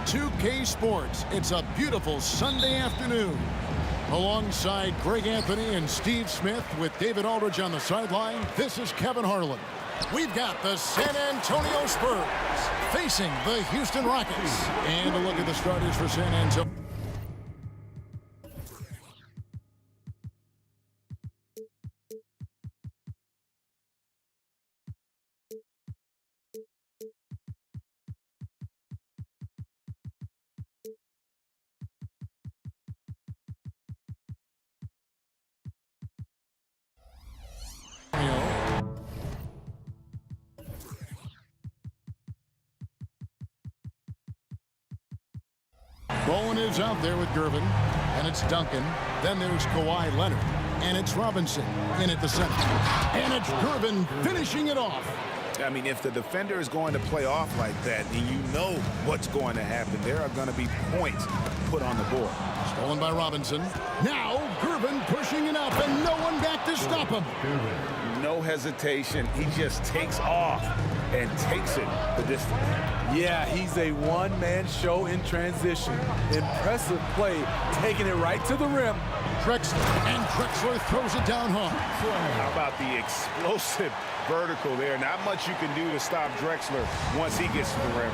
2K Sports. It's a beautiful Sunday afternoon. Alongside Greg Anthony and Steve Smith with David Aldridge on the sideline, this is Kevin Harlan. We've got the San Antonio Spurs facing the Houston Rockets. And a look at the starters for San Antonio. Bowen is out there with Gervin, and it's Duncan. Then there's Kawhi Leonard, and it's Robinson in at the center. And it's Gervin finishing it off. I mean, if the defender is going to play off like that, and you know what's going to happen, there are going to be points put on the board. Stolen by Robinson. Now Gervin pushing it up, and no one back to stop him. No hesitation. He just takes off and takes it the distance. Yeah, he's a one-man show in transition. Impressive play, taking it right to the rim. Drexler, and Drexler throws it down hard. How about the explosive vertical there? Not much you can do to stop Drexler once he gets to the rim.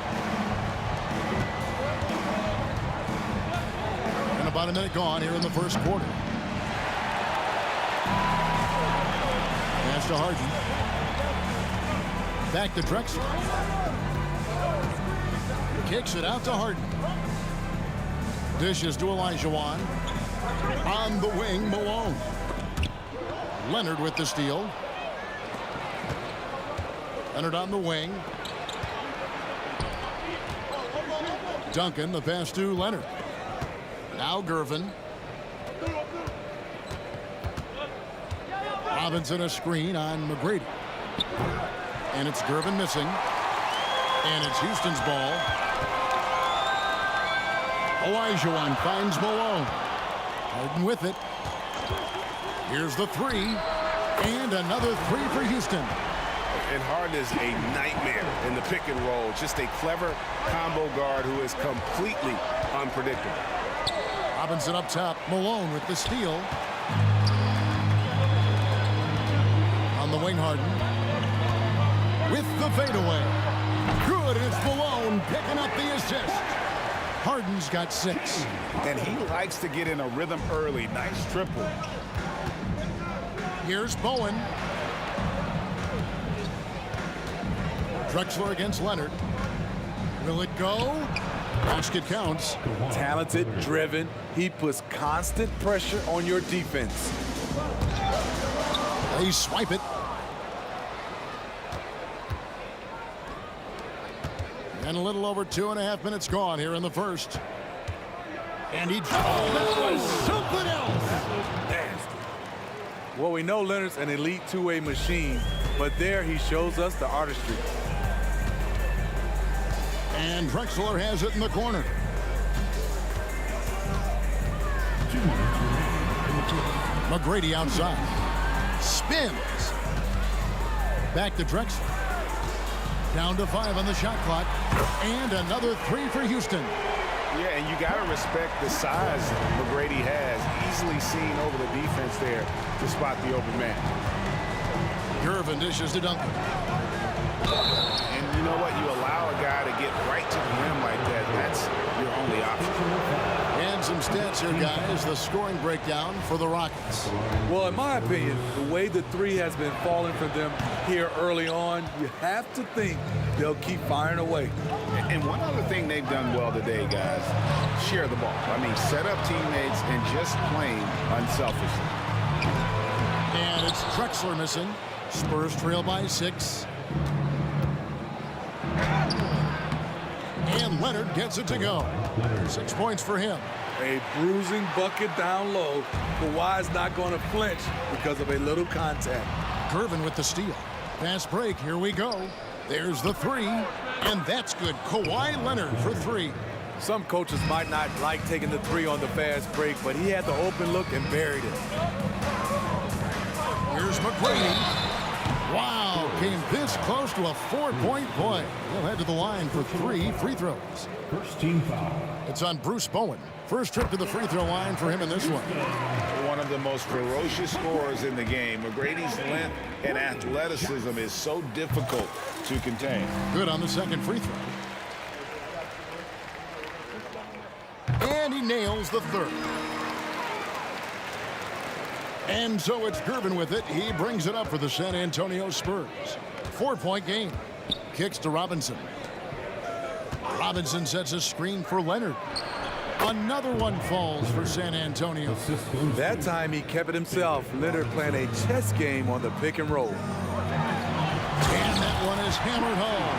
And about a minute gone here in the first quarter. Pass to Harden. Back to Drexler. Kicks it out to Harden. Dishes to Olajuwon. On the wing, Malone. Leonard with the steal. Leonard on the wing. Duncan, the pass to Leonard. Now Gervin. Robinson a screen on McGrady. And it's Gervin missing. And it's Houston's ball. Olajuwon finds Malone. Harden with it. Here's the three. And another three for Houston. And Harden is a nightmare in the pick and roll. Just a clever combo guard who is completely unpredictable. Robinson up top. Malone with the steal. On the wing, Harden. With the fadeaway. Good, and it's Malone picking up the assist. Harden's got 6. And he likes to get in a rhythm early. Nice triple. Here's Bowen. Drexler against Leonard. Will it go? Basket counts. Talented, driven. He puts constant pressure on your defense. They swipe it. And a little over 2.5 minutes gone here in the first. And he... Oh, that was something else! Nasty. Well, we know Leonard's an elite two-way machine, but there he shows us the artistry. And Drexler has it in the corner. McGrady outside. Spins. Back to Drexler. Down to 5 on the shot clock. And another 3 for Houston. Yeah, and you got to respect the size McGrady has. Easily seen over the defense there to spot the open man. Gervin dishes to Duncan. And you know what? You allow a guy to get right to the rim like that. That's your only option. And some stats here, guys. The scoring breakdown for the Rockets. Well, in my opinion, the way the three has been falling for them here early on, you have to think they'll keep firing away. And one other thing they've done well today, guys, share the ball. I mean, set up teammates and just playing unselfishly. And it's Drexler missing. Spurs trail by 6. And Leonard gets it to go. 6 points for him. A bruising bucket down low. Kawhi's not going to flinch because of a little contact. Gervin with the steal. Fast break. Here we go. There's the 3. And that's good. Kawhi Leonard for 3. Some coaches might not like taking the 3 on the fast break, but he had the open look and buried it. Here's McGrady. Wow, came this close to a 4-point play. He'll head to the line for 3 free throws. First team foul. It's on Bruce Bowen. First trip to the free throw line for him in this one. One of the most ferocious scorers in the game. McGrady's length and athleticism is so difficult to contain. Good on the second free throw. And he nails the third. And so it's Gervin with it. He brings it up for the San Antonio Spurs. 4-point game. Kicks to Robinson. Robinson sets a screen for Leonard. Another one falls for San Antonio. That time he kept it himself. Leonard playing a chess game on the pick and roll. And that one is hammered home.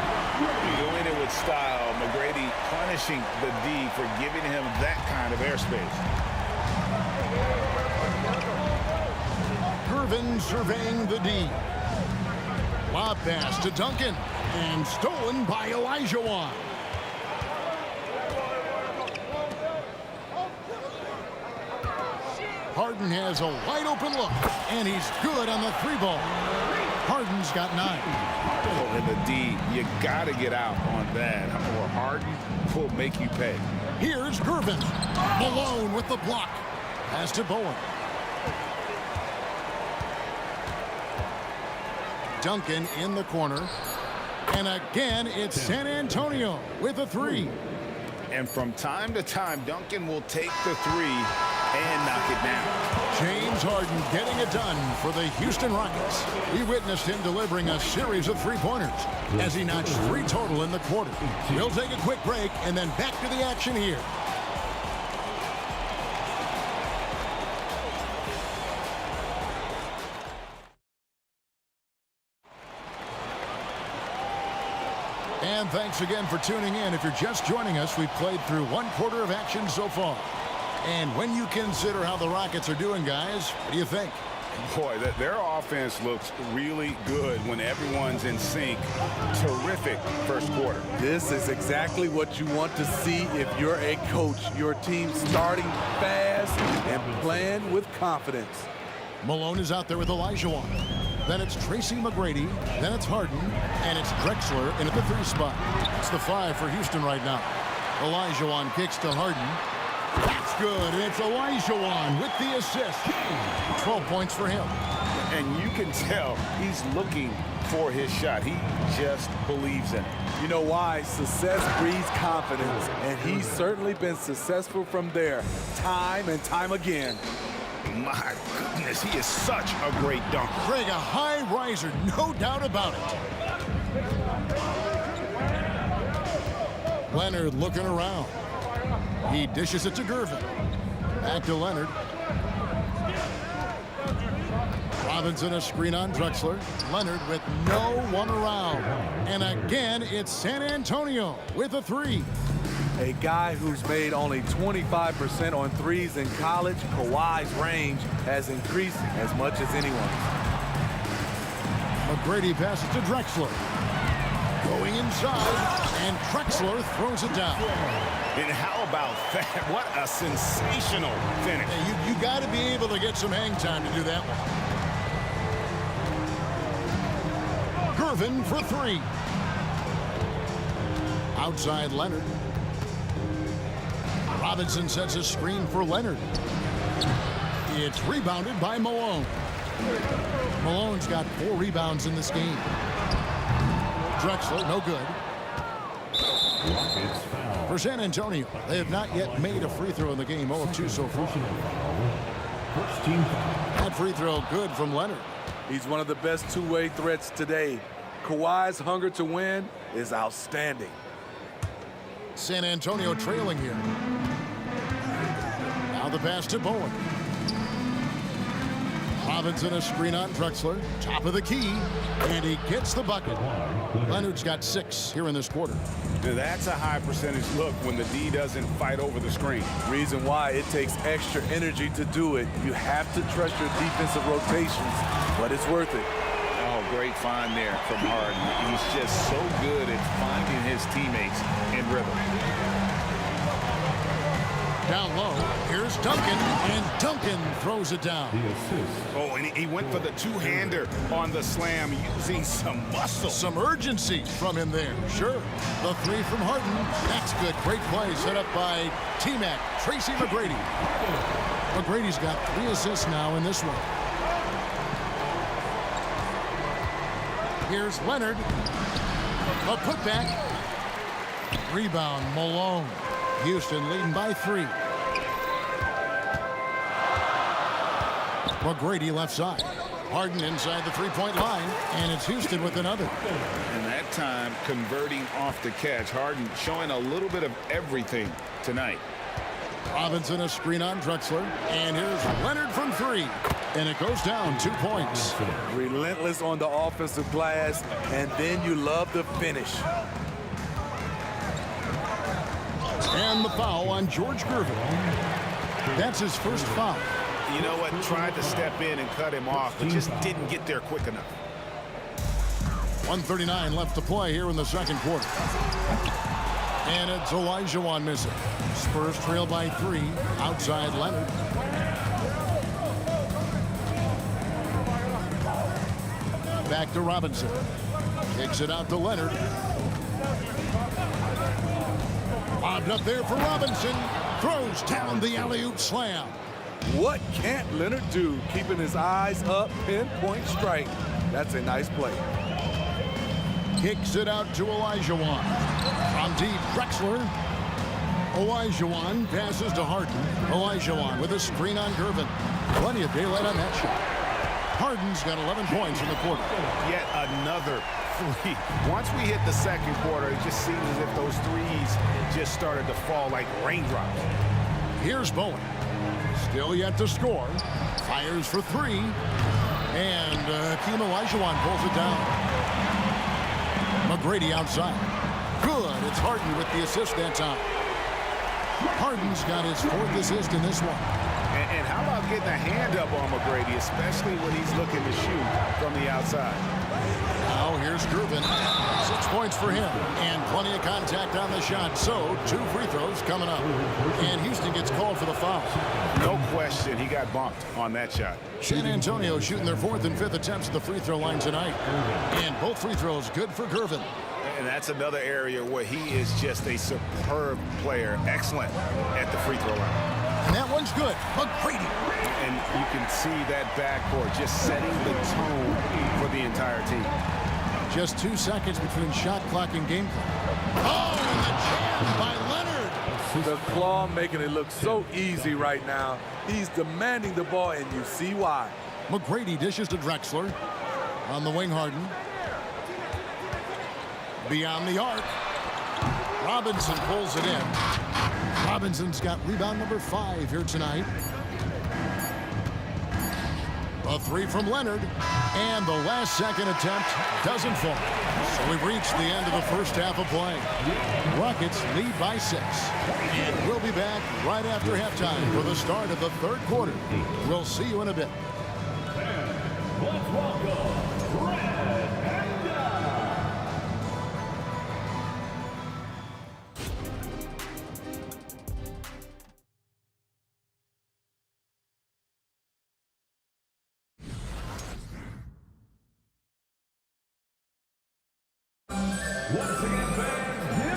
Doing it with style. McGrady punishing the D for giving him that kind of airspace. Gervin surveying the D. Lob pass to Duncan. And stolen by Olajuwon. Harden has a wide open look. And he's good on the 3-ball. Harden's got 9. In the D, you got to get out on that, or Harden will make you pay. Here's Gervin. Malone with the block. Pass to Bowen. Duncan in the corner. And again, it's San Antonio with a 3. And from time to time, Duncan will take the 3 and knock it down. James Harden getting it done for the Houston Rockets. We witnessed him delivering a series of 3-pointers as he notched 3 total in the quarter. We'll take a quick break and then back to the action here. And thanks again for tuning in. If you're just joining us, we've played through 1 quarter of action so far. And when you consider how the Rockets are doing, guys, what do you think? Boy, their offense looks really good when everyone's in sync. Terrific first quarter. This is exactly what you want to see if you're a coach. Your team starting fast and playing with confidence. Malone is out there with Olajuwon. Then it's Tracy McGrady. Then it's Harden. And it's Drexler in at the 3 spot. It's the 5 for Houston right now. Olajuwon kicks to Harden. That's good. And it's Olajuwon with the assist. 12 points for him. And you can tell he's looking for his shot. He just believes in it. You know why? Success breeds confidence. And he's certainly been successful from there time and time again. My goodness, he is such a great dunker. Greg, a high riser, no doubt about it. Leonard looking around. He dishes it to Gervin. Back to Leonard. Robinson a screen on Drexler. Leonard with no one around. And again, it's San Antonio with a 3. A guy who's made only 25% on threes in college, Kawhi's range has increased as much as anyone's. McGrady passes to Drexler. Going inside, and Drexler throws it down. And how about that? What a sensational finish. Hey, you got to be able to get some hang time to do that one. Gervin for 3. Outside Leonard. Robinson sets a screen for Leonard. It's rebounded by Malone. Malone's got 4 rebounds in this game. Drexler, no good. For San Antonio, they have not yet made a free throw in the game. 0 of 2 so far. That free throw good from Leonard. He's one of the best two-way threats today. Kawhi's hunger to win is outstanding. San Antonio trailing here. Now the pass to Bowen. Robinson a screen on Drexler. Top of the key. And he gets the bucket. Leonard's got 6 here in this quarter. Now that's a high percentage look when the D doesn't fight over the screen. Reason why it takes extra energy to do it. You have to trust your defensive rotations, but it's worth it. Oh, great find there from Harden. He's just so good at finding his teammates in rhythm. Down low, here's Duncan, and Duncan throws it down. Oh, and he went for the two-hander on the slam, using some muscle. Some urgency from him there, sure. The three from Harden, that's good. Great play set up by T-Mac, Tracy McGrady. McGrady's got 3 assists now in this one. Here's Leonard. A putback. Rebound, Malone. Houston leading by 3. McGrady left side. Harden inside the three-point line, and it's Houston with another. And that time, converting off the catch. Harden showing a little bit of everything tonight. Robinson a screen on Drexler, and here's Leonard from 3. And it goes down 2 points. Relentless on the offensive glass, and then you love the finish. And the foul on George Gervin. That's his first foul. You know what? Tried to step in and cut him off, but just didn't get there quick enough. 1:39 left to play here in the second quarter. And it's Olajuwon missing. Spurs trail by 3. Outside Leonard. Back to Robinson. Kicks it out to Leonard. Lobbed up there for Robinson. Throws down the alley-oop slam. What can't Leonard do? Keeping his eyes up, pinpoint strike. That's a nice play. Kicks it out to Olajuwon. From deep, Drexler. Olajuwon passes to Harden. Olajuwon with a screen on Gervin. Plenty of daylight on that shot. Harden's got 11 points in the quarter. Yet another 3. Once we hit the second quarter, it just seems as if those threes just started to fall like raindrops. Here's Bowen. Still yet to score. Fires for 3. And Hakeem Olajuwon pulls it down. McGrady outside. Good. It's Harden with the assist that time. Harden's got his 4th assist in this one. And how about getting a hand up on McGrady, especially when he's looking to shoot from the outside. Now here's Gervin. 6 points for him. And plenty of contact on the shot. So 2 free throws coming up. And Houston gets called for the foul. No question he got bumped on that shot. San Antonio shooting their 4th and 5th attempts at the free throw line tonight. And both free throws good for Gervin. And that's another area where he is just a superb player. Excellent at the free throw line. And that one's good. McGrady. And you can see that backcourt just setting the tone for the entire team. Just 2 seconds between shot clock and game clock. Oh, and the jam by Leonard. The claw making it look so easy right now. He's demanding the ball, and you see why. McGrady dishes to Drexler. On the wing, Harden. Beyond the arc. Robinson pulls it in. Robinson's got rebound number 5 here tonight. A 3 from Leonard. And the last second attempt doesn't fall. So we've reached the end of the first half of play. Rockets lead by 6. And we'll be back right after halftime for the start of the third quarter. We'll see you in a bit. Let's welcome Red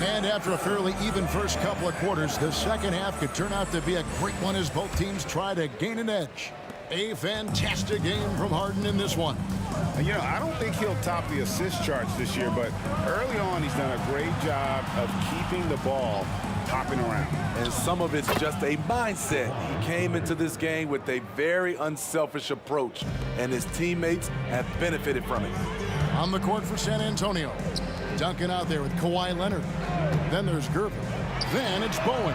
and And after a fairly even first couple of quarters, the second half could turn out to be a great one as both teams try to gain an edge. A fantastic game from Harden in this one. You know, I don't think he'll top the assist charts this year, but early on he's done a great job of keeping the ball hopping around. And some of it's just a mindset. He came into this game with a very unselfish approach, and his teammates have benefited from it. On the court for San Antonio. Duncan out there with Kawhi Leonard. Then there's Gervin. Then it's Bowen.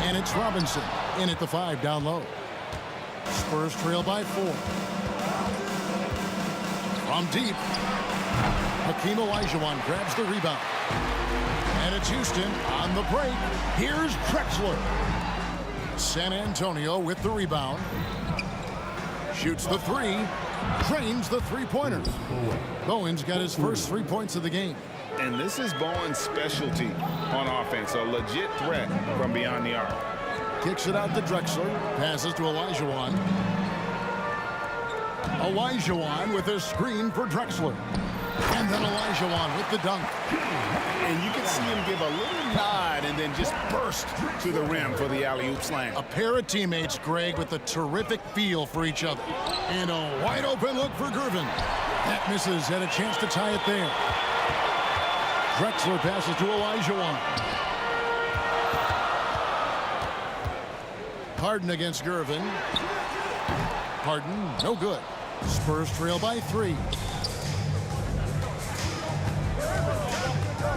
And it's Robinson in at the 5 down low. Spurs trail by 4. From deep. Hakeem Olajuwon grabs the rebound. And it's Houston on the break. Here's Drexler. San Antonio with the rebound. Shoots the 3. Drains the three-pointer. Bowen's got his first 3 points of the game. And this is Bowen's specialty on offense, a legit threat from beyond the arc. kicks it out to Drexler. Passes to Olajuwon. Olajuwon with a screen for Drexler. And then Olajuwon with the dunk. And you can see him give a little nod and then just burst to the rim for the alley-oop slam. A pair of teammates, Greg, with a terrific feel for each other. And a wide open look for Gervin. That misses, and a chance to tie it there. Drexler passes to Olajuwon. Harden against Gervin. Harden, no good. Spurs trail by 3.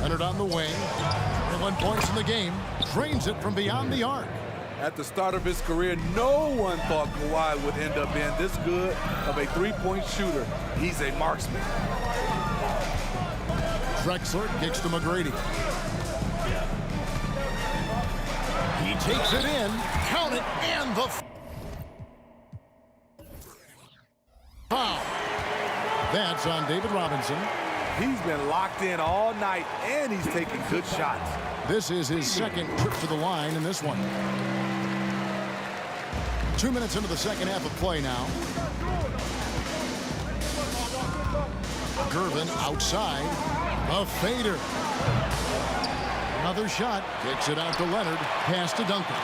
Leonard on the wing. 1 points in the game. Drains it from beyond the arc. At the start of his career, no one thought Kawhi would end up being this good of a three-point shooter. He's a marksman. Drexler kicks to McGrady. He takes it in. Count it, and the foul. That's on David Robinson. He's been locked in all night, and he's taking good shots. This is his second trip to the line in this one. 2 minutes into the second half of play now. Gervin outside. A fader. Another shot. Kicks it out to Leonard. Pass to Duncan.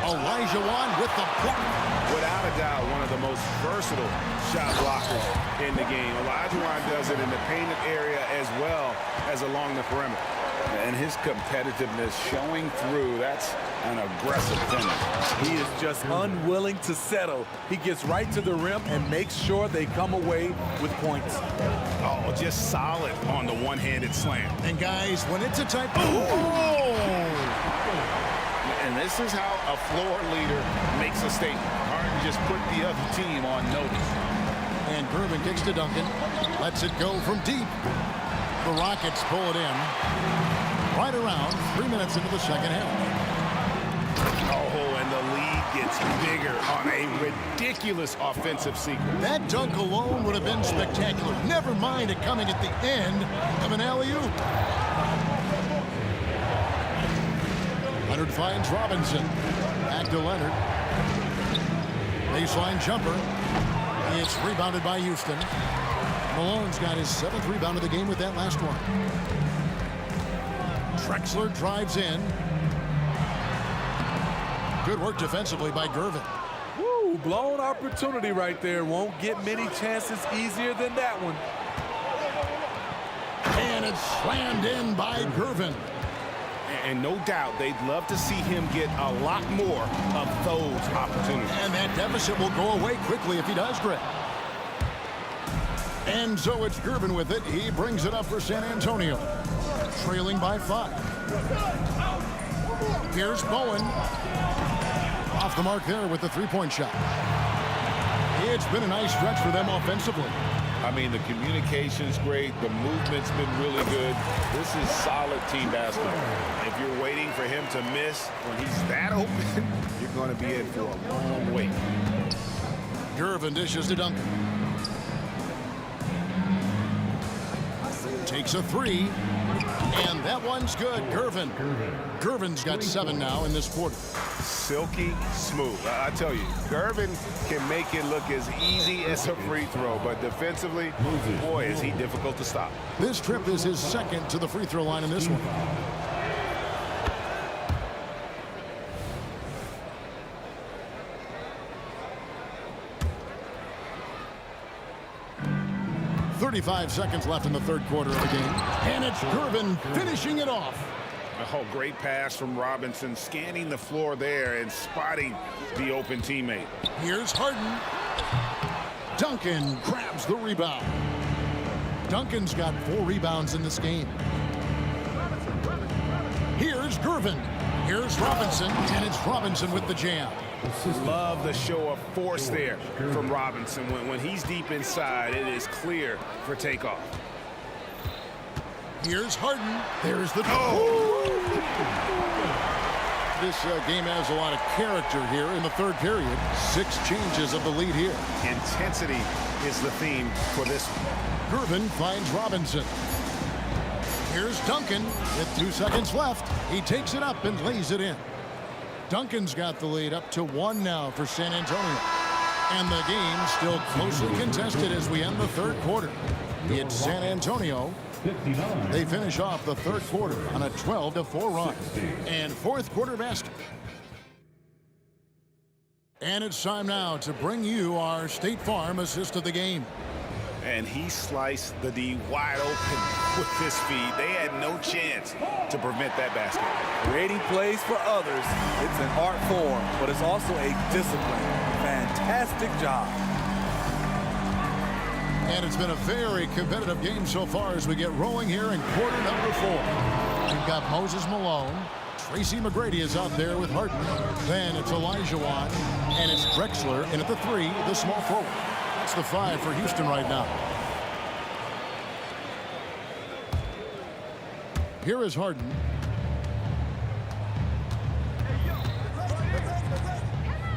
Olajuwon with the block. Without a doubt, one of the most versatile shot blockers in the game. Olajuwon does it in the painted area as well as along the perimeter. And his competitiveness showing through. That's an aggressive finish. He is just unwilling to settle. He gets right to the rim and makes sure they come away with points. Oh, just solid on the one-handed slam. And guys, when it's a tight... Oh! And this is how a floor leader makes a statement. Harden just put the other team on notice. And Gervin kicks to Duncan. Lets it go from deep. The Rockets pull it in. Right around 3 minutes into the second half. Oh, and the lead gets bigger on a ridiculous offensive sequence. That dunk alone would have been spectacular. Never mind it coming at the end of an alley-oop. Leonard finds Robinson. Back to Leonard. Baseline jumper. It's rebounded by Houston. Malone's got his 7th rebound of the game with that last one. Drexler drives in. Good work defensively by Gervin. Woo, blown opportunity right there. Won't get many chances easier than that one. And it's slammed in by Gervin. And no doubt they'd love to see him get a lot more of those opportunities. And that deficit will go away quickly if he does, Greg. And so it's Gervin with it. He brings it up for San Antonio. Trailing by 5. Here's Bowen. Off the mark there with the three-point shot. It's been a nice stretch for them offensively. I mean, the communication's great. The movement's been really good. This is solid team basketball. If you're waiting for him to miss when he's that open, you're going to be in for a long wait. Gervin dishes to Duncan. Takes a 3. And that one's good. Gervin's got 7 now in this quarter. Silky smooth. I tell you, Gervin can make it look as easy as a free throw, but defensively, boy, is he difficult to stop. This trip is his 2nd to the free throw line in this one. .35 seconds left in the third quarter of the game. And it's Gervin finishing it off. Oh, great pass from Robinson, scanning the floor there and spotting the open teammate. Here's Harden. Duncan grabs the rebound. Duncan's got 4 rebounds in this game. Here's Gervin. Here's Robinson, and it's Robinson with the jam. Love the show of force there from Robinson. When he's deep inside, it is clear for takeoff. Here's Harden. There's the... This game has a lot of character here in the third period. 6 changes of the lead here. Intensity is the theme for this one. Gervin finds Robinson. Here's Duncan with 2 seconds left. He takes it up and lays it in. Duncan's got the lead up to 1 now for San Antonio. And the game still closely contested as we end the third quarter. It's San Antonio. They finish off the third quarter on a 12-4 run. And fourth quarter basket. And it's time now to bring you our State Farm assist of the game. And he sliced the D wide open with his feed. They had no chance to prevent that basket. Creating plays for others, it's an art form, but it's also a discipline. Fantastic job. And it's been a very competitive game so far as we get rolling here in quarter number 4. We've got Moses Malone. Tracy McGrady is out there with Harden. Then it's Olajuwon. And it's Drexler in at the 3, the small forward. That's the 5 for Houston right now. Here is Harden.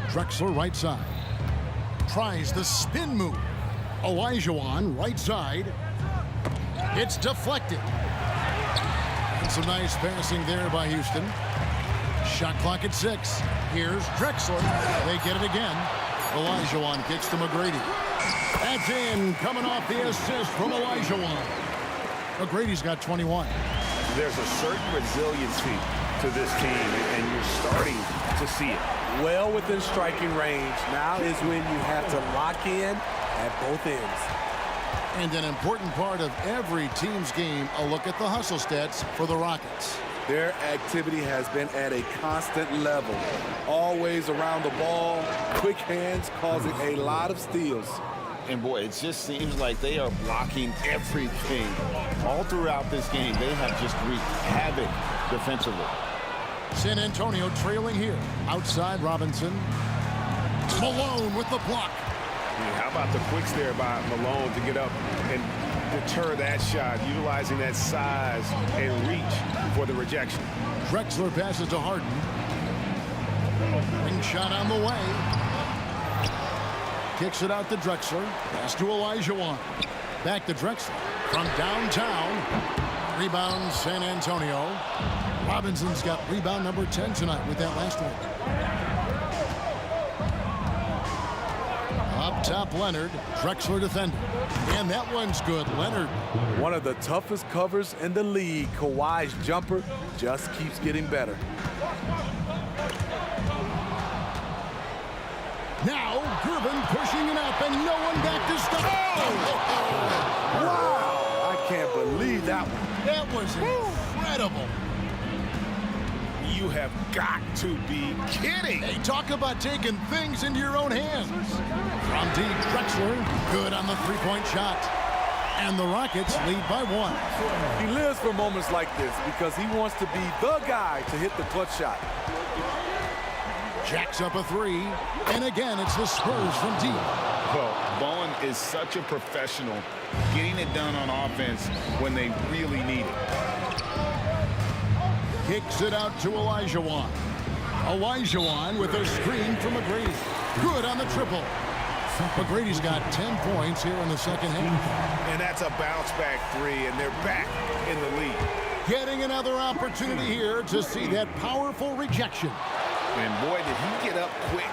Drexler right side. Tries the spin move. Olajuwon right side. It's deflected. And some nice passing there by Houston. Shot clock at 6. Here's Drexler. They get it again. Olajuwon kicks to McGrady. That's in, coming off the assist from Olajuwon. McGrady's got 21. There's a certain resiliency to this team, and you're starting to see it. Well within striking range. Now is when you have to lock in at both ends. And an important part of every team's game, a look at the hustle stats for the Rockets. Their activity has been at a constant level. Always around the ball, quick hands causing a lot of steals. And boy, it just seems like they are blocking everything. All throughout this game, they have just wreaked havoc defensively. San Antonio trailing here. Outside Robinson. Malone with the block. Yeah, how about the quicks there by Malone to get up and deter that shot, utilizing that size and reach for the rejection. Drexler passes to Harden. Ring shot on the way. Kicks it out to Drexler. Pass to Olajuwon. Back to Drexler. From downtown. Rebound San Antonio. Robinson's got rebound number 10 tonight with that last one. Up top, Leonard. Drexler defending. And that one's good. Leonard. One of the toughest covers in the league. Kawhi's jumper just keeps getting better. Now, Gervin pushing it up, and no one back to stop. Oh! Wow! I can't believe that one. That was incredible. You have got to be kidding. Hey, talk about taking things into your own hands. From deep, Drexler, good on the three-point shot. And the Rockets lead by 1. He lives for moments like this because he wants to be the guy to hit the clutch shot. Jacks up a 3, and again, it's the Spurs from deep. Well, Bowen is such a professional, getting it done on offense when they really need it. Kicks it out to Olajuwon. Olajuwon with a screen from McGrady. Good on the triple. McGrady's got 10 points here in the second half. And that's a bounce-back 3, and they're back in the lead. Getting another opportunity here to see that powerful rejection. And boy, did he get up quick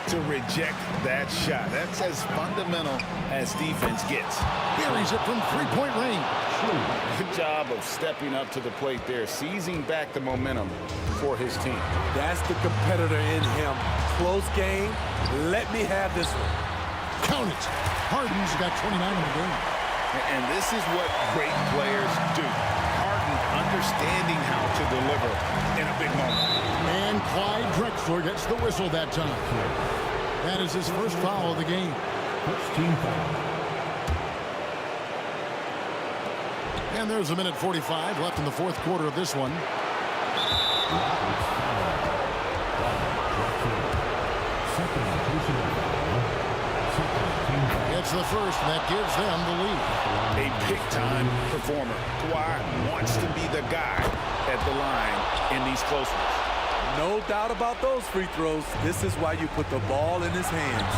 to reject that shot. That's as fundamental as defense gets. Buries it from three-point range. Good job of stepping up to the plate there, seizing back the momentum for his team. That's the competitor in him. Close game. Let me have this one. Count it. Harden's got 29 in the game. And this is what great players do. Harden understanding how to deliver in a big moment. And Clyde Drexler gets the whistle that time. That is his first foul of the game. First team foul. And there's a minute 45 left in the fourth quarter of this one. It's the first that gives them the lead. A big-time performer. Kawhi wants to be the guy at the line in these close ones. No doubt about those free throws. This is why you put the ball in his hands.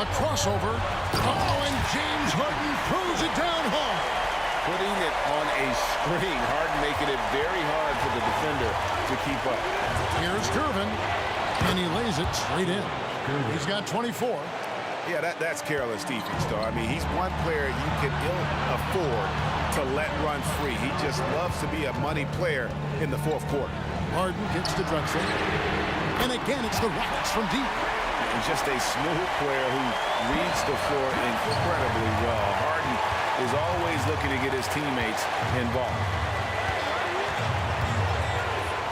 A crossover. Oh, and James Harden throws it down hard. putting it on a string. Harden making it very hard for the defender to keep up. Here's Gervin, and he lays it straight in. He's got 24. Yeah, that's careless defense, though. I mean, he's one player you can ill afford to let run free. He just loves to be a money player in the fourth quarter. Harden gets to Drexler. And again, it's the Rockets from deep. And just a smooth player who reads the floor incredibly well. Harden is always looking to get his teammates involved.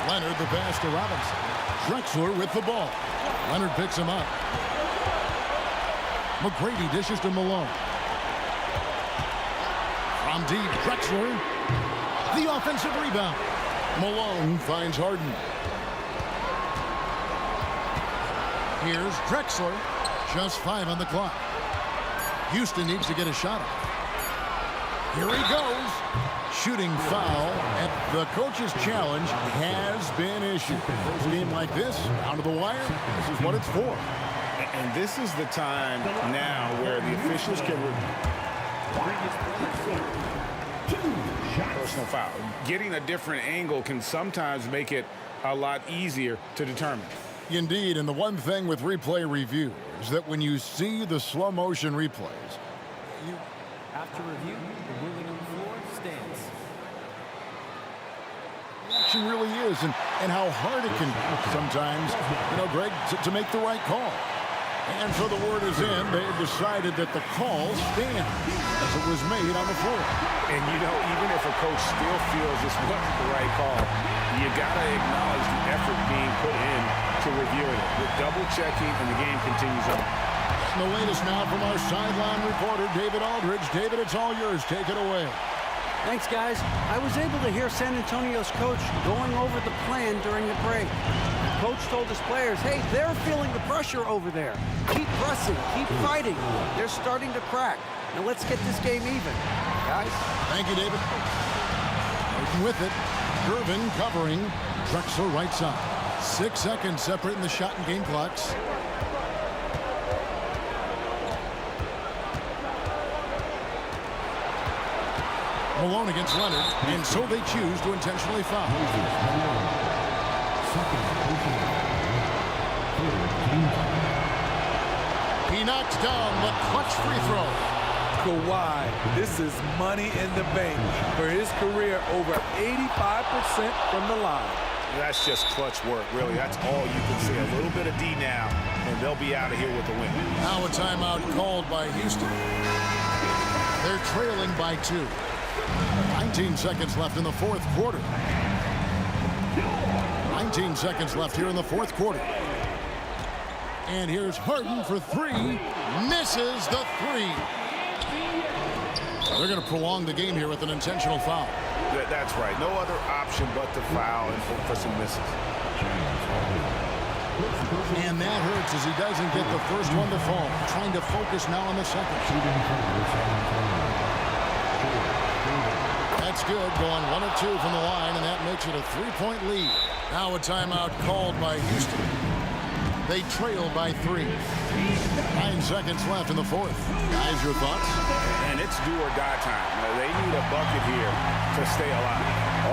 Leonard, the pass to Robinson. Drexler with the ball. Leonard picks him up. McGrady dishes to Malone. From deep, Drexler. The offensive rebound. Malone finds Harden. Here's Drexler. Just 5 on the clock. Houston needs to get a shot off. Here he goes. Shooting foul, and the coach's challenge has been issued. First game like this, down to the wire, this is what it's for. And this is the time now where the officials can personal foul. Getting a different angle can sometimes make it a lot easier to determine. Indeed, and the one thing with replay review is that when you see the slow motion replays, After review, the ruling on the floor stands. action really is, and how hard it can be sometimes, Greg, to make the right call. And so the word is in. They have decided that the call stands as it was made on the floor. And, even if a coach still feels this wasn't the right call, you got to acknowledge the effort being put in to reviewing it. With double-checking, and the game continues on. And the latest now from our sideline reporter, David Aldridge. David, it's all yours. Take it away. Thanks, guys. I was able to hear San Antonio's coach going over the plan during the break. The coach told his players, hey, they're feeling the pressure over there. Keep pressing, keep fighting. They're starting to crack. Now let's get this game even. Guys? Thank you, David. Working with it. Gervin covering. Drexler right side. 6 seconds separating the shot and game clocks. Malone against Leonard, and so they choose to intentionally foul. He knocks down the clutch free throw. Kawhi, this is money in the bank for his career, over 85% from the line. That's just clutch work, really. That's all you can say. A little bit of D now, and they'll be out of here with the win. Now a timeout called by Houston. They're trailing by 2. 19 seconds left in the fourth quarter. 19 seconds left here in the fourth quarter. And here's Harden for 3. Misses the 3. They're going to prolong the game here with an intentional foul. That's right. No other option but to foul and for some misses. And that hurts as he doesn't get the first one to fall. Trying to focus now on the second. That's good, going 1 of 2 from the line, and that makes it a 3-point lead. Now a timeout called by Houston. They trail by 3. 9 seconds left in the fourth. Guys, your thoughts? And it's do or die time. They need a bucket here to stay alive.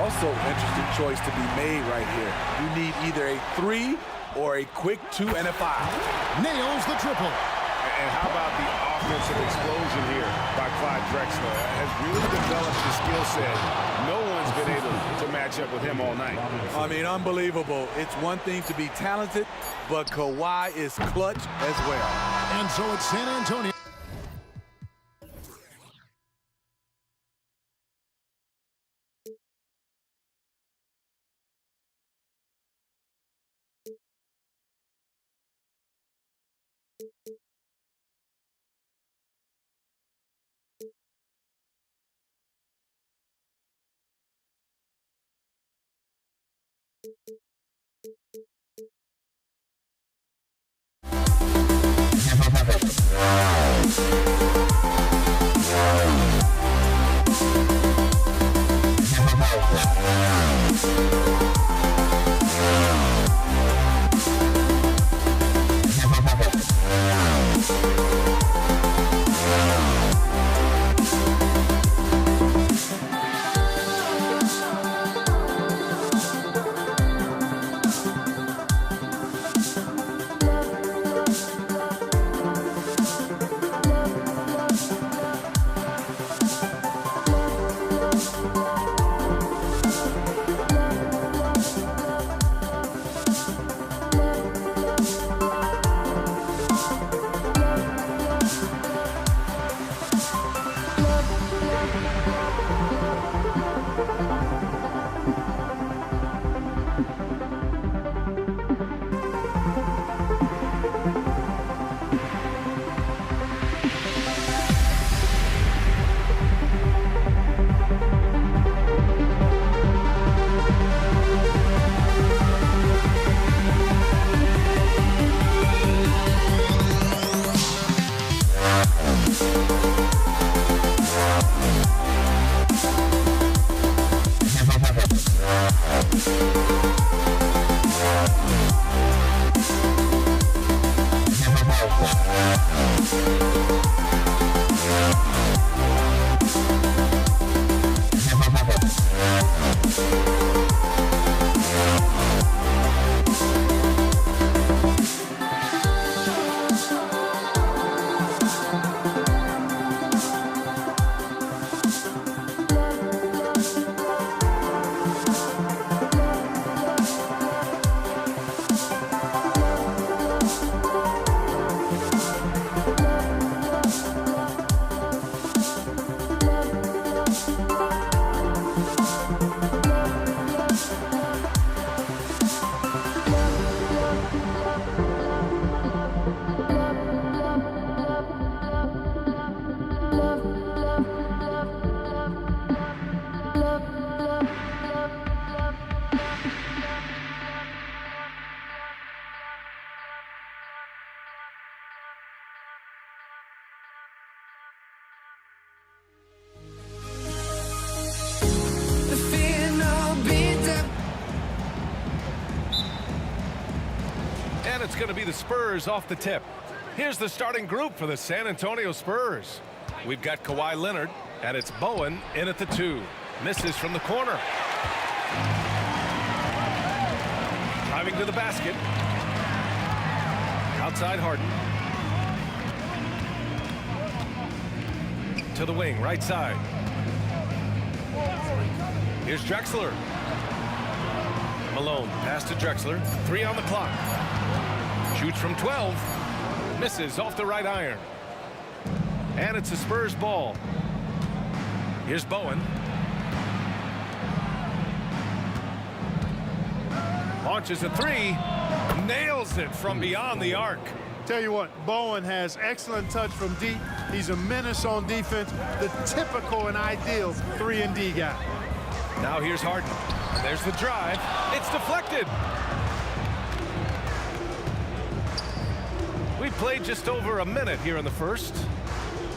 Also, interesting choice to be made right here. You need either a 3 or a quick 2 and a 5. Nails the triple. And how about the offensive explosion here by Clyde Drexler? Has really developed the skill set. No one's been able to match up with him all night. I mean, unbelievable. It's one thing to be talented, but Kawhi is clutch as well. And so it's San Antonio. And it's going to be the Spurs off the tip. Here's the starting group for the San Antonio Spurs. We've got Kawhi Leonard, and it's Bowen in at the 2. Misses from the corner. Driving to the basket. Outside Harden. To the wing, right side. Here's Drexler. Malone, pass to Drexler. 3 on the clock. Shoots from 12. Misses off the right iron. And it's a Spurs ball. Here's Bowen. Launches a 3. Nails it from beyond the arc. Tell you what, Bowen has excellent touch from deep. He's a menace on defense. The typical and ideal 3-and-D guy. Now here's Harden. And there's the drive. It's deflected. We played just over a minute here in the first.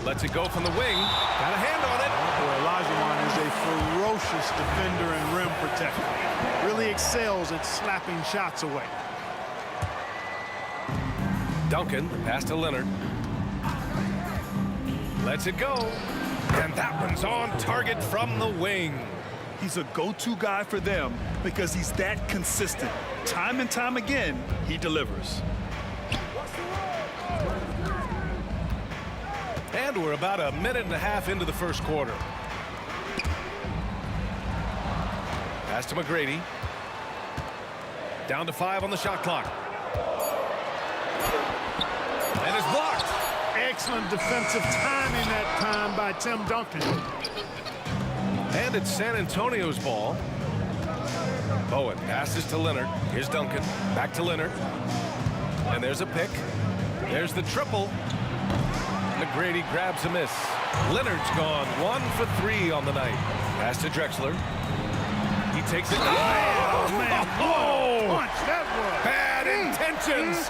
Lets it go from the wing. Got a hand on it. Olajuwon is a ferocious defender and rim protector. Really excels at slapping shots away. Duncan, pass to Leonard. Lets it go. And that one's on target from the wing. He's a go-to guy for them because he's that consistent. Time and time again, he delivers. And we're about a minute and a half into the first quarter. Pass to McGrady. Down to 5 on the shot clock. And it's blocked. Excellent defensive timing that time by Tim Duncan. And it's San Antonio's ball. Bowen passes to Leonard. Here's Duncan. Back to Leonard. And there's a pick. There's the triple. McGrady grabs a miss. Leonard's gone 1 for 3 on the night. Pass to Drexler. He takes it. Oh, man. Oh! Punch that was. Bad intentions.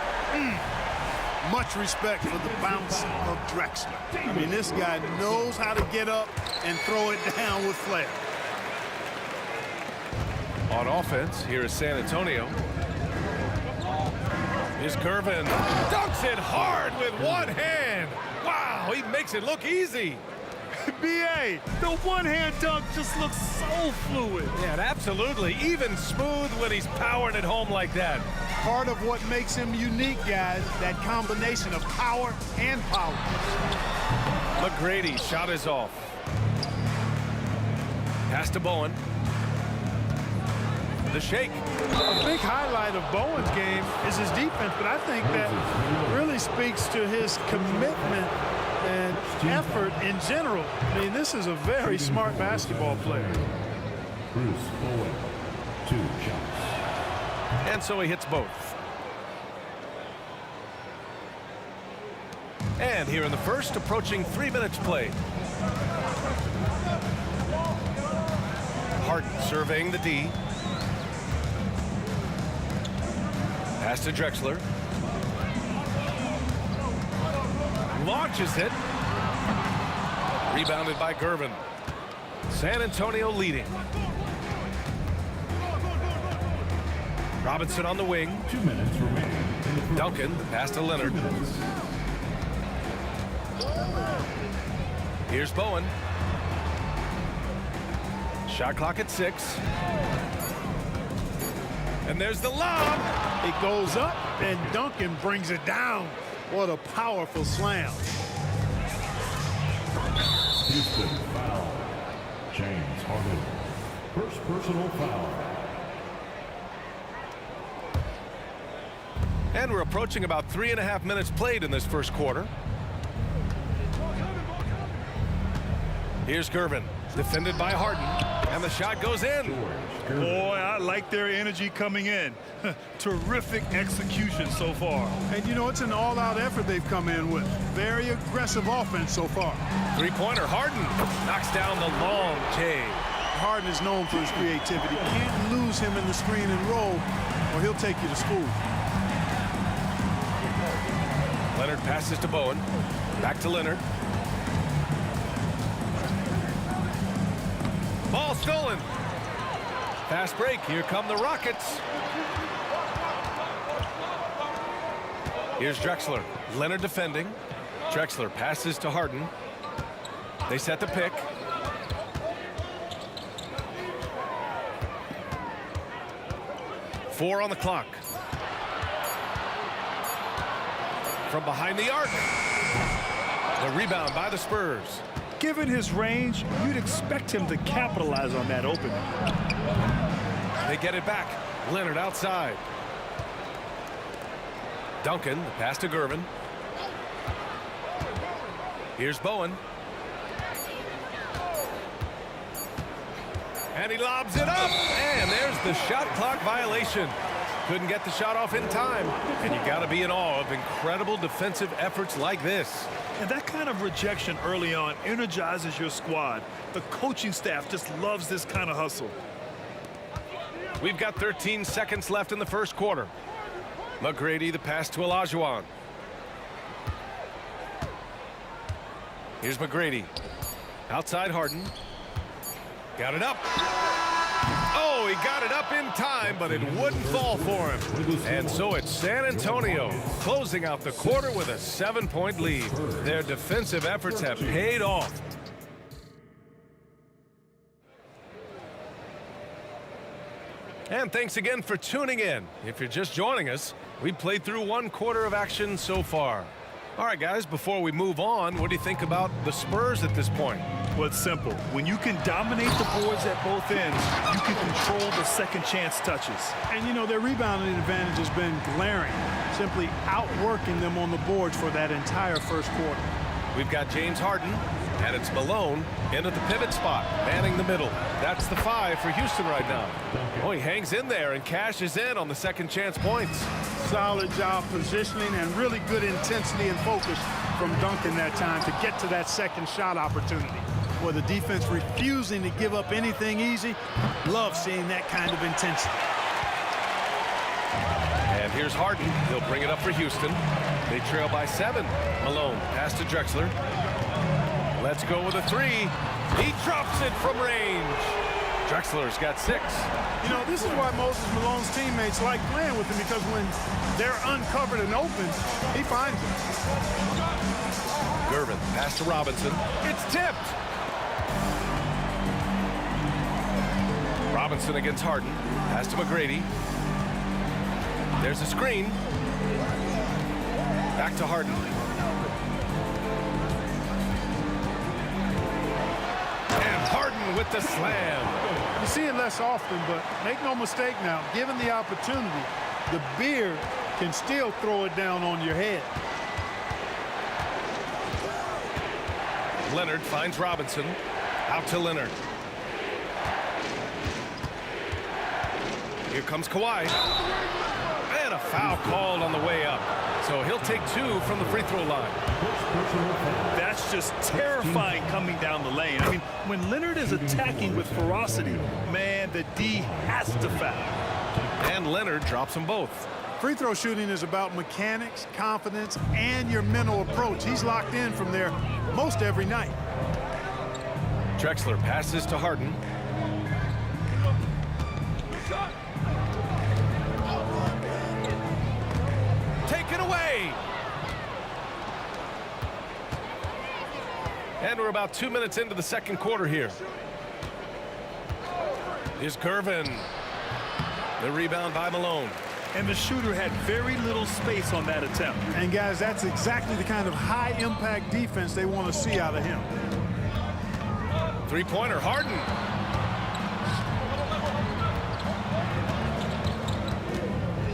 Much respect for the bounce of Drexler. I mean, this guy knows how to get up and throw it down with flair. On offense, here is San Antonio. Here's Gervin. Dunks it hard with one hand. Wow, he makes it look easy. B.A., the one-hand dunk just looks so fluid. Yeah, and absolutely. Even smooth when he's powering it home like that. Part of what makes him unique, guys, that combination of power and power. McGrady shot is off. Pass to Bowen. The shake. A big highlight of Bowen's game is his defense, but I think that really speaks to his commitment and effort in general. I mean, this is a very smart basketball player. Bruce Bowen, 2 shots. And so he hits both. And here in the first, approaching 3 minutes played. Harden surveying the D. Pass to Drexler. Launches it. Rebounded by Gervin. San Antonio leading. Robinson on the wing. 2 minutes remaining in the first. Duncan, pass to Leonard. 2 minutes. Here's Bowen. Shot clock at 6. And there's the lob. It goes up, and Duncan brings it down. What a powerful slam. Houston foul. James Harden. First personal foul. And we're approaching about 3.5 minutes played in this first quarter. Here's Gervin, defended by Harden, and the shot goes in. Boy, I like their energy coming in. Terrific execution so far. And you know, it's an all-out effort they've come in with. Very aggressive offense so far. Three-pointer, Harden knocks down the long J. Harden is known for his creativity. Can't lose him in the screen and roll, or he'll take you to school. Leonard passes to Bowen. Back to Leonard. Ball stolen. Fast break. Here come the Rockets. Here's Drexler. Leonard defending. Drexler passes to Harden. They set the pick. Four on the clock. From behind the arc. The rebound by the Spurs. Given his range, you'd expect him to capitalize on that opening. They get it back. Leonard outside. Duncan, the pass to Gervin. Here's Bowen. And he lobs it up. And there's the shot clock violation. Couldn't get the shot off in time. And you got to be in awe of incredible defensive efforts like this. And that kind of rejection early on energizes your squad. The coaching staff just loves this kind of hustle. We've got 13 seconds left in the first quarter. McGrady, the pass to Olajuwon. Here's McGrady. Outside Harden. Got it up. Oh, he got it up in time, but it wouldn't fall for him. And so it's San Antonio closing out the quarter with a 7-point lead. Their defensive efforts have paid off. And thanks again for tuning in. If you're just joining us, we played through 1 quarter of action so far. All right, guys, before we move on, what do you think about the Spurs at this point? Well, it's simple. When you can dominate the boards at both ends, you can control the second chance touches. And, you know, their rebounding advantage has been glaring, simply outworking them on the boards for that entire first quarter. We've got James Harden, and it's Malone into the pivot spot, manning the middle. That's the 5 for Houston right now. Oh, he hangs in there and cashes in on the second chance points. Solid job positioning and really good intensity and focus from Duncan that time to get to that second shot opportunity. With the defense refusing to give up anything easy, love seeing that kind of intensity. And here's Harden. He'll bring it up for Houston. They trail by 7. Malone, pass to Drexler. Let's go with a 3. He drops it from range. Drexler's got 6. You know, this is why Moses Malone's teammates like playing with him, because when they're uncovered and open, he finds them. Gervin, pass to Robinson. It's tipped. Robinson against Harden. Pass to McGrady. There's a screen. Back to Harden. And Harden with the slam. You see it less often, but make no mistake now, given the opportunity, the beard can still throw it down on your head. Leonard finds Robinson. Out to Leonard. Here comes Kawhi. And a foul called on the way up. So he'll take 2 from the free throw line. That's just terrifying coming down the lane. I mean, when Leonard is attacking with ferocity, man, the D has to foul. And Leonard drops them both. Free throw shooting is about mechanics, confidence, and your mental approach. He's locked in from there most every night. Drexler passes to Harden. And we're about 2 minutes into the second quarter here. Here's Gervin. The rebound by Malone. And the shooter had very little space on that attempt. And guys, that's exactly the kind of high-impact defense they want to see out of him. Three-pointer, Harden.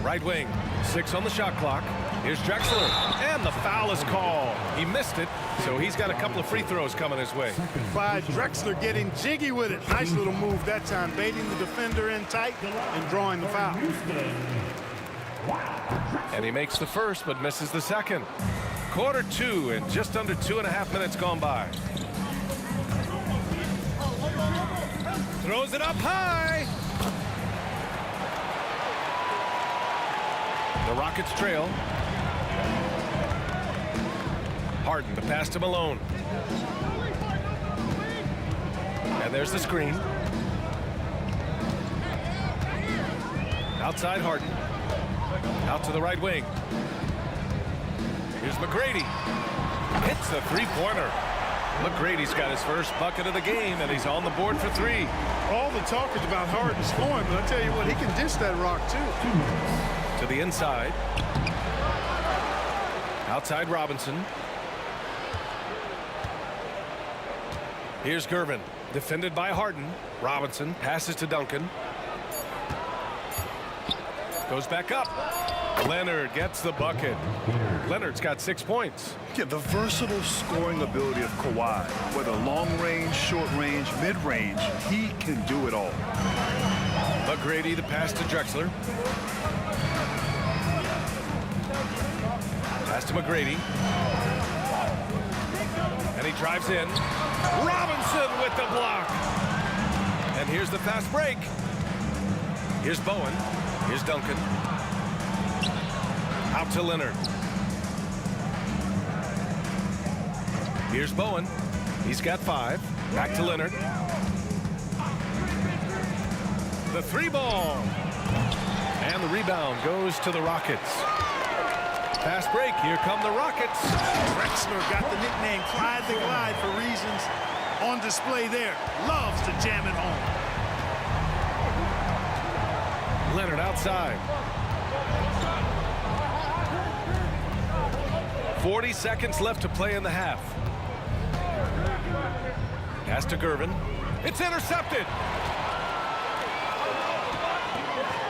Right wing, 6 on the shot clock. Here's Drexler, and the foul is called. He missed it, so he's got a couple of free throws coming his way. By Drexler getting jiggy with it. Nice little move that time, baiting the defender in tight and drawing the foul. And he makes the first, but misses the second. Quarter 2, and just under 2.5 minutes gone by. Throws it up high. The Rockets trail. Harden, the pass to Malone. And there's the screen. Outside Harden. Out to the right wing. Here's McGrady. Hits the three-pointer. McGrady's got his first bucket of the game, and he's on the board for 3. All the talk is about Harden scoring, but I tell you what, he can dish that rock too. To the inside. Outside Robinson. Here's Gervin, defended by Harden. Robinson passes to Duncan. Goes back up. Leonard gets the bucket. Leonard's got 6 points. Yeah, the versatile scoring ability of Kawhi, whether long range, short range, mid range, he can do it all. McGrady, the pass to Drexler. Pass to McGrady. And he drives in. Robinson with the block. And here's the fast break. Here's Bowen. Here's Duncan. Out to Leonard. Here's Bowen. He's got 5. Back to Leonard. The 3-ball. And the rebound goes to the Rockets. Fast break. Here come the Rockets. Drexler got the nickname Clyde the Glide for reasons on display there. Loves to jam it home. Leonard outside. 40 seconds left to play in the half. Pass to Gervin. It's intercepted.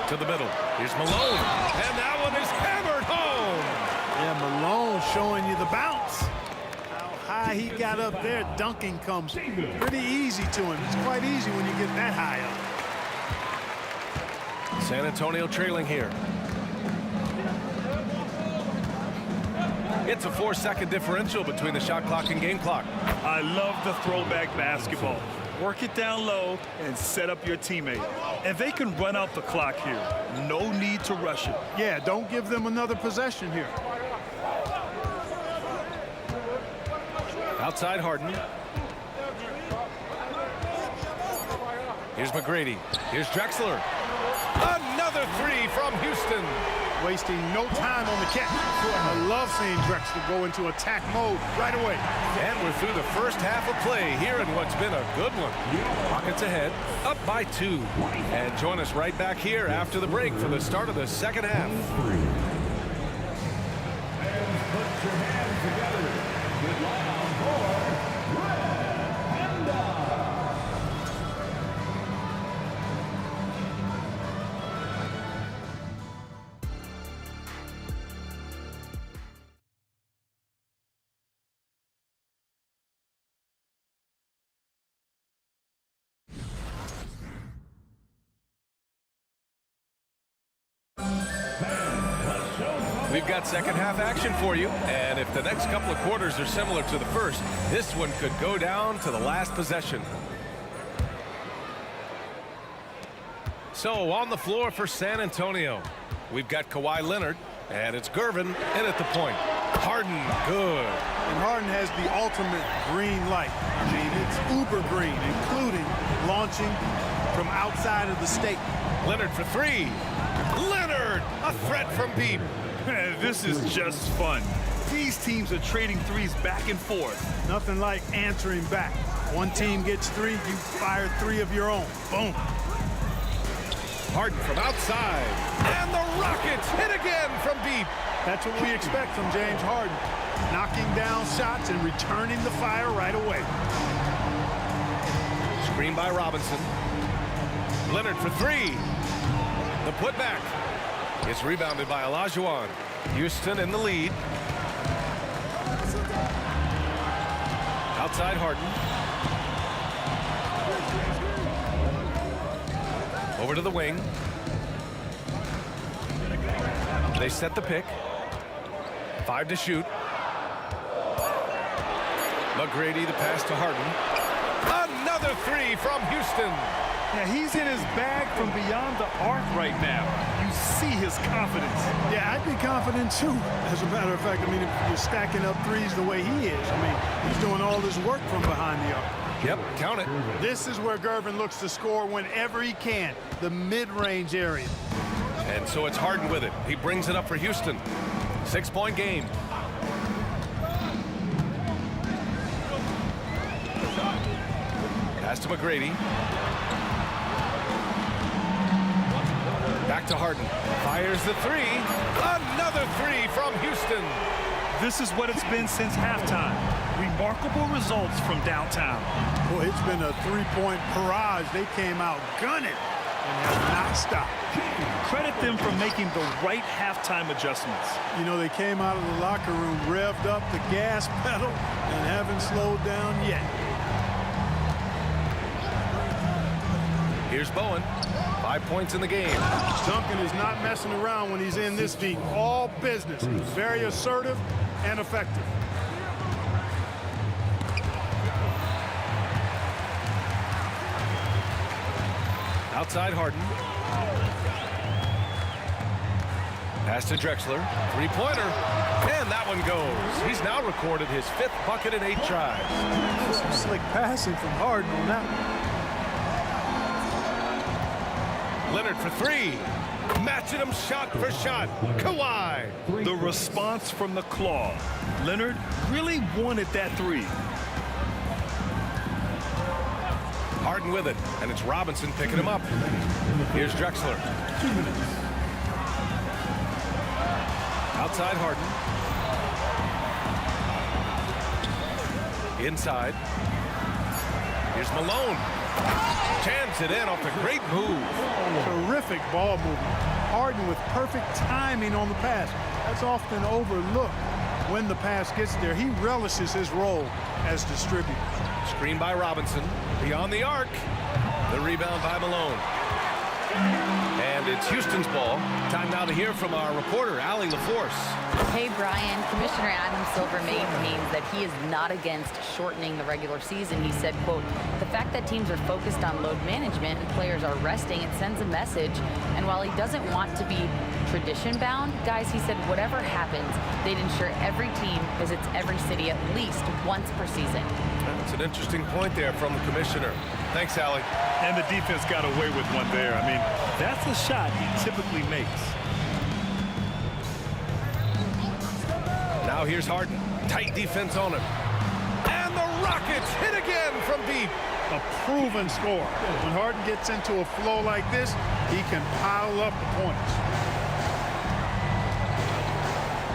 To the middle. Here's Malone. And that one is hammered home. Yeah, Malone showing you the bounce. How high he got up there, dunking comes pretty easy to him. It's quite easy when you get that high up. San Antonio trailing here. It's a 4-second differential between the shot clock and game clock. I love the throwback basketball. Work it down low and set up your teammate. And they can run out the clock here. No need to rush it. Yeah, don't give them another possession here. Outside Harden. Here's McGrady. Here's Drexler. Another 3 from Houston. Wasting no time on the catch. I love seeing Drexler go into attack mode right away. And we're through the first half of play here in what's been a good one. Rockets ahead, up by 2. And join us right back here after the break for the start of the second half. Put your hands together. Good line on board. Red Panda. We've got second half action for you, and if the next couple of quarters are similar to the first, this one could go down to the last possession. So on the floor for San Antonio, we've got Kawhi Leonard, and it's Gervin in at the point. Harden, good. And Harden has the ultimate green light. I mean, it's uber green, including launching from outside of the state. Leonard for 3. Leonard, a threat from deep. This is just fun. These teams are trading threes back and forth. Nothing like answering back. One team gets 3, you fire 3 of your own. Boom. Harden from outside. And the Rockets hit again from deep. That's what we expect from James Harden. Knocking down shots and returning the fire right away. Screen by Robinson. Leonard for 3. The putback. It's rebounded by Olajuwon. Houston in the lead. Outside Harden. Over to the wing. They set the pick. 5 to shoot. McGrady the pass to Harden. Another 3 from Houston. Yeah, he's in his bag from beyond the arc right now. You see his confidence. Yeah, I'd be confident too. As a matter of fact, I mean, if you're stacking up threes the way he is, I mean, he's doing all this work from behind the arc. Yep, count it. This is where Gervin looks to score whenever he can, the mid-range area. And so it's Harden with it. He brings it up for Houston. 6-point game. Pass to McGrady. Back to Harden. Fires the 3. Another 3 from Houston. This is what it's been since halftime. Remarkable results from downtown. Boy, it's been a 3-point barrage. They came out gunning and have not stopped. Credit them for making the right halftime adjustments. You know, they came out of the locker room, revved up the gas pedal, and haven't slowed down yet. Here's Bowen. 5 points in the game. Duncan is not messing around when he's in this deep. All business. Very assertive and effective. Outside Harden. Pass to Drexler. 3-pointer. And that one goes. He's now recorded his 5th bucket in 8 tries. Some slick passing from Harden on that one. Leonard for 3. Matching him shot for shot. Kawhi. The response from the claw. Leonard really wanted that 3. Harden with it, and it's Robinson picking him up. Here's Drexler. 2 minutes. Outside Harden. Inside. Here's Malone. Jams it in off a great move. Terrific ball movement. Harden with perfect timing on the pass. That's often overlooked when the pass gets there. He relishes his role as distributor. Screen by Robinson. Beyond the arc. The rebound by Malone. And it's Houston's ball. Time now to hear from our reporter, Allie LaForce. Hey, Brian. Commissioner Adam Silver maintains that he is not against shortening the regular season. He said, quote, the fact that teams are focused on load management and players are resting, it sends a message. And while he doesn't want to be tradition-bound, guys, he said whatever happens, they'd ensure every team visits every city at least once per season. That's an interesting point there from the commissioner. Thanks, Allie. And the defense got away with one there. I mean, that's a shot he typically makes. Now here's Harden. Tight defense on him. And the Rockets hit again from deep. A proven score. When Harden gets into a flow like this, he can pile up the points.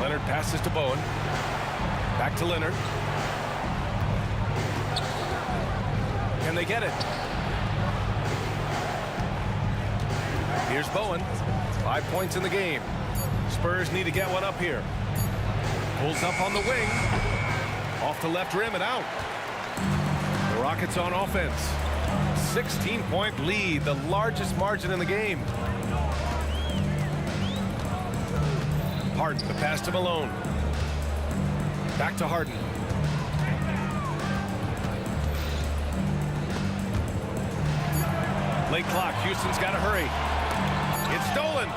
Leonard passes to Bowen. Back to Leonard. Can they get it? Here's Bowen. 5 points in the game. Spurs need to get one up here. Pulls up on the wing. Off the left rim and out. The Rockets on offense. 16-point lead, the largest margin in the game. Harden, the pass to Malone. Back to Harden. Late clock. Houston's got to hurry. It's stolen.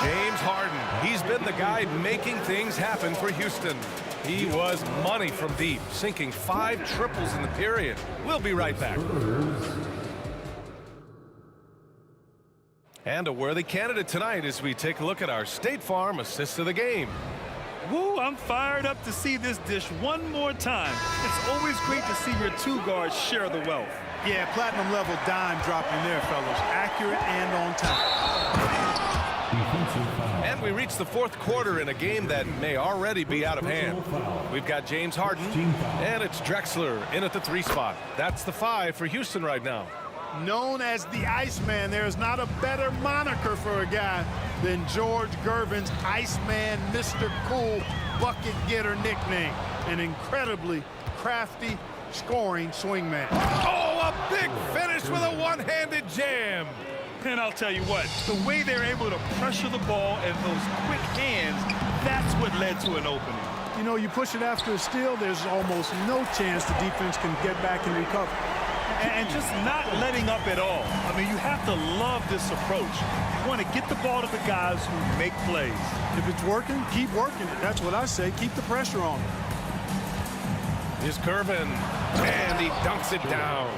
James Harden. He's been the guy making things happen for Houston. He was money from deep, sinking 5 triples in the period. We'll be right back. And a worthy candidate tonight as we take a look at our State Farm assist of the game. Woo, I'm fired up to see this dish one more time. It's always great to see your two guards share the wealth. Yeah, platinum level dime dropping there, fellas. Accurate and on time. And we reach the fourth quarter in a game that may already be out of hand. We've got James Harden, and it's Drexler in at the 3 spot. That's the 5 for Houston right now. Known as the Iceman, there's not a better moniker for a guy than George Gervin's Iceman, Mr. Cool bucket getter nickname. An incredibly crafty scoring swingman. Oh, a big finish with a one-handed jam. And I'll tell you what, the way they're able to pressure the ball and those quick hands, that's what led to an opening. You know, you push it after a steal, there's almost no chance the defense can get back and recover. And just not letting up at all. I mean, you have to love this approach. You want to get the ball to the guys who make plays. If it's working, keep working it. That's what I say. Keep the pressure on. Here's Gervin, and he dunks it down.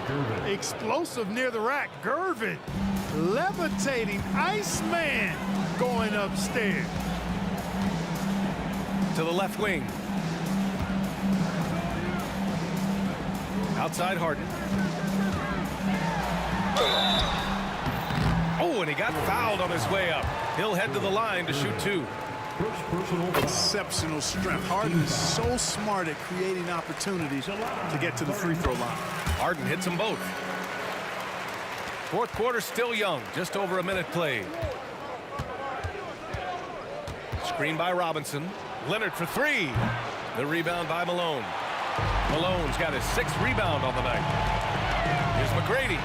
Explosive near the rack. Gervin, levitating Iceman going upstairs. To the left wing. Outside Harden. Oh, and he got fouled on his way up. He'll head to the line to shoot 2. Exceptional strength. Harden is so smart at creating opportunities to get to the free throw line. Harden hits them both. Fourth quarter still young, just over a minute played. Screen by Robinson. Leonard for 3. The rebound by Malone. Malone's got his 6th rebound on the night. Here's McGrady.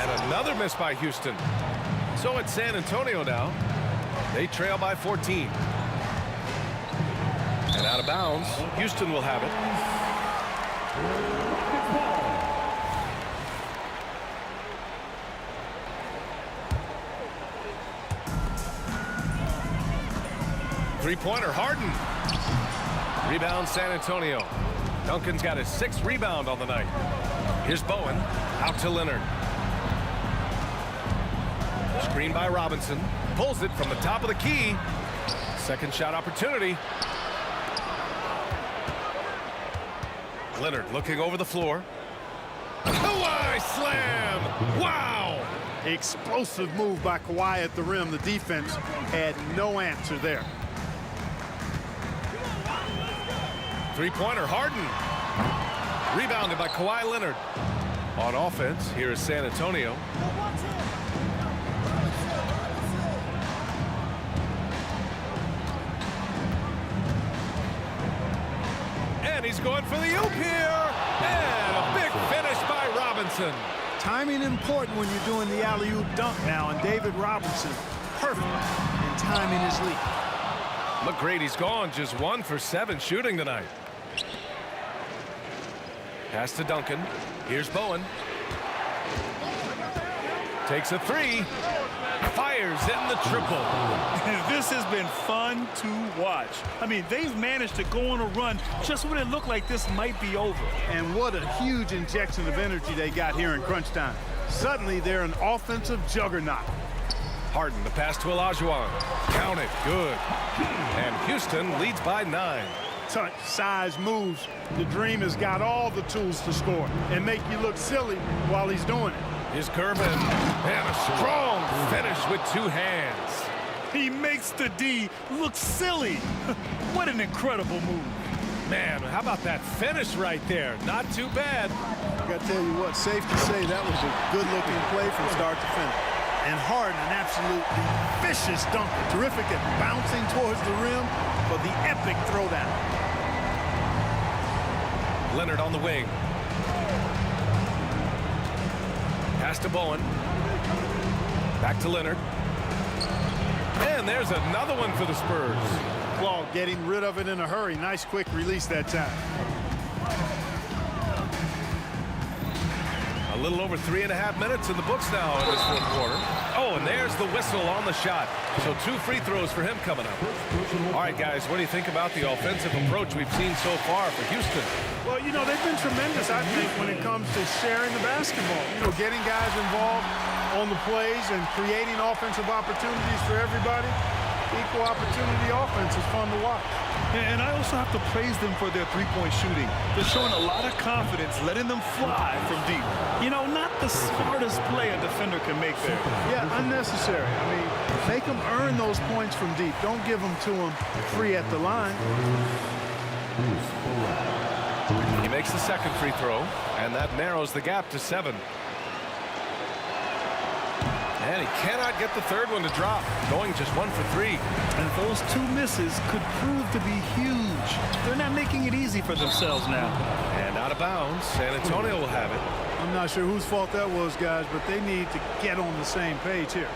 And another miss by Houston. So it's San Antonio now. They trail by 14. And out of bounds, Houston will have it. Three-pointer, Harden. Rebound, San Antonio. Duncan's got his 6th rebound on the night. Here's Bowen, out to Leonard. Screen by Robinson. Pulls it from the top of the key. Second shot opportunity. Leonard looking over the floor. Kawhi slam! Wow! Explosive move by Kawhi at the rim. The defense had no answer there. Three-pointer, Harden. Rebounded by Kawhi Leonard. On offense, here is San Antonio. And he's going for the oop here. And a big finish by Robinson. Timing important when you're doing the alley-oop dunk now, and David Robinson, perfect in timing his lead. McGrady's gone, just 1 for 7 shooting tonight. Pass to Duncan. Here's Bowen. Takes a 3. Fires in the triple. This has been fun to watch. I mean, they've managed to go on a run just when it looked like this might be over. And what a huge injection of energy they got here in crunch time. Suddenly, they're an offensive juggernaut. Harden, the pass to Olajuwon. Count it, good. And Houston leads by 9. Touch, size, moves. The Dream has got all the tools to score and make you look silly while he's doing it. Here's Gervin, and a strong finish with 2 hands. He makes the D look silly. What an incredible move. Man, how about that finish right there? Not too bad. I got to tell you what, safe to say that was a good-looking play from start to finish. And Harden, an absolutely vicious dunker. Terrific at bouncing towards the rim for the epic throwdown. Leonard on the wing. Pass to Bowen. Back to Leonard. And there's another one for the Spurs. Claw getting rid of it in a hurry. Nice quick release that time. A little over 3.5 minutes in the books now in this fourth quarter. Oh, and there's the whistle on the shot. So 2 free throws for him coming up. All right, guys, what do you think about the offensive approach we've seen so far for Houston? Well, you know, they've been tremendous, I think, when it comes to sharing the basketball. You know, getting guys involved on the plays and creating offensive opportunities for everybody. Equal opportunity offense is fun to watch. And I also have to praise them for their three-point shooting. They're showing a lot of confidence, letting them fly from deep. You know, not the smartest play a defender can make there. Yeah, unnecessary. I mean, make them earn those points from deep. Don't give them to them free at the line. He makes the second free throw, and that narrows the gap to 7. And he cannot get the third one to drop, going just 1 for 3. And those 2 misses could prove to be huge. They're not making it easy for themselves now. And out of bounds, San Antonio will have it. I'm not sure whose fault that was, guys, but they need to get on the same page here.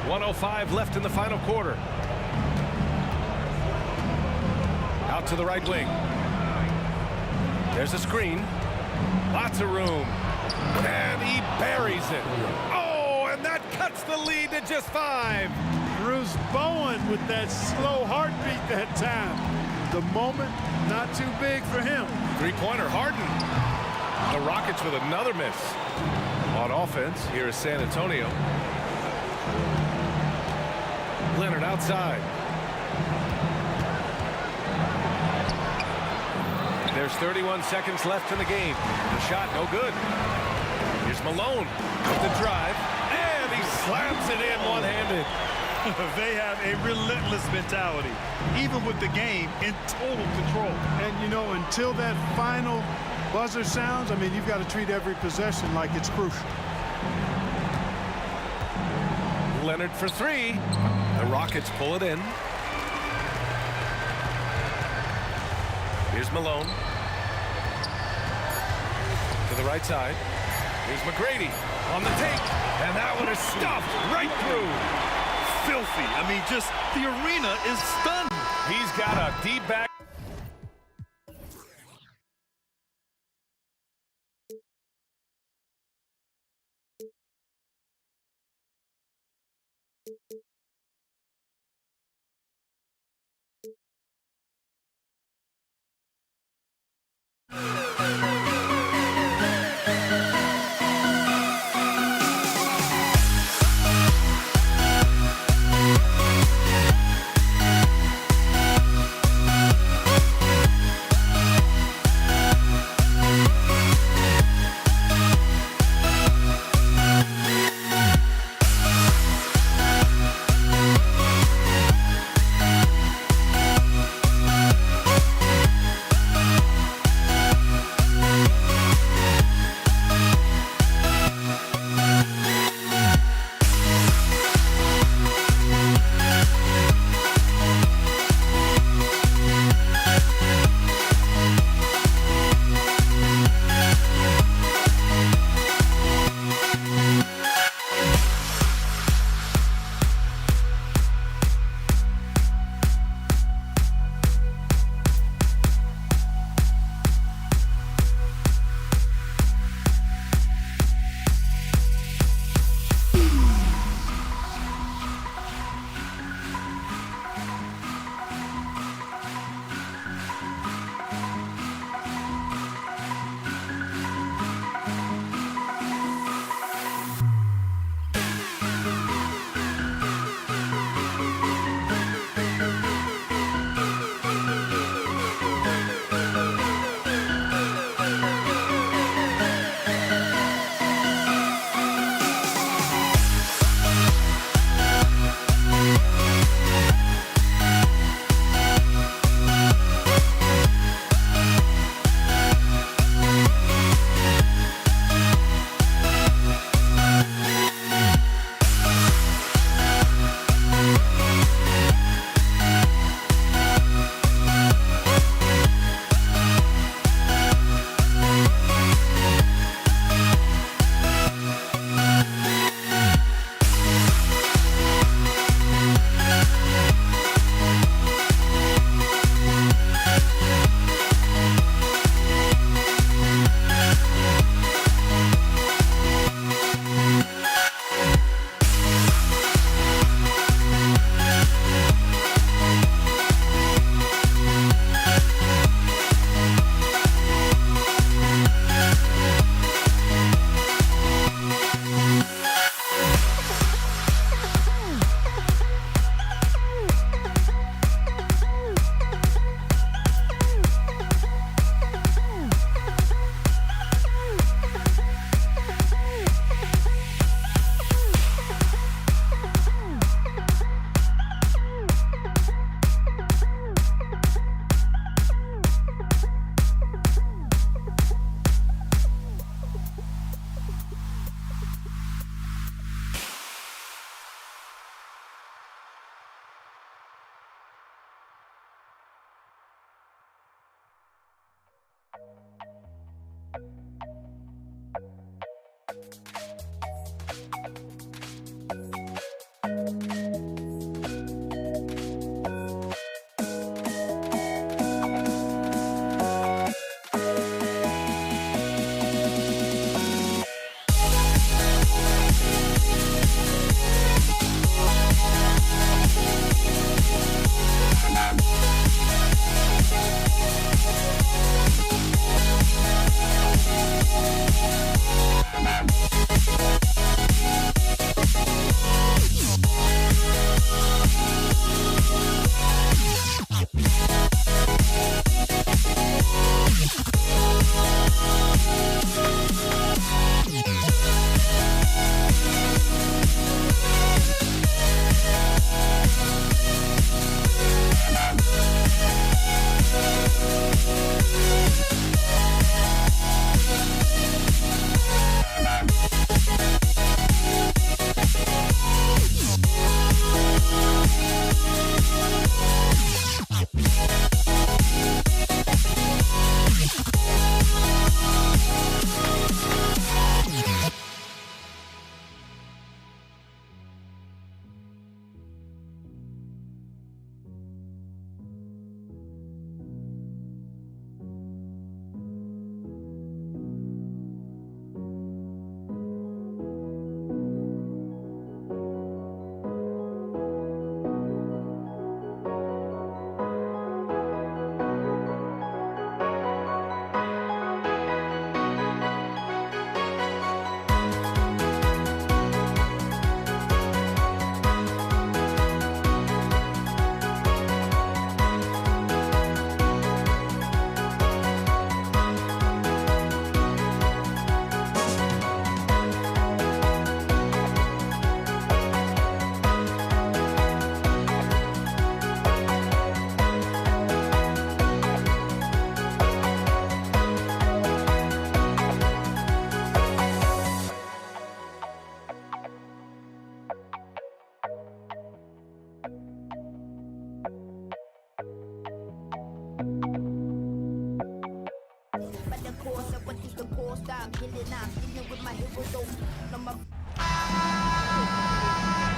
1:05 left in the final quarter. Out to the right wing. There's a screen. Lots of room. And he buries it. Oh, and that cuts the lead to just 5. Bruce Bowen with that slow heartbeat that time. The moment, not too big for him. Three-pointer, Harden. The Rockets with another miss. On offense, here is San Antonio. Leonard outside. There's 31 seconds left in the game. The shot, no good. Here's Malone with the drive, and he slams it in one-handed. They have a relentless mentality, even with the game in total control. And, you know, until that final buzzer sounds, I mean, you've got to treat every possession like it's crucial. Leonard for 3. The Rockets pull it in. Here's Malone. To the right side. Here's McGrady on the take. And that one is stuffed right through. Filthy. I mean, just the arena is stunned. He's got a deep back.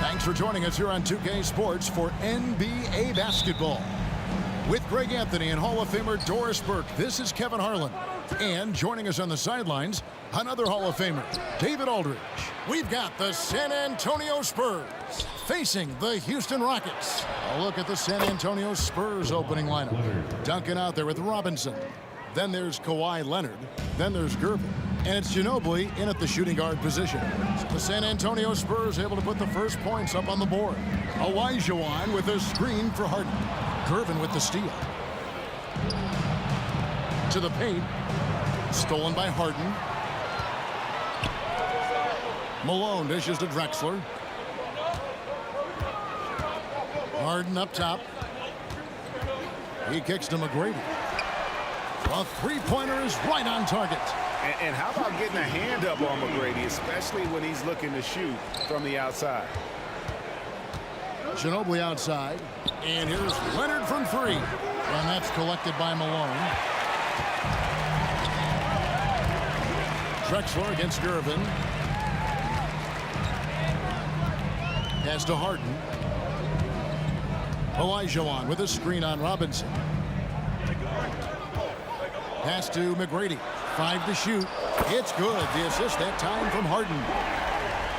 Thanks for joining us here on 2K Sports for NBA basketball. With Greg Anthony and Hall of Famer Doris Burke, this is Kevin Harlan. And joining us on the sidelines, another Hall of Famer, David Aldridge. We've got the San Antonio Spurs facing the Houston Rockets. A look at the San Antonio Spurs opening lineup. Duncan out there with Robinson. Then there's Kawhi Leonard. Then there's Gervin. And it's Ginobili in at the shooting guard position. The San Antonio Spurs able to put the first points up on the board. Olajuwon with a screen for Harden. Gervin with the steal. To the paint. Stolen by Harden. Malone dishes to Drexler. Harden up top. He kicks to McGrady. A three-pointer is right on target. And how about getting a hand up on McGrady, especially when he's looking to shoot from the outside? Ginobili outside. And here's Leonard from three. And that's collected by Malone. Drexler against Gervin. Pass to Harden. Olajuwon with a screen on Robinson. Pass to McGrady. 5 to shoot. It's good. The assist that time from Harden.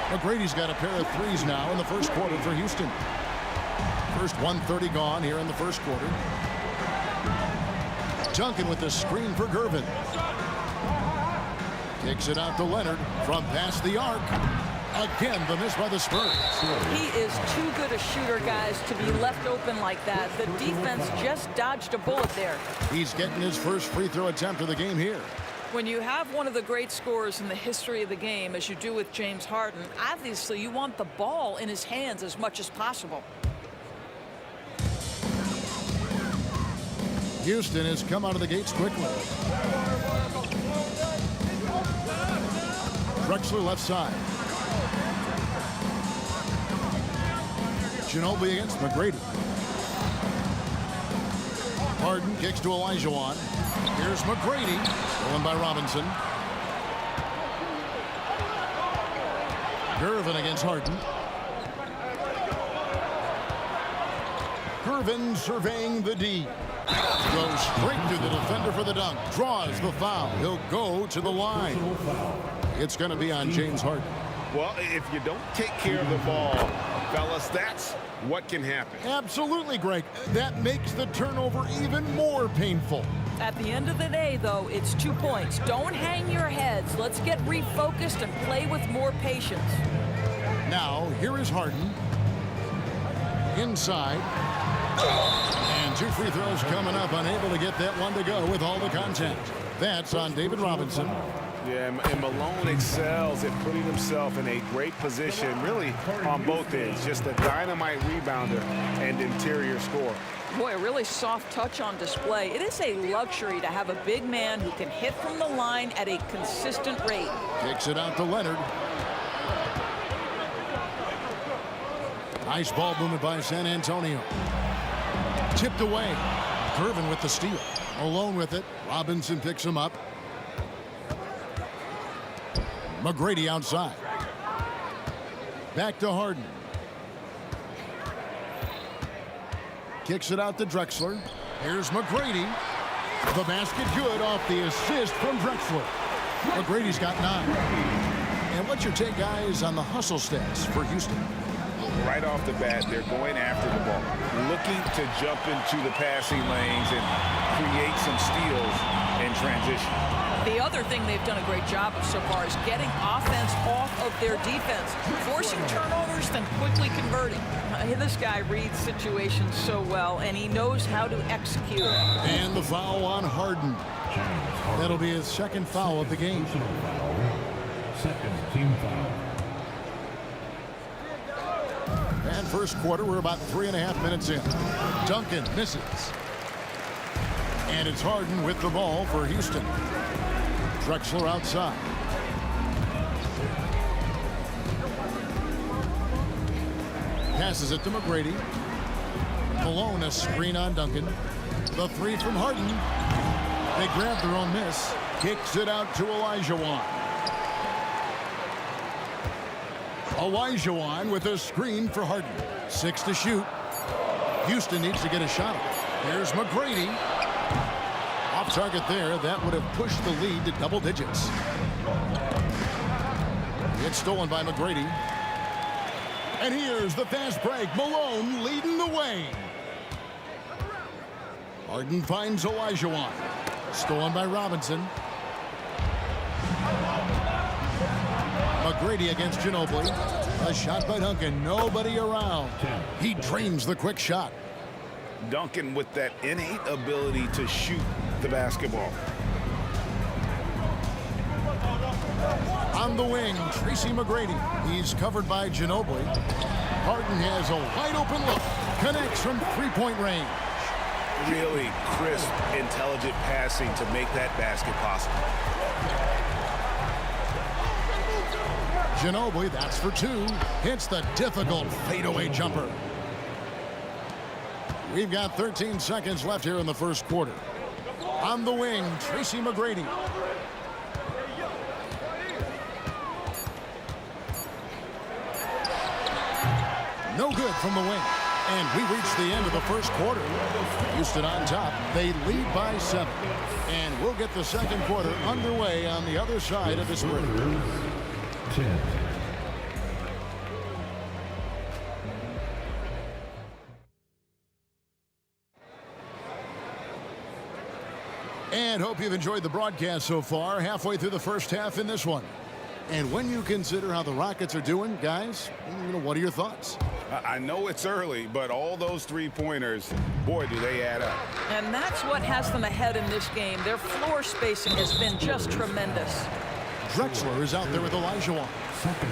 McGrady's got a pair of threes now in the first quarter for Houston. First 1:30 gone here in the first quarter. Duncan with the screen for Gervin. Kicks it out to Leonard from past the arc. Again, the miss by the Spurs. He is too good a shooter, guys, to be left open like that. The defense just dodged a bullet there. He's getting his first free throw attempt of the game here. When you have one of the great scorers in the history of the game, as you do with James Harden, obviously you want the ball in his hands as much as possible. Houston has come out of the gates quickly. Drexler left side. Ginobili against McGrady. Harden kicks to Olajuwon. Here's McGrady. Stolen by Robinson. Gervin against Harden. Gervin surveying the D. Goes straight to the defender for the dunk. Draws the foul. He'll go to the line. It's going to be on James Harden. Well, if you don't take care of the ball, fellas, that's what can happen. Absolutely, Greg. That makes the turnover even more painful. At the end of the day, though, it's 2 points. Don't hang your heads. Let's get refocused and play with more patience. Now, here is Harden. Inside. And 2 free throws coming up. Unable to get that one to go with all the contact. That's on David Robinson. Yeah, and Malone excels at putting himself in a great position, really on both ends. Just a dynamite rebounder and interior scorer. Boy, a really soft touch on display. It is a luxury to have a big man who can hit from the line at a consistent rate. Kicks it out to Leonard. Nice ball movement by San Antonio. Tipped away. Gervin with the steal. Malone with it. Robinson picks him up. McGrady outside. Back to Harden. Kicks it out to Drexler. Here's McGrady. The basket good off the assist from Drexler. McGrady's got 9. And what's your take, guys, on the hustle stats for Houston? Right off the bat, they're going after the ball, looking to jump into the passing lanes and create some steals in transition. The other thing they've done a great job of so far is getting offense off of their defense, forcing turnovers, then quickly converting. This guy reads situations so well, and he knows how to execute. And the foul on Harden. That'll be his second foul of the game. Second team foul. And first quarter, we're about 3.5 minutes in. Duncan misses. And it's Harden with the ball for Houston. Drexler outside. Passes it to McGrady. Malone, a screen on Duncan. The 3 from Harden. They grab their own miss. Kicks it out to Olajuwon. Olajuwon with a screen for Harden. 6 to shoot. Houston needs to get a shot off. Here's McGrady. Off target there. That would have pushed the lead to double digits. It's stolen by McGrady. And here's the fast break. Malone leading the way. Harden finds Olajuwon. Stolen by Robinson. McGrady against Ginobili. A shot by Duncan. Nobody around. He drains the quick shot. Duncan with that innate ability to shoot the basketball. On the wing, Tracy McGrady. He's covered by Ginobili. Harden has a wide open look. Connects from three-point range. Really crisp, intelligent passing to make that basket possible. Ginobili, that's for 2. Hits the difficult fadeaway jumper. We've got 13 seconds left here in the first quarter. On the wing, Tracy McGrady. No good from the wing. And we reach the end of the first quarter. Houston on top. They lead by 7. And we'll get the second quarter underway on the other side of this break. 10. And hope you've enjoyed the broadcast so far. Halfway through the first half in this one. And when you consider how the Rockets are doing, guys, what are your thoughts? I know it's early, but all those three-pointers, boy, do they add up. And that's what has them ahead in this game. Their floor spacing has been just tremendous. Drexler is out there with Olajuwon.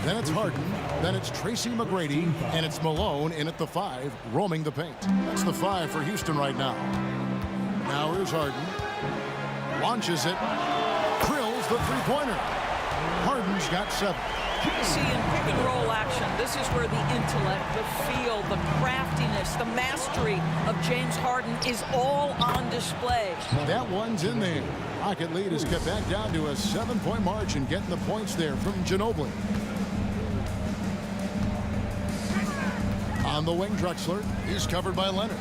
Then it's Harden. Then it's Tracy McGrady. And it's Malone in at the 5, roaming the paint. That's the 5 for Houston right now. Now here's Harden. Launches it. Drills the three-pointer. Harden's got 7. See, in pick and roll action, this is where the intellect, the feel, the craftiness, the mastery of James Harden is all on display. That one's in there. Rocket lead is cut back down to a 7-point margin, getting the points there from Ginobili. On the wing, Drexler. He's covered by Leonard.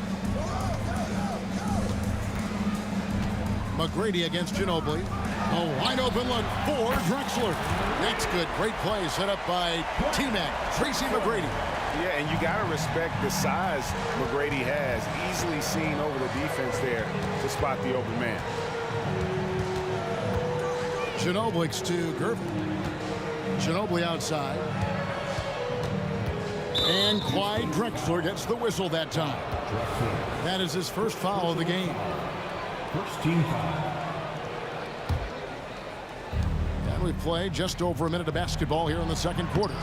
McGrady against Ginobili. A wide open look for Drexler. That's good. Great play set up by T-Mac, Tracy McGrady. Yeah, and you got to respect the size McGrady has. Easily seen over the defense there to spot the open man. Ginobili to Gervin. Ginobili outside. And Clyde Drexler gets the whistle that time. That is his first foul of the game. First team foul. And we've played just over a minute of basketball here in the second quarter.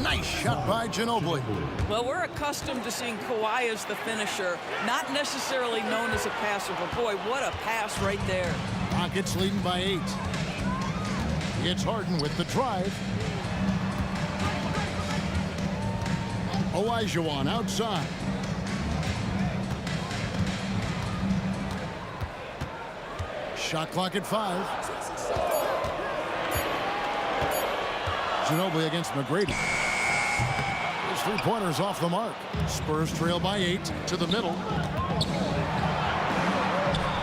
Nice shot by Ginobili. Well, we're accustomed to seeing Kawhi as the finisher, not necessarily known as a passer, but boy, what a pass right there. Rockets leading by 8. It's Harden with the drive. Olajuwon outside. Shot clock at 5. Ginobili against McGrady. His three-pointers off the mark. Spurs trail by 8 to the middle.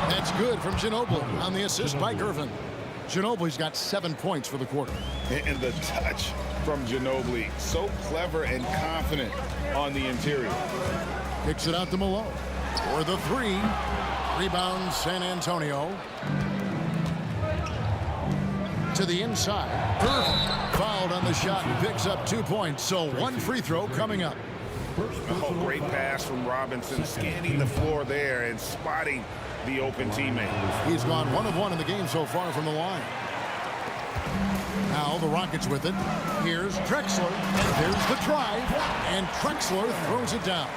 That's good from Ginobili on the assist by Gervin. Ginobili's got 7 points for the quarter. And the touch from Ginobili. So clever and confident on the interior. Kicks it out to Malone. For the 3. Rebound San Antonio. To the inside. Gervin fouled on the shot and picks up 2 points. So 1 free throw coming up. Oh, great pass from Robinson. Scanning the floor there and spotting the open teammate. He's gone 1 of 1 in the game so far from the line. Now the Rockets with it. Here's Drexler. And there's the drive. And Drexler throws it down.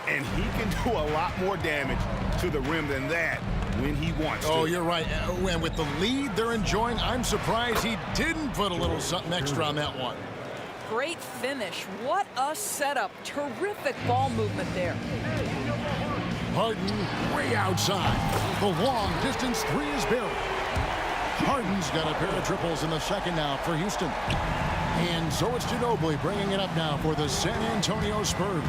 And he can do a lot more damage to the rim than that when he wants to. Oh, you're right. And with the lead they're enjoying, I'm surprised he didn't put a little something extra on that one. Great finish. What a setup. Terrific ball movement there. Harden way outside. The long distance 3 is buried. Harden's got a pair of triples in the second now for Houston. And so it's Ginobili bringing it up now for the San Antonio Spurs.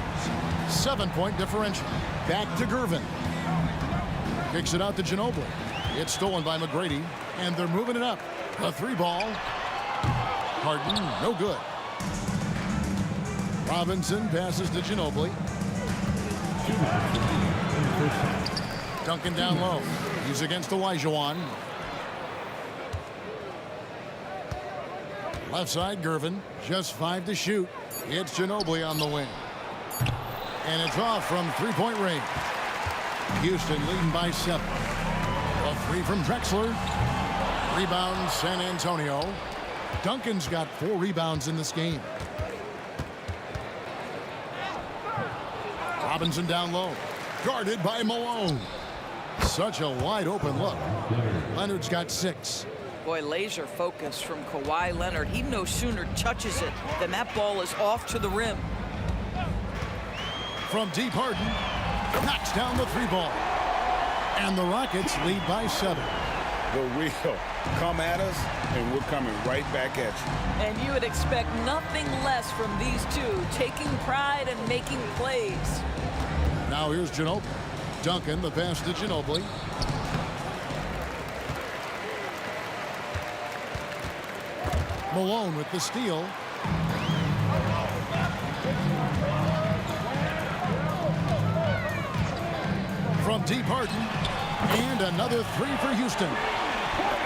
7-point differential. Back to Gervin. Kicks it out to Ginobili. It's stolen by McGrady. And they're moving it up. A 3-ball. Harden, no good. Robinson passes to Ginobili. Duncan down low. He's against Olajuwon. Left side, Gervin. Just 5 to shoot. It's Ginobili on the wing. And it's off from 3-point range. Houston leading by 7. A 3 from Drexler. Rebound, San Antonio. Duncan's got 4 rebounds in this game. Robinson down low. Guarded by Malone. Such a wide open look. Leonard's got 6. Boy, laser focus from Kawhi Leonard. He no sooner touches it than that ball is off to the rim. From deep, Harden knocks down the 3-ball. And the Rockets lead by 7. The real come at us, and we're coming right back at you. And you would expect nothing less from these two, taking pride and making plays. Now here's Ginobili. Duncan, the pass to Ginobili. Malone with the steal. From deep, Harden. And another 3 for Houston.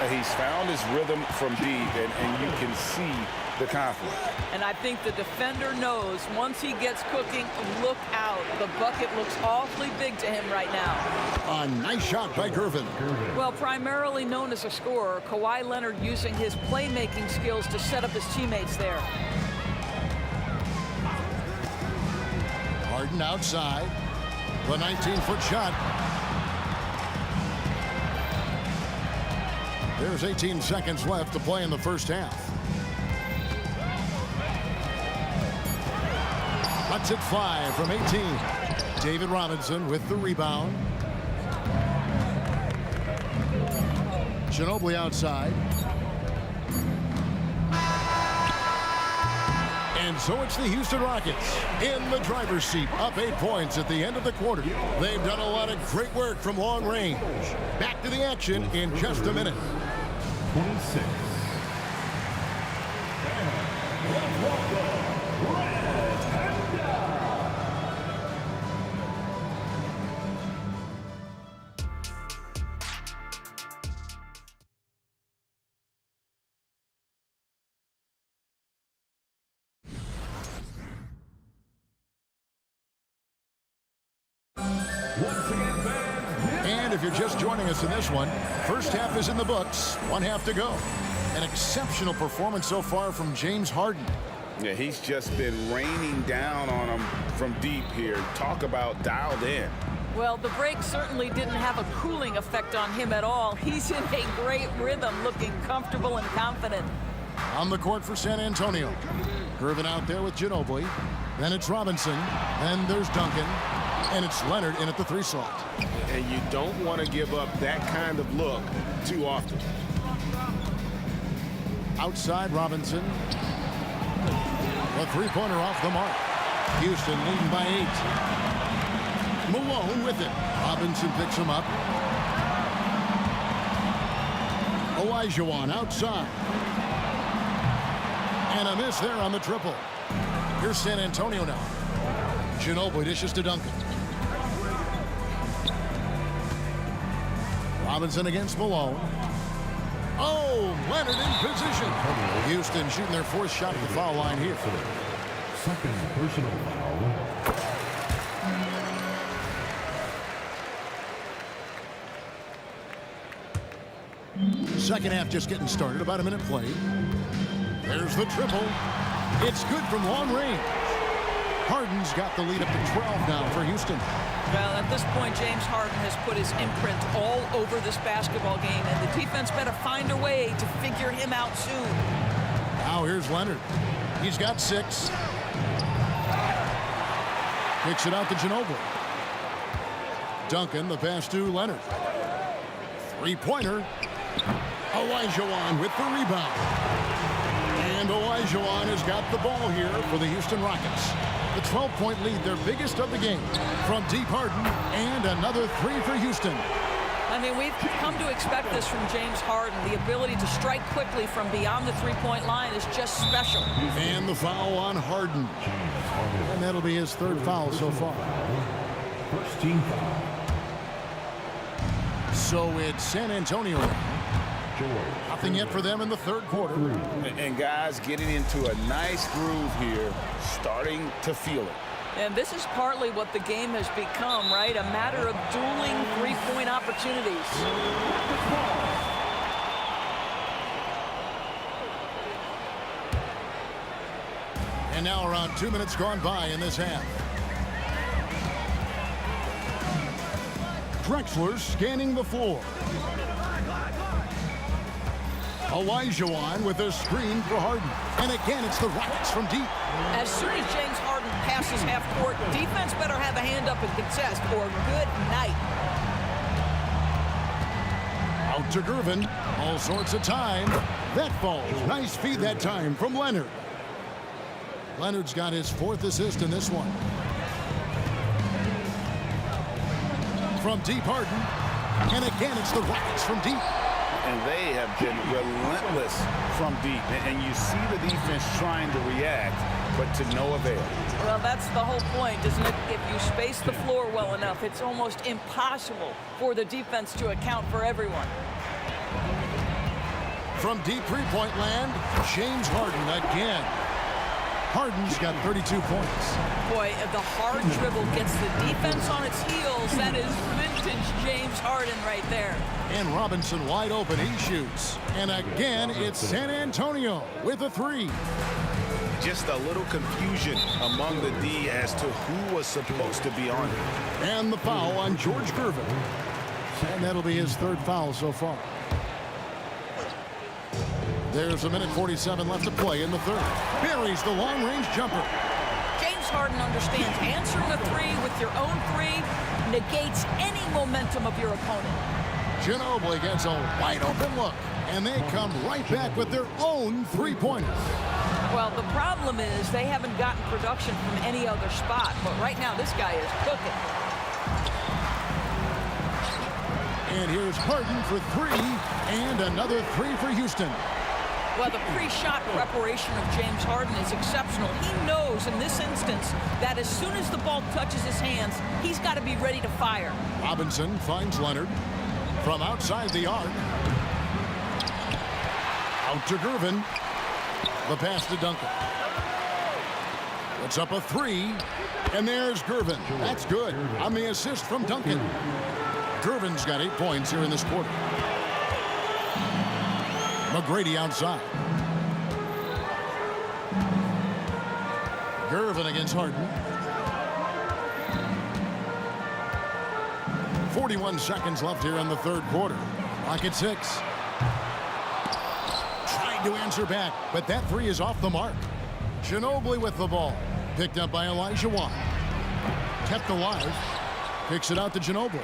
He's found his rhythm from deep, and you can see the confidence. And I think the defender knows once he gets cooking, look out. The bucket looks awfully big to him right now. A nice shot by Gervin. Well, primarily known as a scorer, Kawhi Leonard using his playmaking skills to set up his teammates there. Harden outside. The 19-foot shot. There's 18 seconds left to play in the first half. Cuts it 5 from 18. David Robinson with the rebound. Ginobili outside. And And so it's the Houston Rockets in the driver's seat, up 8 points at the end of the quarter. They've done a lot of great work from long range. Back to the action in just a minute. 26. Let's welcome Red Panda. And if you're just joining us in this one, first half is in the books, 1 half to go. An exceptional performance so far from James Harden. Yeah, he's just been raining down on him from deep here. Talk about dialed in. Well, the break certainly didn't have a cooling effect on him at all. He's in a great rhythm, looking comfortable and confident. On the court for San Antonio. Gervin out there with Ginobili. Then it's Robinson. Then there's Duncan. And it's Leonard in at the 3 slot. And you don't want to give up that kind of look too often. Outside Robinson. A 3-pointer off the mark. Houston leading by 8. Malone with it. Robinson picks him up. Olajuwon outside. And a miss there on the triple. Here's San Antonio now. Ginobili dishes to Duncan. Robinson against Malone. Oh, Leonard in position. Houston shooting their 4th shot at the foul line here. Second personal foul. Second half just getting started. About a minute played. There's the triple. It's good from long range. Harden's got the lead up to 12 now for Houston. Well, at this point, James Harden has put his imprint all over this basketball game, and the defense better find a way to figure him out soon. Now here's Leonard. He's got 6. Kicks it out to Ginobili. Duncan, the pass to Leonard. 3-pointer. Olajuwon with the rebound. And Olajuwon has got the ball here for the Houston Rockets. The 12-point lead, their biggest of the game. From deep Harden, and another 3 for Houston. I mean, we've come to expect this from James Harden. The ability to strike quickly from beyond the 3-point line is just special. And the foul on Harden. And that'll be his 3rd foul so far. First team foul. So it's San Antonio now. Nothing yet for them in the 3rd quarter. And guys getting into a nice groove here, starting to feel it. And this is partly what the game has become, right? A matter of dueling 3-point opportunities. And now around 2 minutes gone by in this half. Drexler scanning the floor. Olajuwon with a screen for Harden. And again, it's the Rockets from deep. As soon as James Harden passes half court, defense better have a hand up and contest, or good night. Out to Gervin. All sorts of time. That falls. Nice feed that time from Leonard. Leonard's got his 4th assist in this one. From deep Harden. And again, it's the Rockets from deep. And they have been relentless from deep. And you see the defense trying to react, but to no avail. Well, that's the whole point, isn't it? If you space the floor well enough, it's almost impossible for the defense to account for everyone. From deep 3-point land, James Harden again. Harden's got 32 points. Boy, the hard dribble gets the defense on its heels. That is vintage James Harden right there. And Robinson wide open. He shoots. And again, it's San Antonio with a 3. Just a little confusion among the D as to who was supposed to be on it. And the foul on George Gervin. And that'll be his 3rd foul so far. There's a minute 47 left to play in the 3rd. Buries the long-range jumper. James Harden understands answering a 3 with your own 3 negates any momentum of your opponent. Ginobili gets a wide-open look, and they come right back with their own 3-pointers. Well, the problem is they haven't gotten production from any other spot. But right now, this guy is cooking. And here's Harden for 3, and another 3 for Houston. Well, the pre-shot preparation of James Harden is exceptional. He knows in this instance that as soon as the ball touches his hands, he's got to be ready to fire. Robinson finds Leonard from outside the arc. Out to Gervin. The pass to Duncan. It's up a 3, and there's Gervin. That's good on the assist from Duncan. Gervin's got 8 points here in this quarter. McGrady outside. Gervin against Harden. 41 seconds left here in the third quarter. Clock at 6. Trying to answer back, but that 3 is off the mark. Ginobili with the ball. Picked up by Olajuwon. Kept alive. Kicks it out to Ginobili.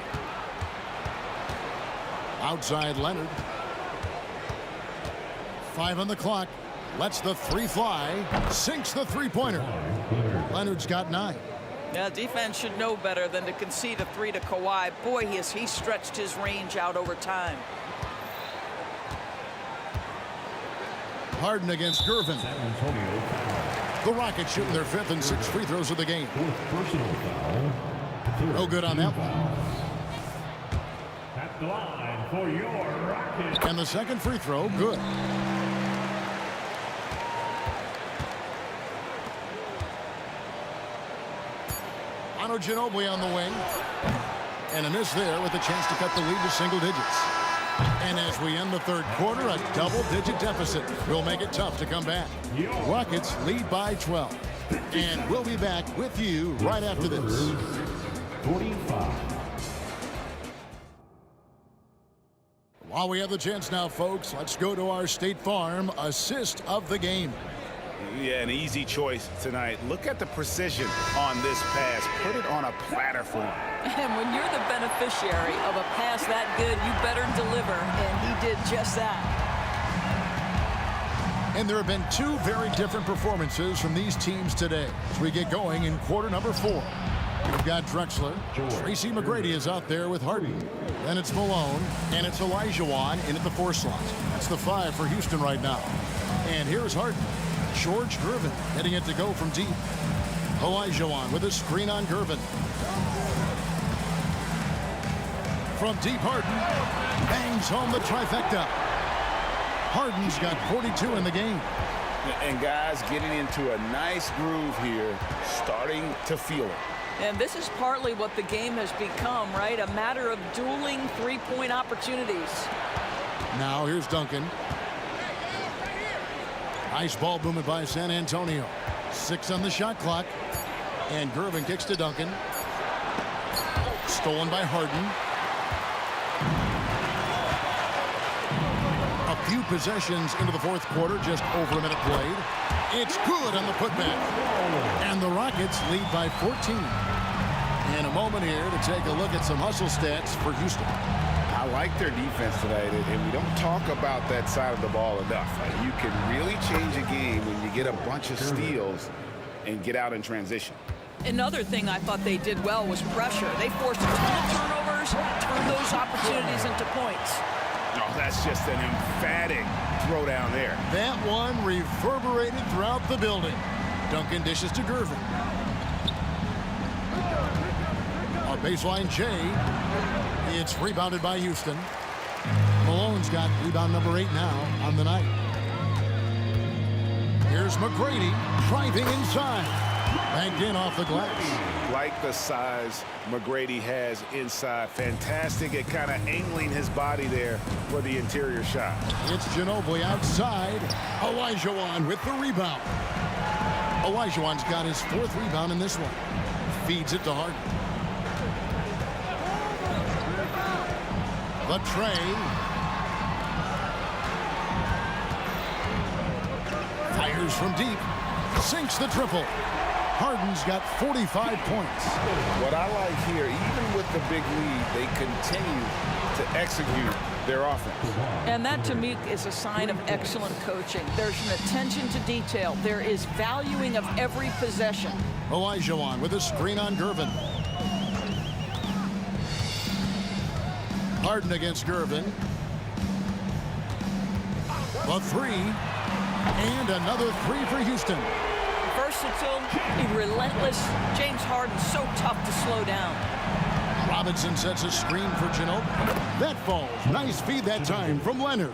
Outside Leonard. 5 on the clock. Lets the 3 fly. Sinks the three-pointer. Leonard's got 9. Yeah, defense should know better than to concede a 3 to Kawhi. Boy, he stretched his range out over time. Harden against Gervin. The Rockets shooting their 5th and 6th free throws of the game. No good on that one. At the line for your Rockets. And the second free throw, good. Manu Ginobili on the wing. And a miss there with a chance to cut the lead to single digits. And as we end the third quarter, a double-digit deficit will make it tough to come back. Rockets lead by 12. And we'll be back with you right after this. 45. While we have the chance now, folks, let's go to our State Farm assist of the game. Yeah, an easy choice tonight. Look at the precision on this pass. Put it on a platter for him. And when you're the beneficiary of a pass that good, you better deliver. And he did just that. And there have been 2 very different performances from these teams today as we get going in quarter number 4. We've got Drexler. Tracy McGrady is out there with Harden. Then it's Malone, and it's Olajuwon in at the 4 slot. That's the 5 for Houston right now. And here's Harden. George Gervin getting it to go from deep. Olajuwon with a screen on Gervin. From deep, Harden bangs home the trifecta. Harden's got 42 in the game. And guys getting into a nice groove here, starting to feel it. And this is partly what the game has become, right? A matter of dueling three-point opportunities. Now here's Duncan. Nice ball movement by San Antonio. 6 on the shot clock. And Gervin kicks to Duncan. Stolen by Harden. A few possessions into the fourth quarter, just over a minute played. It's good on the putback. And the Rockets lead by 14. In a moment here to take a look at some hustle stats for Houston. I like their defense tonight, and we don't talk about that side of the ball enough. You can really change a game when you get a bunch of steals and get out in transition. Another thing I thought they did well was pressure. They forced a ton of turnovers, turned those opportunities into points. Oh, that's just an emphatic throwdown there. That one reverberated throughout the building. Duncan dishes to Gervin. A baseline J. It's rebounded by Houston. Malone's got rebound number 8 now on the night. Here's McGrady driving inside. Banked in off the glass. Like the size McGrady has inside. Fantastic at kind of angling his body there for the interior shot. It's Ginobili outside. Olajuwon with the rebound. Olajuwon's got his 4th rebound in this one. Feeds it to Harden. The tray. Fires from deep. Sinks the triple. Harden's got 45 points. What I like here, even with the big lead, they continue to execute their offense. And that, to me, is a sign of excellent coaching. There's an attention to detail. There is valuing of every possession. Olajuwon with a screen on Gervin. Harden against Gervin. A three. And another three for Houston. Versatile, relentless. James Harden, so tough to slow down. Robinson sets a screen for Ginobili. That falls. Nice feed that time from Leonard.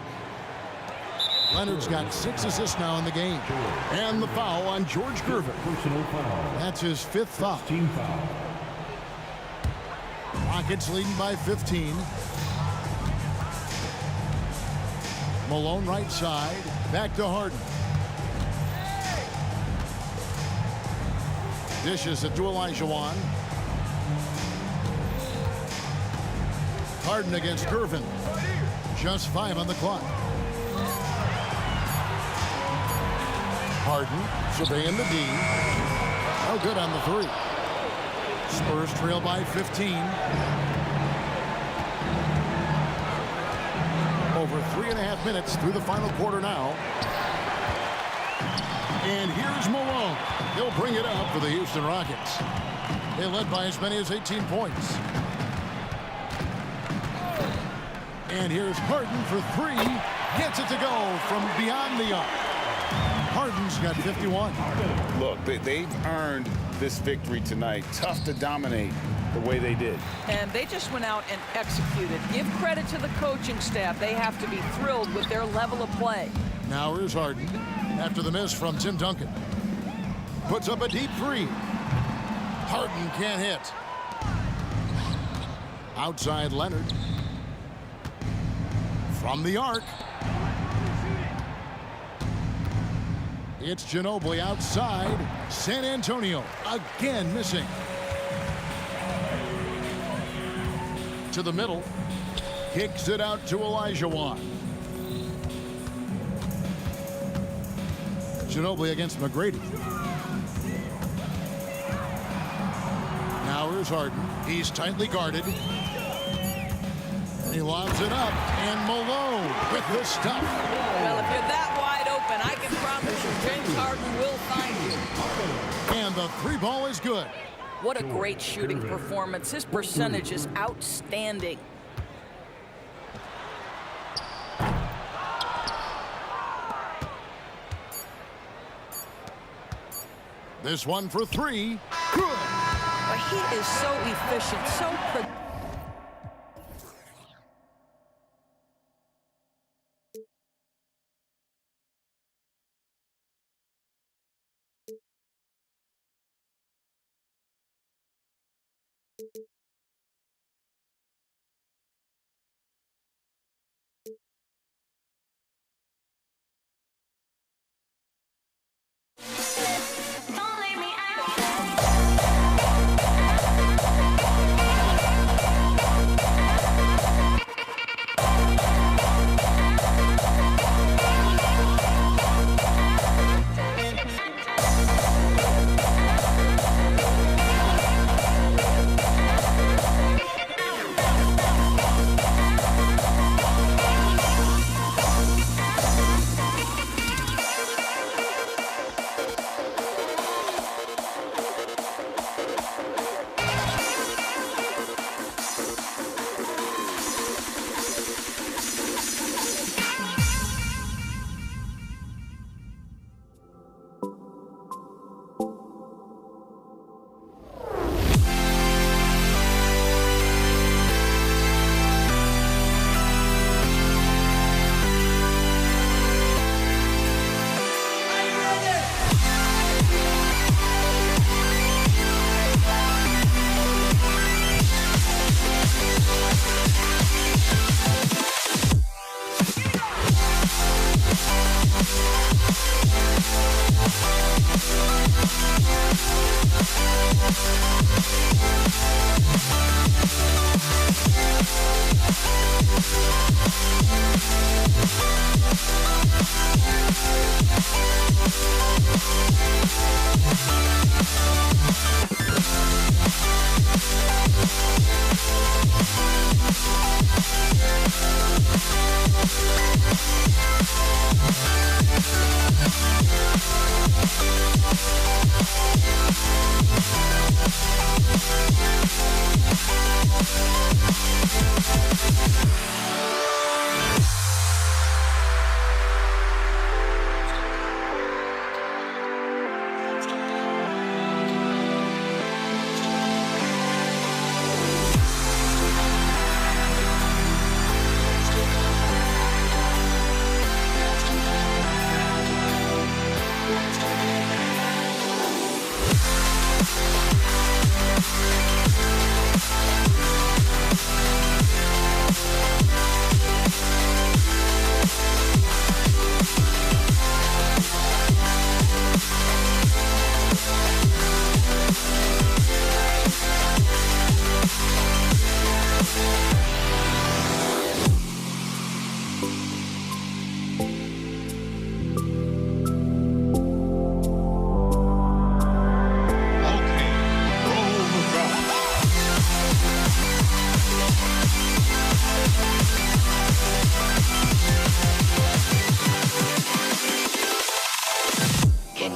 Leonard's got 6 assists now in the game. And the foul on George Gervin. That's his 5th foul. Rockets leading by 15. Malone right side. Back to Harden. Dishes it to Olajuwon. Harden against Gervin. Just 5 on the clock. Harden surveying the D. Oh, good on the 3. Spurs trail by 15. Over 3.5 minutes through the final quarter now. And here's Malone. He'll bring it up for the Houston Rockets. They led by as many as 18 points. And here's Harden for 3. Gets it to go from beyond the arc. Harden's got 51. Look, they've earned this victory tonight. Tough to dominate the way they did. And they just went out and executed. Give credit to the coaching staff. They have to be thrilled with their level of play. Now here's Harden after the miss from Tim Duncan. Puts up a deep 3. Harden can't hit. Outside Leonard. From the arc. It's Ginobili outside. San Antonio again missing. To the middle. Kicks it out to Olajuwon. Ginobili against McGrady. Now here's Harden. He's tightly guarded. And he lobs it up. And Malone with the stuff. Well, if you're that wide open, I can promise you James Harden will find you. And the 3 ball is good. What a great shooting performance. His percentage is outstanding. This one for 3. Good. But he is so efficient, so productive.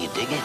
You dig it?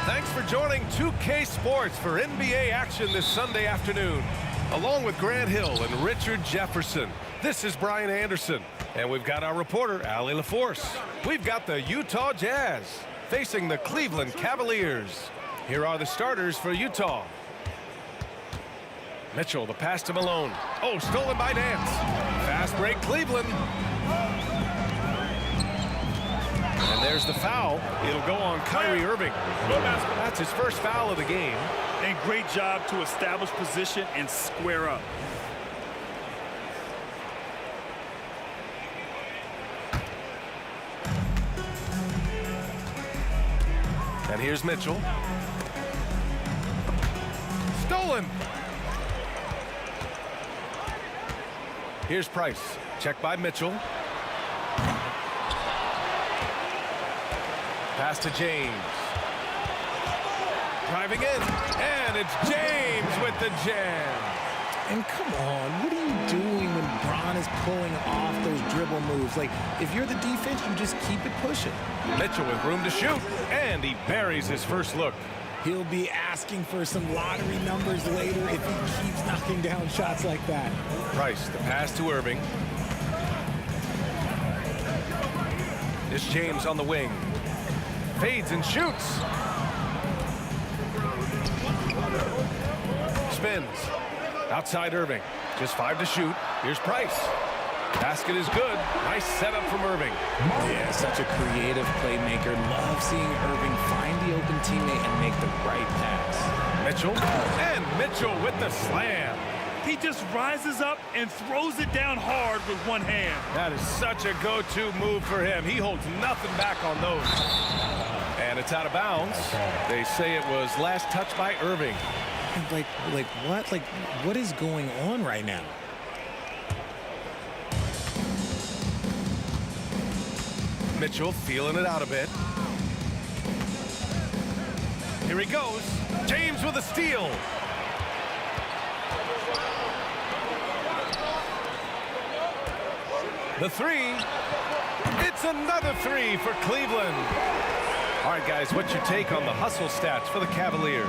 Thanks for joining 2K Sports for NBA action this Sunday afternoon. Along with Grant Hill and Richard Jefferson, this is Brian Anderson. And we've got our reporter, Allie LaForce. We've got the Utah Jazz facing the Cleveland Cavaliers. Here are the starters for Utah. Mitchell, the pass to Malone. Oh, stolen by Nance. Fast break, Cleveland. And there's the foul. It'll go on Kyrie Irving. That's his first foul of the game. And great job to establish position and square up. And here's Mitchell. Stolen. Here's Price. Check by Mitchell. Pass to James. Driving in. And it's James with the jam. And come on, what are you doing when Bron is pulling off those dribble moves? Like, if you're the defense, you just keep it pushing. Mitchell with room to shoot. And he buries his first look. He'll be asking for some lottery numbers later if he keeps knocking down shots like that. Price, the pass to Irving. It's James on the wing. Fades and shoots. Spins. Outside Irving. Just 5 to shoot. Here's Price. Basket is good. Nice setup from Irving. Yeah, such a creative playmaker. Love seeing Irving find the open teammate and make the right pass. Mitchell. And Mitchell with the slam. He just rises up and throws it down hard with one hand. That is such a go-to move for him. He holds nothing back on those. And it's out of bounds. They say it was last touched by Irving. Like what? Like, what is going on right now? Mitchell feeling it out a bit. Here he goes. James with a steal. The three. It's another three for Cleveland. All right, guys, what's your take on the hustle stats for the Cavaliers?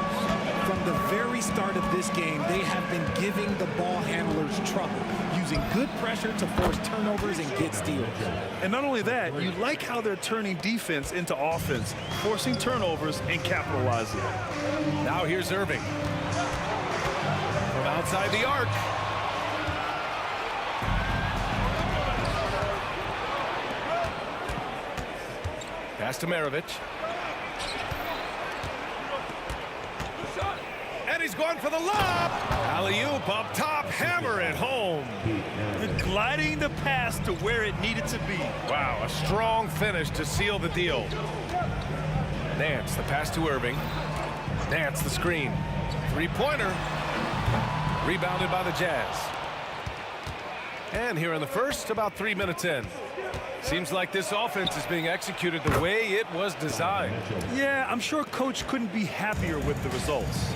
From the very start of this game, they have been giving the ball handlers trouble, using good pressure to force turnovers and get steals. And not only that, you like how they're turning defense into offense, forcing turnovers and capitalizing. Now here's Irving. From outside the arc. Pass to Maravich. And he's going for the lob. Alley-oop up top, hammer it home. Gliding the pass to where it needed to be. Wow, a strong finish to seal the deal. Nance, the pass to Irving. Nance, the screen. Three-pointer. Rebounded by the Jazz. And here in the first, about 3 minutes in. Seems like this offense is being executed the way it was designed. Yeah, I'm sure Coach couldn't be happier with the results.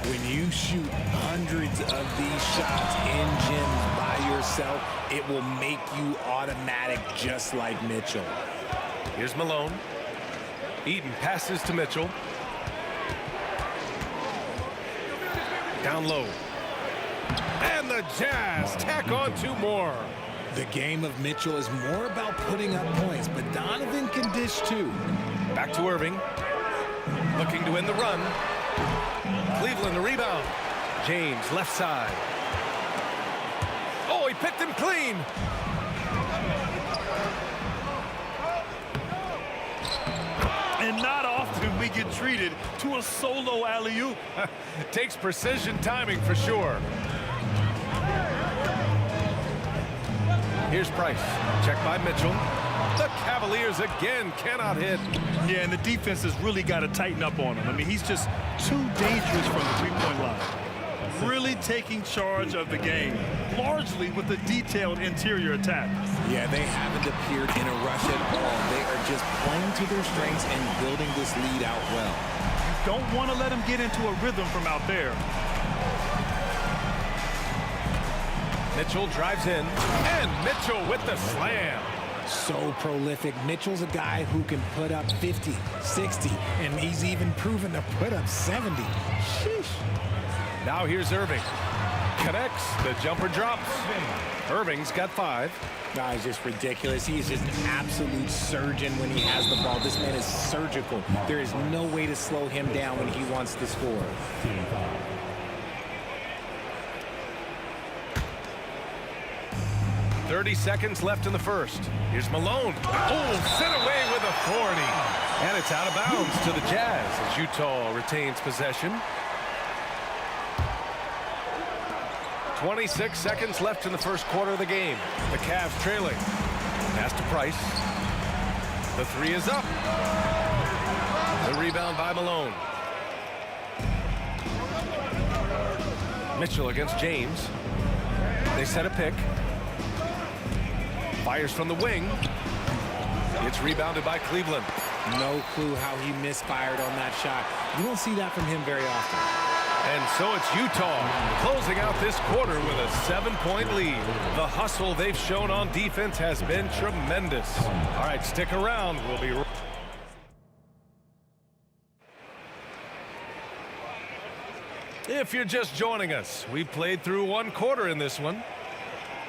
When you shoot hundreds of these shots in gyms by yourself, it will make you automatic just like Mitchell. Here's Malone. Eaton passes to Mitchell. Down low. And the Jazz tack on 2 more. The game of Mitchell is more about putting up points, but Donovan can dish too. Back to Irving. Looking to win the run. Cleveland the rebound. James left side. Oh, he picked him clean. And not often we get treated to a solo alley-oop. Takes precision timing for sure. Here's Price. Check by Mitchell. The Cavaliers again cannot hit. Yeah, and the defense has really got to tighten up on him. I mean, he's just too dangerous from the three-point line. Really taking charge of the game, largely with a detailed interior attack. Yeah, they haven't appeared in a rush at all. They are just playing to their strengths and building this lead out well. Don't want to let him get into a rhythm from out there. Mitchell drives in, and Mitchell with the slam. So prolific. Mitchell's a guy who can put up 50, 60, and he's even proven to put up 70. Sheesh. Now here's Irving. Connects. The jumper drops. Irving's got 5. Nah, it's just ridiculous. He's just an absolute surgeon when he has the ball. This man is surgical. There is no way to slow him down when he wants to score. 30 seconds left in the first. Here's Malone. Oh, sent away with authority. And it's out of bounds to the Jazz as Utah retains possession. 26 seconds left in the first quarter of the game. The Cavs trailing. Pass to Price. The 3 is up. The rebound by Malone. Mitchell against James. They set a pick. Fires from the wing. It's rebounded by Cleveland. No clue how he misfired on that shot. You don't see that from him very often. And so it's Utah closing out this quarter with a 7-point lead. The hustle they've shown on defense has been tremendous. All right, stick around. We'll be right back. If you're just joining us, we played through 1 quarter in this one.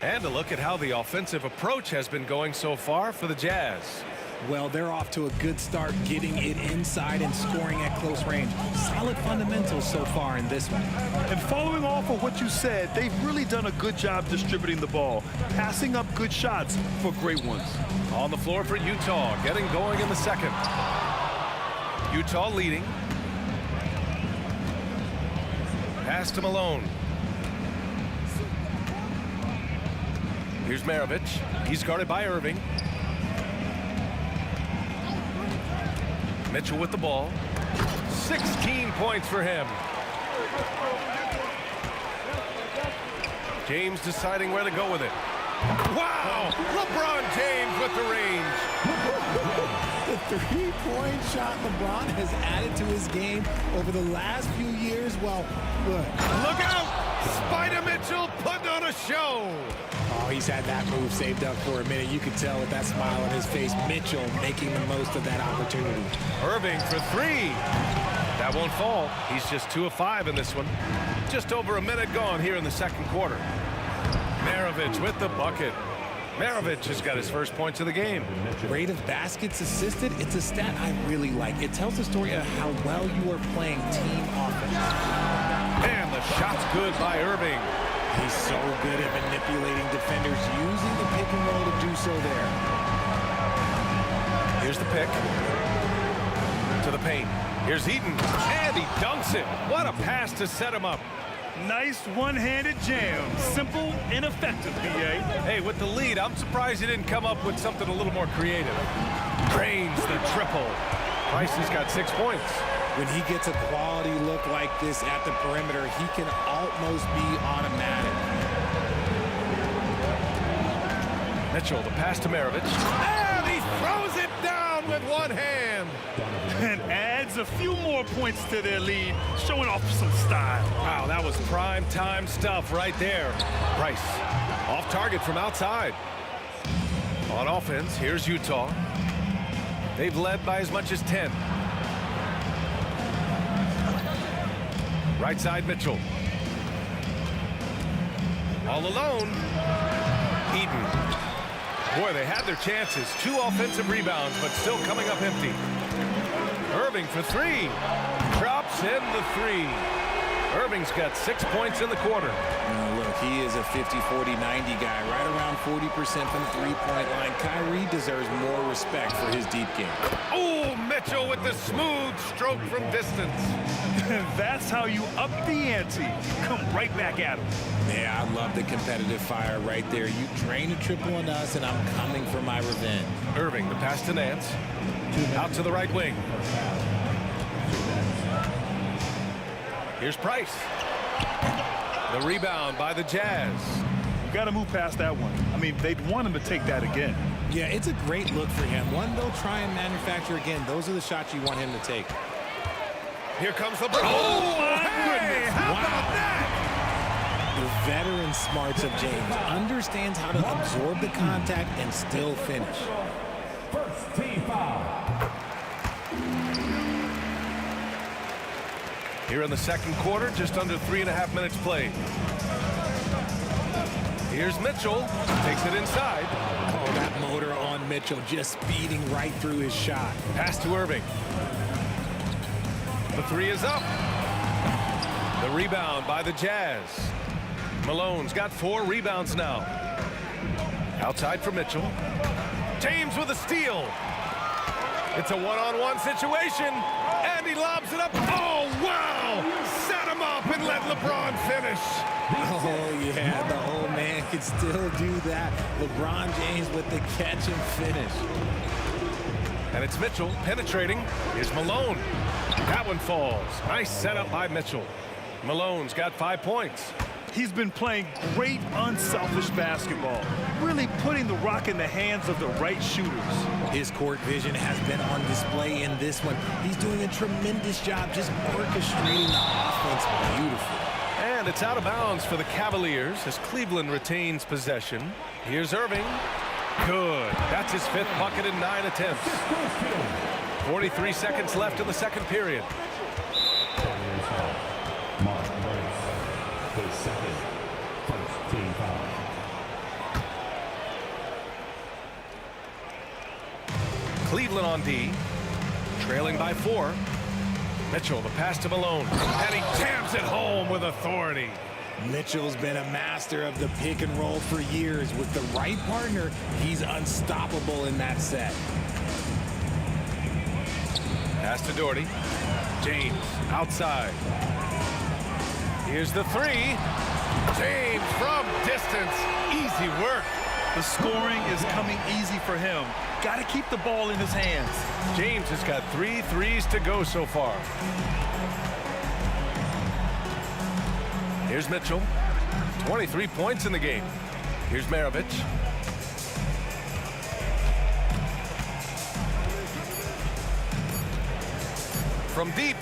And a look at how the offensive approach has been going so far for the Jazz. Well, they're off to a good start, getting it inside and scoring at close range. Solid fundamentals so far in this one. And following off of what you said, they've really done a good job distributing the ball, passing up good shots for great ones. On the floor for Utah, getting going in the second. Utah leading. Pass to Malone. Here's Maravich. He's guarded by Irving. Mitchell with the ball. 16 points for him. James deciding where to go with it. Wow! LeBron James with the range. The three-point shot LeBron has added to his game over the last few years. Well, look out! Spider Mitchell putting on a show. Oh, he's had that move saved up for a minute. You could tell with that smile on his face. Mitchell making the most of that opportunity. Irving for three. That won't fall. He's just 2 of 5 in this one. Just over a minute gone here in the second quarter. Maravich with the bucket. Maravich has got his first points of the game. Rate of baskets assisted, it's a stat I really like. It tells the story of how well you are playing team offense. And the shot's good by Irving. He's so good at manipulating defenders, using the pick and roll to do so there. Here's the pick. To the paint. Here's Eaton. And he dunks it. What a pass to set him up. Nice one-handed jam. Simple and effective, B.A. Hey, with the lead, I'm surprised he didn't come up with something a little more creative. Drains the triple. Price has got 6 points. When he gets a quality look like this at the perimeter, he can almost be automatic. Mitchell, the pass to Maravich. And he throws it down with one hand. And adds a few more points to their lead, showing off some style. Wow, that was prime time stuff right there. Price, off target from outside. On offense, here's Utah. They've led by as much as 10. Right side, Mitchell. All alone. Eaton. Boy, they had their chances. 2 offensive rebounds, but still coming up empty. Irving for three. Drops in the three. Irving's got 6 points in the quarter. Look, he is a 50, 40, 90 guy, right around 40% from the three-point line. Kyrie deserves more respect for his deep game. Oh, Mitchell with the smooth stroke from distance. That's how you up the ante. Come right back at him. Yeah, I love the competitive fire right there. You drain a triple on us, and I'm coming for my revenge. Irving, the pass to Nance. Out to the right wing. Here's Price. The rebound by the Jazz. You got to move past that one. I mean, they'd want him to take that again. Yeah, it's a great look for him. One they'll try and manufacture again. Those are the shots you want him to take. Here comes LeBron. Oh, my goodness. How about that? The veteran smarts of James understands how to absorb the contact and still finish. First team foul. Here in the second quarter, just under 3.5 minutes played. Here's Mitchell. Takes it inside. Oh, that motor on Mitchell just speeding right through his shot. Pass to Irving. The three is up. The rebound by the Jazz. Malone's got 4 rebounds now. Outside for Mitchell. James with a steal. It's a one-on-one situation. And he lobs it up. Oh, wow! Set him up and let LeBron finish. Oh, yeah, the old man can still do that. LeBron James with the catch and finish. And it's Mitchell penetrating. Here's Malone. That one falls. Nice setup by Mitchell. Malone's got 5 points. He's been playing great, unselfish basketball, really putting the rock in the hands of the right shooters. His court vision has been on display in this one. He's doing a tremendous job just orchestrating the offense beautifully. And it's out of bounds for the Cavaliers as Cleveland retains possession. Here's Irving. Good. That's his 5th bucket in 9 attempts. 43 seconds left in the second period. The second first team foul. Cleveland on D. Trailing by 4. Mitchell, the pass to Malone. And he jams it home with authority. Mitchell's been a master of the pick and roll for years. With the right partner, he's unstoppable in that set. Pass to Doherty. James outside. Here's the 3. James from distance. Easy work. The scoring is coming easy for him. Got to keep the ball in his hands. James has got 3 threes to go so far. Here's Mitchell. 23 points in the game. Here's Maravich. From deep.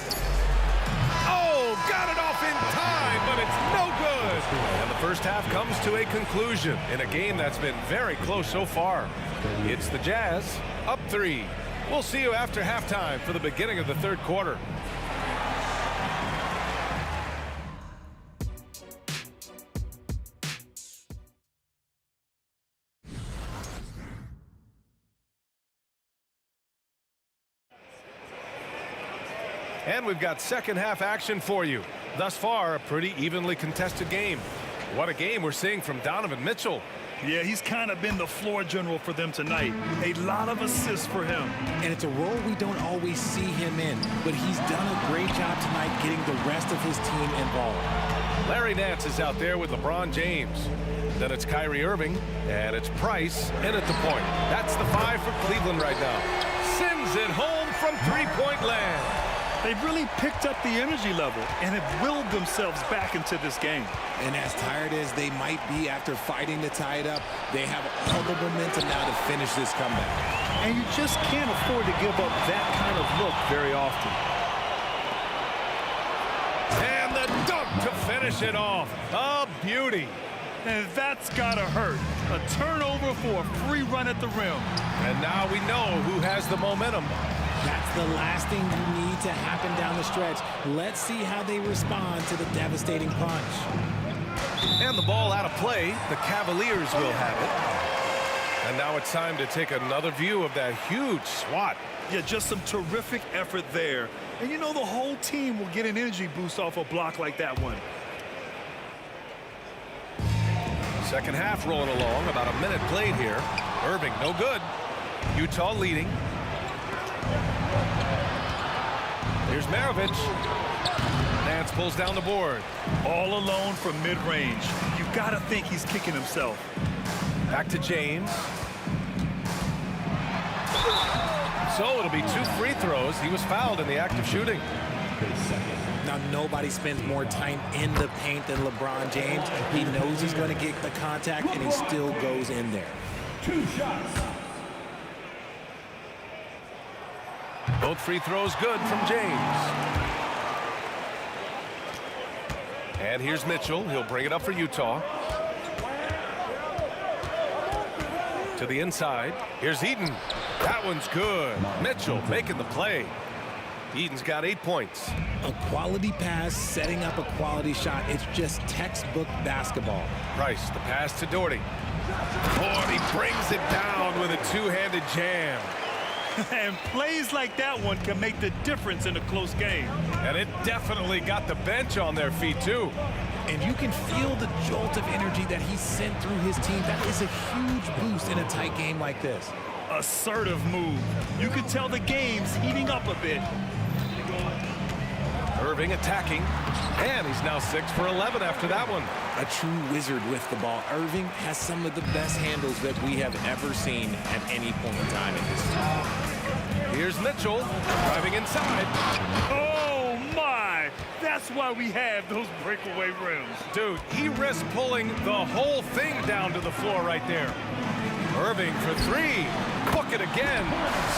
Oh, got it off in time, but it's no good. And the first half comes to a conclusion in a game that's been very close so far. It's the Jazz up 3. We'll see you after halftime for the beginning of the third quarter. And we've got second half action for you. Thus far, a pretty evenly contested game. What a game we're seeing from Donovan Mitchell. Yeah, he's kind of been the floor general for them tonight. A lot of assists for him. And it's a role we don't always see him in, but he's done a great job tonight getting the rest of his team involved. Larry Nance is out there with LeBron James. Then it's Kyrie Irving, and it's Price in at the point. That's the 5 for Cleveland right now. Sends it home from three-point land. They've really picked up the energy level and have willed themselves back into this game. And as tired as they might be after fighting to tie it up, they have all the momentum now to finish this comeback. And you just can't afford to give up that kind of look very often. And the dunk to finish it off. A beauty. And that's gotta hurt. A turnover for a free run at the rim. And now we know who has the momentum. That's the last thing you need to happen down the stretch. Let's see how they respond to the devastating punch. And the ball out of play. The Cavaliers will have it. And now it's time to take another view of that huge swat. Yeah, just some terrific effort there. And you know the whole team will get an energy boost off a block like that one. Second half rolling along. About a minute played here. Irving, no good. Utah leading. Here's Maravich. Nance pulls down the board. All alone from mid-range. You've got to think he's kicking himself. Back to James. So it'll be 2 free throws. He was fouled in the act of shooting. Now nobody spends more time in the paint than LeBron James. He knows he's going to get the contact, and he still goes in there. 2 shots. Both free throws good from James. And here's Mitchell. He'll bring it up for Utah. To the inside. Here's Eden. That one's good. Mitchell making the play. Eden's got 8 points. A quality pass, setting up a quality shot. It's just textbook basketball. Price, the pass to Doherty. Oh, and he brings it down with a two-handed jam. And plays like that one can make the difference in a close game. And it definitely got the bench on their feet, too. And you can feel the jolt of energy that he sent through his team. That is a huge boost in a tight game like this. Assertive move. You can tell the game's heating up a bit. Irving attacking. And he's now 6 for 11 after that one. A true wizard with the ball. Irving has some of the best handles that we have ever seen at any point in time in this team. Here's Mitchell driving inside. Oh, my. That's why we have those breakaway rims. Dude, he risks pulling the whole thing down to the floor right there. Irving for 3. Book it again.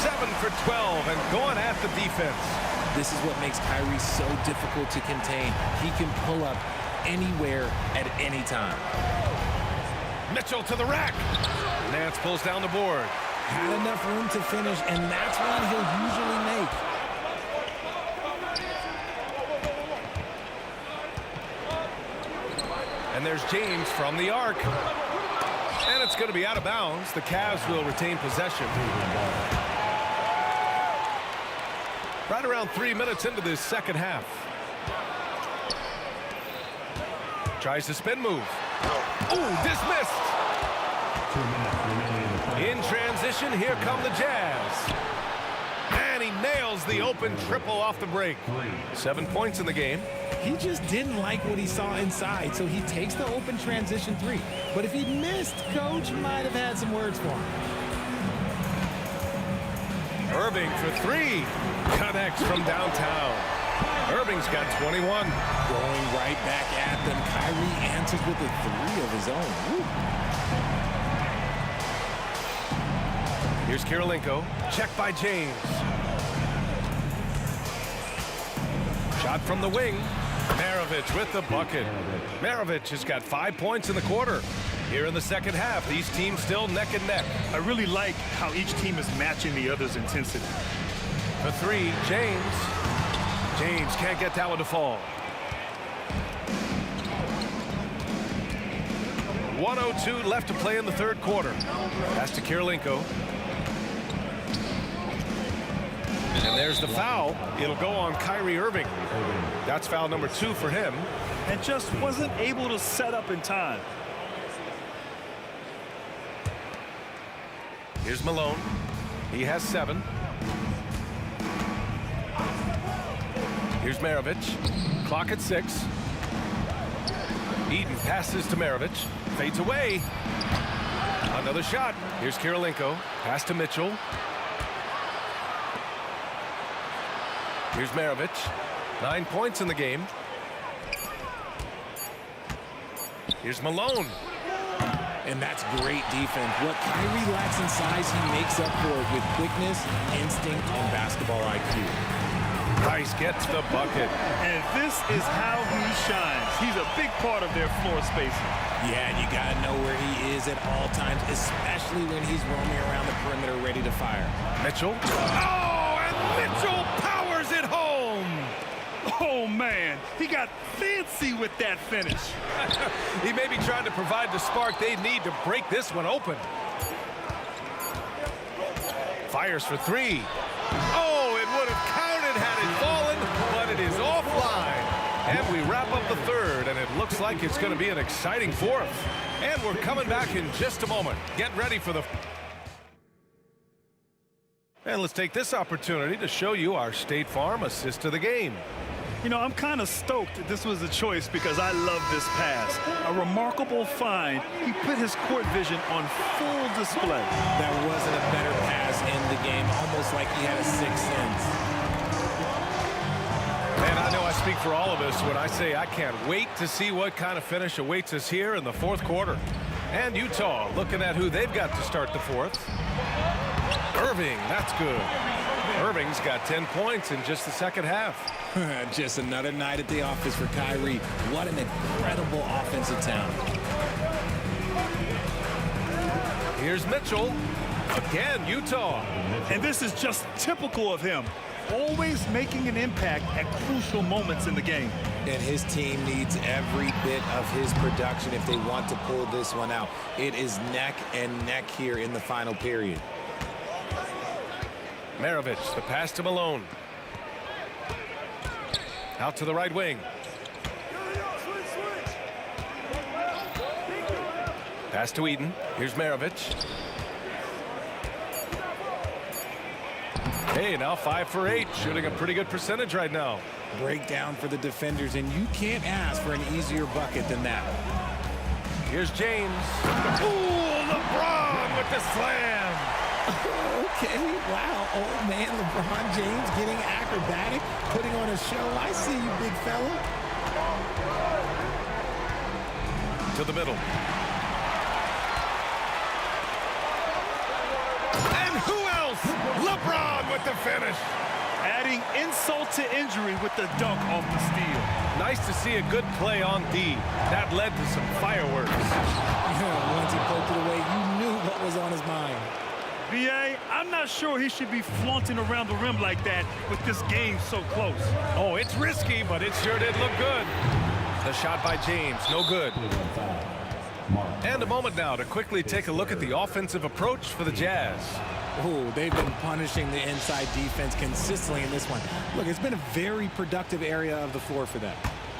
7 for 12 and going at the defense. This is what makes Kyrie so difficult to contain. He can pull up anywhere at any time. Mitchell to the rack. Nance pulls down the board. Had enough room to finish, and that's one he'll usually make. And there's James from the arc. And it's going to be out of bounds. The Cavs will retain possession. Right around 3 minutes into this second half. Tries to spin move. Ooh, dismissed. 2 minutes remaining. In transition, here come the Jazz. And he nails the open triple off the break. 7 points in the game. He just didn't like what he saw inside, so he takes the open transition three. But if he missed, Coach might have had some words for him. Irving for three. Connects from downtown. Irving's got 21. Going right back at them. Kyrie answers with a three of his own. Woo. Here's Kirilenko. Check by James. Shot from the wing. Maravich with the bucket. Maravich has got 5 points in the quarter. Here in the second half, these teams still neck and neck. I really like how each team is matching the other's intensity. For three, James. James can't get that one to fall. 1:02 left to play in the third quarter. Pass to Kirilenko. And there's the foul. It'll go on Kyrie Irving. That's foul number 2 for him. And just wasn't able to set up in time. Here's Malone. He has 7. Here's Maravich. Clock at 6. Eden passes to Maravich. Fades away. Another shot. Here's Kirilenko. Pass to Mitchell. Here's Maravich. 9 points in the game. Here's Malone. And that's great defense. What Kyrie lacks in size, he makes up for it with quickness, instinct, and basketball IQ. Price gets the bucket. And this is how he shines. He's a big part of their floor spacing. Yeah, you got to know where he is at all times, especially when he's roaming around the perimeter ready to fire. Mitchell. Oh, and Mitchell powers it home. Oh, man. He got fancy with that finish. He may be trying to provide the spark they need to break this one open. Fires for three. Oh, it would have counted had it fallen, but it is offline. And we wrap up the third, and it looks like it's going to be an exciting fourth. And we're coming back in just a moment. Get ready for the... And let's take this opportunity to show you our State Farm assist to the game. You know, I'm kind of stoked that this was a choice because I love this pass. A remarkable find. He put his court vision on full display. That wasn't a better pass in the game, almost like he had a sixth sense. And I know I speak for all of us when I say I can't wait to see what kind of finish awaits us here in the fourth quarter. And Utah looking at who they've got to start the fourth. Irving, that's good. Irving's got 10 points in just the second half. Just another night at the office for Kyrie. What an incredible offensive talent. Here's Mitchell. Again, Utah. And this is just typical of him. Always making an impact at crucial moments in the game. And his team needs every bit of his production if they want to pull this one out. It is neck and neck here in the final period. Maravich, the pass to Malone. Out to the right wing. Pass to Eden. Here's Maravich. Hey, now 5 for 8. Shooting a pretty good percentage right now. Breakdown for the defenders, and you can't ask for an easier bucket than that. Here's James. Ooh, LeBron with the slam. Okay, wow, old man LeBron James getting acrobatic, putting on a show. I see you, big fella. To the middle. And who else? LeBron with the finish. Adding insult to injury with the dunk off the steal. Nice to see a good play on D. That led to some fireworks. Yeah, once he poked it away, you knew what was on his mind. B.A., I'm not sure he should be flaunting around the rim like that with this game so close. Oh, it's risky, but it sure did look good. The shot by James, no good. And a moment now to quickly take a look at the offensive approach for the Jazz. Oh, they've been punishing the inside defense consistently in this one. Look, it's been a very productive area of the floor for them.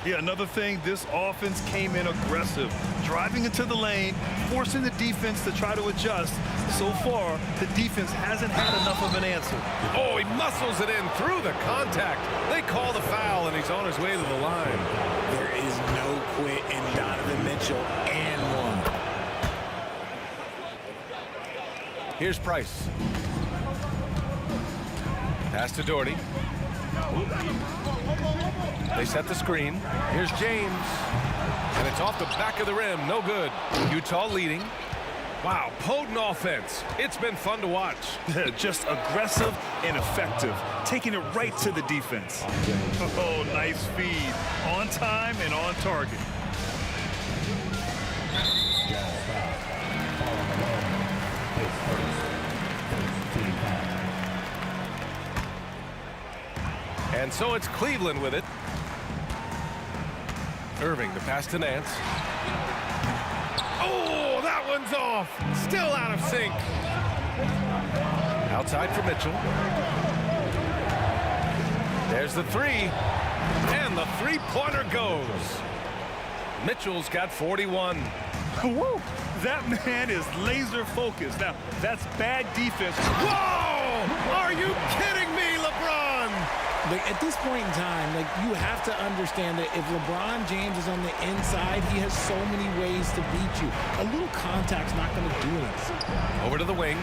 Yeah, another thing, this offense came in aggressive, driving into the lane, forcing the defense to try to adjust. So far, the defense hasn't had enough of an answer. Oh, he muscles it in through the contact. They call the foul, and he's on his way to the line. There is no quit in Donovan Mitchell and one. Here's Price. Pass to Doherty. They set the screen. Here's James. And it's off the back of the rim. No good. Utah leading. Wow, potent offense. It's been fun to watch. Just aggressive and effective, taking it right to the defense. Oh, nice feed. On time and on target. And so it's Cleveland with it. Irving, the pass to Nance. Oh, that one's off. Still out of sync. Outside for Mitchell. There's the three. And the three-pointer goes. Mitchell's got 41. Woo! That man is laser focused. Now, that's bad defense. Whoa! Are you kidding me, LeBron? Like, at this point in time, like, you have to understand that if LeBron James is on the inside, he has so many ways to beat you. A little contact's not going to do anything. Over to the wing.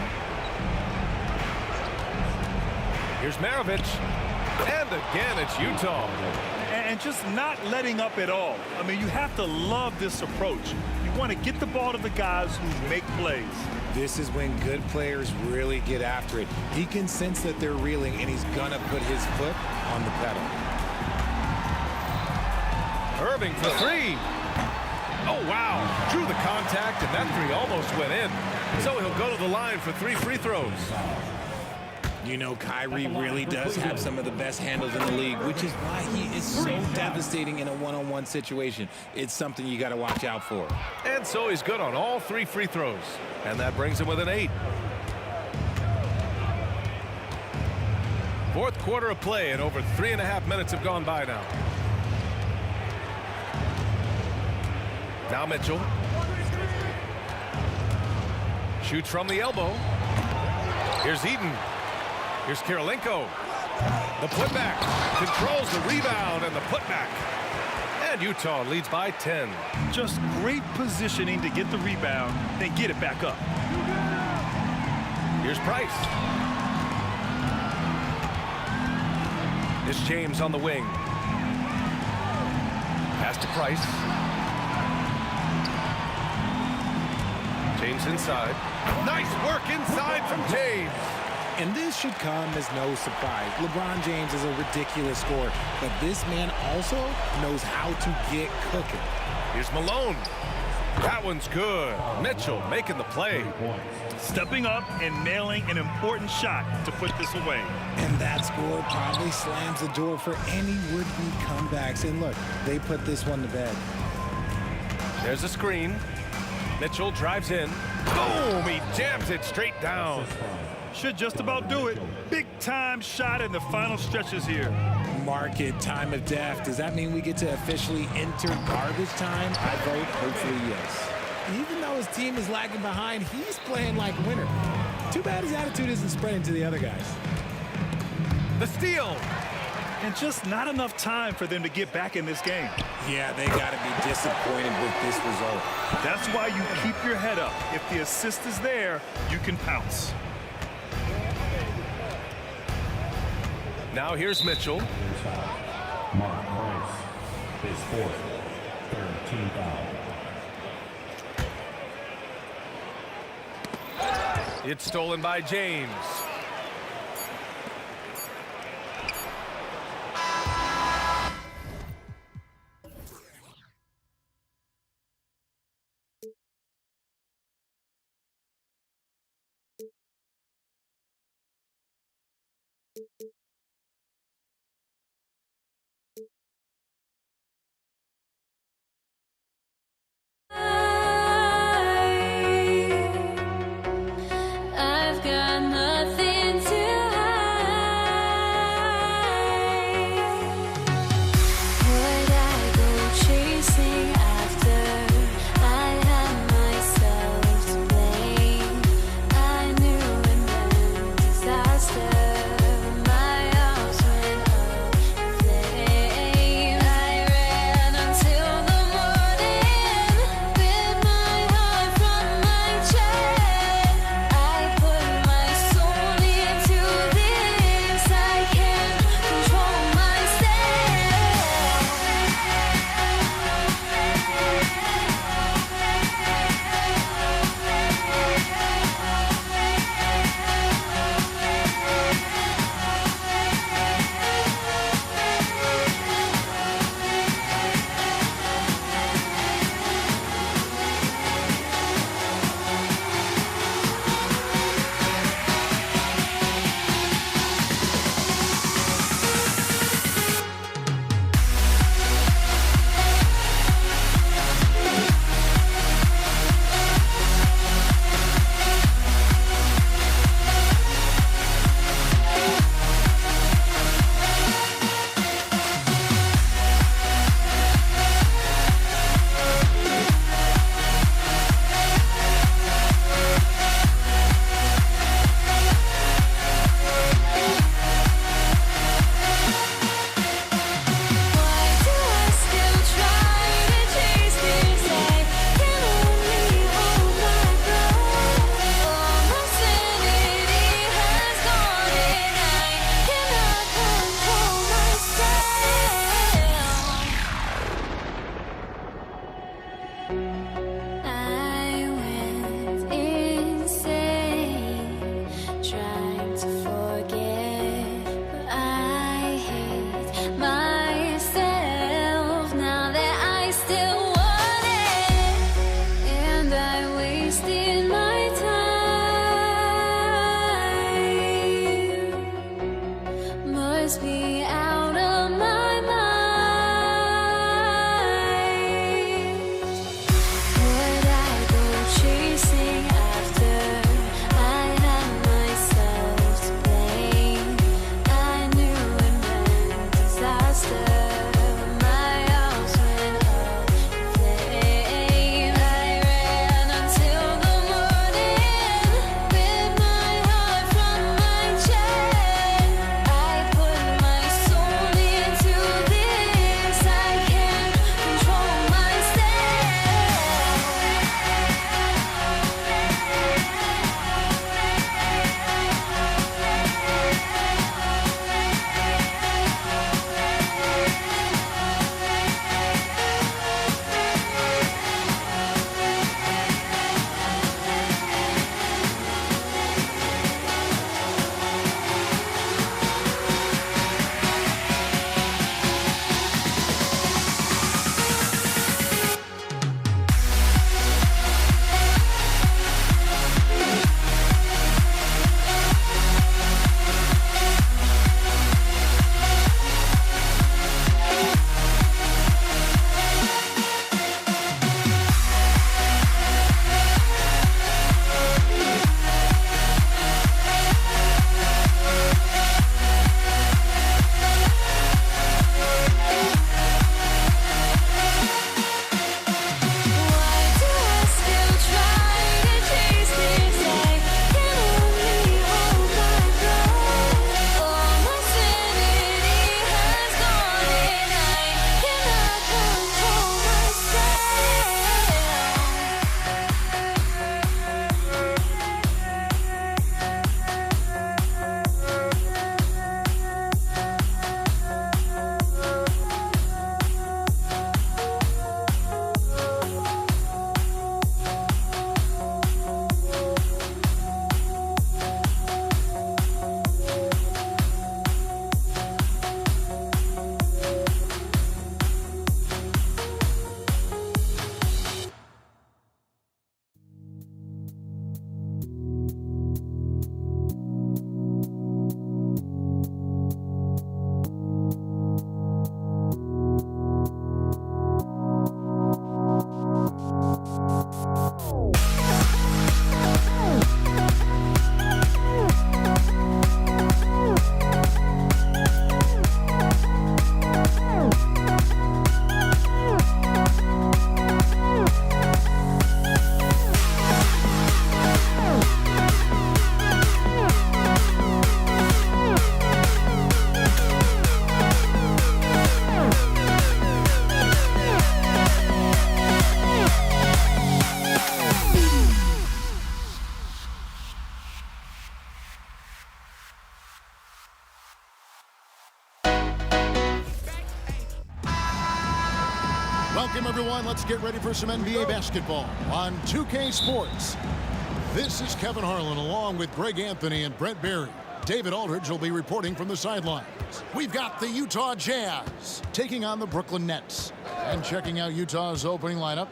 Here's Maravich. And again, it's Utah. And just not letting up at all. I mean, you have to love this approach. You want to get the ball to the guys who make plays. This is when good players really get after it. He can sense that they're reeling, and he's going to put his foot on the pedal. Irving for three. Oh, wow. Drew the contact, and that three almost went in. So he'll go to the line for 3 free throws. You know, Kyrie really does have some of the best handles in the league, which is why he is so devastating in a one-on-one situation. It's something you got to watch out for. And so he's good on all 3 free throws. And that brings him with an 8. Fourth quarter of play, and over 3.5 minutes have gone by now. Now Mitchell. Shoots from the elbow. Here's Eden. Here's Kirilenko. The putback. Controls the rebound and the putback. And Utah leads by 10. Just great positioning to get the rebound, then get it back up. Here's Price. It's James on the wing. Pass to Price. James inside. Nice work inside from James. And this should come as no surprise. LeBron James is a ridiculous scorer, but this man also knows how to get cooking. Here's Malone. That one's good. Mitchell making the play. Stepping up and nailing an important shot to put this away. And that score probably slams the door for any would-be comebacks. And look, they put this one to bed. There's a screen. Mitchell drives in. Boom! He jams it straight down. Should just about do it. Big time shot in the final stretches here. Mark it, time of death. Does that mean we get to officially enter garbage time? I vote hopefully yes. Even though his team is lagging behind, he's playing like a winner. Too bad his attitude isn't spreading to the other guys. The steal. And just not enough time for them to get back in this game. Yeah, they got to be disappointed with this result. That's why you keep your head up. If the assist is there, you can pounce. Now here's Mitchell. Mark Price, his fourth, third team foul. It's stolen by James. Welcome, everyone. Let's get ready for some NBA basketball on 2K Sports. This is Kevin Harlan along with Greg Anthony and Brent Barry. David Aldridge will be reporting from the sidelines. We've got the Utah Jazz taking on the Brooklyn Nets. And checking out Utah's opening lineup,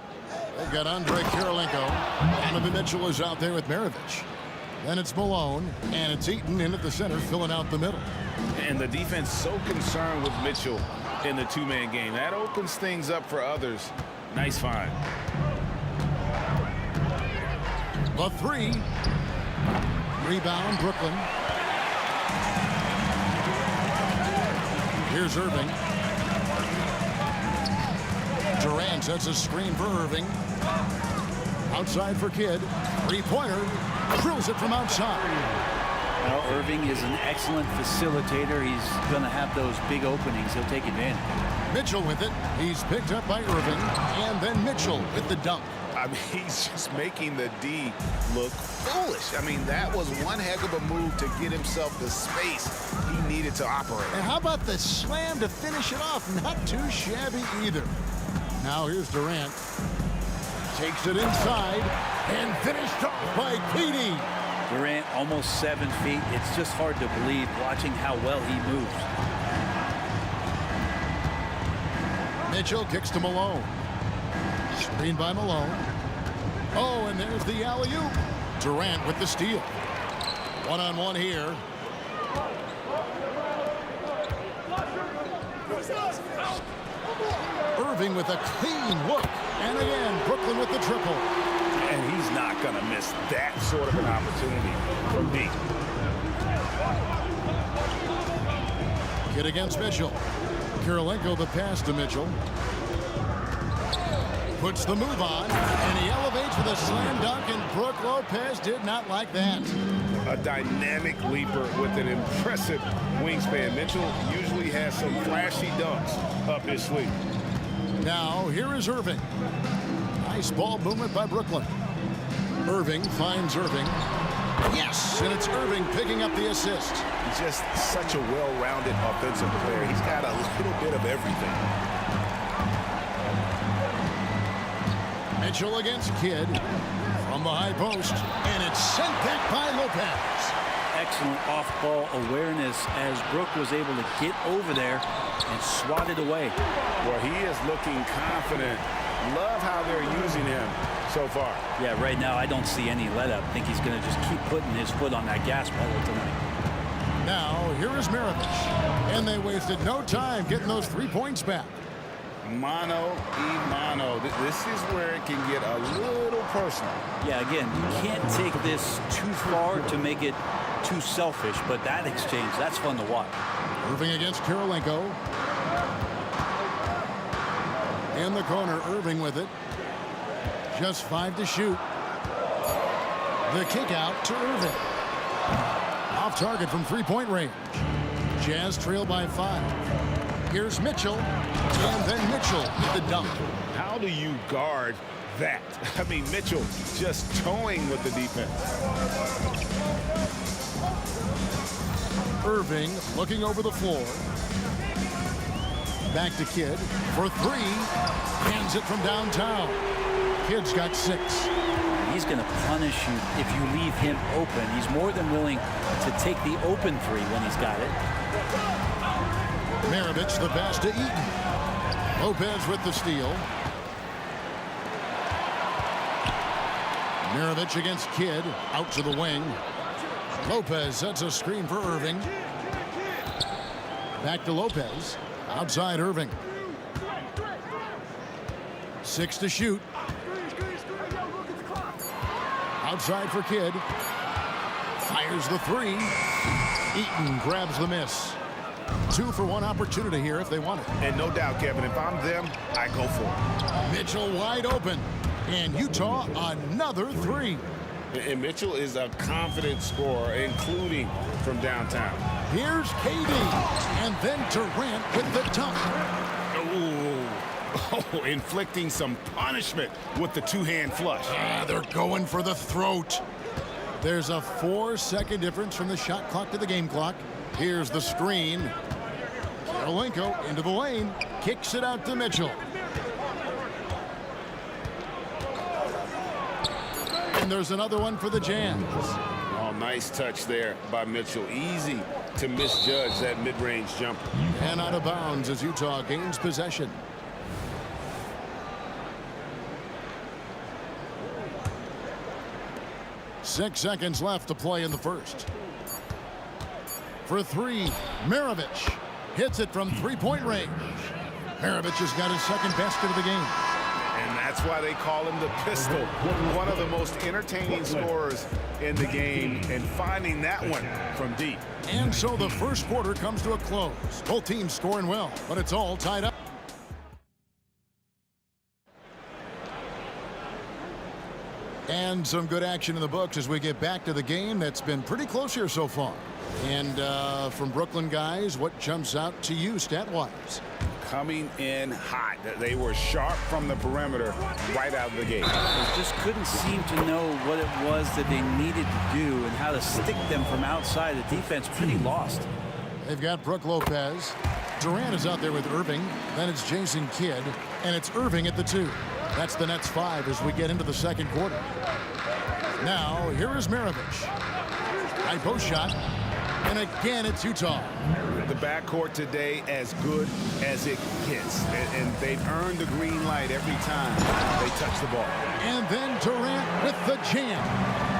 they've got Andre Kirilenko. Donovan Mitchell is out there with Maravich. Then it's Malone, and it's Eaton in at the center, filling out the middle. And the defense so concerned with Mitchell in the two-man game. That opens things up for others. Nice find. The three. Rebound, Brooklyn. Here's Irving. Durant sets a screen for Irving. Outside for Kidd. Three-pointer. Drills it from outside. Well, Irving is an excellent facilitator. He's going to have those big openings. He'll take advantage. Mitchell with it. He's picked up by Irving. And then Mitchell with the dunk. I mean, he's just making the D look foolish. I mean, that was one heck of a move to get himself the space he needed to operate. And how about the slam to finish it off? Not too shabby either. Now here's Durant. Takes it inside and finished off by KD. Durant almost 7 feet. It's just hard to believe watching how well he moves. Mitchell kicks to Malone. Screen by Malone. Oh, and there's the alley-oop. Durant with the steal. One-on-one here. Irving with a clean look. And again, Brooklyn with the triple. And he's not going to miss that sort of an opportunity from deep. Kidd against Mitchell. Kirilenko the pass to Mitchell. Puts the move on, and he elevates with a slam dunk, and Brook Lopez did not like that. A dynamic leaper with an impressive wingspan. Mitchell usually has some flashy dunks up his sleeve. Now, here is Irving. Nice ball movement by Brooklyn. Irving finds Irving. Yes, and it's Irving picking up the assist. He's just such a well-rounded offensive player. He's got a little bit of everything. Mitchell against Kidd from the high post, and it's sent back by Lopez. Excellent off-ball awareness as Brook was able to get over there and swat it away. Well, he is looking confident. Love how they're using him so far. Yeah, right now I don't see any let-up. I think he's going to just keep putting his foot on that gas pedal tonight. Now, here is Maravich, and they wasted no time getting those 3 points back. Mano. This is where it can get a little personal. Yeah, again, you can't take this too far to make it too selfish, but that exchange, that's fun to watch. Irving against Kirilenko. In the corner, Irving with it. Just 5 to shoot. The kick out to Irving. Off target from 3-point range. Jazz trail by 5. Here's Mitchell, and then Mitchell with the dunk. How do you guard that? I mean, Mitchell just towing with the defense. Irving looking over the floor. Back to Kidd for 3. Hands it from downtown. Kidd's got 6. He's going to punish you if you leave him open. He's more than willing to take the open 3 when he's got it. Maravich the pass to Eaton. Lopez with the steal. Maravich against Kidd. Out to the wing. Lopez sets a screen for Irving. Back to Lopez. Outside Irving. 6 to shoot. Outside for Kidd. Fires the 3. Eaton grabs the miss. 2 for 1 opportunity here if they want it. And no doubt, Kevin, if I'm them, I go for it. Mitchell wide open. And Utah another 3. And Mitchell is a confident scorer, including from downtown. Here's KD. And then Durant with the dunk. Oh, inflicting some punishment with the 2-hand flush. Yeah, they're going for the throat. There's a 4-second difference from the shot clock to the game clock. Here's the screen. Kirilenko into the lane. Kicks it out to Mitchell. And there's another one for the Jazz. Oh, nice touch there by Mitchell. Easy to misjudge that mid-range jumper. And out of bounds as Utah gains possession. Six seconds left to play in the first. For three, Maravich hits it from three-point range. Maravich has got his second basket of the game. And that's why they call him the pistol. One of the most entertaining scorers in the game, and finding that one from deep. And so the first quarter comes to a close. Both teams scoring well, but it's all tied up. And some good action in the books as we get back to the game that's been pretty close here so far. And from Brooklyn guys, what jumps out to you stat-wise? Coming in hot. They were sharp from the perimeter right out of the gate. They just couldn't seem to know what it was that they needed to do and how to stick them from outside. The defense pretty lost. They've got Brook Lopez. Durant is out there with Irving. Then it's Jason Kidd. And it's Irving at the 2. That's the Nets 5 as we get into the second quarter. Now, here is Maravich. High post shot. And again, it's Utah. The backcourt today as good as it gets. And they've earned the green light every time they touch the ball. And then Durant with the jam.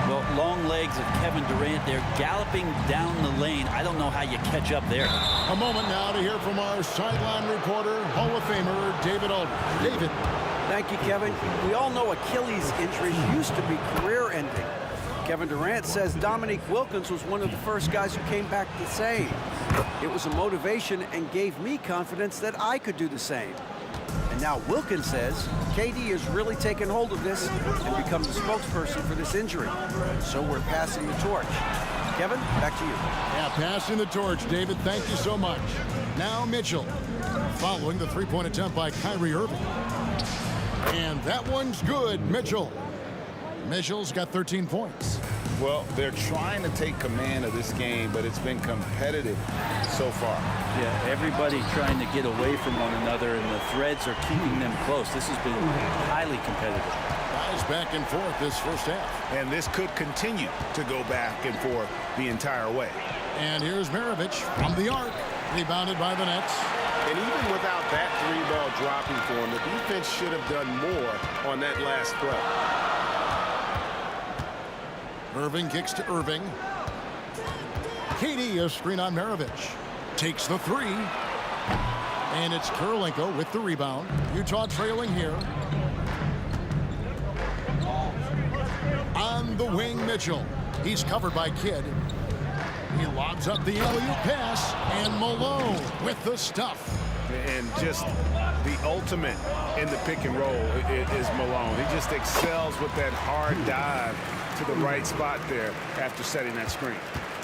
Well, long legs of Kevin Durant. They're galloping down the lane. I don't know how you catch up there. A moment now to hear from our sideline reporter, Hall of Famer David Aldridge. David. Thank you, Kevin. We all know Achilles injuries used to be career-ending. Kevin Durant says Dominique Wilkins was one of the first guys who came back the same. It was a motivation and gave me confidence that I could do the same. And now Wilkins says KD has really taken hold of this and become the spokesperson for this injury. So we're passing the torch. Kevin, back to you. Yeah, passing the torch, David. Thank you so much. Now Mitchell, following the three-point attempt by Kyrie Irving. And that one's good, Mitchell. Mitchell's got 13 points. Well, they're trying to take command of this game, but it's been competitive so far. Yeah, everybody trying to get away from one another, and the threads are keeping them close. This has been highly competitive. Guys back and forth this first half. And this could continue to go back and forth the entire way. And here's Maravich from the arc, rebounded by the Nets. And even without that three-ball dropping for him, the defense should have done more on that last play. Irving kicks to Irving. KD, a screen on Maravich. Takes the 3. And it's Kirilenko with the rebound. Utah trailing here. On the wing, Mitchell. He's covered by Kidd. He lobs up the alley-oop pass. And Malone with the stuff. And just the ultimate in the pick and roll is Malone. He just excels with that hard dive to the right spot there after setting that screen.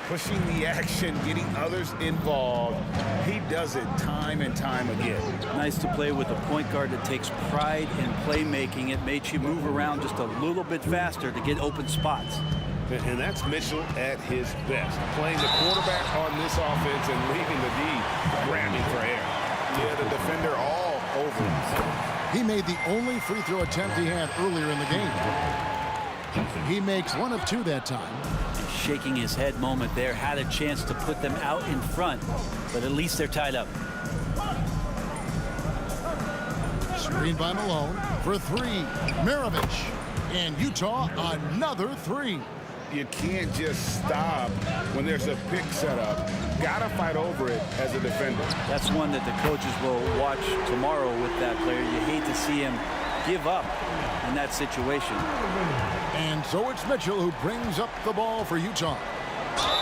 Pushing the action, getting others involved. He does it time and time again. Nice to play with a point guard that takes pride in playmaking. It makes you move around just a little bit faster to get open spots. And that's Mitchell at his best. Playing the quarterback on this offense and leaving the D grabbing for air. Yeah, the defender all over him. He made the only free throw attempt he had earlier in the game. He makes 1 of 2 that time. Shaking his head moment there. Had a chance to put them out in front, but at least they're tied up. Screen by Malone for 3. Maravich. And Utah, another 3. You can't just stop when there's a pick set up. Gotta fight over it as a defender. That's one that the coaches will watch tomorrow with that player. You hate to see him give up in that situation. And so it's Mitchell who brings up the ball for Utah.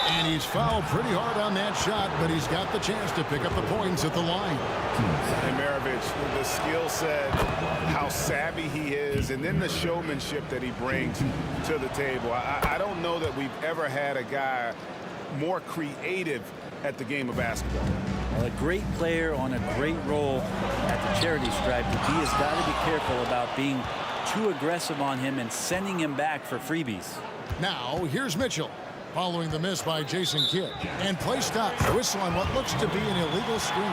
And he's fouled pretty hard on that shot, but he's got the chance to pick up the points at the line. And Maravich, the skill set, how savvy he is, and then the showmanship that he brings to the table. I don't know that we've ever had a guy more creative at the game of basketball. Well, a great player on a great role at the charity stripe. The D has got to be careful about being too aggressive on him and sending him back for freebies. Now, here's Mitchell. following the miss by Jason Kidd. And play stops. Whistle on what looks to be an illegal screen.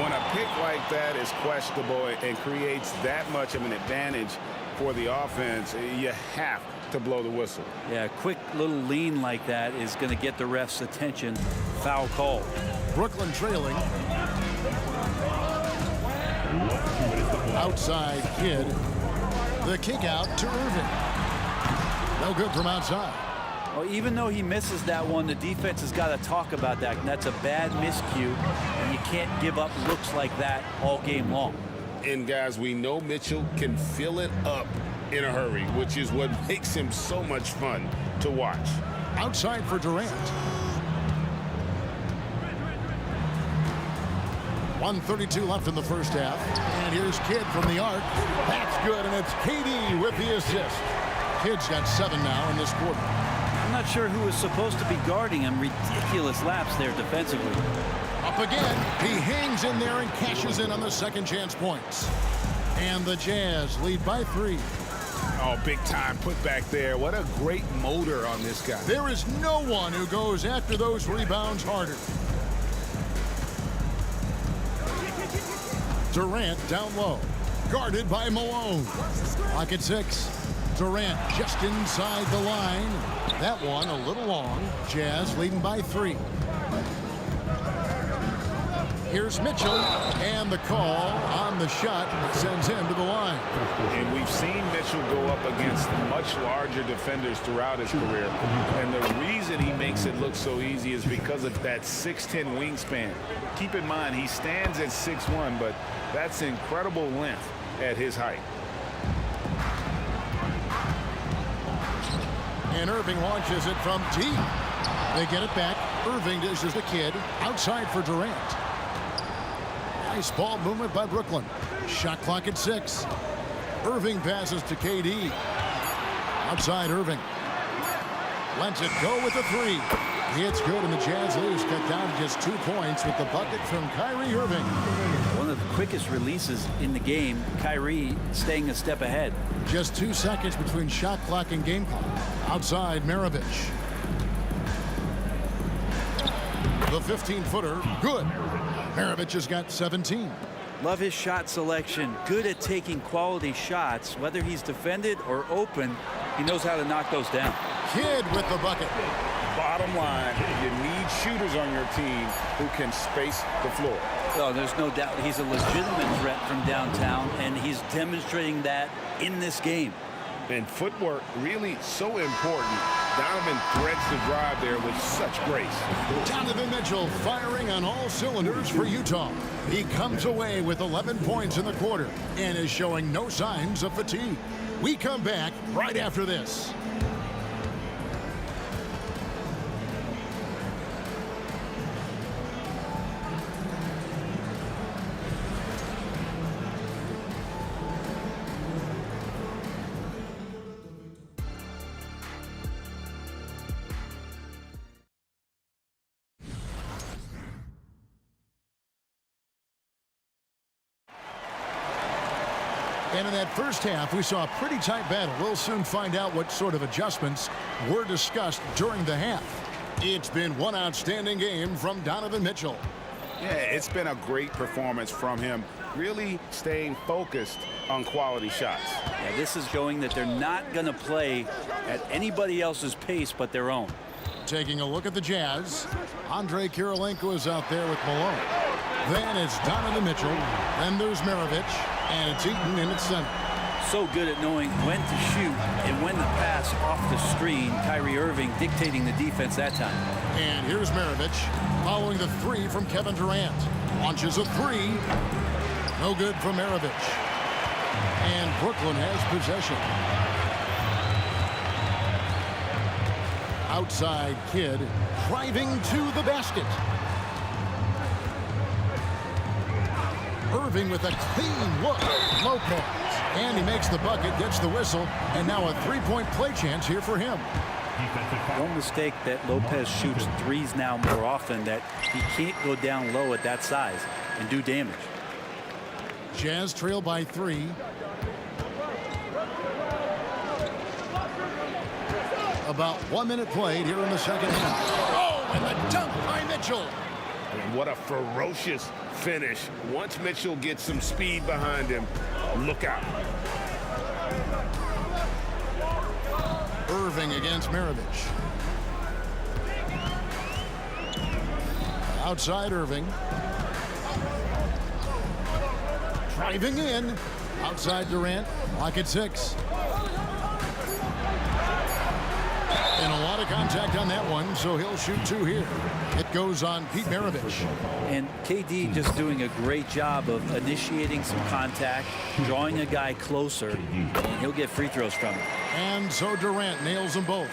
When a pick like that is questionable and creates that much of an advantage for the offense, you have to blow the whistle. Yeah, a quick little lean like that is going to get the ref's attention. Foul call. Brooklyn trailing. Outside Kidd. The kick out to Irving. No good from outside. Well, even though he misses that one, the defense has got to talk about that. And that's a bad miscue, and you can't give up looks like that all game long. And guys, we know Mitchell can fill it up in a hurry, which is what makes him so much fun to watch. Outside for Durant. 1:32 left in the first half. And here's Kidd from the arc. That's good, and it's KD with the assist. Kidd's got 7 now in this quarter. I'm not sure who is supposed to be guarding him. Ridiculous laps there defensively. Up again. He hangs in there and cashes in on the second chance points. And the Jazz lead by 3. Oh, big time put back there. What a great motor on this guy. There is no one who goes after those rebounds harder. Durant down low. Guarded by Malone. Clock at 6. Durant just inside the line. That one a little long. Jazz leading by 3. Here's Mitchell, and the call on the shot sends him to the line. And we've seen Mitchell go up against much larger defenders throughout his career. And the reason he makes it look so easy is because of that 6'10" wingspan. Keep in mind, he stands at 6'1", but that's incredible length at his height. And Irving launches it from deep. They get it back. Irving dishes the Kidd. Outside for Durant. Nice ball movement by Brooklyn. Shot clock at 6. Irving passes to KD. Outside Irving. Lets it go with the 3. It's good, and the Jazz lose, cut down to just 2 points with the bucket from Kyrie Irving. One of the quickest releases in the game. Kyrie staying a step ahead. Just 2 seconds between shot clock and game clock. Outside Maravich. The 15-footer, good. Maravich has got 17. Love his shot selection. Good at taking quality shots. Whether he's defended or open, he knows how to knock those down. Kidd with the bucket. Bottom line, you need shooters on your team who can space the floor. Oh, there's no doubt he's a legitimate threat from downtown, and he's demonstrating that in this game. And footwork really so important. Donovan threads the drive there with such grace. Donovan Mitchell firing on all cylinders for Utah. He comes away with 11 points in the quarter and is showing no signs of fatigue. We come back right after this. And in that first half, we saw a pretty tight battle. We'll soon find out what sort of adjustments were discussed during the half. It's been one outstanding game from Donovan Mitchell. Yeah, it's been a great performance from him, really staying focused on quality shots. Yeah, this is showing that they're not going to play at anybody else's pace but their own. Taking a look at the Jazz, Andre Kirilenko is out there with Malone. Then it's Donovan Mitchell. Then there's Maravich. And it's Eaton in its center. So good at knowing when to shoot and when to pass off the screen. Kyrie Irving dictating the defense that time. And here's Maravich following the 3 from Kevin Durant. Launches a 3. No good from Maravich. And Brooklyn has possession. Outside Kidd driving to the basket. Irving with a clean look. Lopez. And he makes the bucket, gets the whistle, and now a 3-point play chance here for him. Don't mistake that Lopez shoots threes now more often, that he can't go down low at that size and do damage. Jazz trail by 3. About 1 minute played here in the second half. Oh, and the dunk by Mitchell. And what a ferocious finish. Once Mitchell gets some speed behind him, look out. Irving against Maravich. Outside Irving. Driving in. Outside Durant. Lock at 6. And a lot of contact on that one, so he'll shoot 2 here. It goes on Pete Maravich. And KD just doing a great job of initiating some contact, drawing a guy closer, and he'll get free throws from it. And so Durant nails them both.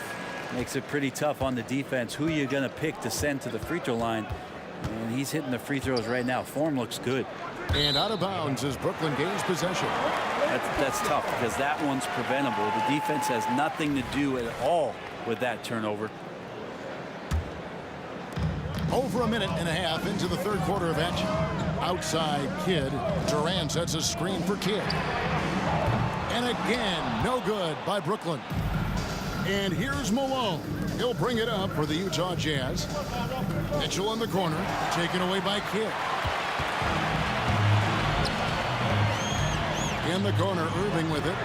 Makes it pretty tough on the defense. Who you're going to pick to send to the free throw line. And he's hitting the free throws right now. Form looks good. And out of bounds as Brooklyn gains possession. That's tough because that one's preventable. The defense has nothing to do at all with that turnover. Over a minute and a half into the third quarter of action. Outside Kidd. Durant sets a screen for Kidd. And again, no good by Brooklyn. And here's Malone. He'll bring it up for the Utah Jazz. Mitchell in the corner, taken away by Kidd. In the corner, Irving with it.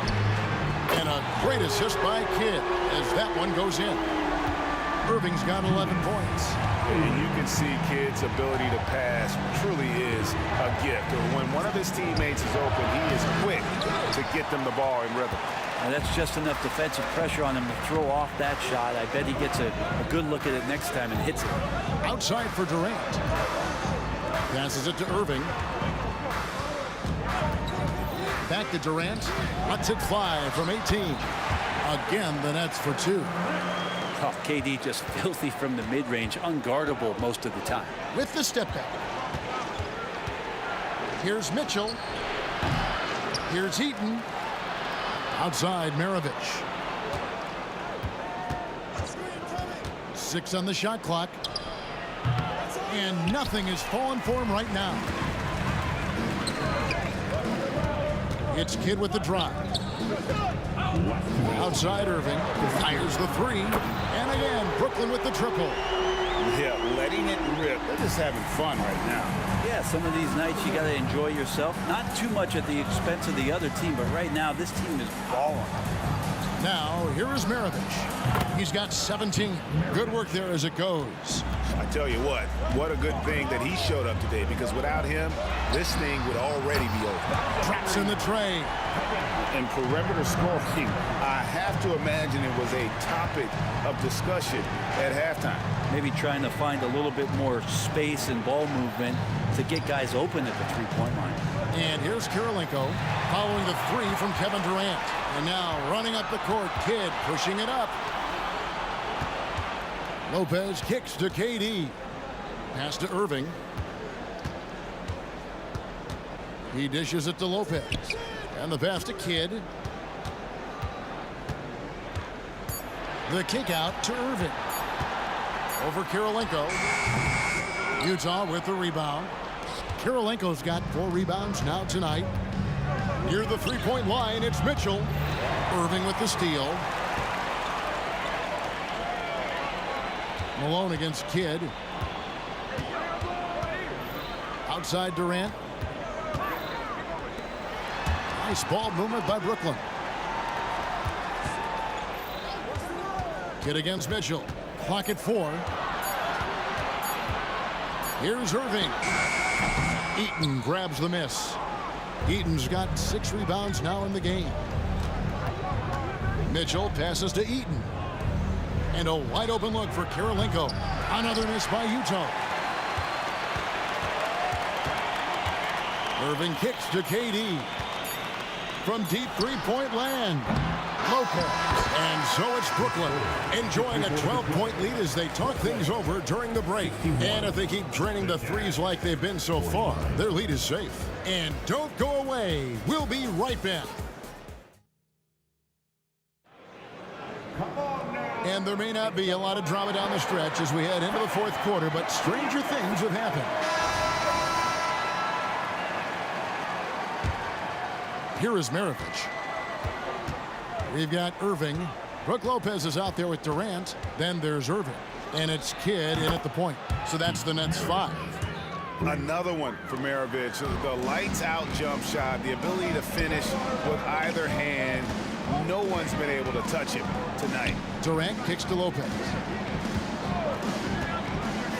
And a great assist by Kidd as that one goes in. Irving's got 11 points. And you can see Kidd's ability to pass truly is a gift. When one of his teammates is open, he is quick to get them the ball in rhythm. And that's just enough defensive pressure on him to throw off that shot. I bet he gets a good look at it next time and hits it. Outside for Durant. Passes it to Irving. Back to Durant. Lets it fly from 18. Again, the Nets for 2. Oh, KD just filthy from the mid-range, unguardable most of the time. With the step back. Here's Mitchell. Here's Eaton. Outside Maravich. 6 on the shot clock. And nothing is falling for him right now. It's Kidd with the drive. Outside Irving. Fires the 3. And again, Brooklyn with the triple. Yeah, letting it rip. They're just having fun right now. Yeah, some of these nights you got to enjoy yourself. Not too much at the expense of the other team, but right now this team is balling. Now, here is Maravich. He's got 17. Good work there as it goes. I tell you what a good thing that he showed up today, because without him, this thing would already be over. Traps in the tray. And perimeter scoring, I have to imagine it was a topic of discussion at halftime. Maybe trying to find a little bit more space and ball movement to get guys open at the three-point line. And here's Kirilenko following the 3 from Kevin Durant. And now running up the court, Kidd pushing it up. Lopez kicks to KD. Pass to Irving. He dishes it to Lopez. And the pass to Kidd. The kick out to Irving. Over Kirilenko. Utah with the rebound. Kirilenko's got 4 rebounds now tonight. Near the three-point line, it's Mitchell. Irving with the steal. Malone against Kidd. Outside Durant. Nice ball movement by Brooklyn. Kidd against Mitchell. Clock at 4. Here's Irving. Eaton grabs the miss. Eaton's got 6 rebounds now in the game. Mitchell passes to Eaton. And a wide open look for Kirilenko. Another miss by Utah. Irving kicks to KD. From deep three-point land. Lopez. And so it's Brooklyn enjoying a 12-point lead as they talk things over during the break. And if they keep draining the threes like they've been so far, their lead is safe. And don't go away. We'll be right back. And there may not be a lot of drama down the stretch as we head into the fourth quarter, but stranger things have happened. Here is Maravich. We've got Irving Brook Lopez is out there with Durant. Then there's Irving. And it's Kidd in at the point. So that's the Nets 5. Another one for Maravich. The lights-out jump shot, the ability to finish with either hand. No one's been able to touch him tonight. Durant kicks to Lopez.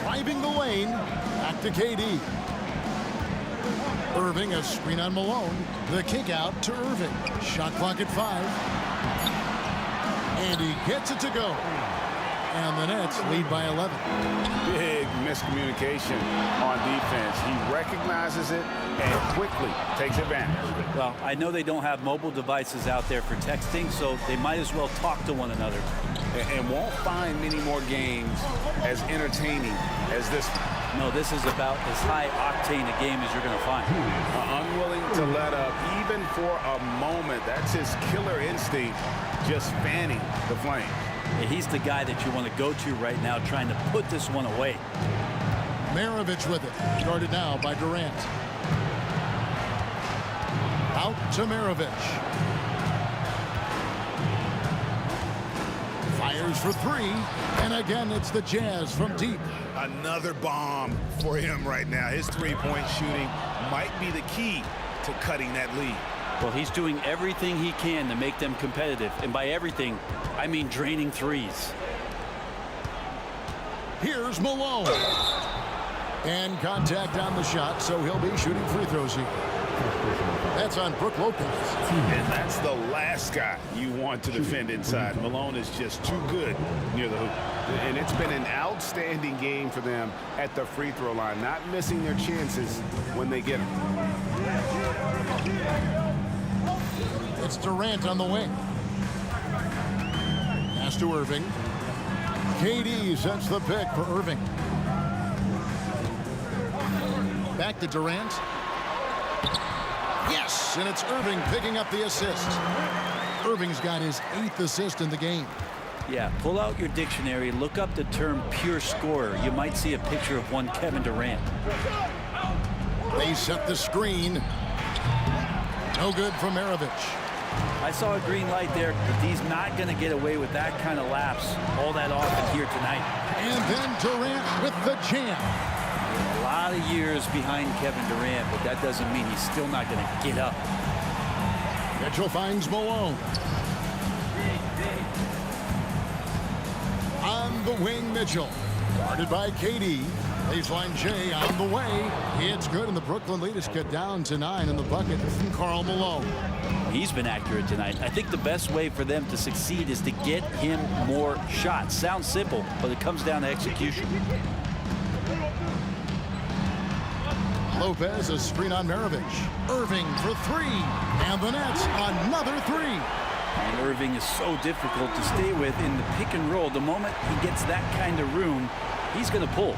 Driving the lane. Back to KD. Irving, a screen on Malone. The kick out to Irving. Shot clock at 5. And he gets it to go. And the Nets lead by 11. Big miscommunication on defense. He recognizes it and quickly takes advantage. Well, I know they don't have mobile devices out there for texting, so they might as well talk to one another. And won't find many more games as entertaining as this one. No, this is about as high-octane a game as you're going to find. Unwilling to let up, even for a moment. That's his killer instinct, just fanning the flame. Yeah, he's the guy that you want to go to right now, trying to put this one away. Maravich with it. Guarded now by Durant. Out to Maravich. Fires for 3. And again, it's the Jazz from deep. Another bomb for him right now. His three-point shooting might be the key to cutting that lead. Well, he's doing everything he can to make them competitive. And by everything, I mean draining threes. Here's Malone. And contact on the shot, so he'll be shooting free throws here. That's on Brook Lopez. And that's the last guy you want to defend inside. Malone is just too good near the hoop. And it's been an outstanding game for them at the free throw line, not missing their chances when they get them. It's Durant on the wing. Pass to Irving. KD sets the pick for Irving. Back to Durant. Yes, and it's Irving picking up the assist. Irving's got his 8th assist in the game. Yeah, pull out your dictionary, look up the term pure scorer. You might see a picture of one Kevin Durant. They set the screen. No good from Maravich. I saw a green light there, but he's not going to get away with that kind of lapse all that often here tonight. And then Durant with the jam. A lot of years behind Kevin Durant, but that doesn't mean he's still not going to get up. Mitchell finds Malone. On the wing, Mitchell. Guarded by KD. Baseline J on the way. It's good, and the Brooklyn lead is cut down to 9 in the bucket from Karl Malone. He's been accurate tonight. I think the best way for them to succeed is to get him more shots. Sounds simple, but it comes down to execution. Lopez, a screen on Maravich. Irving for 3, and the Nets another 3. And Irving is so difficult to stay with in the pick and roll. The moment he gets that kind of room, he's going to pull.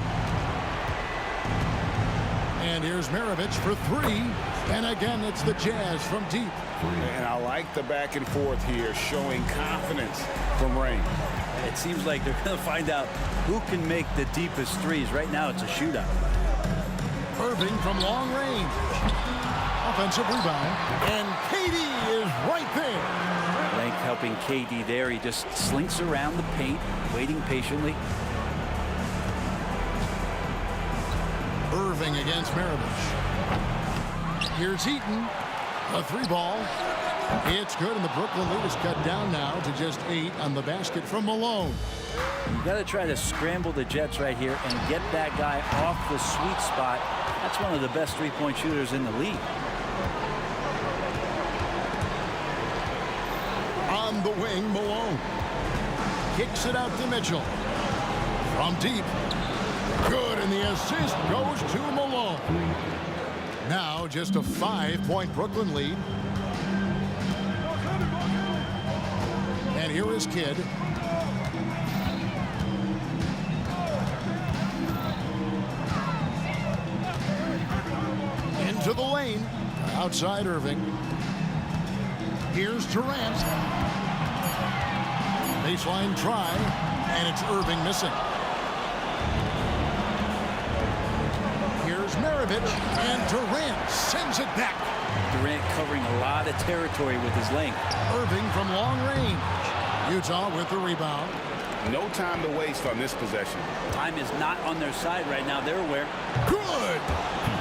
And here's Maravich for 3. And again, it's the Jazz from deep. And I like the back and forth here, showing confidence from Rain. It seems like they're going to find out who can make the deepest threes. Right now, it's a shootout. Irving from long range. Offensive rebound. And KD is right there. Length helping KD there. He just slinks around the paint, waiting patiently. Irving against Maravich. Here's Eaton. A 3-ball. It's good, and the Brooklyn lead is cut down now to just 8 on the basket from Malone. You got to try to scramble the Jets right here and get that guy off the sweet spot. That's one of the best three-point shooters in the league. On the wing, Malone. Kicks it out to Mitchell. From deep. Good, and the assist goes to Malone. Now just a 5-point Brooklyn lead. And here is Kidd. Into the lane. Outside Irving. Here's Durant. Baseline try. And it's Irving missing. Here's Maravich. And Durant sends it back. Durant covering a lot of territory with his length. Irving from long range. Utah with the rebound. No time to waste on this possession. Time is not on their side right now. They're aware. Good!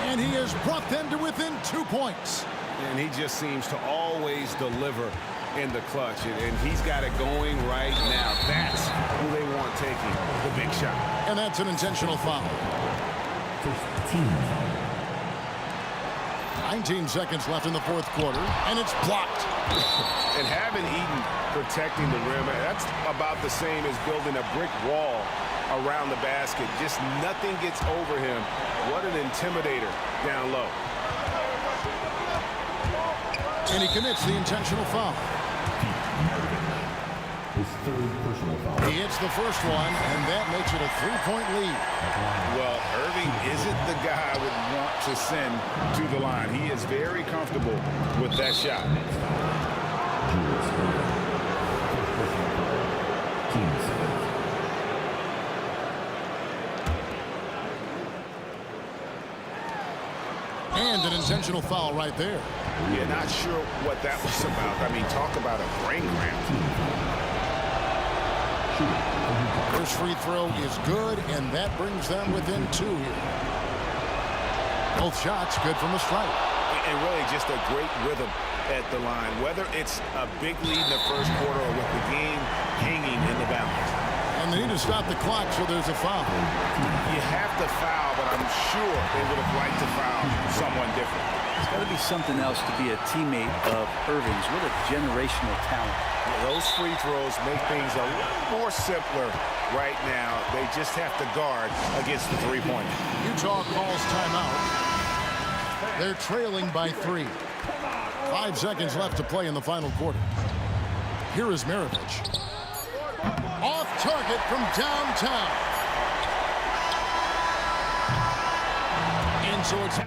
And he has brought them to within 2 points. And he just seems to always deliver in the clutch. And he's got it going right now. That's who they want taking the big shot. And that's an intentional foul. 19 seconds left in the fourth quarter, and it's blocked. And having Eaton protecting the rim, that's about the same as building a brick wall around the basket. Just nothing gets over him. What an intimidator down low. And he commits the intentional foul. His third personal foul. He hits the first one, and that makes it a 3-point lead. Well, Irving isn't the guy I would want to send to the line. He is very comfortable with that shot. Julius Irving. First personal foul. Team seventh. And an intentional foul right there. Yeah, not sure what that was about. I mean, talk about a brain cramp. First free throw is good, and that brings them within 2 here. Both shots good from the stripe. And really just a great rhythm at the line, whether it's a big lead in the first quarter or with the game hanging in the balance. And they need to stop the clock, so there's a foul. You have to foul, but I'm sure they would have liked to foul someone different. It's got to be something else to be a teammate of Irving's. What a generational talent. Yeah, those free throws make things a little more simpler right now. They just have to guard against the three-pointer. Utah calls timeout. They're trailing by 3. 5 seconds left to play in the final quarter. Here is Maravich. Off target from downtown. And so it's...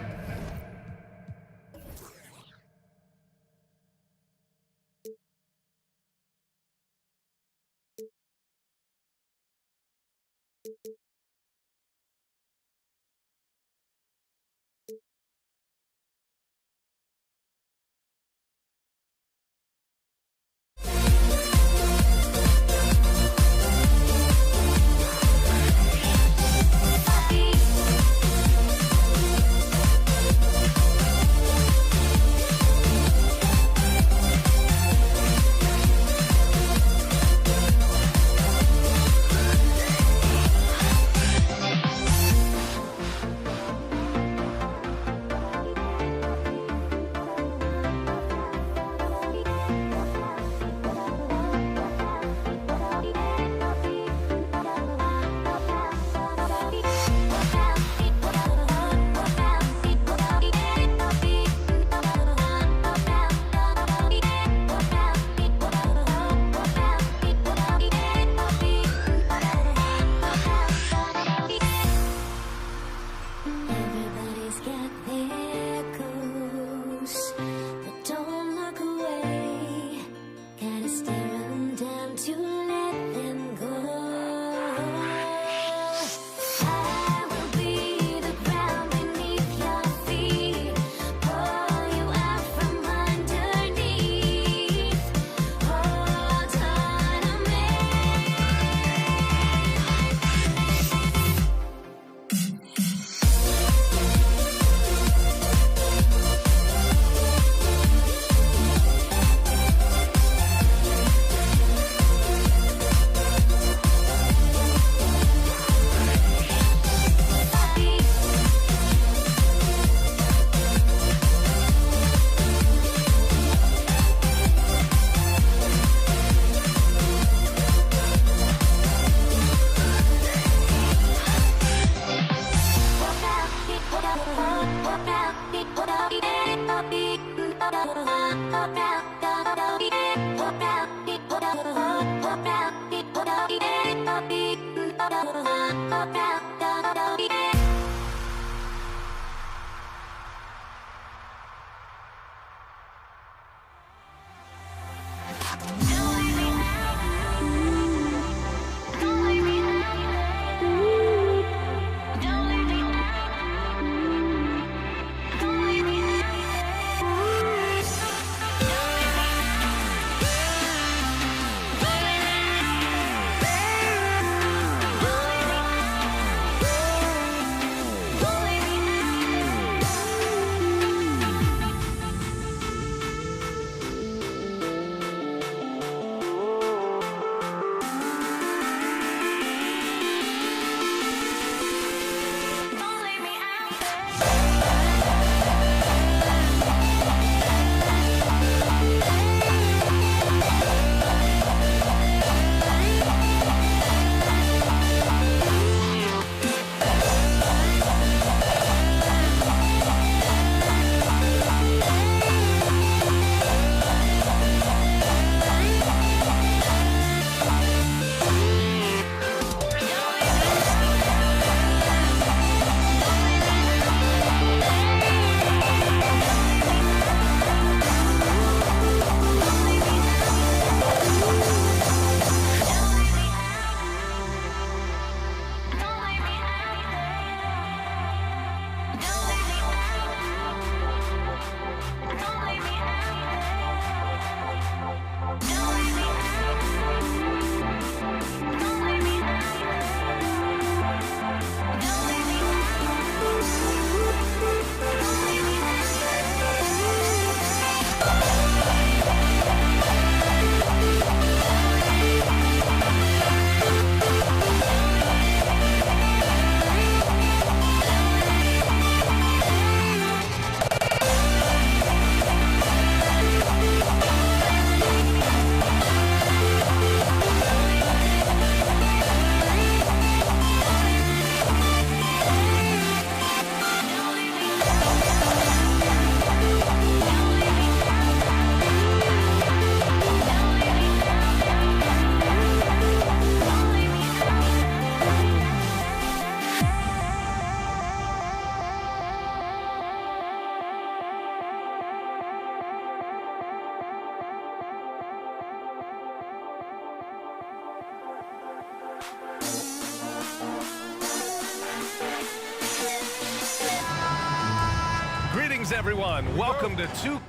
Greetings, everyone. Welcome to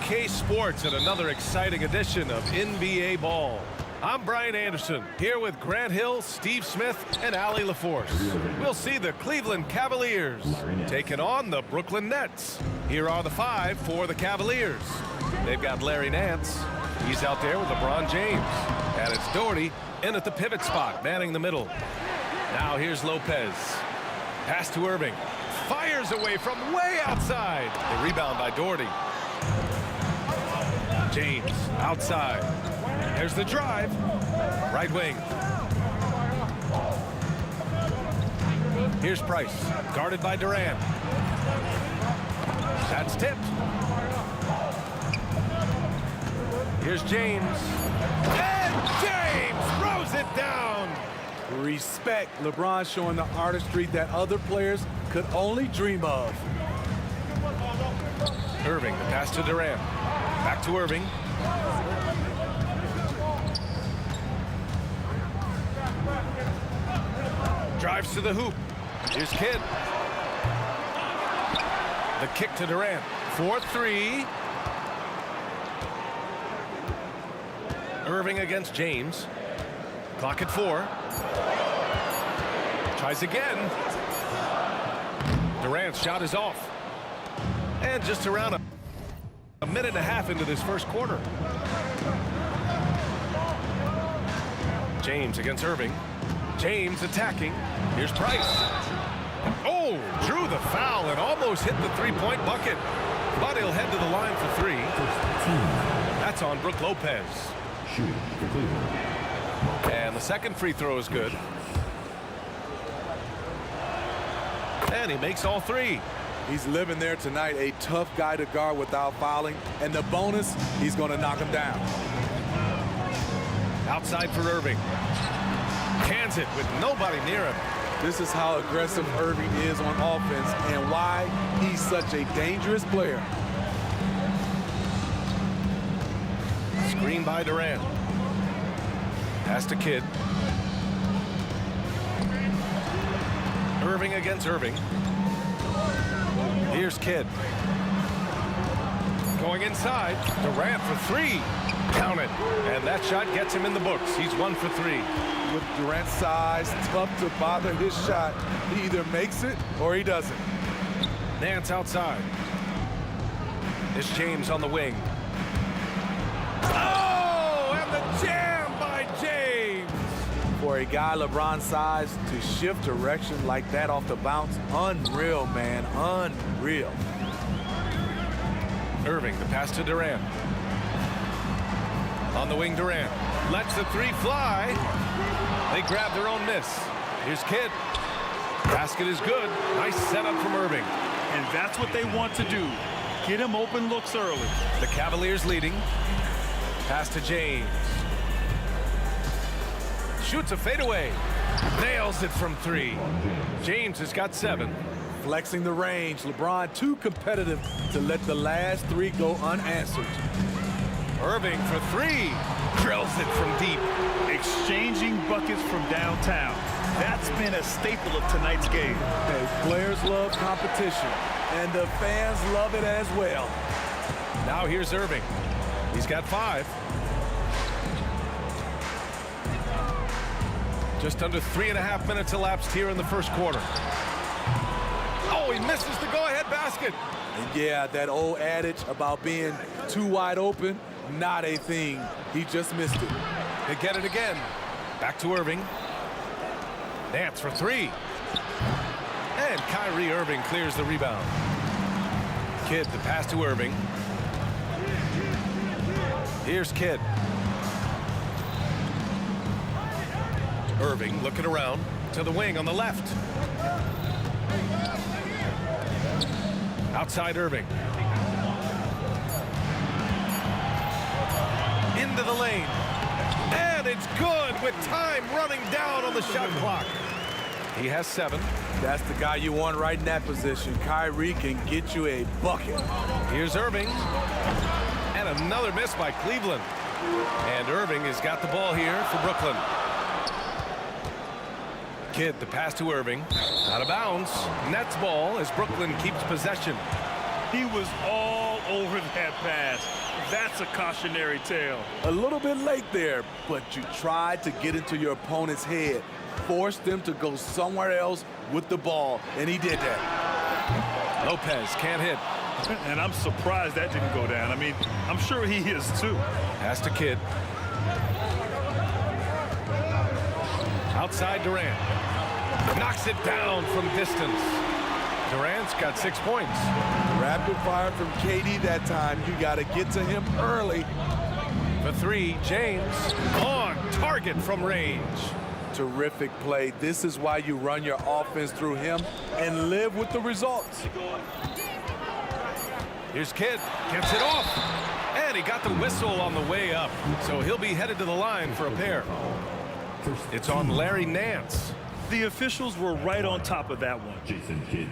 K Sports and another exciting edition of NBA Ball. I'm Brian Anderson, here with Grant Hill, Steve Smith, and Allie LaForce. We'll see the Cleveland Cavaliers taking on the Brooklyn Nets. Here are the 5 for the Cavaliers. They've got Larry Nance. He's out there with LeBron James. And it's Doherty in at the pivot spot, manning the middle. Now here's Lopez. Pass to Irving. Fires away from way outside. The rebound by Doherty. James outside. There's the drive. Right wing. Here's Price. Guarded by Durant. That's tipped. Here's James. And James throws it down. Respect. LeBron showing the artistry that other players could only dream of. Irving, the pass to Durant. Back to Irving. Drives to the hoop. Here's Kidd. The kick to Durant. 4-3. Irving against James. Clock at 4. Tries again. Durant's shot is off. And just around a minute and a half into this first quarter. James against Irving. James attacking. Here's Price. Oh, drew the foul and almost hit the three-point bucket. But he'll head to the line for 3. That's on Brook Lopez. And the second free throw is good. And he makes all 3. He's living there tonight, a tough guy to guard without fouling. And the bonus, he's going to knock him down. Outside for Irving. Cans it with nobody near him. This is how aggressive Irving is on offense and why he's such a dangerous player. Screen by Durant. Pass to Kidd. Irving against Irving. Here's Kidd. Going inside. Durant for 3. Count it. And that shot gets him in the books. He's 1 for 3. With Durant's size, tough to bother his shot. He either makes it or he doesn't. Nance outside. It's James on the wing. Oh, and the jam by James. For a guy LeBron's size to shift direction like that off the bounce, unreal, man, unreal. Irving, the pass to Durant. On the wing, Durant lets the 3 fly. They grab their own miss. Here's Kidd. Basket is good. Nice setup from Irving. And that's what they want to do. Get him open looks early. The Cavaliers leading. Pass to James. Shoots a fadeaway. Nails it from 3. James has got 7. Flexing the range. LeBron too competitive to let the last 3 go unanswered. Irving for 3. Drills it from deep. Exchanging buckets from downtown. That's been a staple of tonight's game. Hey, players love competition, and the fans love it as well. Now here's Irving. He's got 5. Just under 3.5 minutes elapsed here in the first quarter. Oh, he misses the go-ahead basket. And yeah, that old adage about being too wide open, not a thing. He just missed it. They get it again. Back to Irving. Nance for 3. And Kyrie Irving clears the rebound. Kidd, the pass to Irving. Here's Kidd. Irving looking around to the wing on the left. Outside Irving. Into the lane. And it's good with time running down on the shot clock. He has 7. That's the guy you want right in that position. Kyrie can get you a bucket. Here's Irving. And another miss by Cleveland. And Irving has got the ball here for Brooklyn. Kidd, the pass to Irving. Out of bounds. Nets ball as Brooklyn keeps possession. He was all over that pass. That's a cautionary tale. A little bit late there, but you tried to get into your opponent's head. Force them to go somewhere else with the ball, and he did that. Lopez can't hit. And I'm surprised that didn't go down. I mean, I'm sure he is too. Pass to Kidd. Outside Durant. Knocks it down from distance. Durant's got 6 points. Rapid fire from KD that time. You got to get to him early. For 3, James on target from range. Terrific play. This is why you run your offense through him and live with the results. Here's Kidd. Gets it off. And he got the whistle on the way up. So he'll be headed to the line for a pair. It's on Larry Nance. The officials were right on top of that one. Jason Kidd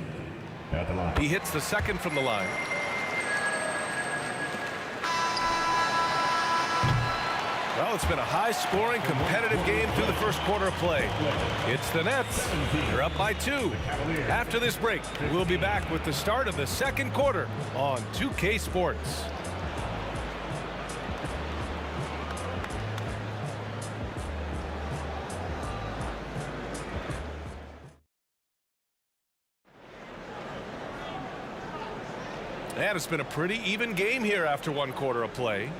at the line. He hits the second from the line. Well, it's been a high-scoring, competitive game through the first quarter of play. It's the Nets. They're up by 2. After this break, we'll be back with the start of the second quarter on 2K Sports. And it's been a pretty even game here after 1 quarter of play.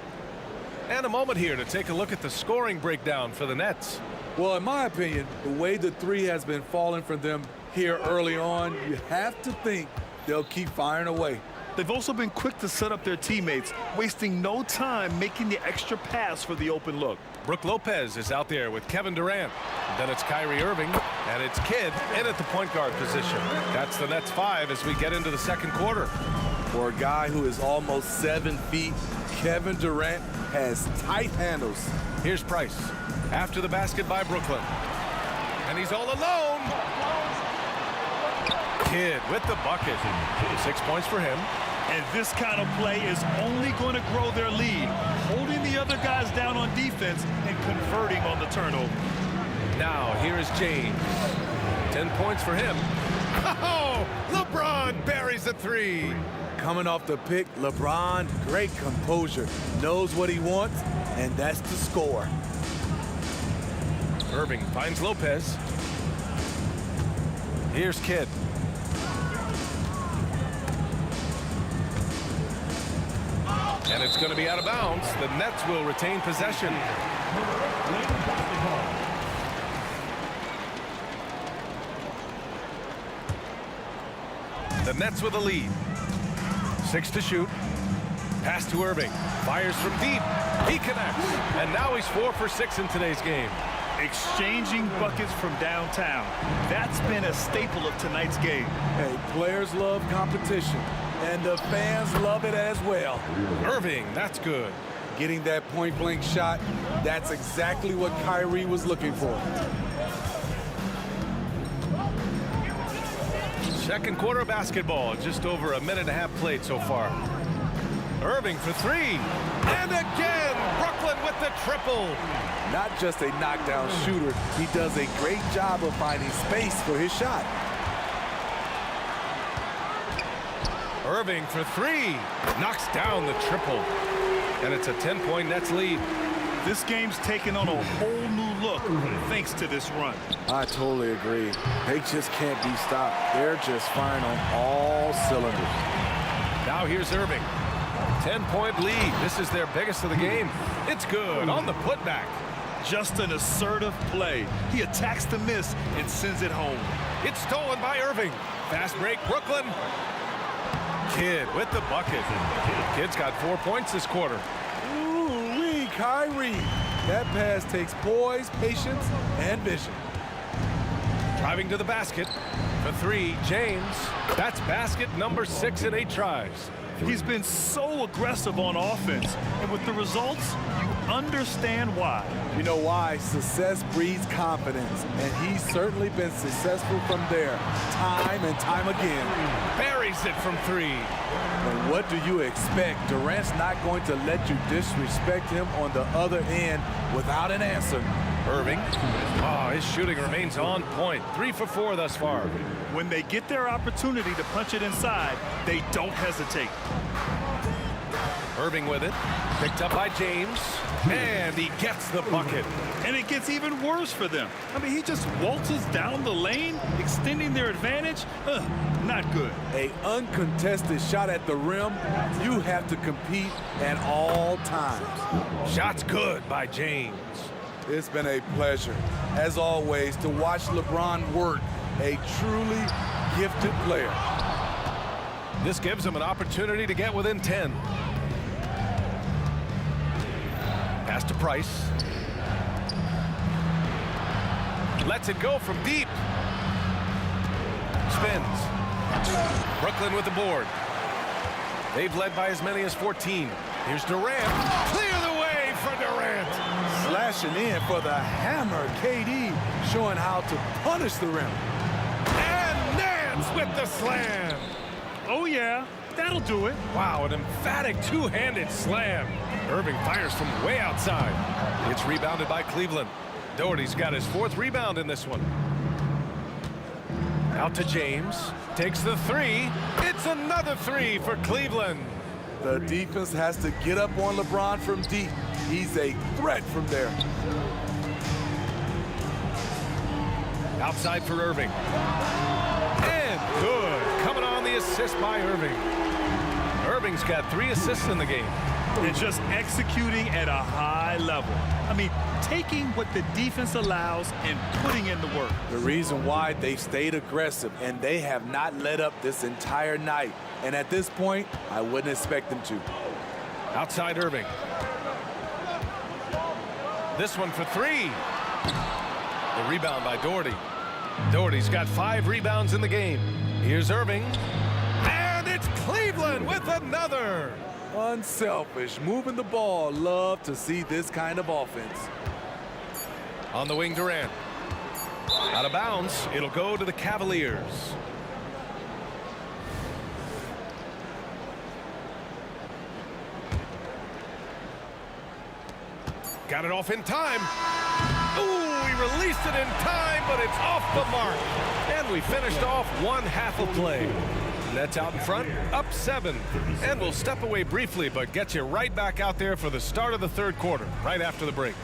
And a moment here to take a look at the scoring breakdown for the Nets. Well, in my opinion, the way the 3 has been falling for them here early on, you have to think they'll keep firing away. They've also been quick to set up their teammates, wasting no time making the extra pass for the open look. Brook Lopez is out there with Kevin Durant. Then it's Kyrie Irving, and it's Kidd in at the point guard position. That's the Nets 5 as we get into the second quarter. For a guy who is almost 7 feet, Kevin Durant has tight handles. Here's Price after the basket by Brooklyn. And he's all alone. Kidd with the bucket. 6 points for him. And this kind of play is only going to grow their lead, holding the other guys down on defense and converting on the turnover. Now, here is James. 10 points for him. Oh, LeBron buries a 3. Coming off the pick, LeBron, great composure, knows what he wants, and that's to score. Irving finds Lopez. Here's Kidd. And it's going to be out of bounds. The Nets will retain possession. The Nets with a lead. 6 to shoot. Pass to Irving. Fires from deep. He connects. And now he's 4 for 6 in today's game. Exchanging buckets from downtown. That's been a staple of tonight's game. Hey, players love competition, and the fans love it as well. Irving, that's good. Getting that point-blank shot, that's exactly what Kyrie was looking for. Second quarter basketball, just over a minute and a half played so far. Irving for 3. And again, Brooklyn with the triple. Not just a knockdown shooter, he does a great job of finding space for his shot. Irving for 3. Knocks down the triple. And it's a 10-point Nets lead. This game's taken on a whole new look thanks to this run. I totally agree. They just can't be stopped. They're just firing on all cylinders. Now here's Irving. 10-point lead. This is their biggest of the game. It's good on the putback. Just an assertive play. He attacks the miss and sends it home. It's stolen by Irving. Fast break, Brooklyn. Kidd with the bucket. Kidd's got 4 points this quarter. Ooh-wee, Kyrie. That pass takes poise, patience, and vision. Driving to the basket. For 3, James. That's basket number 6 in 8 tries. He's been so aggressive on offense, and with the results, you understand why. You know why? Success breeds confidence, and he's certainly been successful from there, time and time again. Buries it from 3. And what do you expect? Durant's not going to let you disrespect him on the other end without an answer. Irving. Oh, his shooting remains on point. 3 for 4 thus far. When they get their opportunity to punch it inside, they don't hesitate. Irving with it. Picked up by James. And he gets the bucket. And it gets even worse for them. I mean, he just waltzes down the lane, extending their advantage. Not good. An uncontested shot at the rim, you have to compete at all times. Shot's good by James. It's been a pleasure, as always, to watch LeBron work, a truly gifted player. This gives him an opportunity to get within 10. Pass to Price. Lets it go from deep. Spins. Brooklyn with the board. They've led by as many as 14. Here's Durant. Clear the way for Durant. Slashing in for the hammer. KD showing how to punish the rim. And Nance with the slam. Oh, yeah. That'll do it. Wow, an emphatic two-handed slam. Irving fires from way outside. It's rebounded by Cleveland. Doherty's got his 4th rebound in this one. Out to James. Takes the 3. It's another 3 for Cleveland. The defense has to get up on LeBron from deep. He's a threat from there. Outside for Irving. And good. Coming on the assist by Irving. Irving's got 3 assists in the game. And just executing at a high level. I mean, taking what the defense allows and putting in the work. The reason why they've stayed aggressive, and they have not let up this entire night. And at this point, I wouldn't expect them to. Outside Irving. This one for 3. The rebound by Doherty. Doherty's got 5 rebounds in the game. Here's Irving. And it's Cleveland with another. Unselfish, moving the ball. Love to see this kind of offense. On the wing, Durant. Out of bounds. It'll go to the Cavaliers. Got it off in time. Ooh, he released it in time, but it's off the mark. And we finished off 1 half of play. Nets out in front, up 7. And we'll step away briefly, but get you right back out there for the start of the 3rd quarter, right after the break.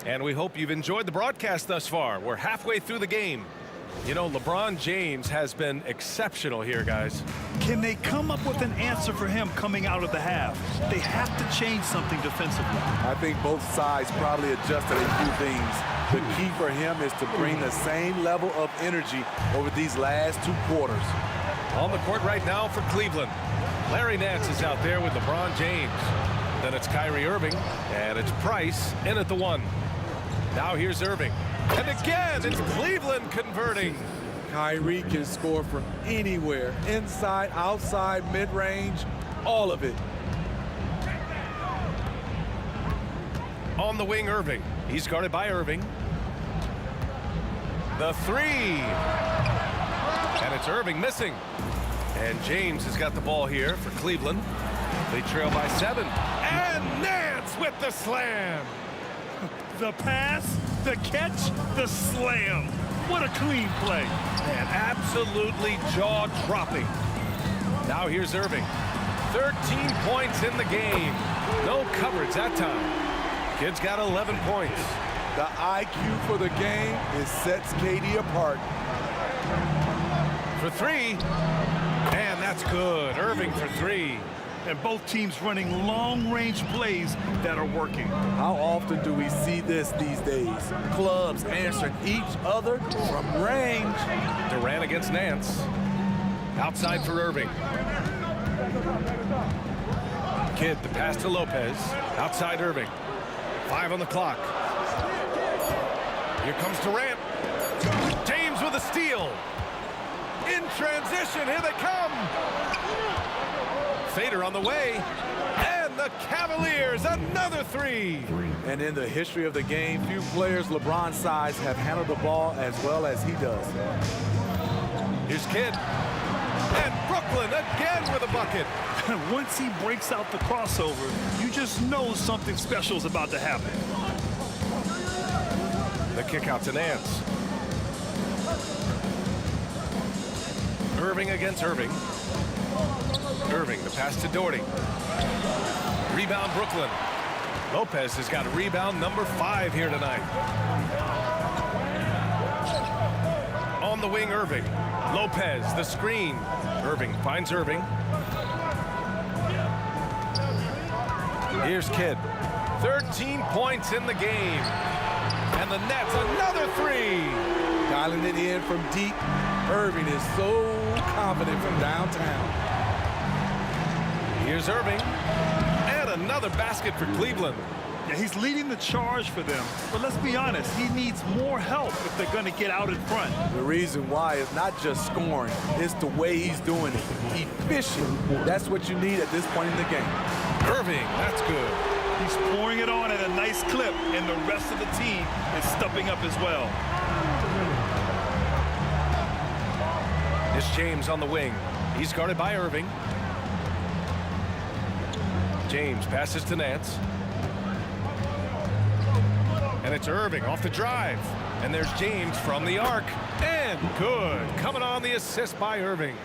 And we hope you've enjoyed the broadcast thus far. We're halfway through the game. You know, LeBron James has been exceptional here, guys. Can they come up with an answer for him coming out of the half? They have to change something defensively. I think both sides probably adjusted a few things. The key for him is to bring the same level of energy over these last 2 quarters. On the court right now for Cleveland. Larry Nance is out there with LeBron James. Then it's Kyrie Irving, and it's Price in at the 1. Now here's Irving. And again, it's Cleveland converting. Kyrie can score from anywhere, inside, outside, mid-range, all of it. On the wing, Irving. He's guarded by Irving. The 3. And it's Irving missing. And James has got the ball here for Cleveland. They trail by 7. And Nance with the slam. The pass, the catch, the slam. What a clean play. And absolutely jaw-dropping. Now here's Irving. 13 points in the game. No coverage that time. Kid's got 11 points. The IQ for the game is sets KD apart. For 3. And that's good. Irving for 3. And both teams running long-range plays that are working. How often do we see this these days? Clubs answering each other from range. Durant against Nance. Outside for Irving. Kidd, the pass to Lopez. Outside Irving. 5 on the clock. Here comes Durant. James with a steal. In transition, here they come. Fader on the way. And the Cavaliers, another 3. And in the history of the game, few players LeBron's size have handled the ball as well as he does. Here's Kidd. And Brooklyn again with a bucket. Once he breaks out the crossover, you just know something special is about to happen. The kick out to Nance. Irving against Irving. Irving, the pass to Doherty. Rebound Brooklyn. Lopez has got rebound number 5 here tonight. On the wing, Irving. Lopez, the screen. Irving finds Irving. Here's Kidd. 13 points in the game. And the Nets, another 3. Dialing it in from deep. Irving is so confident from downtown. Here's Irving. And another basket for Cleveland. Yeah, he's leading the charge for them. But let's be honest, he needs more help if they're going to get out in front. The reason why is not just scoring, it's the way he's doing it. Efficient. That's what you need at this point in the game. Irving, that's good. He's pouring it on at a nice clip, and the rest of the team is stepping up as well. It's James on the wing. He's guarded by Irving. James passes to Nance. And it's Irving off the drive. And there's James from the arc. And good. Coming on the assist by Irving.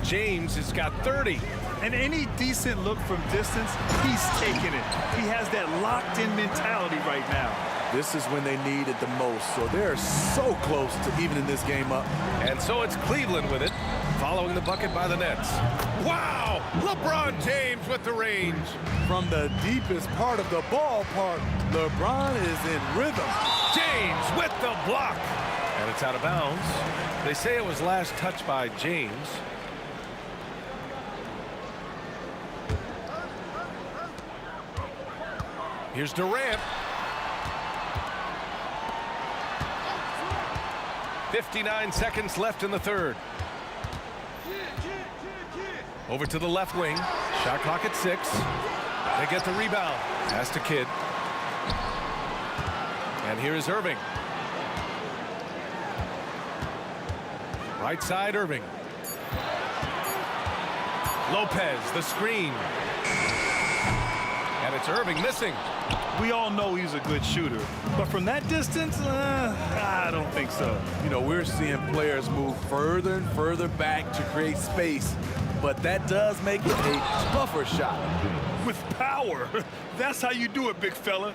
James has got 30. And any decent look from distance, he's taking it. He has that locked-in mentality right now. This is when they need it the most, so they're so close to evening this game up. And so it's Cleveland with it, following the bucket by the Nets. Wow! LeBron James with the range. From the deepest part of the ballpark, LeBron is in rhythm. James with the block. And it's out of bounds. They say it was last touched by James. Here's Durant. 59 seconds left in the third. Over to the left wing. Shot clock at 6. They get the rebound. Pass to Kidd. And here is Irving. Right side, Irving. Lopez, the screen. And it's Irving missing. We all know he's a good shooter, but from that distance, I don't think so. You know, we're seeing players move further and further back to create space, but that does make it a tougher shot. With power. That's how you do it, big fella.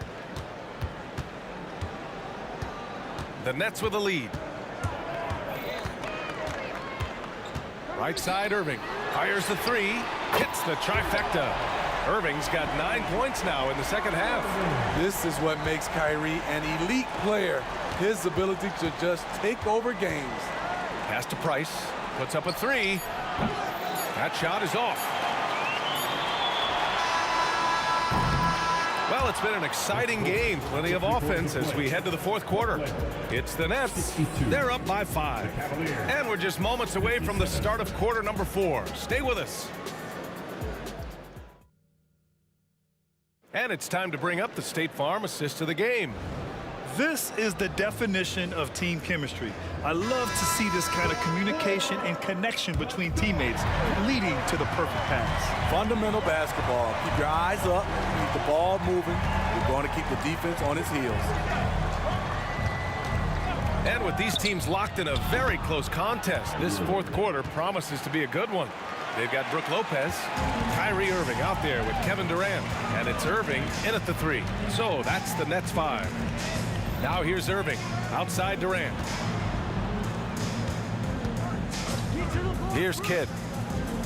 The Nets with a lead. Right side, Irving. Fires the 3. Hits the trifecta. Irving's got 9 points now in the second half. This is what makes Kyrie an elite player. His ability to just take over games. Pass to Price. Puts up a 3. That shot is off. Well, it's been an exciting game. Plenty of offense as we head to the fourth quarter. It's the Nets. They're up by 5. And we're just moments away from the start of quarter number 4. Stay with us. And it's time to bring up the State Farm assist of the game. This is the definition of team chemistry. I love to see this kind of communication and connection between teammates leading to the perfect pass. Fundamental basketball. Keep your eyes up, keep the ball moving. You're going to keep the defense on its heels. And with these teams locked in a very close contest, this fourth quarter promises to be a good one. They've got Brook Lopez, Kyrie Irving out there with Kevin Durant, and it's Irving in at the 3. So that's the Nets 5. Now here's Irving, outside Durant. Here's Kidd.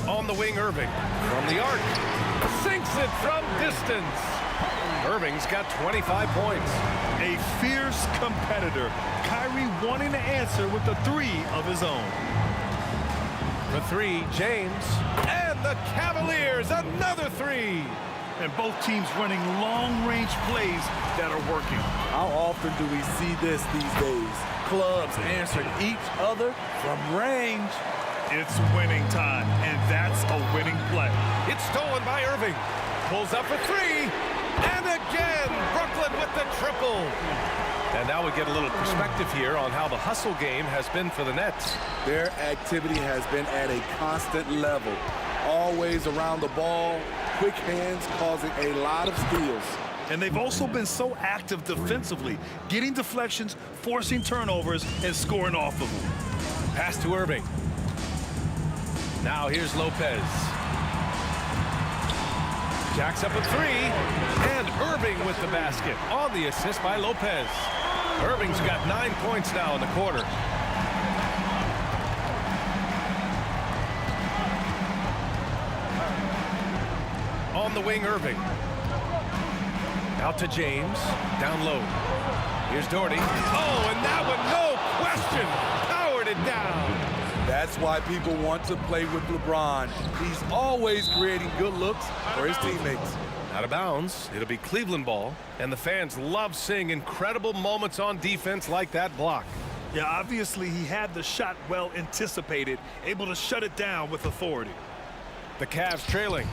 On the wing, Irving. From the arc. Sinks it from distance. Irving's got 25 points. A fierce competitor. Kyrie wanting to answer with a 3 of his own. For 3, James. And the Cavaliers, another three. And both teams running long-range plays that are working. How often do we see this these days? Clubs answering each other from range. It's winning time, and that's a winning play. It's stolen by Irving. Pulls up for three. And again, Brooklyn with the triple. And now we get a little perspective here on how the hustle game has been for the Nets. Their activity has been at a constant level. Always around the ball, quick hands causing a lot of steals. And they've also been so active defensively, getting deflections, forcing turnovers, and scoring off of them. Pass to Irving. Now here's Lopez. Jacks up a three, and Irving with the basket on the assist by Lopez. Irving's got 9 points now in the quarter. On the wing, Irving. Out to James, down low. Here's Doherty. Oh, and that one, no question, powered it down. That's why people want to play with LeBron. He's always creating good looks for his teammates. Out of bounds. It'll be Cleveland ball. And the fans love seeing incredible moments on defense like that block. Yeah, obviously he had the shot well anticipated, able to shut it down with authority. The Cavs trailing.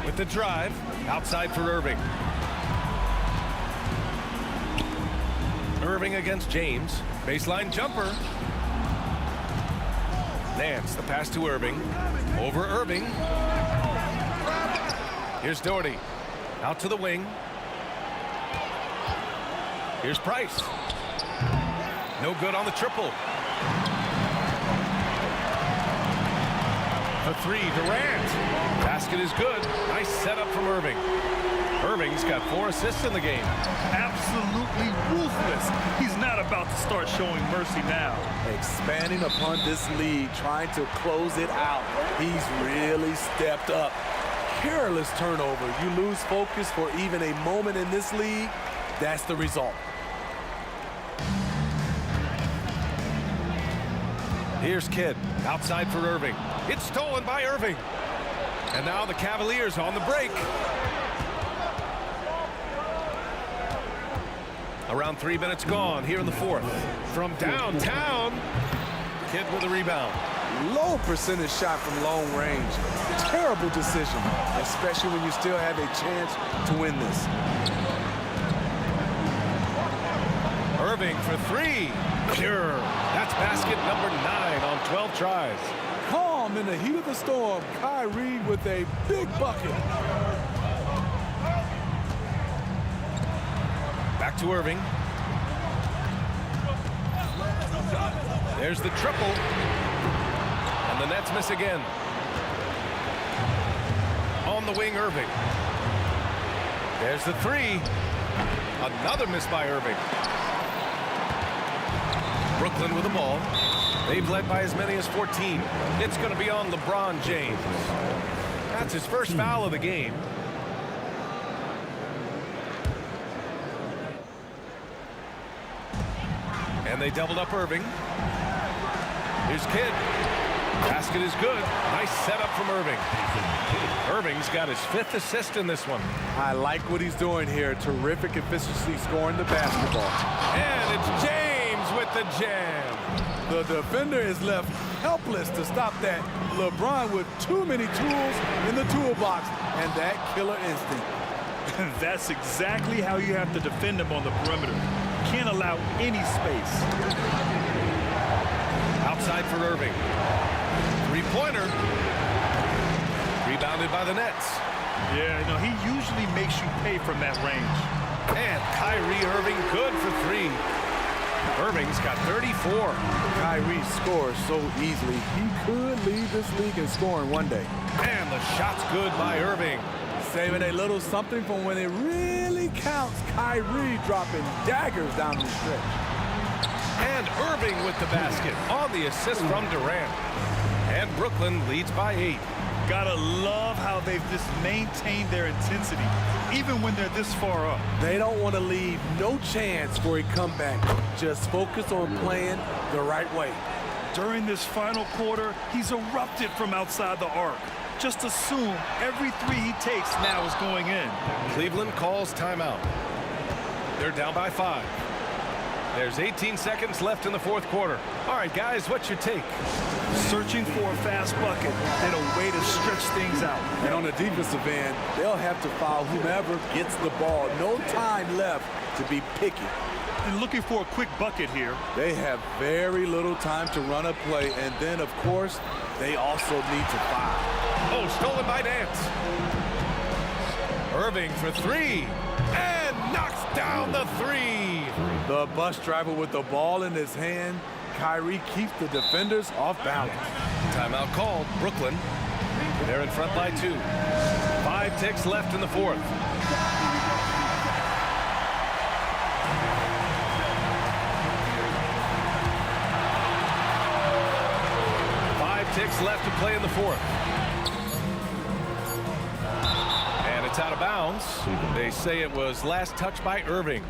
With the drive, outside for Irving. Irving against James. Baseline jumper. Nance, the pass to Irving. Over Irving. Here's Doherty. Out to the wing. Here's Price. No good on the triple. A three, Durant. Basket is good. Nice setup from Irving. Irving's got 4 assists in the game. Absolutely ruthless. He's not about to start showing mercy now. Expanding upon this lead, trying to close it out. He's really stepped up. Careless turnover. You lose focus for even a moment in this league. That's the result. Here's Kidd. Outside for Irving. It's stolen by Irving. And now the Cavaliers on the break. Around 3 minutes gone here in the fourth. From downtown, Kidd with a rebound. Low percentage shot from long range. Terrible decision, especially when you still have a chance to win this. Irving for three. Pure. That's basket number 9 on 12 tries. Calm in the heat of the storm. Kyrie with a big bucket. Back to Irving. There's the triple. And the Nets miss again. On the wing, Irving. There's the three. Another miss by Irving. Brooklyn with the ball. They've led by as many as 14. It's going to be on LeBron James. That's his first foul of the game. And they doubled up Irving. Here's Kidd. Basket is good. Nice setup from Irving. Irving's got his 5th assist in this one. I like what he's doing here. Terrific efficiency scoring the basketball. And it's James with the jam. The defender is left helpless to stop that. LeBron with too many tools in the toolbox and that killer instinct. That's exactly how you have to defend him on the perimeter. Can't allow any space. Outside for Irving. Three-pointer. Rebounded by the Nets. Yeah, you know, he usually makes you pay from that range. And Kyrie Irving good for 3. Irving's got 34. Kyrie scores so easily. He could lead this league in scoring one day. And the shot's good by Irving. Saving a little something from when it really counts. Kyrie dropping daggers down the stretch. And Irving with the basket on the assist from Durant. And Brooklyn leads by 8. Gotta love how they've just maintained their intensity, even when they're this far up. They don't want to leave no chance for a comeback. Just focus on playing the right way. During this final quarter, he's erupted from outside the arc. Just assume every three he takes now is going in. Cleveland calls timeout. They're down by 5. There's 18 seconds left in the fourth quarter. All right, guys, what's your take? Searching for a fast bucket and a way to stretch things out. And on the defensive end, they'll have to foul whomever gets the ball. No time left to be picky. And looking for a quick bucket here. They have very little time to run a play, and then, of course, they also need to foul. Oh, stolen by Nance. Irving for 3. And knocks down the 3. The bus driver with the ball in his hand. Kyrie keeps the defenders off balance. Timeout called. Brooklyn. They're in front by 2. 5 ticks left in the fourth. Ticks left to play in the fourth. And it's out of bounds. They say it was last touched by Irving.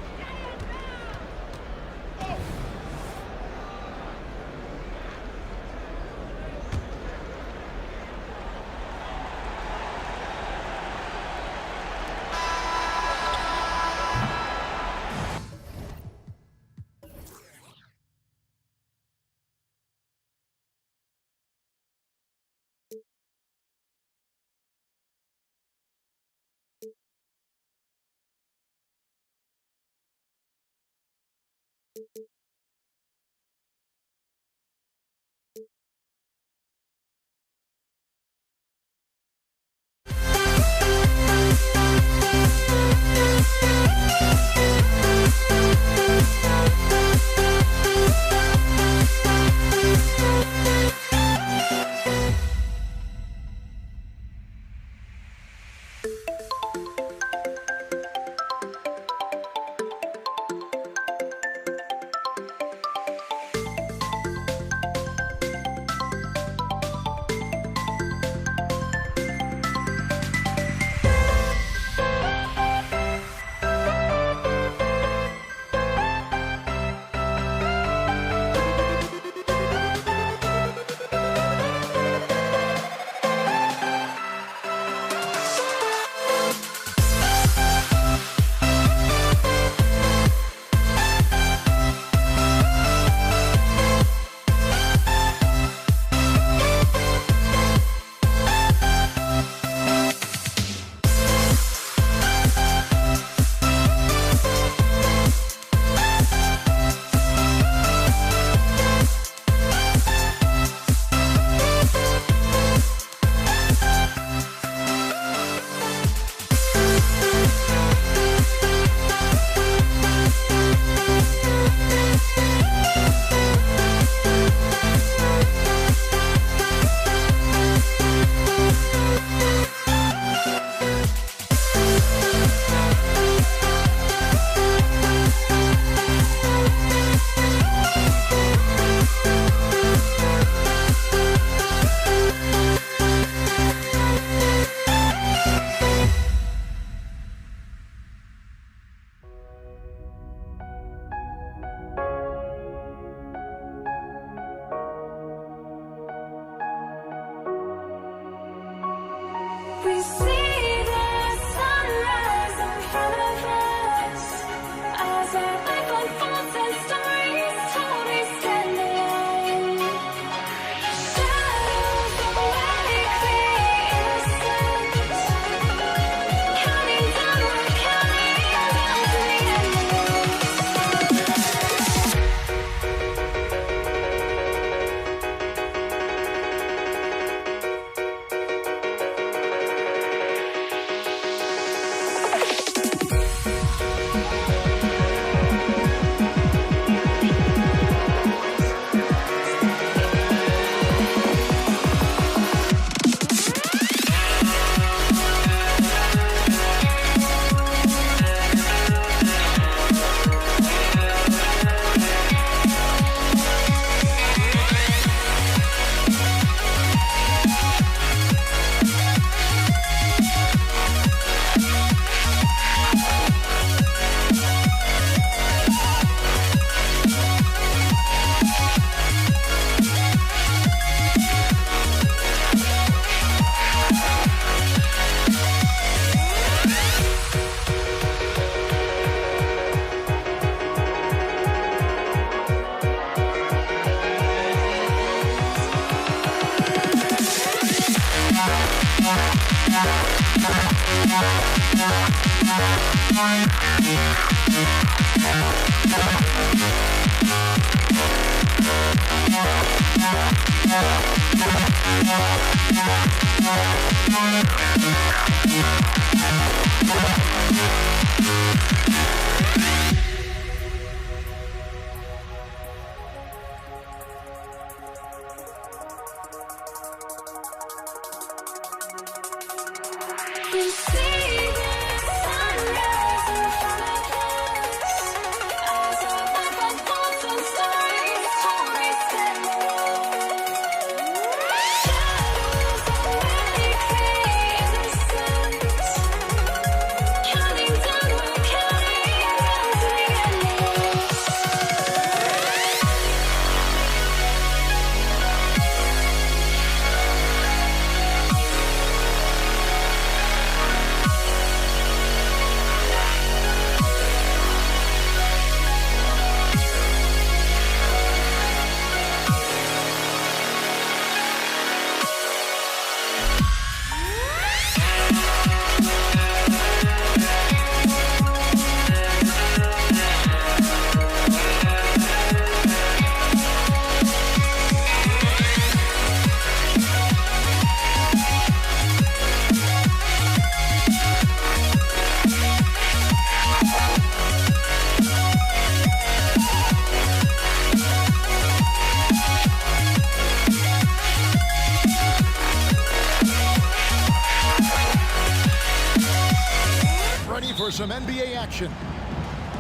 For some NBA action.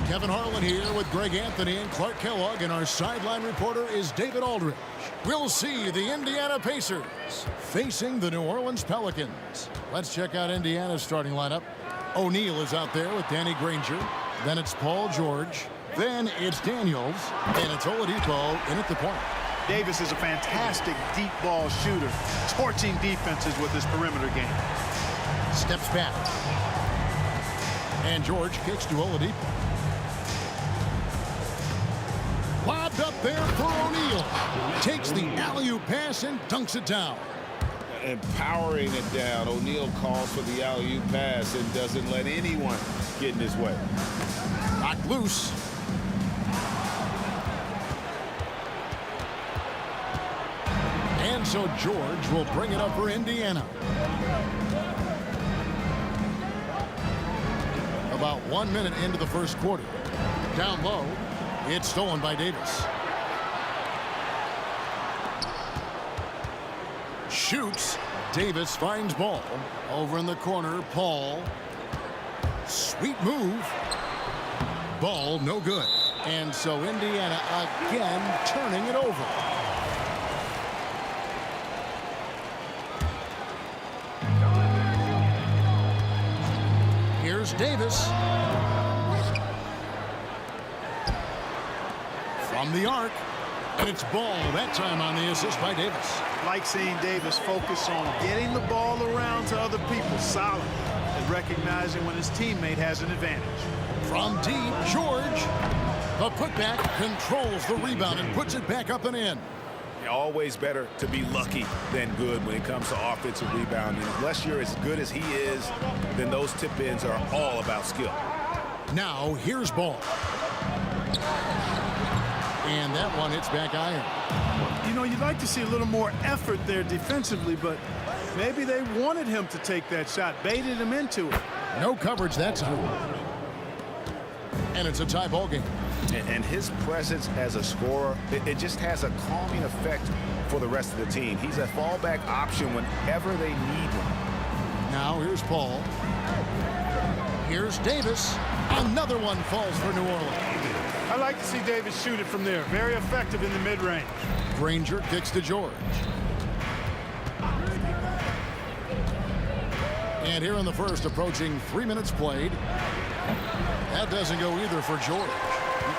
Kevin Harlan here with Greg Anthony and Clark Kellogg, and our sideline reporter is David Aldridge. We'll see the Indiana Pacers facing the New Orleans Pelicans. Let's check out Indiana's starting lineup. O'Neal is out there with Danny Granger. Then it's Paul George. Then it's Daniels. And it's Oladipo in at the point. Davis is a fantastic deep ball shooter, torching defenses with his perimeter game. Steps back. And George kicks to Oladipo. Lobbed up there for O'Neal. Takes the alley-oop pass and dunks it down. And powering it down, O'Neal calls for the alley-oop pass and doesn't let anyone get in his way. Knocked loose. And so George will bring it up for Indiana. About 1 minute into the first quarter. Down low, it's stolen by Davis. Shoots. Davis finds ball. Over in the corner, Paul. Sweet move. Ball no good. And so Indiana again turning it over. Here's Davis. From the arc. And it's Ball that time on the assist by Davis. Like seeing Davis focus on getting the ball around to other people solidly and recognizing when his teammate has an advantage. From deep, George. The putback controls the rebound and puts it back up and in. Always better to be lucky than good when it comes to offensive rebounding. Unless you're as good as he is, then those tip-ins are all about skill. Now here's Ball. And that one hits back iron. You know, you'd like to see a little more effort there defensively, but maybe they wanted him to take that shot, baited him into it. No coverage that time. And it's a tie ball game. And his presence as a scorer, it just has a calming effect for the rest of the team. He's a fallback option whenever they need one. Now here's Paul. Here's Davis. Another one falls for New Orleans. I like to see Davis shoot it from there. Very effective in the mid-range. Granger kicks to George. And here in the first, approaching 3 minutes played. That doesn't go either for George.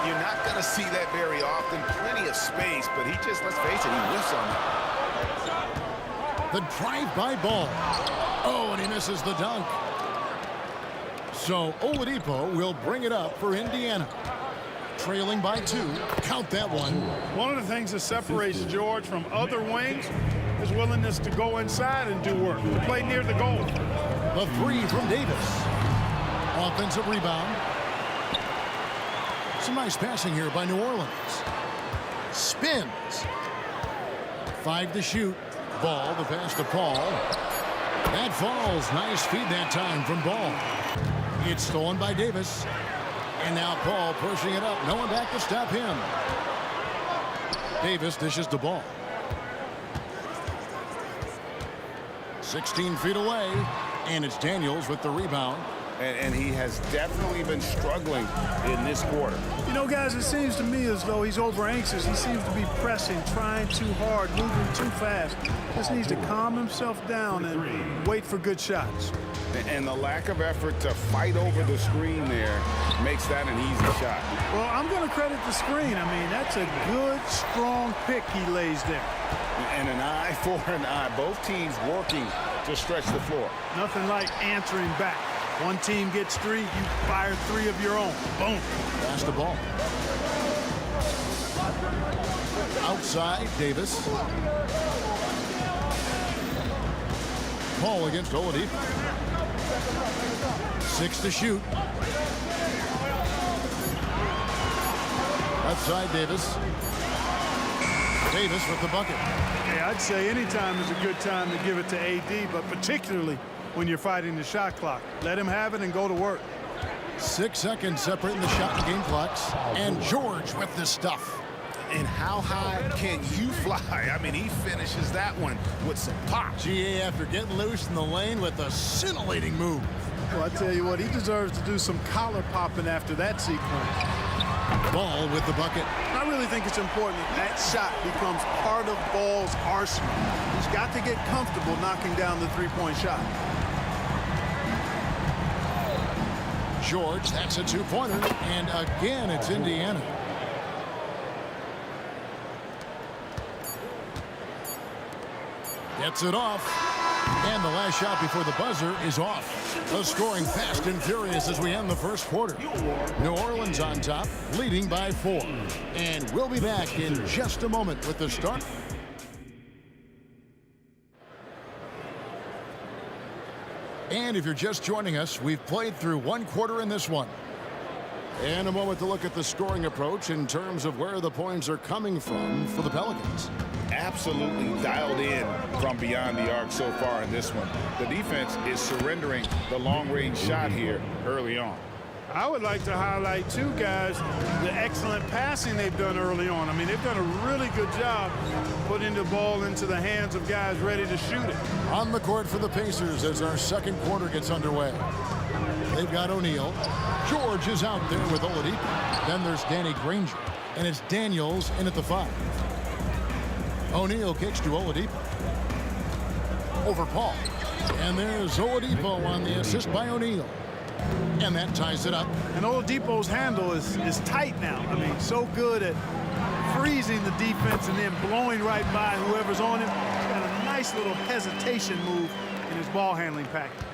You're not going to see that very often. Plenty of space, but he just, let's face it, he whiffs on that. The drive-by Ball. Oh, and he misses the dunk. So Oladipo will bring it up for Indiana. Trailing by 2. Count that one. One of the things that separates George from other wings is willingness to go inside and do work, to play near the goal. The three from Davis. Offensive rebound. Some nice passing here by New Orleans. Spins. 5 to shoot. Ball, the pass to Paul. That falls. Nice feed that time from Ball. It's stolen by Davis. And now Paul pushing it up. No one back to stop him. Davis dishes the ball. 16 feet away. And it's Daniels with the rebound. And he has definitely been struggling in this quarter. You know, guys, it seems to me as though he's over anxious. He seems to be pressing, trying too hard, moving too fast. Just needs to calm himself down and wait for good shots. And the lack of effort to fight over the screen there makes that an easy shot. Well, I'm going to credit the screen. I mean, that's a good, strong pick he lays there. And an eye for an eye. Both teams working to stretch the floor. Nothing like answering back. One team gets 3, you fire 3 of your own. Boom. Pass the ball. Outside, Davis. Paul against Oladipo. 6 to shoot. Outside, Davis. Davis with the bucket. Yeah, I'd say any time is a good time to give it to AD, but particularly when you're fighting the shot clock. Let him have it and go to work. 6 seconds separating the shot and game clocks. And George with the stuff. And how high can you fly? I mean, he finishes that one with some pop. GA after getting loose in the lane with a scintillating move. Well, I tell you what, he deserves to do some collar popping after that sequence. Ball with the bucket. I really think it's important that that shot becomes part of Ball's arsenal. He's got to get comfortable knocking down the three-point shot. George, that's a two-pointer. And again, it's Indiana. Gets it off. And the last shot before the buzzer is off. The scoring fast and furious as we end the first quarter. New Orleans on top, leading by 4. And we'll be back in just a moment with the start. And if you're just joining us, we've played through 1 quarter in this one. And a moment to look at the scoring approach in terms of where the points are coming from for the Pelicans. Absolutely dialed in from beyond the arc so far in this one. The defense is surrendering the long-range shot here early on. I would like to highlight, too, guys, the excellent passing they've done early on. I mean, they've done a really good job putting the ball into the hands of guys ready to shoot it. On the court for the Pacers as our second quarter gets underway. They've got O'Neal. George is out there with Oladipo. Then there's Danny Granger. And it's Daniels in at the 5. O'Neal kicks to Oladipo. Over Paul. And there's Oladipo on the assist by O'Neal. And that ties it up. And Oladipo's handle is tight now. I mean, so good at freezing the defense and then blowing right by whoever's on him. He's got a nice little hesitation move in his ball handling package.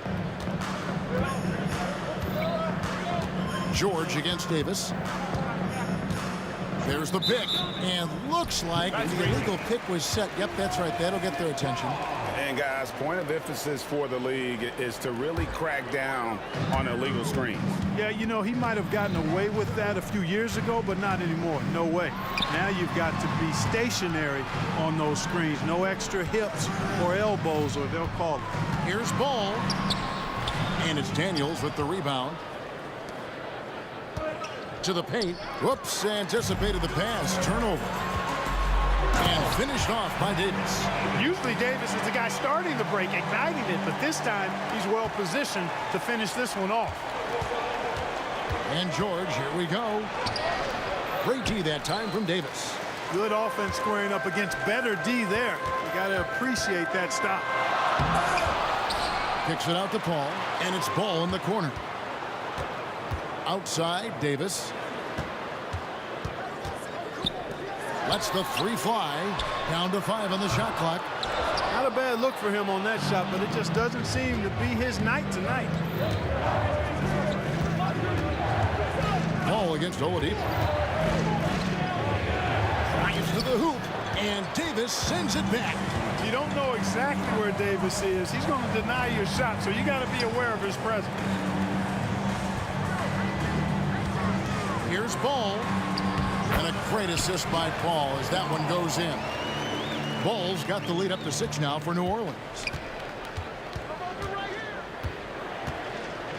George against Davis. There's the pick. And looks like the illegal pick was set. Yep, that's right. That'll get their attention. And guys, point of emphasis for the league is to really crack down on illegal screens. Yeah, you know, he might have gotten away with that a few years ago, but not anymore. No way. Now you've got to be stationary on those screens. No extra hips or elbows, or they'll call it. Here's Ball. And it's Daniels with the rebound. To the paint. Whoops, anticipated the pass. Turnover. And finished off by Davis. Usually Davis is the guy starting the break, igniting it, but this time he's well positioned to finish this one off. And George, here we go. Great D that time from Davis. Good offense squaring up against better D there. You got to appreciate that stop. Kicks it out to Paul, and it's Ball in the corner. Outside, Davis. Lets the 3 fly. Down to 5 on the shot clock. Not a bad look for him on that shot, but it just doesn't seem to be his night tonight. Ball against Oladipo. Drives to the hoop, and Davis sends it back. If you don't know exactly where Davis is, he's going to deny your shot, so you got to be aware of his presence. Here's Ball. And a great assist by Paul as that one goes in. Ball's got the lead up to 6 now for New Orleans.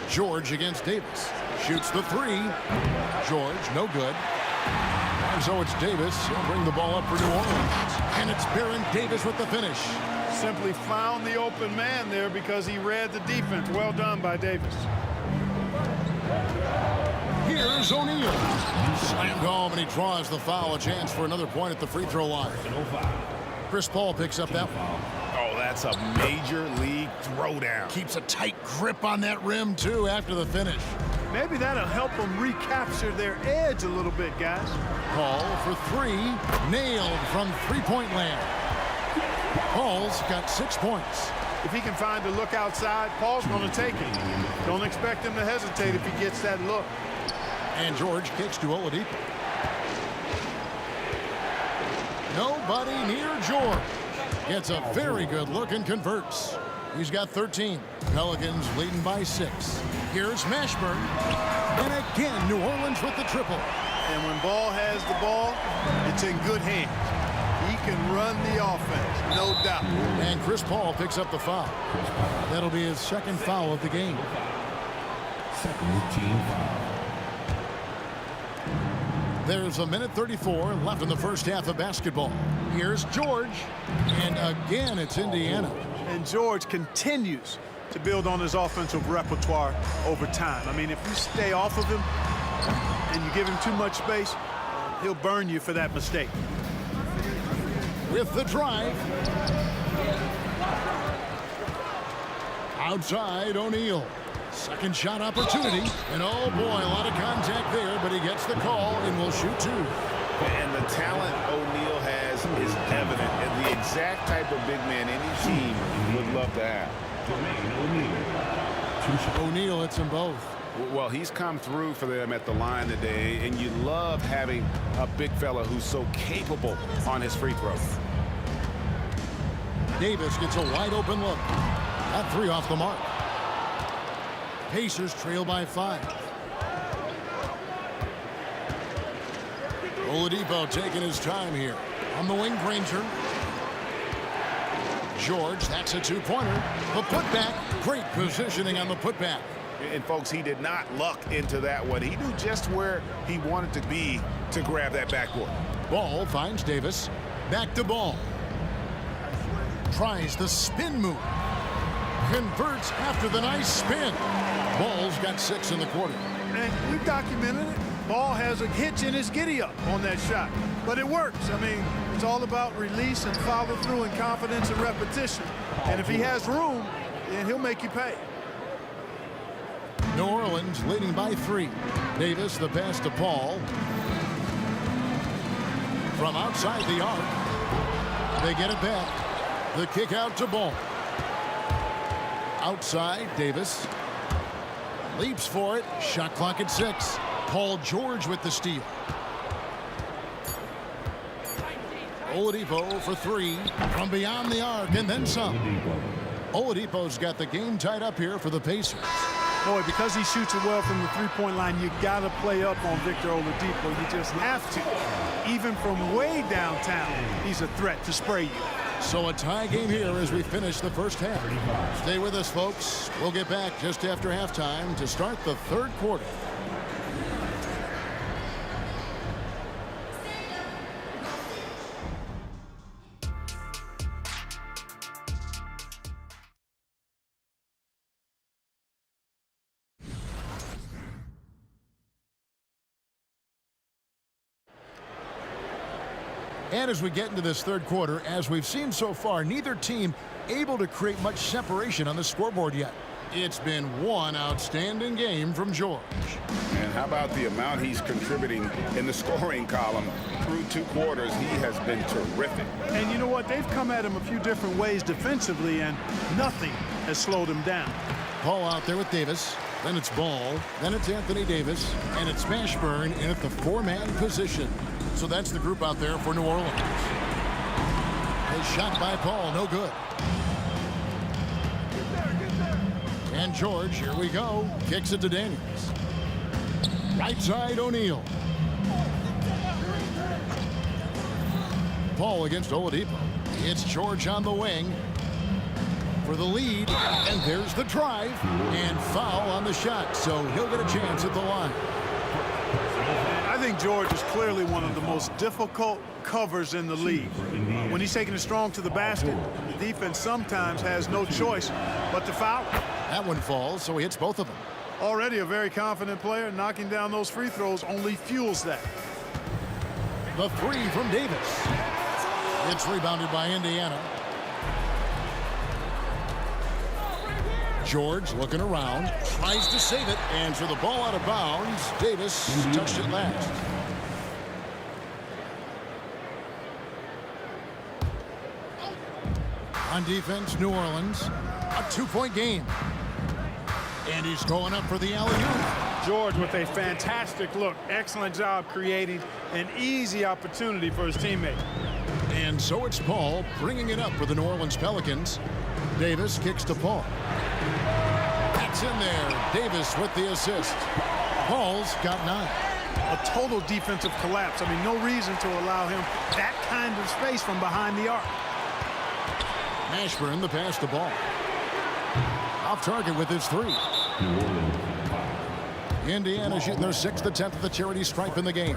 George against Davis. Shoots the 3. George, no good. And so it's Davis. He'll bring the ball up for New Orleans. And it's Baron Davis with the finish. Simply found the open man there because he read the defense. Well done by Davis. Here's O'Neal. Slammed home, and he draws the foul. A chance for another point at the free throw line. Chris Paul picks up that one. Oh, that's a major league throwdown. Keeps a tight grip on that rim, too, after the finish. Maybe that'll help them recapture their edge a little bit, guys. Paul for 3. Nailed from three-point land. Paul's got 6 points. If he can find a look outside, Paul's going to take it. Don't expect him to hesitate if he gets that look. And George kicks to Oladipo. Nobody near George. Gets a very good look and converts. He's got 13. Pelicans leading by 6. Here's Mashburn. And again, New Orleans with the triple. And when Ball has the ball, it's in good hands. He can run the offense, no doubt. And Chris Paul picks up the foul. That'll be his second foul of the game. Second team foul. There's a minute 34 left in the first half of basketball. Here's George. And again, it's Indiana. And George continues to build on his offensive repertoire over time. I mean, if you stay off of him and you give him too much space, he'll burn you for that mistake. With the drive. Outside, O'Neal. Second shot opportunity. And oh boy, a lot of contact there, but he gets the call and will shoot 2. And the talent O'Neal has is evident, and the exact type of big man any team would love to have. O'Neal hits them both. Well, he's come through for them at the line today, and you love having a big fella who's so capable on his free throw. Davis gets a wide open look. That 3 off the mark. Pacers trail by 5. Oladipo taking his time here on the wing. Granger. George, that's a 2-pointer. The putback, great positioning on the putback. And folks, he did not luck into that one. He knew just where he wanted to be to grab that backboard. Ball finds Davis. Back to Ball. Tries the spin move. Converts after the nice spin. Ball's got 6 in the quarter. And we've documented it. Ball has a hitch in his giddy-up on that shot. But it works. I mean, it's all about release and follow through and confidence and repetition. And if he has room, then he'll make you pay. New Orleans leading by 3. Davis, the pass to Paul. From outside the arc. They get it back. The kick out to Ball. Outside, Davis. Leaps for it. Shot clock at 6. Paul George with the steal. Oladipo for 3 from beyond the arc and then some. Oladipo's got the game tied up here for the Pacers. Boy, because he shoots it well from the three-point line, you got to play up on Victor Oladipo. You just have to. Even from way downtown, he's a threat to spray you. So a tie game here as we finish the first half. Stay with us, folks. We'll get back just after halftime to start the third quarter. And as we get into this third quarter, as we've seen so far, neither team able to create much separation on the scoreboard yet. It's been one outstanding game from George. And how about the amount he's contributing in the scoring column through 2 quarters? He has been terrific. And you know what? They've come at him a few different ways defensively, and nothing has slowed him down. Paul out there with Davis. Then it's Ball. Then it's Anthony Davis. And it's Mashburn in at the 4-man position. So that's the group out there for New Orleans. A shot by Paul, no good. And George, here we go, kicks it to Daniels. Right side, O'Neal. Paul against Oladipo. It's George on the wing for the lead, and there's the drive, and foul on the shot, so he'll get a chance at the line. I think George is clearly one of the most difficult covers in the league. When he's taking it strong to the basket, the defense sometimes has no choice but to foul. That one falls, so he hits both of them. Already a very confident player. Knocking down those free throws only fuels that. The three from Davis. It's rebounded by Indiana. George looking around, tries to save it, and for the ball out of bounds, Davis touched it last. On defense, New Orleans, a two-point game. And he's going up for the alley-oop. George with a fantastic look. Excellent job creating an easy opportunity for his teammate. And so it's Paul bringing it up for the New Orleans Pelicans. Davis kicks to Paul. That's in there. Davis with the assist. Paul's got 9. A total defensive collapse. I mean, no reason to allow him that kind of space from behind the arc. Mashburn the pass to Ball. Off target with his 3. Indiana shooting their 6th attempt at the charity stripe in the game.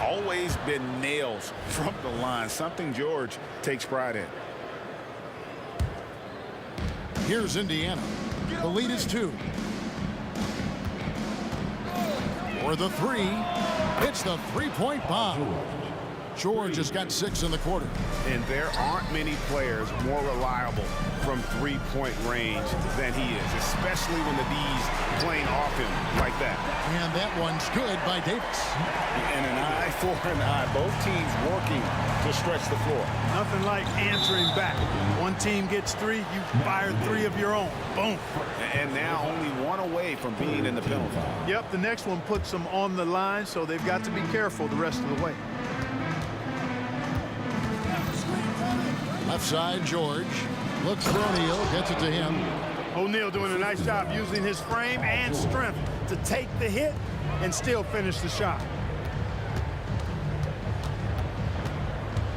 Always been nails from the line, something George takes pride in. Here's Indiana. The lead is 2. For the 3, it's the three-point bomb. George has got 6 in the quarter. And there aren't many players more reliable from three-point range than he is, especially when the D's playing off him like that. And that one's good by Davis. And an eye for an eye. Both teams working to stretch the floor. Nothing like answering back. One team gets 3, you fire 3 of your own. Boom. And now only 1 away from being in the penalty. Yep, the next one puts them on the line, so they've got to be careful the rest of the way. Left side, George. Looks for O'Neal, gets it to him. O'Neal doing a nice job using his frame and strength to take the hit and still finish the shot.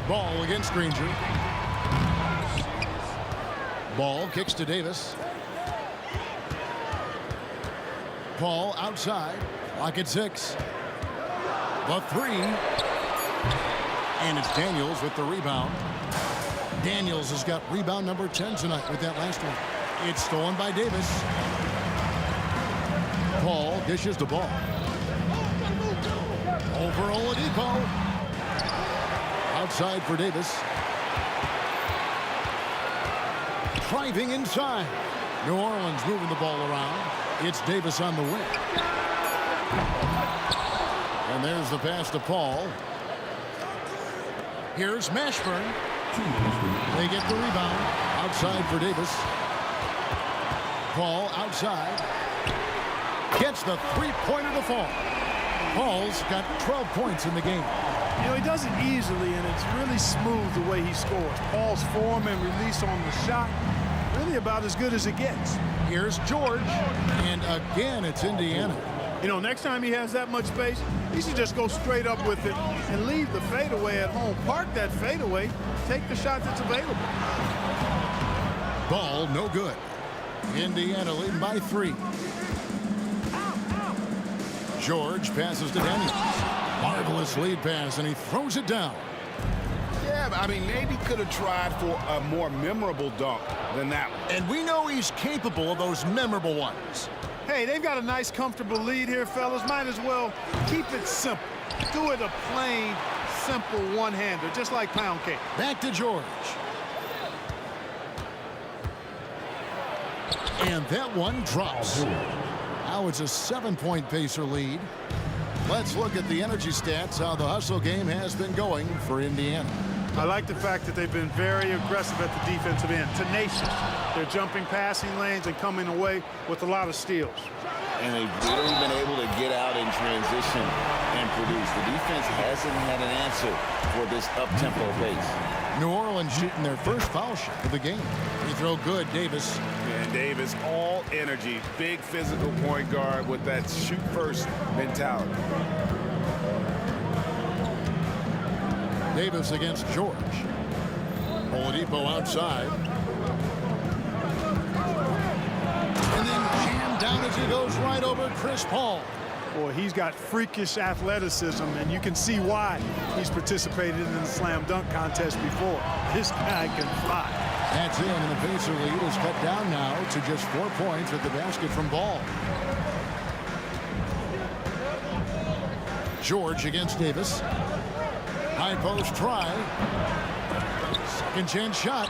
Ball against Granger. Ball kicks to Davis. Paul outside. Clock at 6. The 3. And it's Daniels with the rebound. Daniels has got rebound number 10 tonight with that last one. It's stolen by Davis. Paul dishes the ball. Over Oladipo. Outside for Davis. Driving inside. New Orleans moving the ball around. It's Davis on the wing. And there's the pass to Paul. Here's Mashburn. They get the rebound. Outside for Davis. Paul outside. Gets the three-pointer to fall. Paul's got 12 points in the game. You know, he does it easily, and it's really smooth the way he scores. Paul's form and release on the shot, really about as good as it gets. Here's George, and again it's Indiana. You know, next time he has that much space, he should just go straight up with it and leave the fadeaway at home. Park that fadeaway, take the shot that's available. Ball no good. Indiana leading by 3. George passes to Daniels. Marvelous lead pass, and he throws it down. Yeah, I mean, maybe could have tried for a more memorable dunk than that one. And we know he's capable of those memorable ones. Hey, they've got a nice, comfortable lead here, fellas. Might as well keep it simple. Do it a plain, simple one-hander, just like pound cake. Back to George. And that one drops. Now it's a 7-point Pacer lead. Let's look at the energy stats, how the hustle game has been going for Indiana. I like the fact that they've been very aggressive at the defensive end, tenacious. They're jumping passing lanes and coming away with a lot of steals. And they've really been able to get out in transition and produce. The defense hasn't had an answer for this up-tempo pace. New Orleans shooting their first foul shot of the game. Free throw good, Davis. And Davis, all energy, big physical point guard with that shoot-first mentality. Davis against George. Oladipo outside. And then jammed down as he goes right over Chris Paul. Boy, he's got freakish athleticism, and you can see why he's participated in the slam dunk contest before. This guy can fly. That's in, and the Pacer lead is cut down now to just 4 points at the basket from Ball. George against Davis. High post try. Second chance shot.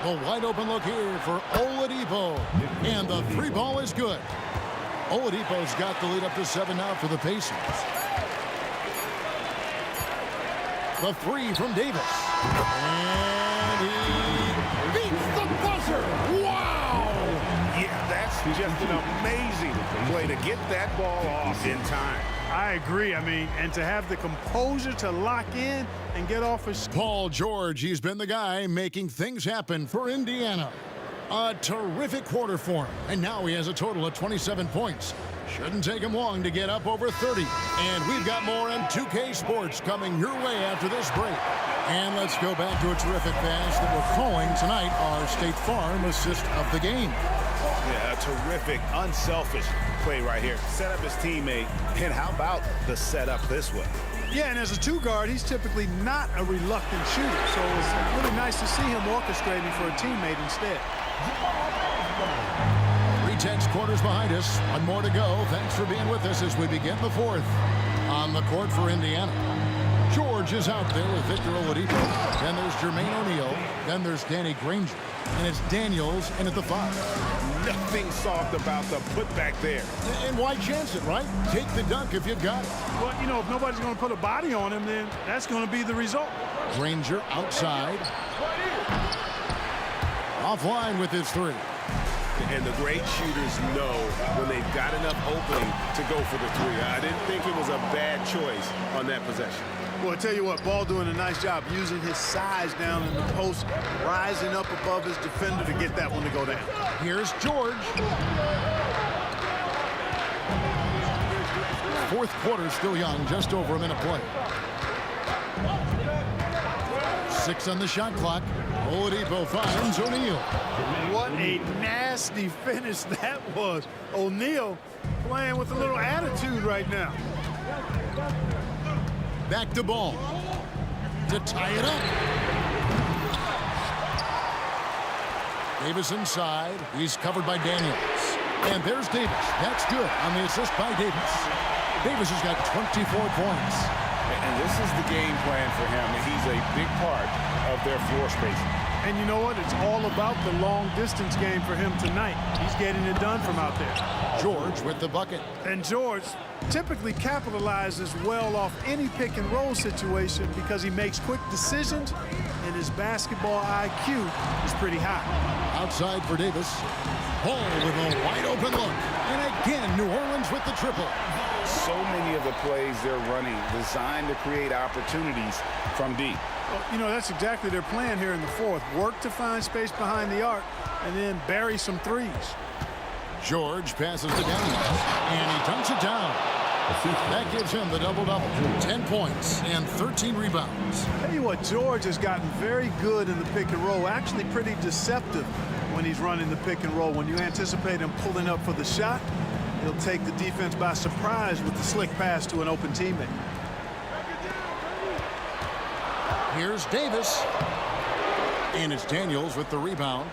The wide open look here for Oladipo. And the three ball is good. Oladipo's got the lead up to 7 now for the Pacers. The three from Davis. And he beats the buzzer. Wow! Yeah, that's just an amazing play to get that ball off in time. I agree. I mean, and to have the composure to lock in and get off his... Paul George, he's been the guy making things happen for Indiana. A terrific quarter for him, and now he has a total of 27 points. Shouldn't take him long to get up over 30. And we've got more M2K Sports coming your way after this break. And let's go back to a terrific pass that we're calling tonight our State Farm assist of the game. Yeah, a terrific, unselfish play right here. Set up his teammate, and how about the setup this way? Yeah, and as a two guard, he's typically not a reluctant shooter. So it's really nice to see him orchestrating for a teammate instead. 3/10 quarters behind us. One more to go. Thanks for being with us as we begin the fourth. On the court for Indiana, George is out there with Victor Oladipo. Then there's Jermaine O'Neal. Then there's Danny Granger. And it's Daniels in at the 5. Nothing soft about the putback there. And why chance it, right? Take the dunk if you've got it. Well, you know, if nobody's going to put a body on him, then that's going to be the result. Granger outside. Offline with his 3. And the great shooters know when they've got enough opening to go for the 3. I didn't think it was a bad choice on that possession. Well, I tell you what, Ball doing a nice job using his size down in the post, rising up above his defender to get that one to go down. Here's George. Fourth quarter still young, just over a minute play. 6 on the shot clock. Oladipo finds O'Neal. What a nasty finish that was. O'Neal playing with a little attitude right now. Back to Ball to tie it up. Davis inside. He's covered by Daniels. And there's Davis. That's good on the assist by Davis. Davis has got 24 points. And this is the game plan for him. He's a big part of their floor spacing. And you know what? It's all about the long distance game for him tonight. He's getting it done from out there. George with the bucket. And George typically capitalizes well off any pick and roll situation because he makes quick decisions and his basketball IQ is pretty high. Outside for Davis. Ball with a wide open look. And again, New Orleans with the triple. So many of the plays they're running designed to create opportunities from deep. Well, you know, that's exactly their plan here in the fourth. Work to find space behind the arc and then bury some threes. George passes to Daniels, and he dunks it down. That gives him the double-double. 10 points and 13 rebounds. Tell you what, George has gotten very good in the pick and roll, actually pretty deceptive when he's running the pick and roll. When you anticipate him pulling up for the shot, he'll take the defense by surprise with the slick pass to an open teammate. Here's Davis. And it's Daniels with the rebound.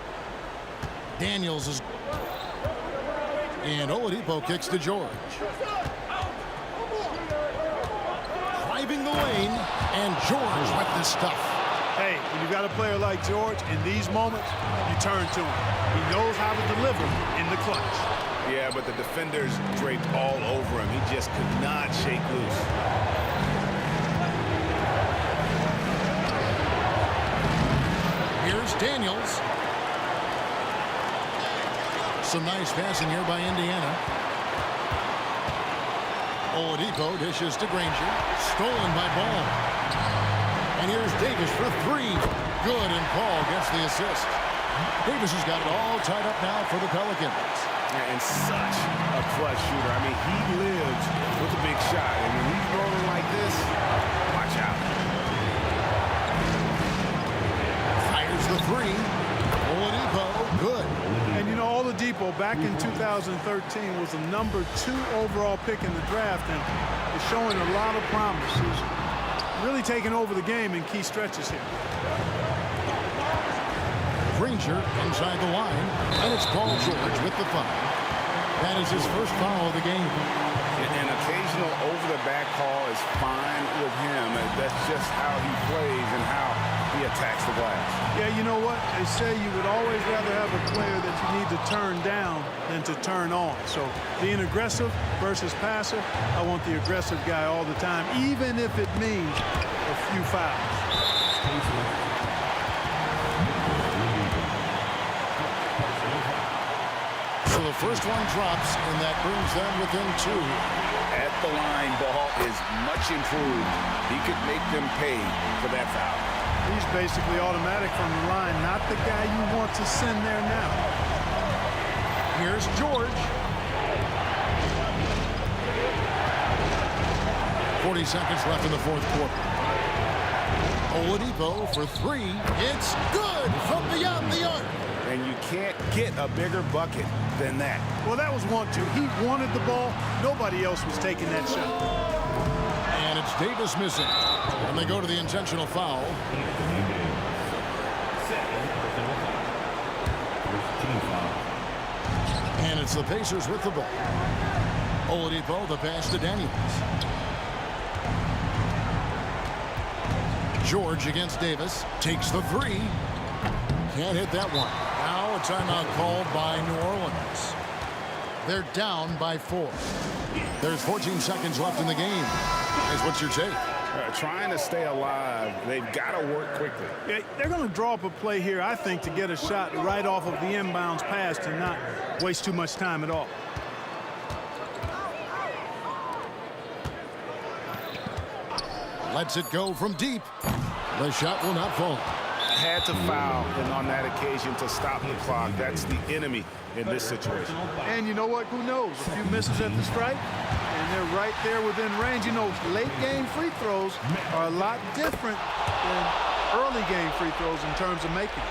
Daniels is... And Oladipo kicks to George. Driving the lane, and George with this stuff. Hey, when you've got a player like George, in these moments, you turn to him. He knows how to deliver in the clutch. Yeah, but the defenders draped all over him. He just could not shake loose. Here's Daniels. Some nice passing here by Indiana. Oladipo dishes to Granger. Stolen by Ball. And here's Davis for three. Good, and Paul gets the assist. Davis has got it all tied up now for the Pelicans. And such a clutch shooter. I mean, he lives with a big shot. And when he's rolling like this, watch out. Fires the three. Oladipo, good. And you know, Oladipo back in 2013 was the #2 overall pick in the draft and is showing a lot of promise. He's really taking over the game in key stretches here. Granger inside the line, and it's Paul George with the foul. That is his first foul of the game. An occasional over-the-back call is fine with him. That's just how he plays and how he attacks the glass. Yeah, you know what? They say you would always rather have a player that you need to turn down than to turn on. So being aggressive versus passive, I want the aggressive guy all the time, even if it means a few fouls. So the first one drops, and that brings them within two. At the line, Ball is much improved. He could make them pay for that foul. He's basically automatic from the line, not the guy you want to send there now. Here's George. 40 seconds left in the fourth quarter. Oladipo for three. It's good from beyond the arc. And you can't get a bigger bucket than that. Well, that was 1-2. He wanted the ball. Nobody else was taking that shot. And it's Davis missing. And they go to the intentional foul. And it's the Pacers with the ball. Oladipo, the pass to Daniels. George against Davis. Takes the three. Can't hit that one. Now a timeout called by New Orleans. They're down by 4. There's 14 seconds left in the game. Guys, what's your take? Trying to stay alive, they've got to work quickly. Yeah, they're going to draw up a play here, I think, to get a shot right off of the inbounds pass and not waste too much time at all. Lets it go from deep. The shot will not fall. Had to foul, and on that occasion to stop the clock. That's the enemy in this situation. And you know what? Who knows? A few misses at the stripe, and they're right there within range. You know, late game free throws are a lot different than early game free throws in terms of making.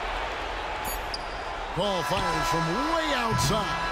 Ball fires from way outside.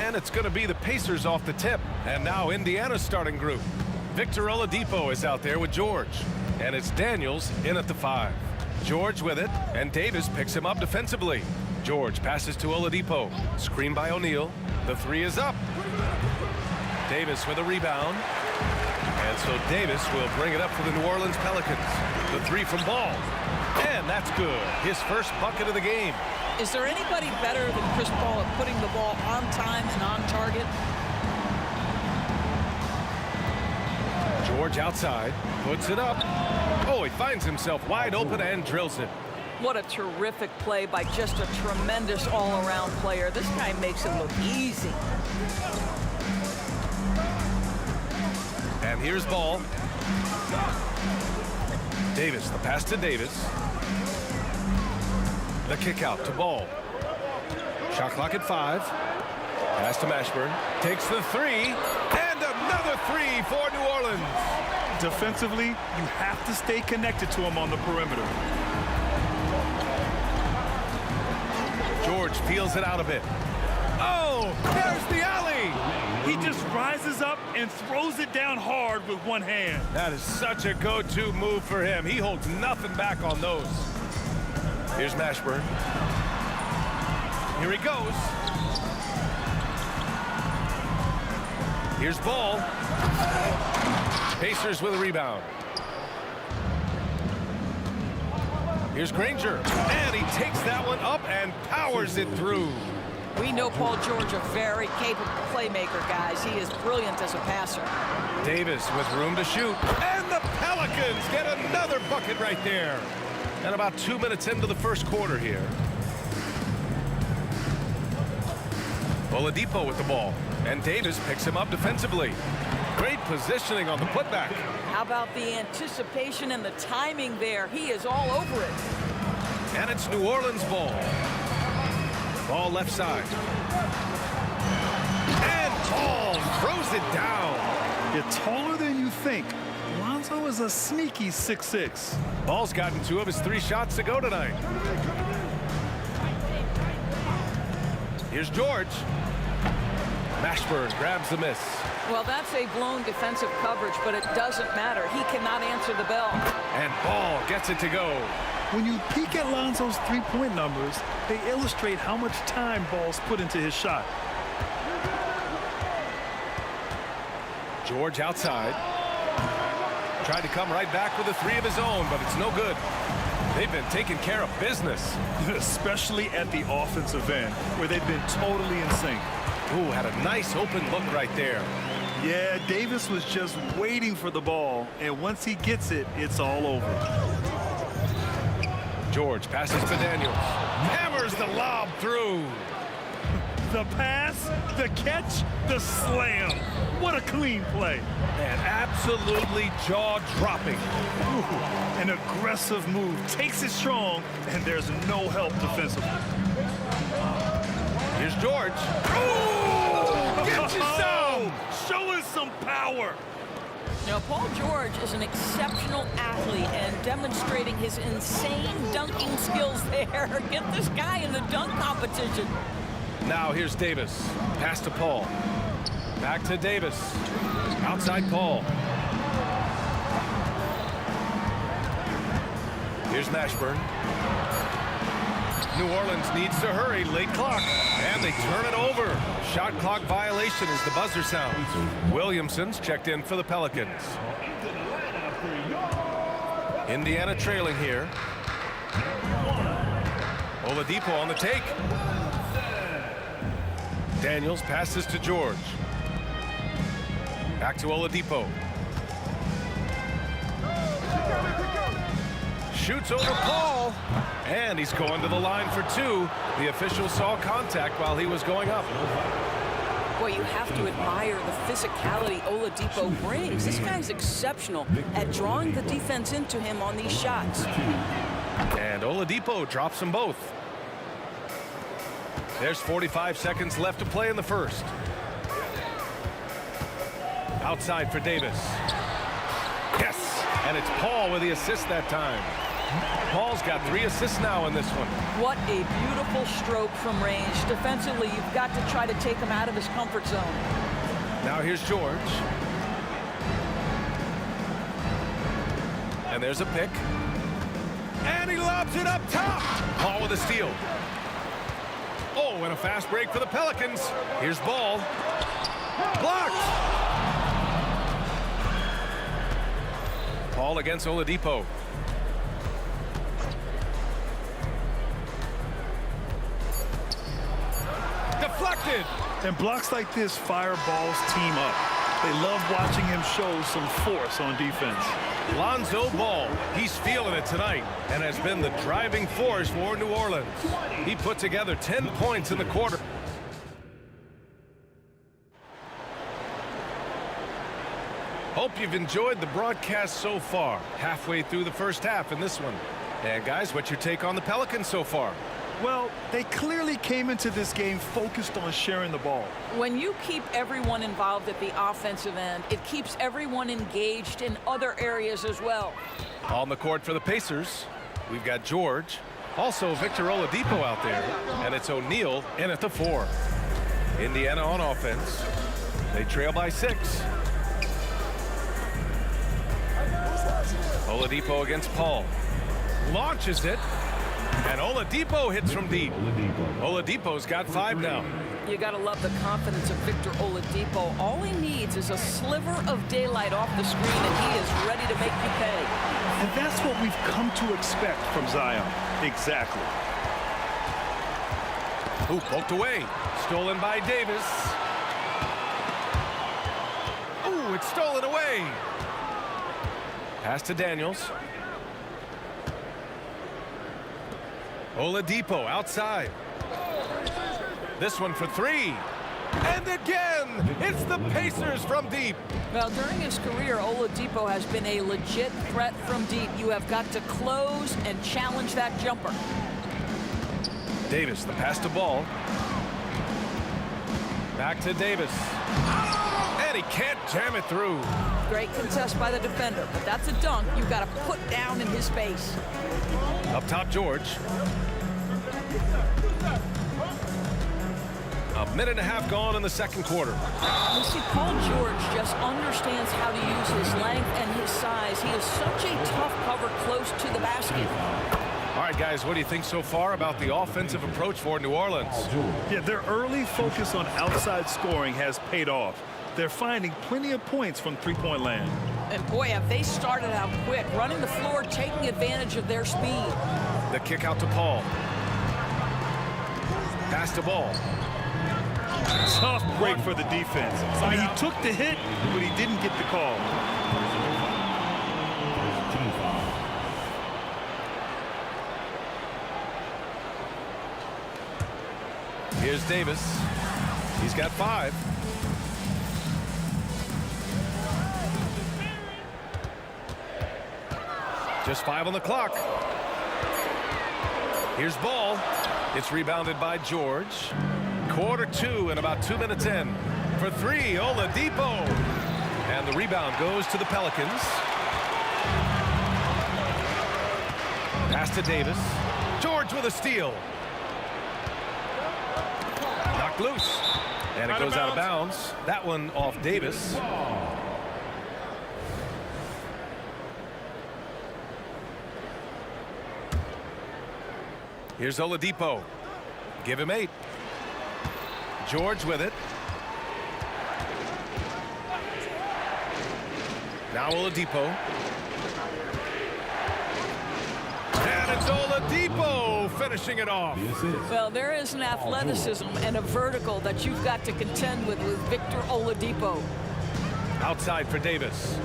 And it's going to be the Pacers off the tip. And now Indiana's starting group. Victor Oladipo is out there with George. And it's Daniels in at the 5. George with it, and Davis picks him up defensively. George passes to Oladipo. Screen by O'Neal. The 3 is up. Davis with a rebound. And so Davis will bring it up for the New Orleans Pelicans. The 3 from Ball. And that's good. His first bucket of the game. Is there anybody better than Chris Paul at putting the ball on time and on target? George outside, puts it up. Oh, he finds himself wide open and drills it. What a terrific play by just a tremendous all-around player. This guy makes it look easy. And here's Ball. Davis, the pass to Davis. The kick out to Ball. Shot clock at 5. Pass to Mashburn. Takes the 3. And another 3 for New Orleans. Defensively, you have to stay connected to him on the perimeter. George feels it out a bit. Oh, there's the alley. He just rises up and throws it down hard with one hand. That is such a go-to move for him. He holds nothing back on those. Here's Mashburn. Here he goes. Here's Ball. Pacers with a rebound. Here's Granger. And he takes that one up and powers it through. We know Paul George, a very capable playmaker, guys. He is brilliant as a passer. Davis with room to shoot. And the Pelicans get another bucket right there. And about 2 minutes into the first quarter here. Oladipo with the ball. And Davis picks him up defensively. Great positioning on the putback. How about the anticipation and the timing there? He is all over it. And it's New Orleans ball. Ball left side. And Paul throws it down. You're taller than you think. Lonzo is a sneaky 6'6". Ball's gotten 2 of his 3 shots to go tonight. Here's George. Mashburn grabs the miss. Well, that's a blown defensive coverage, but it doesn't matter. He cannot answer the bell. And Ball gets it to go. When you peek at Lonzo's three-point numbers, they illustrate how much time Ball's put into his shot. George outside. Tried to come right back with a 3 of his own, but it's no good. They've been taking care of business. Especially at the offensive end, where they've been totally in sync. Ooh, had a nice open look right there. Yeah, Davis was just waiting for the ball, and once he gets it, it's all over. George passes to Daniels. Hammers the lob through. The pass, the catch, the slam. What a clean play. And absolutely jaw-dropping. An aggressive move. Takes it strong, and there's no help defensively. Here's George. Oh! Gets you some! Showing some power. Now, Paul George is an exceptional athlete and demonstrating his insane dunking skills there. Get this guy in the dunk competition. Now here's Davis. Pass to Paul. Back to Davis. Outside Paul. Here's Mashburn. New Orleans needs to hurry. Late clock. And they turn it over. Shot clock violation as the buzzer sounds. Williamson's checked in for the Pelicans. Indiana trailing here. Oladipo on the take. Daniels passes to George. Back to Oladipo. Shoots over Paul. And he's going to the line for 2. The official saw contact while he was going up. Boy, you have to admire the physicality Oladipo brings. This guy's exceptional at drawing the defense into him on these shots. And Oladipo drops them both. There's 45 seconds left to play in the first. Outside for Davis. Yes, and it's Paul with the assist that time. Paul's got 3 assists now in this one. What a beautiful stroke from range. Defensively, you've got to try to take him out of his comfort zone. Now here's George. And there's a pick. And he lobs it up top. Paul with a steal. Oh, and a fast break for the Pelicans. Here's Ball. Blocked. Paul against Oladipo. Deflected. And blocks like this fire Ball's team up. They love watching him show some force on defense. Lonzo Ball, he's feeling it tonight and has been the driving force for New Orleans. He put together 10 points in the quarter. Hope you've enjoyed the broadcast so far. Halfway through the first half in this one. And guys, what's your take on the Pelicans so far? Well, they clearly came into this game focused on sharing the ball. When you keep everyone involved at the offensive end, it keeps everyone engaged in other areas as well. On the court for the Pacers, we've got George. Also, Victor Oladipo out there, and it's O'Neal in at the 4. Indiana on offense. They trail by 6. Oladipo against Paul. Launches it, and Oladipo hits from deep. Oladipo's got 5 now. You got to love the confidence of Victor Oladipo. All he needs is a sliver of daylight off the screen, and he is ready to make you pay. And that's what we've come to expect from Zion. Exactly. Ooh, poked away. Stolen by Davis. Ooh, it's stolen away. Pass to Daniels. Oladipo outside. This one for 3. And again, it's the Pacers from deep. Well, during his career, Oladipo has been a legit threat from deep. You have got to close and challenge that jumper. Davis, the pass to Ball. Back to Davis. And he can't jam it through. Great contest by the defender, but that's a dunk you've got to put down in his face. Up top, George. A minute and a half gone in the second quarter. You see, Paul George just understands how to use his length and his size. He is such a tough cover close to the basket. All right, guys, what do you think so far about the offensive approach for New Orleans? Yeah, their early focus on outside scoring has paid off. They're finding plenty of points from three-point land. And boy, have they started out quick, running the floor, taking advantage of their speed. The kick out to Paul. Pass to Ball. Tough break for the defense. I mean, he took the hit, but he didn't get the call. Here's Davis. He's got 5. Just 5 on the clock. Here's Ball. It's rebounded by George. Quarter 2 and about 2 minutes in. For 3, Oladipo. And the rebound goes to the Pelicans. Pass to Davis. George with a steal. Knocked loose. And it goes out of bounds. That one off Davis. Here's Oladipo. Give him 8. George with it. Now Oladipo. And it's Oladipo finishing it off. Well, there is an athleticism and a vertical that you've got to contend with Victor Oladipo. Outside for Davis.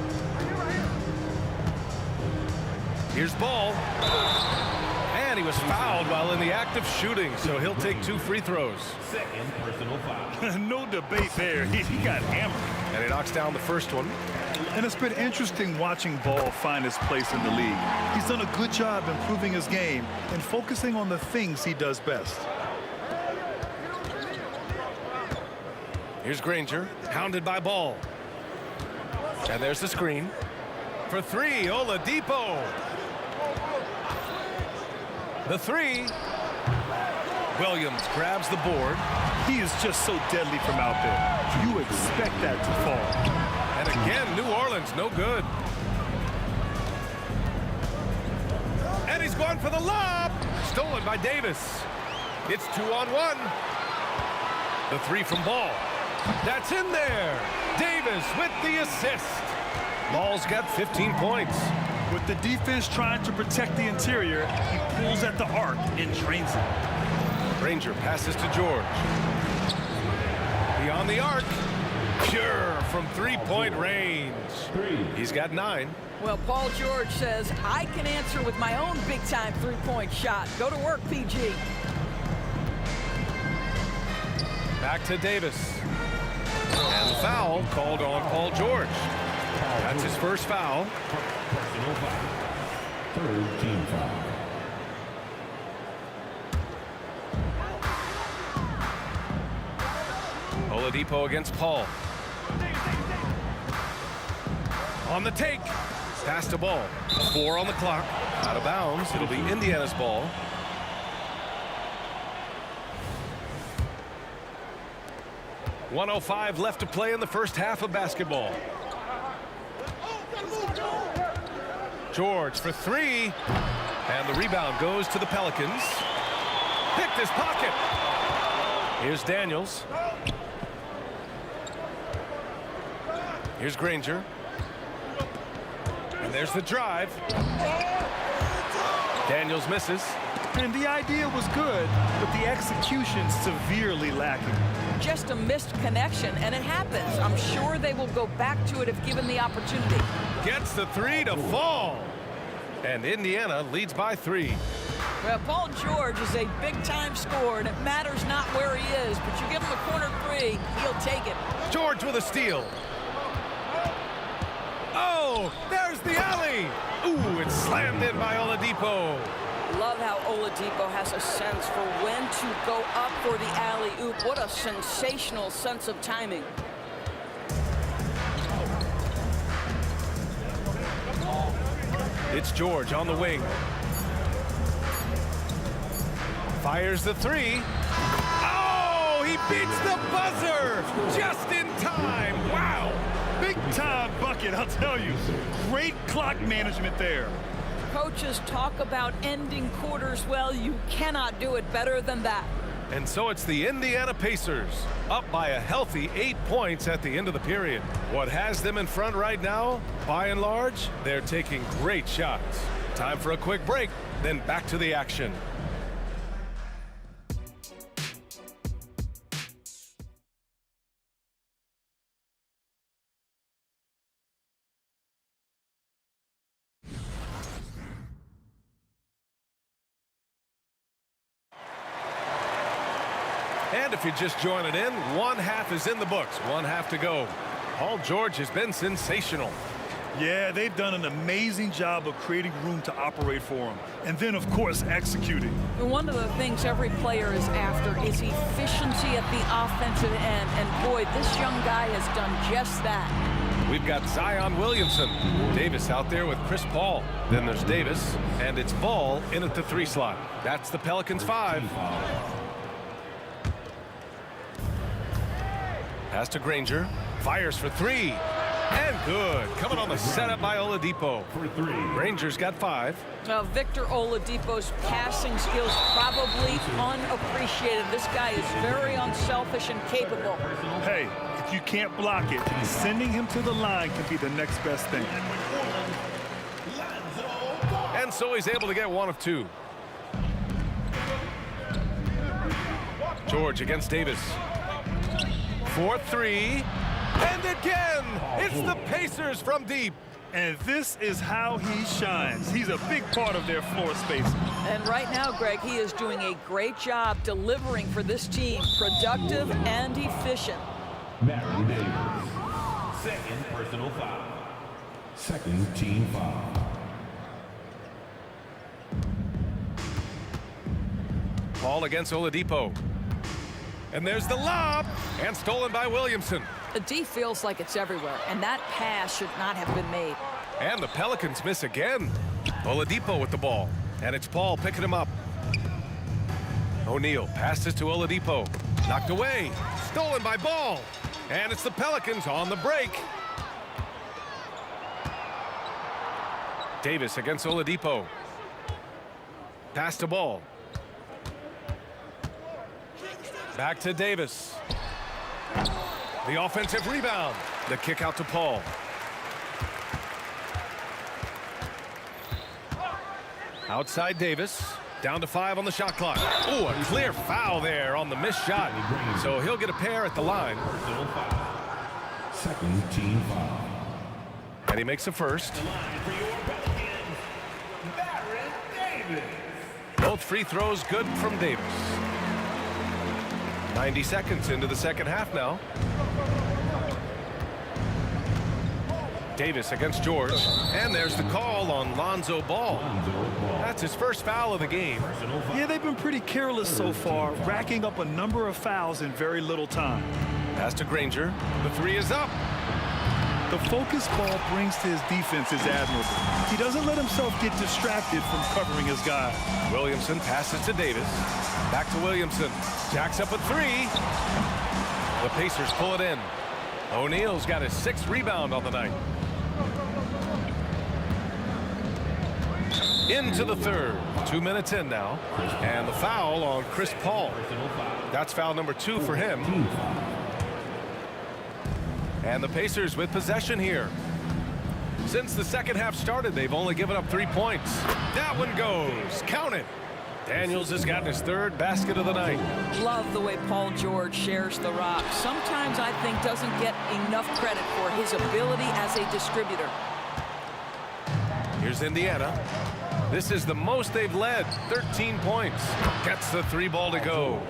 Here's Ball. And he was fouled while in the act of shooting, so he'll take 2 free throws. Second personal foul. No debate there. He got hammered. And he knocks down the first one. And it's been interesting watching Ball find his place in the league. He's done a good job improving his game and focusing on the things he does best. Here's Granger, hounded by Ball. And there's the screen. For 3, Oladipo. The 3. Williams grabs the board. He is just so deadly from out there. You expect that to fall. And again, New Orleans, no good. And he's going for the lob. Stolen by Davis. It's 2-on-1. The 3 from Ball. That's in there. Davis with the assist. Ball's got 15 points. With the defense trying to protect the interior, he pulls at the arc and drains it. Granger passes to George. Beyond the arc. Pure from 3-point range. He's got 9. Well, Paul George says, I can answer with my own big-time 3-point shot. Go to work, PG. Back to Davis. And the foul called on Paul George. That's his first foul. Personal foul. Third team foul. Oladipo against Paul. On the take. Pass to Ball. 4 on the clock. Out of bounds. It'll be Indiana's ball. 1:05 left to play in the first half of basketball. George for three. And the rebound goes to the Pelicans. Picked his pocket. Here's Daniels. Here's Granger. And there's the drive. Daniels misses. And the idea was good, but the execution severely lacking. Just a missed connection, and it happens. I'm sure they will go back to it if given the opportunity. Gets the three to fall. And Indiana leads by 3. Well, Paul George is a big-time scorer, and it matters not where he is, but you give him a corner 3, he'll take it. George with a steal. Oh, there's the alley. Ooh, it's slammed in by Oladipo. Love how Oladipo has a sense for when to go up for the alley-oop. What a sensational sense of timing. It's George on the wing. Fires the 3. Oh, he beats the buzzer just in time. Wow. Big time bucket, I'll tell you. Great clock management there. Coaches talk about ending quarters well. You cannot do it better than that. And so it's the Indiana Pacers, up by a healthy 8 points at the end of the period. What has them in front right now, by and large, they're taking great shots. Time for a quick break, then back to the action. And if you're just joining in, one half is in the books, one half to go. Paul George has been sensational. Yeah, they've done an amazing job of creating room to operate for him. And then, of course, executing. One of the things every player is after is efficiency at the offensive end. And boy, this young guy has done just that. We've got Zion Williamson. Davis out there with Chris Paul. Then there's Davis, and it's Ball in at the 3 slot. That's the Pelicans 5. Pass to Granger. Fires for 3. And good. Coming on the setup by Oladipo. Granger's got 5. Victor Oladipo's passing skills probably unappreciated. This guy is very unselfish and capable. Hey, if you can't block it, sending him to the line can be the next best thing. And so he's able to get 1 of 2. George against Davis. 4-3. And again, it's the Pacers from deep. And this is how he shines. He's a big part of their floor space. And right now, Greg, he is doing a great job delivering for this team. Productive and efficient. Baron Davis. Second personal foul. Second team foul. Ball against Oladipo. And there's the lob. And stolen by Williamson. The D feels like it's everywhere, and that pass should not have been made. And the Pelicans miss again. Oladipo with the ball. And it's Paul picking him up. O'Neal passes to Oladipo. Knocked away. Stolen by Ball. And it's the Pelicans on the break. Davis against Oladipo. Pass to Ball. Back to Davis. The offensive rebound. The kick out to Paul. Outside Davis. Down to 5 on the shot clock. Oh, a clear foul there on the missed shot. So he'll get a pair at the line. Second team foul. And he makes the first. Both free throws good from Davis. 90 seconds into the second half now. Davis against George. And there's the call on Lonzo Ball. That's his first foul of the game. Yeah, they've been pretty careless so far, racking up a number of fouls in very little time. Pass to Granger. The 3 is up. The focus Ball brings to his defense is admirable. He doesn't let himself get distracted from covering his guy. Williamson passes to Davis. Back to Williamson. Jacks up a 3. The Pacers pull it in. O'Neal's got his 6th rebound on the night. Into the third. 2 minutes in now. And the foul on Chris Paul. That's foul number 2 for him. And the Pacers with possession here. Since the second half started, they've only given up 3 points. That one goes. Count it. Daniels has gotten his 3rd basket of the night. Love the way Paul George shares the rock. Sometimes I think doesn't get enough credit for his ability as a distributor. Here's Indiana. This is the most they've led, 13 points. Gets the 3 ball to go.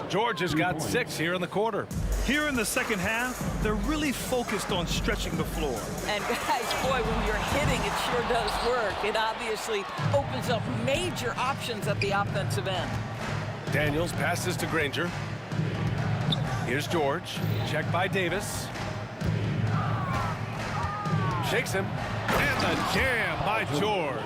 George has got 6 here in the quarter. Here in the second half, they're really focused on stretching the floor. And guys, boy, when you're hitting, it sure does work. It obviously opens up major options at the offensive end. Daniels passes to Granger. Here's George. Checked by Davis. Shakes him. And the jam by George.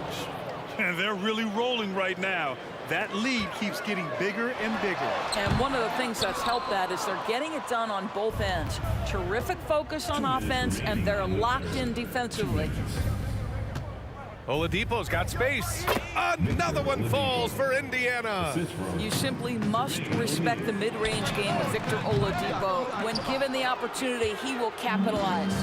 And they're really rolling right now. That lead keeps getting bigger and bigger. And one of the things that's helped that is they're getting it done on both ends. Terrific focus on offense, and they're locked in defensively. Oladipo's got space. Another one falls for Indiana. You simply must respect the mid-range game of Victor Oladipo. When given the opportunity, he will capitalize.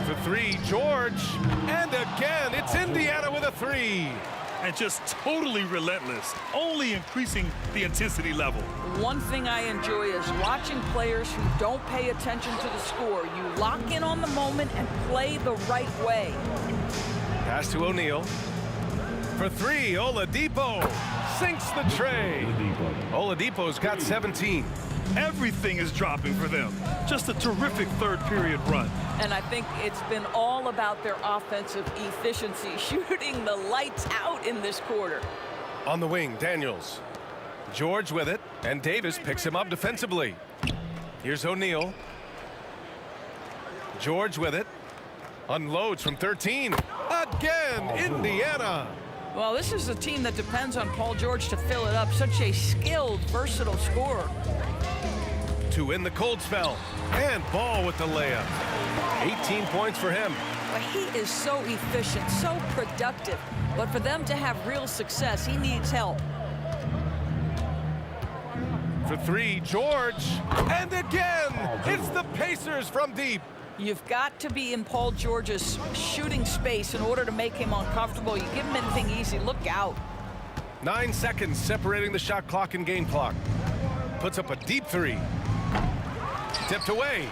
For 3, George. And again, it's Indiana with a 3. And just totally relentless, only increasing the intensity level. One thing I enjoy is watching players who don't pay attention to the score. You lock in on the moment and play the right way. Pass to O'Neal. For 3, Oladipo sinks the tray. Oladipo's got 17. Everything is dropping for them. Just a terrific third period run. And I think it's been all about their offensive efficiency, shooting the lights out in this quarter. On the wing, Daniels. George with it, and Davis picks him up defensively. Here's O'Neal. George with it. Unloads from 13. Again, Indiana. Well, this is a team that depends on Paul George to fill it up. Such a skilled, versatile scorer. To win the cold spell. And Ball with the layup. 18 points for him. But he is so efficient, so productive. But for them to have real success, he needs help. For 3, George. And again, it's the Pacers from deep. You've got to be in Paul George's shooting space in order to make him uncomfortable. You give him anything easy, look out. 9 seconds separating the shot clock and game clock. Puts up a deep 3. Tipped away.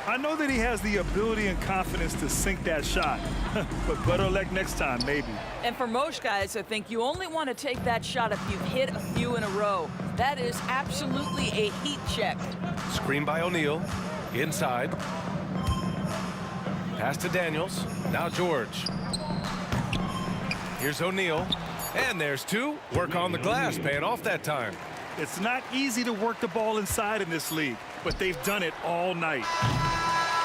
I know that he has the ability and confidence to sink that shot, but better luck next time, maybe. And for most guys, I think you only want to take that shot if you've hit a few in a row. That is absolutely a heat check. Screen by O'Neal. Inside. Pass to Daniels. Now George. Here's O'Neal. And there's 2. Work on the glass, paying off that time. It's not easy to work the ball inside in this league, but they've done it all night.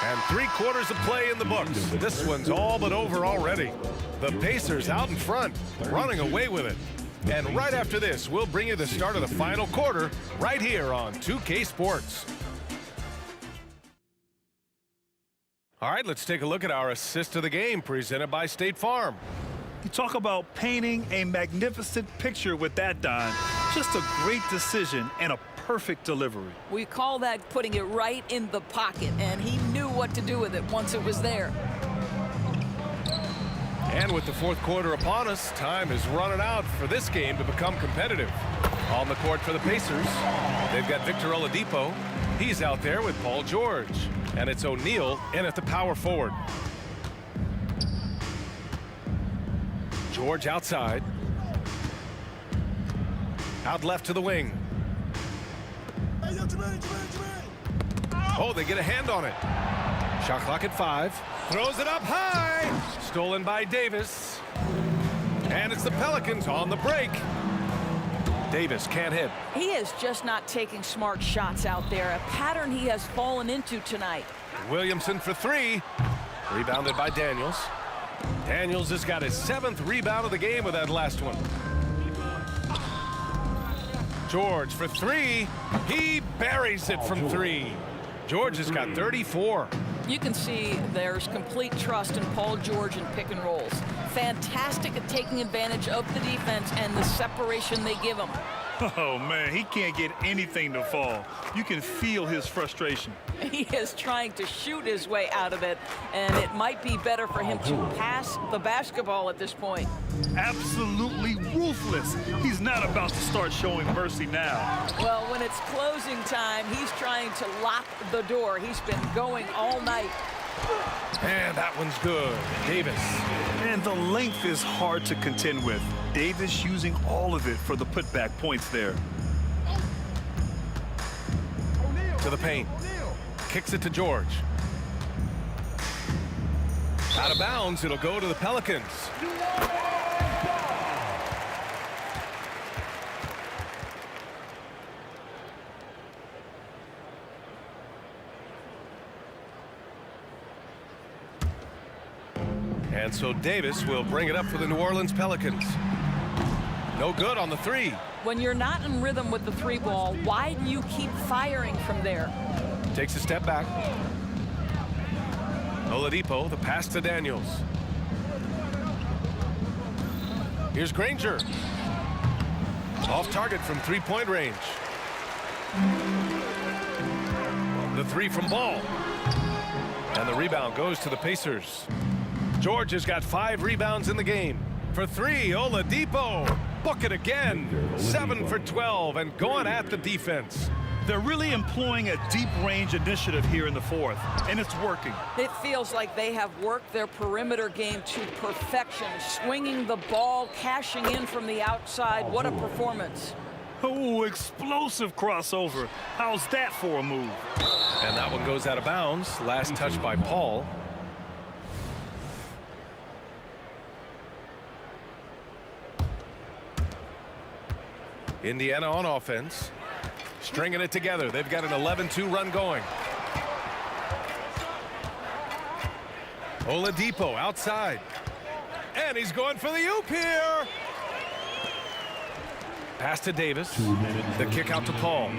And 3/4 of play in the books. This one's all but over already. The Pacers out in front, running away with it. And right after this, we'll bring you the start of the final quarter right here on 2K Sports. All right, let's take a look at our assist of the game presented by State Farm. You talk about painting a magnificent picture with that, Don. Just a great decision and a perfect delivery. We call that putting it right in the pocket, and he knew what to do with it once it was there. And with the 4th quarter upon us, time is running out for this game to become competitive. On the court for the Pacers, they've got Victor Oladipo. He's out there with Paul George. And it's O'Neal in at the power forward. George outside. Out left to the wing. Oh, they get a hand on it. Shot clock at 5. Throws it up high. Stolen by Davis. And it's the Pelicans on the break. Davis can't hit. He is just not taking smart shots out there, a pattern he has fallen into tonight. Williamson for 3. Rebounded by Daniels. Daniels has got his 7th rebound of the game with that last one. George for three. He buries it from three. George has got 34. You can see there's complete trust in Paul George in pick and rolls. Fantastic at taking advantage of the defense and the separation they give him. Oh, man, he can't get anything to fall. You can feel his frustration. He is trying to shoot his way out of it, and it might be better for him to pass the basketball at this point. Absolutely ruthless. He's not about to start showing mercy now. Well, when it's closing time, he's trying to lock the door. He's been going all night. And that one's good. Davis. And the length is hard to contend with. Davis using all of it for the putback points there. To the paint. Kicks it to George. Out of bounds. It'll go to the Pelicans. And so Davis will bring it up for the New Orleans Pelicans. No good on the three. When you're not in rhythm with the three ball, why do you keep firing from there? Takes a step back. Oladipo, the pass to Daniels. Here's Granger. Off target from three-point range. The three from Ball. And the rebound goes to the Pacers. George has got 5 rebounds in the game. For three, Oladipo. Book it again. 7 for 12 and going at the defense. They're really employing a deep range initiative here in the fourth, and it's working. It feels like they have worked their perimeter game to perfection, swinging the ball, cashing in from the outside. What a performance. Oh, explosive crossover. How's that for a move? And that one goes out of bounds. Last touch by Paul. Indiana on offense. Stringing it together. They've got an 11-2 run going. Oladipo outside. And he's going for the oop here. Pass to Davis. The kick out to Paul.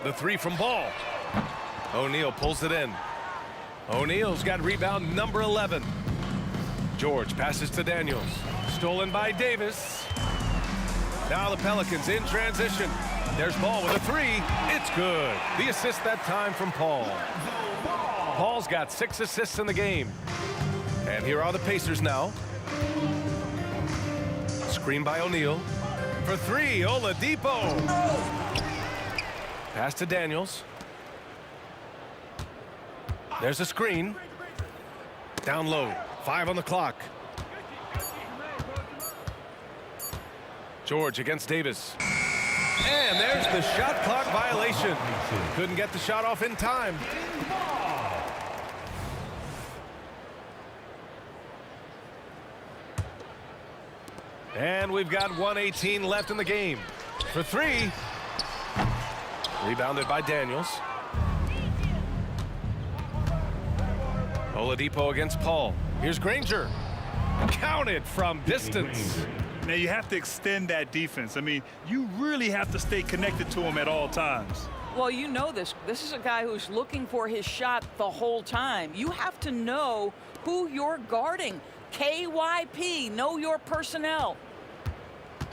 The three from Ball. O'Neal pulls it in. O'Neal's got rebound number 11. George passes to Daniels. Stolen by Davis. Now the Pelicans in transition. There's Ball with a three. It's good. The assist that time from Paul. Paul's got 6 assists in the game. And here are the Pacers now. Screen by O'Neal. For three, Oladipo. Pass to Daniels. There's a screen. Down low. 5 on the clock. George against Davis. And there's the shot clock violation. Couldn't get the shot off in time. And we've got 1:18 left in the game. For three. Rebounded by Daniels. Oladipo against Paul. Here's Granger. Counted from distance. Now you have to extend that defense. I mean, you really have to stay connected to him at all times. Well, you know this. This is a guy who's looking for his shot the whole time. You have to know who you're guarding. KYP, know your personnel.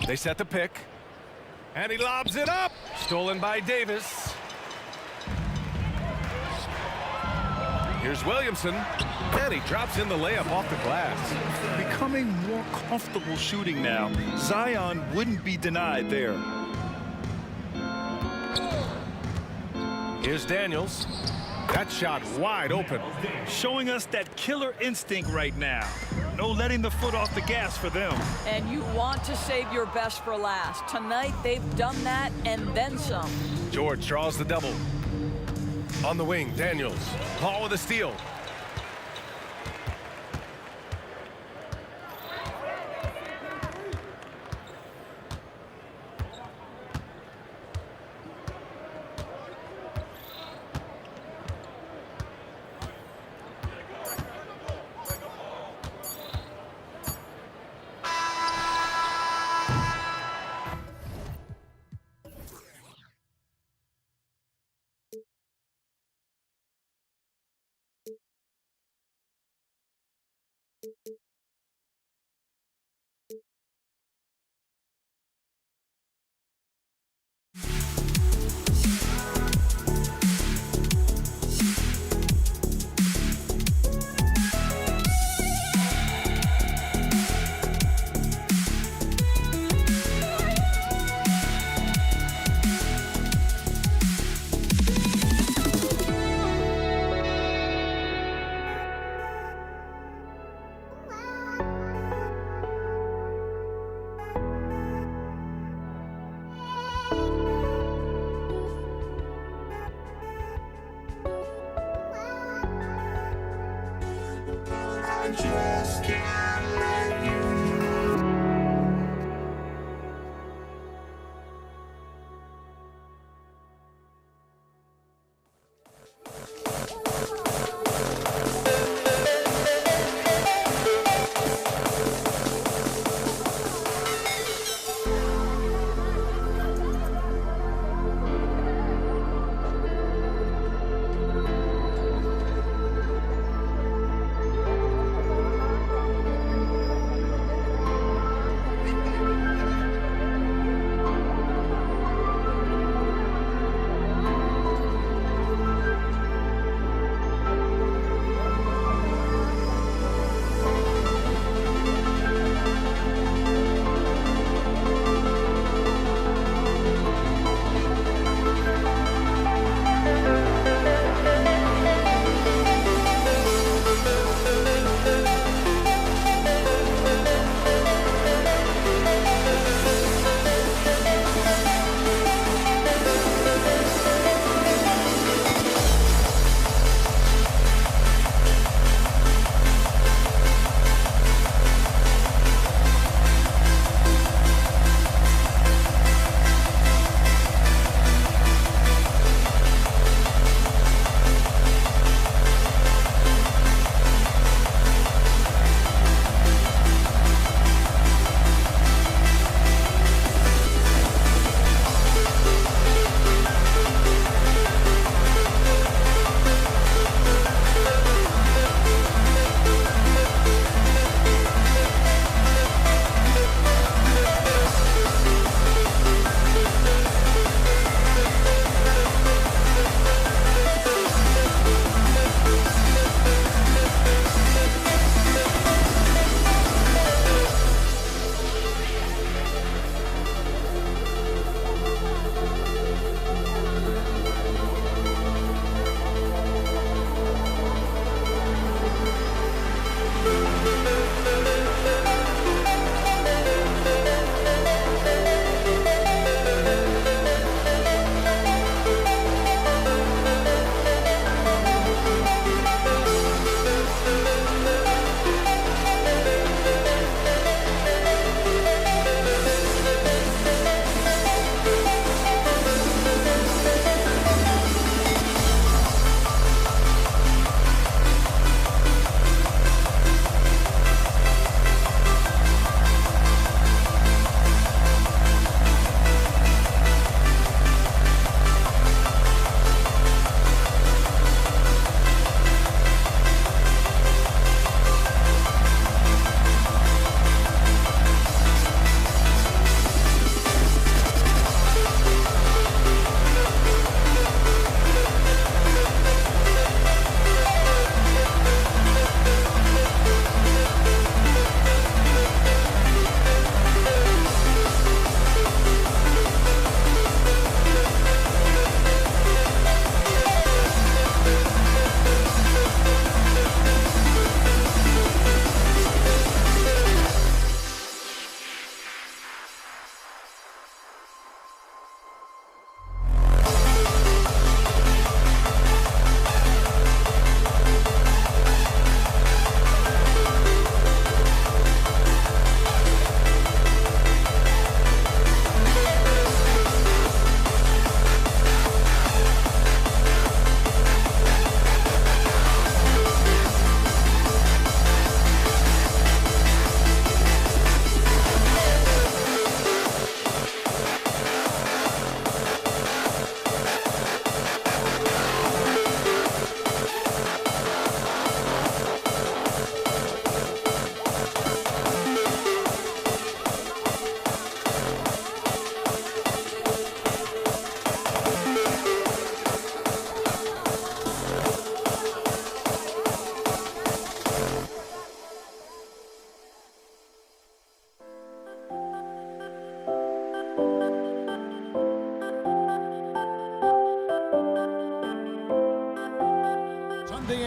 They set the pick. And he lobs it up. Stolen by Davis. Here's Williamson. And he drops in the layup off the glass. Becoming more comfortable shooting now. Zion wouldn't be denied there. Here's Daniels. That shot wide open. Showing us that killer instinct right now. No letting the foot off the gas for them. And you want to save your best for last. Tonight, they've done that and then some. George draws the double. On the wing, Daniels. Paul with a steal.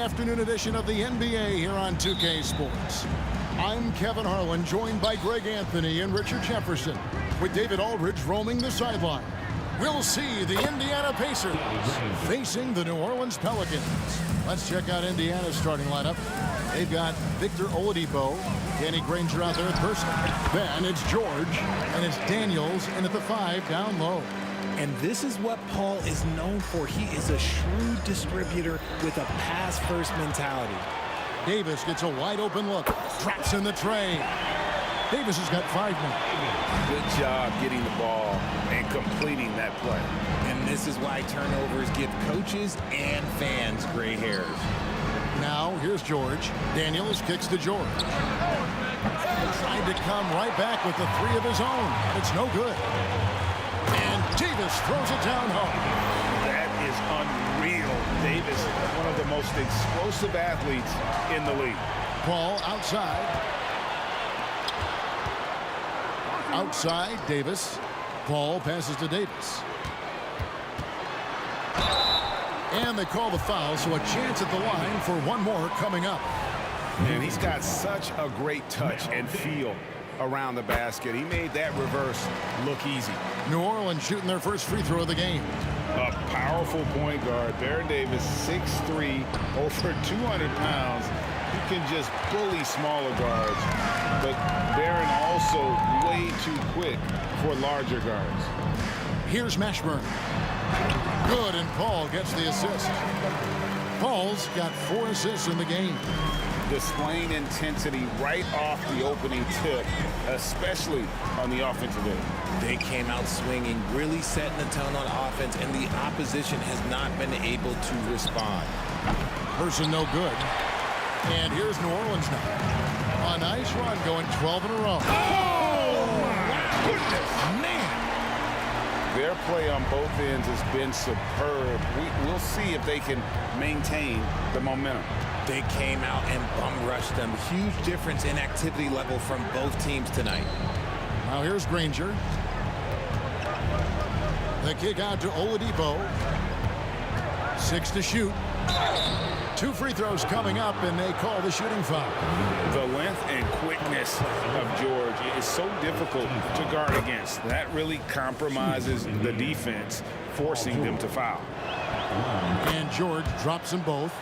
afternoon edition of the NBA here on 2K Sports. I'm Kevin Harlan, joined by Greg Anthony and Richard Jefferson, with David Aldridge roaming the sideline. We'll see the Indiana Pacers facing the New Orleans Pelicans. Let's check out Indiana's starting lineup. They've got Victor Oladipo, Danny Granger out there at first. Then it's George, and it's Daniels in at the 5 down low. And this is what Paul is known for. He is a shrewd distributor with a pass-first mentality. Davis gets a wide-open look, traps in the tray. Davis has got 5 minutes. Good job getting the ball and completing that play. And this is why turnovers give coaches and fans gray hairs. Now, here's George. Daniels kicks to George. Trying to come right back with the 3 of his own. It's no good. And Davis throws it down home. That is unreal. Davis, one of the most explosive athletes in the league. Paul outside. Outside, Davis. Paul passes to Davis. And they call the foul, so a chance at the line for one more coming up. And he's got such a great touch and feel around the basket. He made that reverse look easy. New Orleans shooting their first free throw of the game. A powerful point guard. Baron Davis, 6'3", over 200 pounds. He can just bully smaller guards. But Baron also way too quick for larger guards. Here's Mashburn. Good, and Paul gets the assist. Paul's got 4 assists in the game. Displaying intensity right off the opening tip, especially on the offensive end. They came out swinging, really setting the tone on offense, and the opposition has not been able to respond. Person no good. And here's New Orleans now. A nice run going 12 in a row. Oh, my goodness. Man. Their play on both ends has been superb. We'll see if they can maintain the momentum. They came out and bum rushed them. Huge difference in activity level from both teams tonight. Now here's Granger. The kick out to Oladipo. 6 to shoot. 2 free throws coming up, and they call the shooting foul. The length and quickness of George is so difficult to guard against. That really compromises the defense, forcing them to foul. And George drops them both.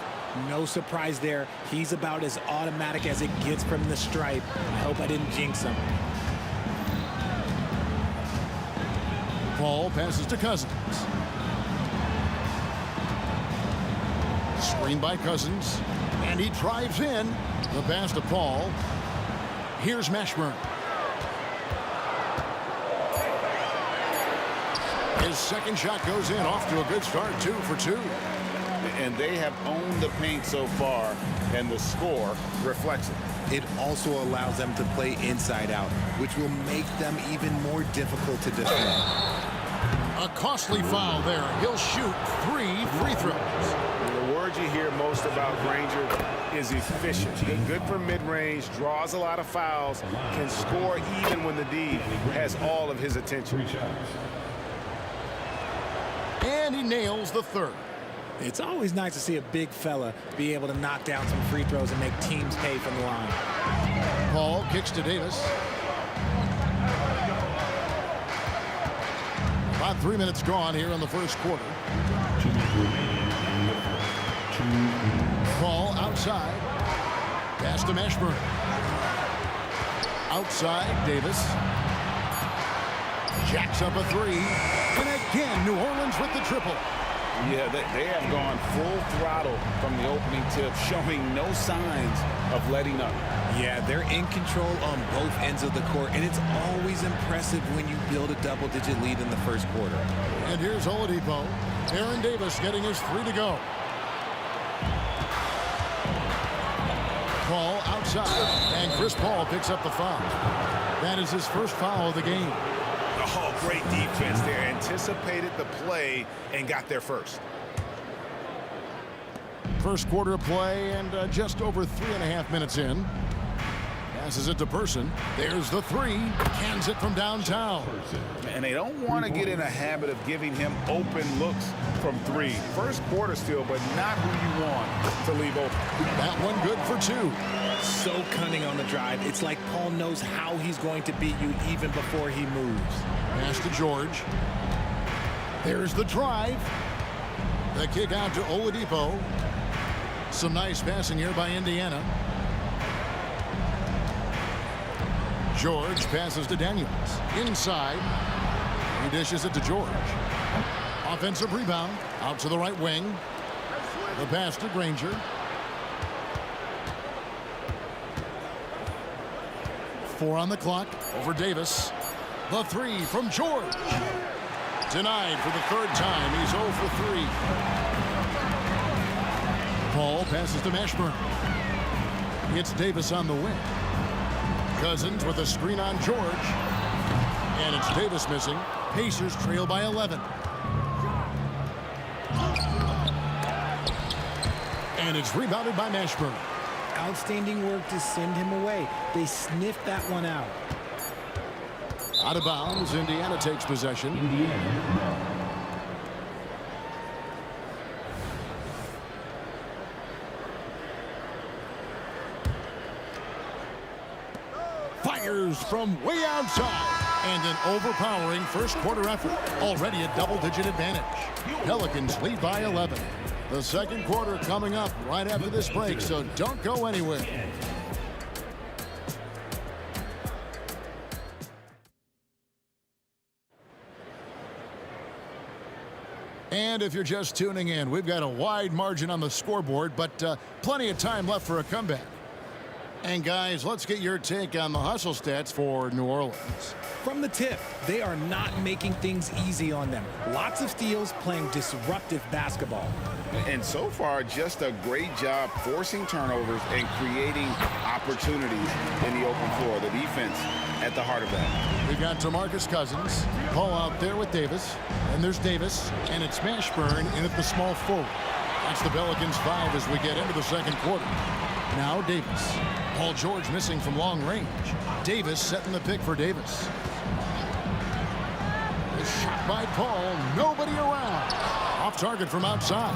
No surprise there. He's about as automatic as it gets from the stripe. I hope I didn't jinx him. Paul passes to Cousins. Screen by Cousins. And he drives in. The pass to Paul. Here's Mashburn. His second shot goes in, off to a good start, 2 for 2. And they have owned the paint so far, and the score reflects it. It also allows them to play inside out, which will make them even more difficult to defend. A costly foul there. He'll shoot 3 free throws. The word you hear most about Granger is efficient. Good for mid-range, draws a lot of fouls, can score even when the D has all of his attention. And he nails the 3rd. It's always nice to see a big fella be able to knock down some free throws and make teams pay from the line. Paul kicks to Davis. About 3 minutes gone here in the first quarter. Paul outside. Pass to Mashburn. Outside, Davis. Jacks up a 3. And again, New Orleans with the triple. Yeah, they have gone full throttle from the opening tip, showing no signs of letting up. Yeah, they're in control on both ends of the court, and it's always impressive when you build a double-digit lead in the first quarter. And here's Oladipo. Baron Davis getting his 3 to go. Paul outside, and Chris Paul picks up the foul. That is his first foul of the game. Oh, great defense there. Anticipated the play and got there first. First quarter of play and just over 3.5 minutes in. Passes it to Person. There's the three. Cans it from downtown. And they don't want to get in a habit of giving him open looks from three. First quarter still, but not who you want to leave open. That one good for two. So cunning on the drive. It's like Paul knows how he's going to beat you even before he moves. Pass to George. There's the drive. The kick out to Oladipo. Some nice passing here by Indiana. George passes to Daniels. Inside. He dishes it to George. Offensive rebound. Out to the right wing. The pass to Granger. Four on the clock. Over Davis. The three from George. Denied for the third time. He's 0 for 3. Paul passes to Mashburn. It's Davis on the wing. Cousins with a screen on George. And it's Davis missing. Pacers trail by 11. And it's rebounded by Mashburn. Outstanding work to send him away. They sniffed that one out. Out of bounds. Indiana takes possession. Fires from way outside. And an overpowering first quarter effort. Already a double-digit advantage. Pelicans lead by 11. The second quarter coming up right after this break, so don't go anywhere. And if you're just tuning in, we've got a wide margin on the scoreboard, but plenty of time left for a comeback. And guys, let's get your take on the hustle stats for New Orleans. From the tip, they are not making things easy on them. Lots of steals, playing disruptive basketball. And so far, just a great job forcing turnovers and creating opportunities in the open floor. The defense at the heart of that. We've got DeMarcus Cousins. Paul out there with Davis. And there's Davis. And it's Mashburn in at the small forward. That's the Pelicans 5 as we get into the second quarter. Now Davis. Paul George missing from long range. Davis setting the pick for Davis. A shot by Paul. Nobody around. Off target from outside.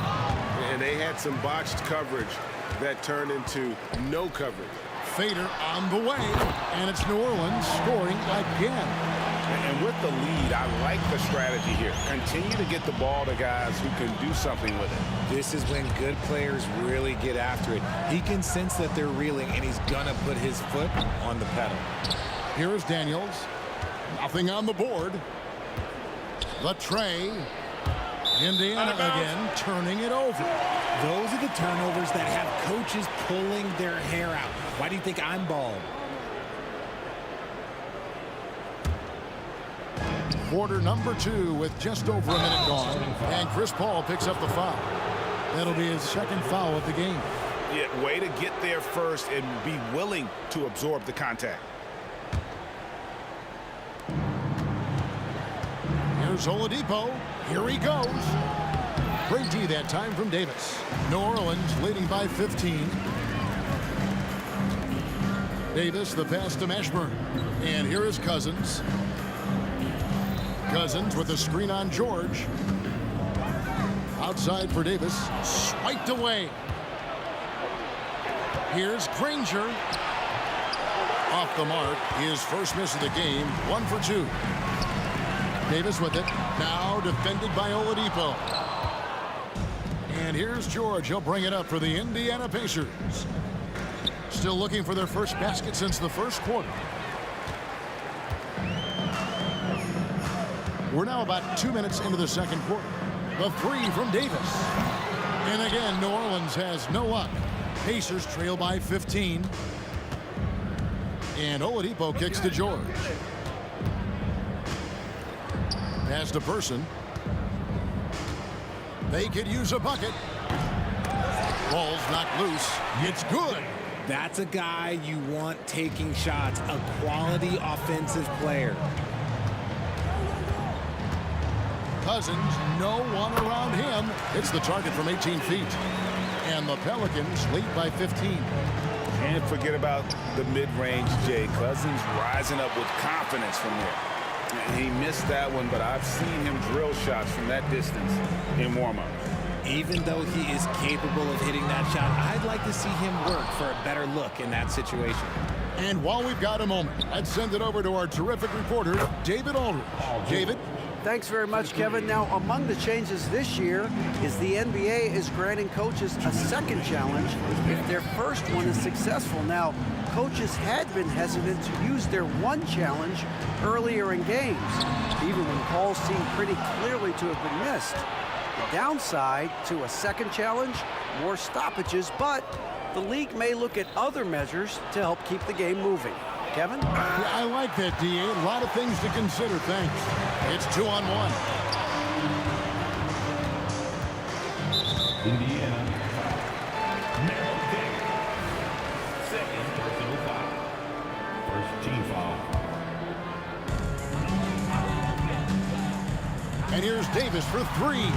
And they had some botched coverage that turned into no coverage. Fader on the way. And it's New Orleans scoring again. And with the lead, I like the strategy here. Continue to get the ball to guys who can do something with it. This is when good players really get after it. He can sense that they're reeling, and he's gonna put his foot on the pedal. Here is Daniels. Nothing on the board. The tray. Indiana again turning it over. Those are the turnovers that have coaches pulling their hair out. Why do you think I'm bald? Quarter number 2 with just over a minute gone. And Chris Paul picks up the foul. That'll be his second foul of the game. Yeah, way to get there first and be willing to absorb the contact. Here's Oladipo. Here he goes. Great D that time from Davis. New Orleans leading by 15. Davis, the pass to Mashburn. And here is Cousins. Cousins with a screen on George. Outside for Davis. Swiped away. Here's Granger. Off the mark. His first miss of the game. 1 for 2. Davis with it. Now defended by Oladipo. And here's George. He'll bring it up for the Indiana Pacers. Still looking for their first basket since the first quarter. We're now about 2 minutes into the second quarter. The three from Davis. And again, New Orleans has no luck. Pacers trail by 15. And Oladipo kicks to George. Pass to Person. They could use a bucket. Ball's knocked loose. It's good. That's a guy you want taking shots. A quality offensive player. Cousins, no one around him. It's the target from 18 feet. And the Pelicans lead by 15. And forget about the mid-range, Jay. Cousins rising up with confidence from there. And he missed that one, but I've seen him drill shots from that distance in warm-ups. Even though he is capable of hitting that shot, I'd like to see him work for a better look in that situation. And while we've got a moment, let's send it over to our terrific reporter, David Aldridge. David? Thanks very much, Kevin. Now, among the changes this year is the NBA is granting coaches a second challenge if their first one is successful. Now, coaches had been hesitant to use their one challenge earlier in games, even when calls seemed pretty clearly to have been missed. The downside to a second challenge, more stoppages, but the league may look at other measures to help keep the game moving. Kevin? Yeah, I like that, D.A. A lot of things to consider, thanks. It's 2-on-1. Indiana. Merrill King. Second personal foul. First team foul. And here's Davis for three.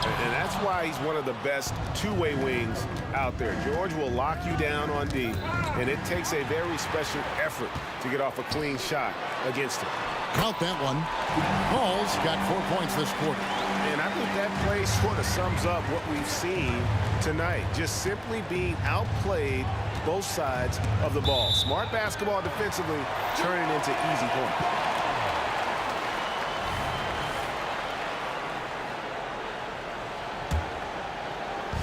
And that's why he's one of the best two-way wings out there. George will lock you down on D, and it takes a very special effort to get off a clean shot against him. Count that one. Paul's got 4 points this quarter. And I think that play sort of sums up what we've seen tonight. Just simply being outplayed both sides of the ball. Smart basketball defensively, turning into easy points.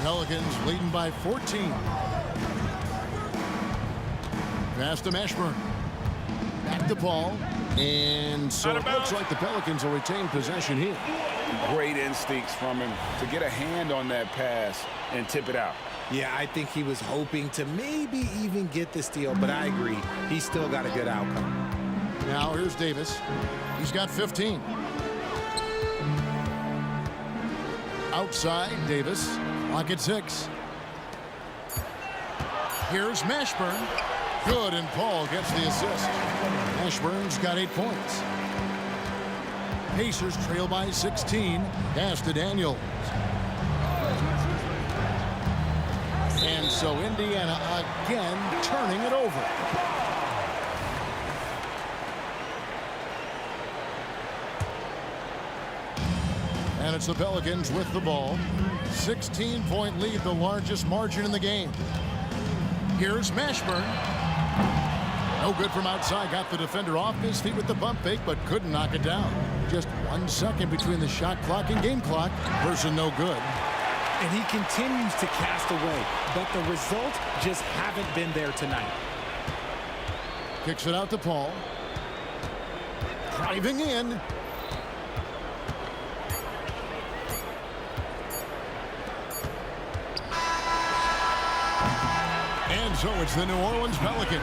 Pelicans leading by 14. Pass to Mashburn. Back to Paul. And so it looks like the Pelicans will retain possession here. Great instincts from him to get a hand on that pass and tip it out. Yeah, I think he was hoping to maybe even get the steal, but I agree. He's still got a good outcome. Now here's Davis. He's got 15. Outside, Davis. Lock at 6. Here's Mashburn. Good, and Paul gets the assist. Mashburn's got 8 points. Pacers trail by 16. Pass to Daniels. And so Indiana again turning it over. And it's the Pelicans with the ball. 16-point lead, the largest margin in the game. Here's Mashburn. No good from outside. Got the defender off his feet with the bump fake, but couldn't knock it down. Just 1 second between the shot clock and game clock. Person no good. And he continues to cast away, but the results just haven't been there tonight. Kicks it out to Paul. Driving in. And so it's the New Orleans Pelicans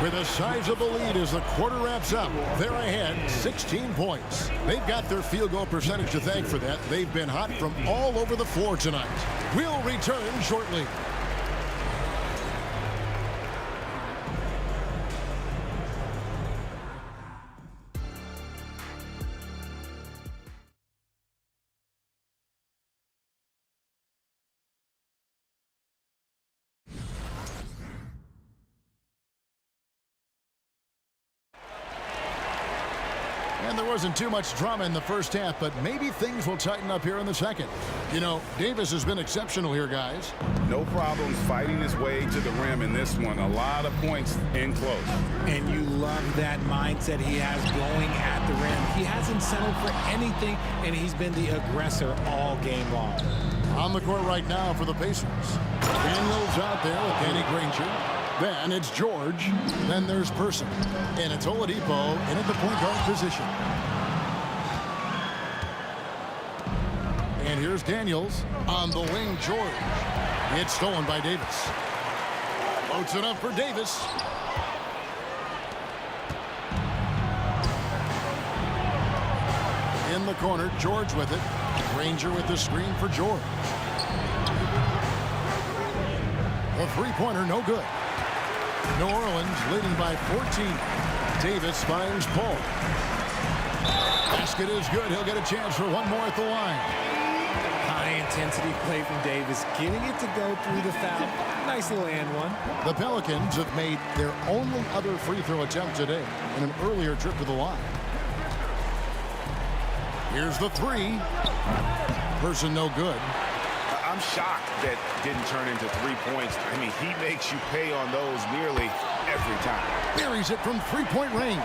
with a sizable lead as the quarter wraps up. They're ahead 16 points. They've got their field goal percentage to thank for that. They've been hot from all over the floor tonight. We'll return shortly. And there wasn't too much drama in the first half, but maybe things will tighten up here in the second. You know, Davis has been exceptional here, guys. No problems fighting his way to the rim in this one. A lot of points in close. And you love that mindset he has going at the rim. He hasn't settled for anything, and he's been the aggressor all game long. On the court right now for the Pacers. Daniels out there with Danny Granger. Then it's George. Then there's Person. And it's Oladipo in at the point guard position. And here's Daniels on the wing, George. It's stolen by Davis. Floats it up for Davis. In the corner, George with it. Granger with the screen for George. The three-pointer, no good. New Orleans leading by 14. Davis finds Paul. Basket is good. He'll get a chance for one more at the line. High-intensity play from Davis, getting it to go through the foul. Nice little and one. The Pelicans have made their only other free throw attempt today in an earlier trip to the line. Here's the three. Person no good. I'm shocked that didn't turn into 3 points. I mean, he makes you pay on those nearly every time. Buries it from three-point range.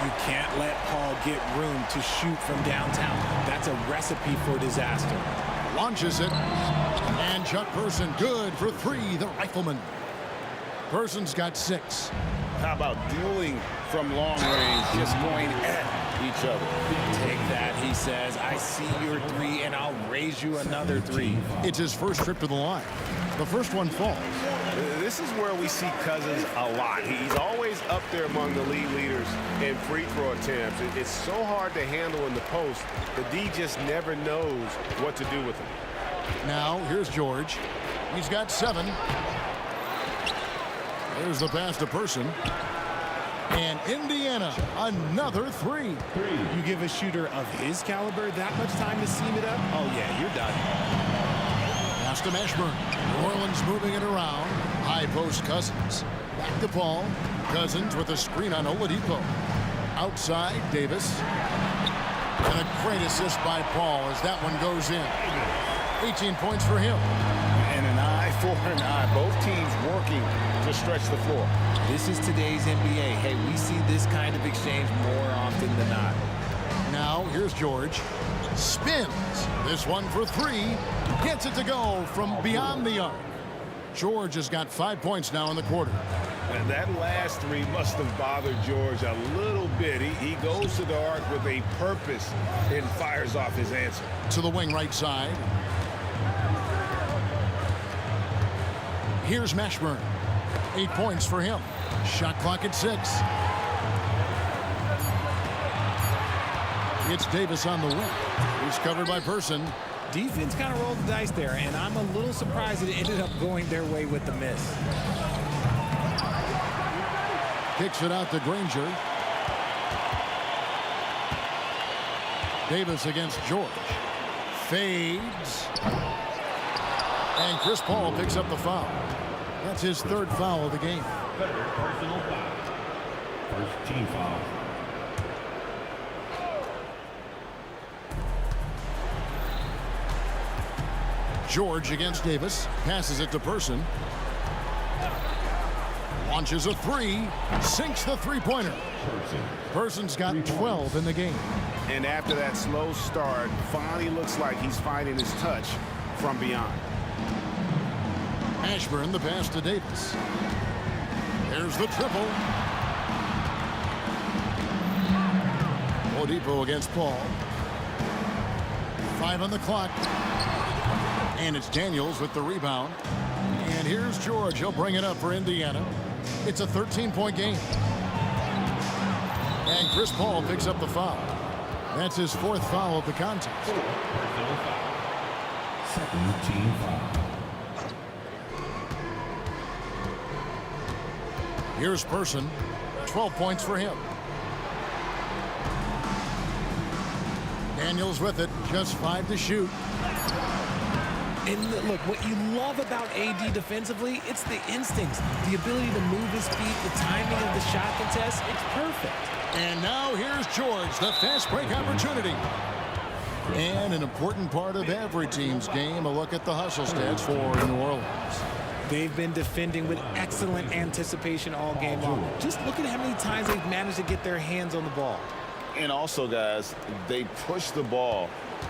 You can't let Paul get room to shoot from downtown. That's a recipe for disaster. Launches it. And Chuck Person good for three, the rifleman. Person's got 6. How about dueling from long range, just going at each other? Take that, he says. I see your 3, and I'll raise you another 3. It's his first trip to the line. The first one falls. This is where we see Cousins a lot. He's always up there among the league leaders in free throw attempts. It's so hard to handle in the post. The D just never knows what to do with him. Now, here's George. He's got 7. There's the pass to Person. And Indiana, another 3. You give a shooter of his caliber that much time to seam it up? Oh, yeah, you're done. Pass to Mashburn. New Orleans moving it around. High post Cousins. Back to Paul. Cousins with a screen on Oladipo. Outside, Davis. And a great assist by Paul as that one goes in. 18 points for him. And an eye for an eye. Both teams working to stretch the floor. This is today's NBA. Hey, we see this kind of exchange more often than not. Now, here's George. Spins. This one for 3. Gets it to go from beyond the arc. George has got 5 points now in the quarter. And that last 3 must have bothered George a little bit. He goes to the arc with a purpose and fires off his answer. To the wing right side. Here's Mashburn. 8 points for him. Shot clock at 6. It's Davis on the wing. He's covered by Person. Defense kind of rolled the dice there, and I'm a little surprised it ended up going their way with the miss. Kicks it out to Granger. Davis against George. Fades. And Chris Paul picks up the foul. That's his 3rd foul of the game. Personal foul. First team foul. George against Davis. Passes it to Person. Launches a 3. Sinks the three-pointer. Person's got 12 in the game. And after that slow start, finally looks like he's finding his touch from beyond. Mashburn, the pass to Davis. There's the triple. Oladipo against Paul. 5 on the clock. And it's Daniels with the rebound. And here's George. He'll bring it up for Indiana. It's a 13-point game. And Chris Paul picks up the foul. That's his 4th foul of the contest. Second team foul. Here's Person. 12 points for him. Daniels with it. Just 5 to shoot. And look, what you love about AD defensively, it's the instincts, the ability to move his feet, the timing of the shot contest. It's perfect. And now here's George, the fast break opportunity. And an important part of every team's game, a look at the hustle stats for New Orleans. They've been defending with excellent anticipation all game long. Just look at how many times they've managed to get their hands on the ball. And also, guys, they push the ball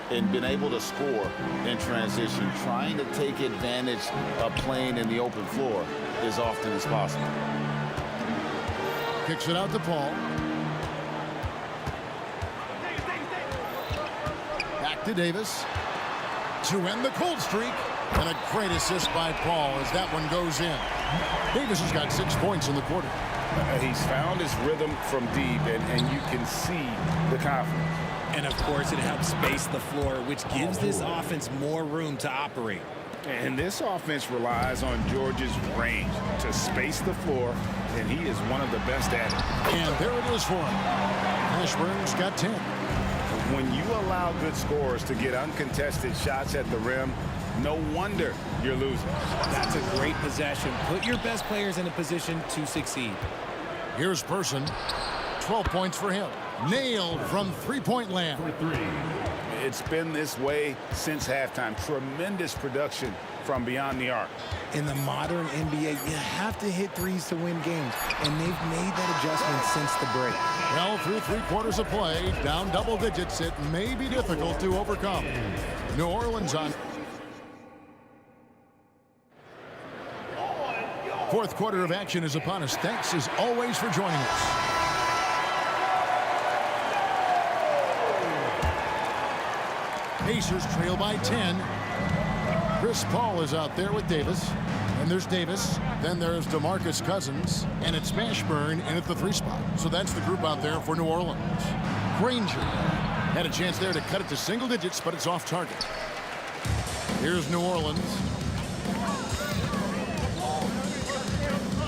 and been able to score in transition, trying to take advantage of playing in the open floor as often as possible. Kicks it out to Paul. Back to Davis. To end the cold streak. And a great assist by Paul as that one goes in. Davis has got 6 points in the quarter. He's found his rhythm from deep, and you can see the confidence. And, of course, it helps space the floor, which gives this offense more room to operate. And this offense relies on George's range to space the floor, and he is one of the best at it. And there it is for him. Mashburn's got 10. When you allow good scorers to get uncontested shots at the rim, no wonder you're losing. That's a great possession. Put your best players in a position to succeed. Here's Person. 12 points for him. Nailed from three-point land. It's been this way since halftime. Tremendous production from beyond the arc. In the modern NBA, you have to hit threes to win games, and they've made that adjustment since the break. Well, through 3/4 of play, down double digits, it may be difficult to overcome. New Orleans on. Fourth quarter of action is upon us. Thanks as always for joining us. Pacers trail by 10. Chris Paul is out there with Davis. And there's Davis. Then there's DeMarcus Cousins. And it's Mashburn in at the 3 spot. So that's the group out there for New Orleans. Granger had a chance there to cut it to single digits, but it's off target. Here's New Orleans.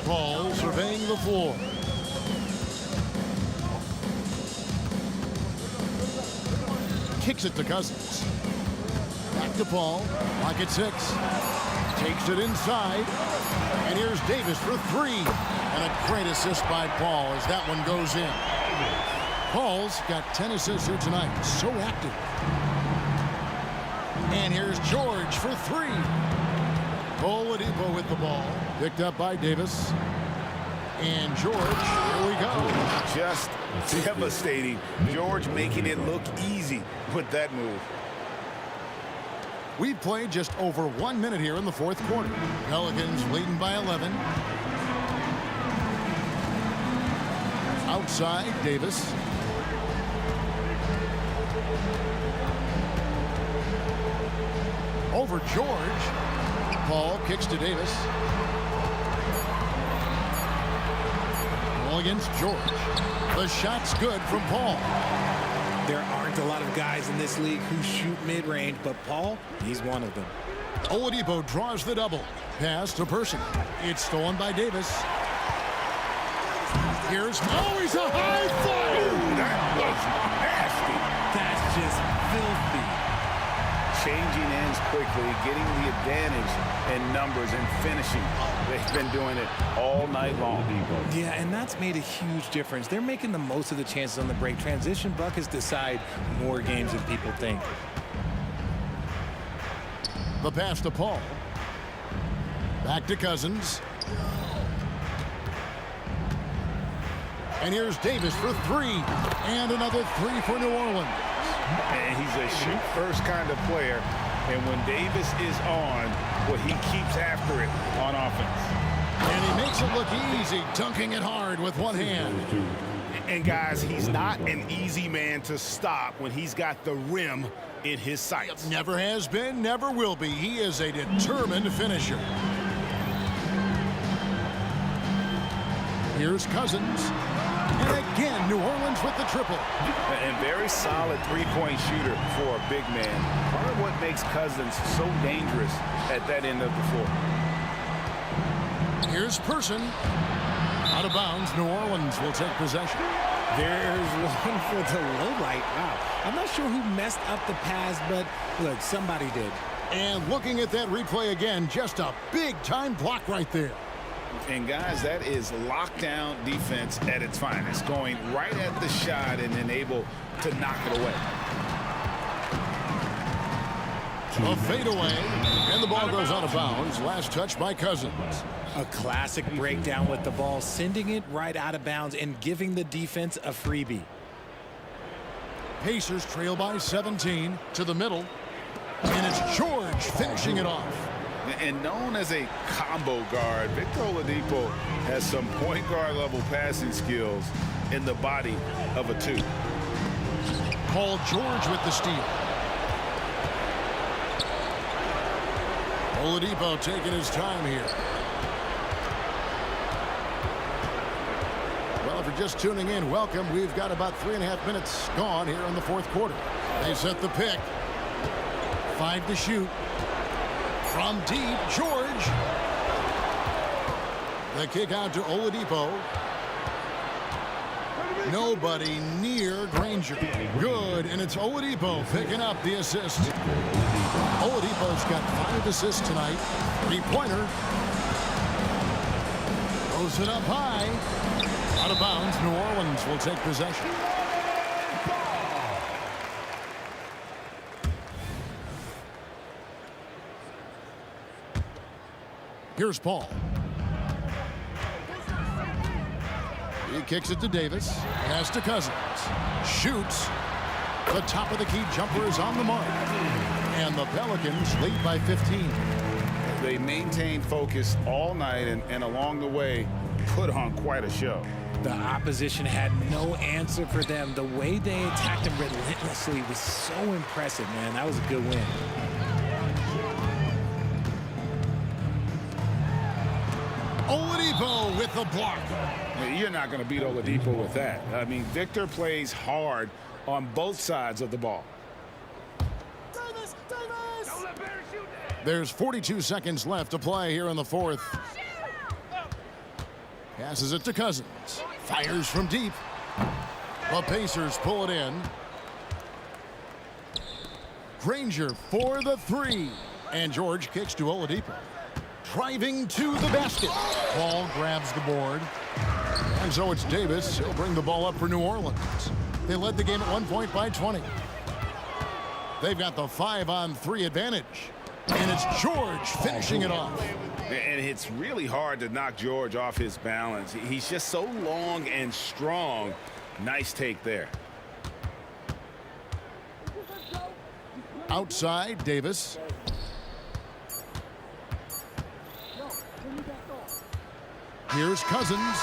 Paul surveying the floor. Kicks it to Cousins. Back to Paul. Lock at 6. Takes it inside. And here's Davis for 3. And a great assist by Paul as that one goes in. Paul's got 10 assists here tonight. So active. And here's George for 3. Oladipo with the ball. Picked up by Davis. And George, here we go. Just devastating. George making it look easy with that move. We've played just over 1 minute here in the fourth quarter. Pelicans leading by 11. Outside, Davis. Over George. Paul kicks to Davis. Ball against George. The shot's good from Paul. There aren't a lot of guys in this league who shoot mid-range, but Paul, he's one of them. Oladipo draws the double. Pass to Person. It's stolen by Davis. Here's he's a high flyer. That was nasty. That's just filthy. Changing ends quickly, getting the advantage in numbers and finishing. They've been doing it all night long. Yeah, and that's made a huge difference. They're making the most of the chances on the break. Transition buckets decide more games than people think. The pass to Paul. Back to Cousins. And here's Davis for 3. And another 3 for New Orleans. And he's a shoot-first kind of player. And when Davis is on, well, he keeps after it on offense. And he makes it look easy, dunking it hard with one hand. And, guys, he's not an easy man to stop when he's got the rim in his sights. Never has been, never will be. He is a determined finisher. Here's Cousins. And again, New Orleans with the triple. And very solid three-point shooter for a big man. Part of what makes Cousins so dangerous at that end of the floor. Here's Person. Out of bounds, New Orleans will take possession. There's one for the low light. Wow. I'm not sure who messed up the pass, but look, somebody did. And looking at that replay again, just a big-time block right there. And, guys, that is lockdown defense at its finest, going right at the shot and then able to knock it away. A fadeaway, and the ball goes out of bounds. Last touch by Cousins. A classic breakdown with the ball, sending it right out of bounds and giving the defense a freebie. Pacers trail by 17 to the middle. And it's George finishing it off. And known as a combo guard, Victor Oladipo has some point guard level passing skills in the body of a 2. Paul George with the steal. Oladipo taking his time here. Well, if you're just tuning in, welcome. We've got about 3.5 minutes gone here in the fourth quarter. They set the pick. 5 to shoot. From deep, George. The kick out to Oladipo. Nobody near Granger. Good good, and it's Oladipo picking up the assist. Oladipo's got 5 assists tonight. 3-pointer. Throws it up high. Out of bounds. New Orleans will take possession. Here's Paul. He kicks it to Davis. Pass to Cousins. Shoots. The top of the key jumper is on the mark. And the Pelicans lead by 15. They maintained focus all night and along the way put on quite a show. The opposition had no answer for them. The way they attacked them relentlessly was so impressive, man. That was a good win. Oladipo with the block. You're not going to beat Oladipo with that. I mean, Victor plays hard on both sides of the ball. There's 42 seconds left to play here in the fourth. Passes it to Cousins. Fires from deep. The Pacers pull it in. Granger for the 3. And George kicks to Oladipo. Driving to the basket. Paul grabs the board. And so it's Davis. He'll bring the ball up for New Orleans. They led the game at 1 point by 20. They've got the 5-on-3 advantage. And it's George finishing it off. And it's really hard to knock George off his balance. He's just so long and strong. Nice take there. Outside, Davis. Here's Cousins.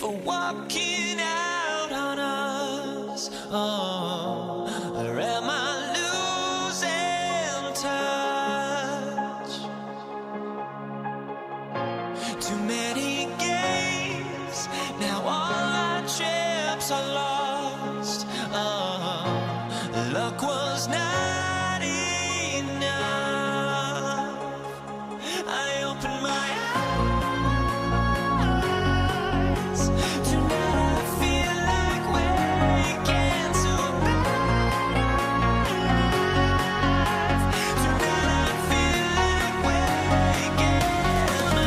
for walking out on us? Oh, or am I losing touch? Too many games, now all our chips are lost. Oh, luck was not enough. I opened my eyes. Tonight I feel like waking to a better life. Tonight I feel like waking up.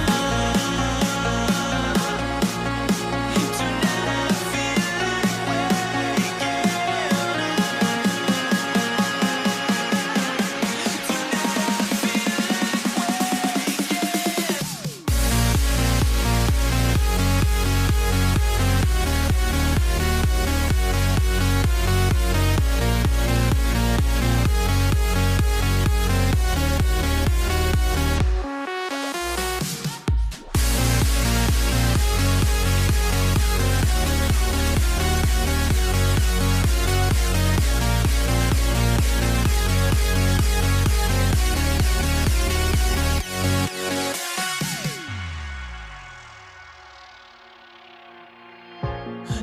Tonight I feel like waking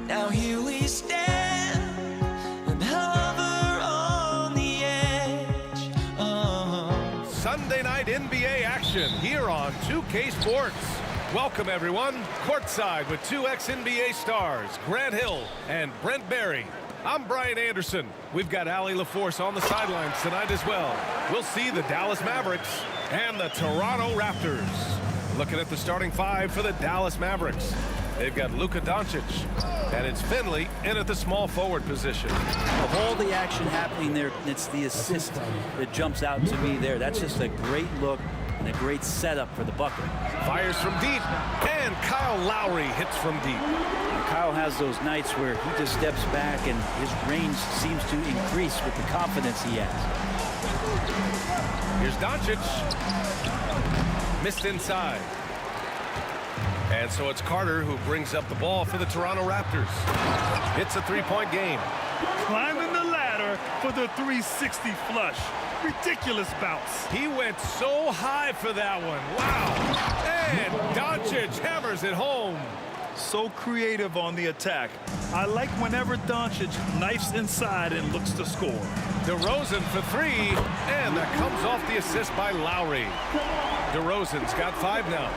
Now here we stand and hover on the edge. Oh. Sunday night NBA action here on 2K Sports. Welcome, everyone. Courtside with two ex-NBA stars, Grant Hill and Brent Barry. I'm Brian Anderson. We've got Allie LaForce on the sidelines tonight as well. We'll see the Dallas Mavericks and the Toronto Raptors. Looking at the starting five for the Dallas Mavericks. They've got Luka Doncic, and it's Finley in at the small forward position. Of all the action happening there, it's the assist that jumps out to me there. That's just a great look and a great setup for the bucket. Fires from deep, and Kyle Lowry hits from deep. And Kyle has those nights where he just steps back and his range seems to increase with the confidence he has. Here's Doncic. Missed inside. And so it's Carter who brings up the ball for the Toronto Raptors. It's a three-point game. Climbing the ladder for the 360 flush. Ridiculous bounce. He went so high for that one. Wow. And Doncic hammers it home. So creative on the attack. I like whenever Doncic knifes inside and looks to score. DeRozan for three, and that comes off the assist by Lowry. DeRozan's got 5 now.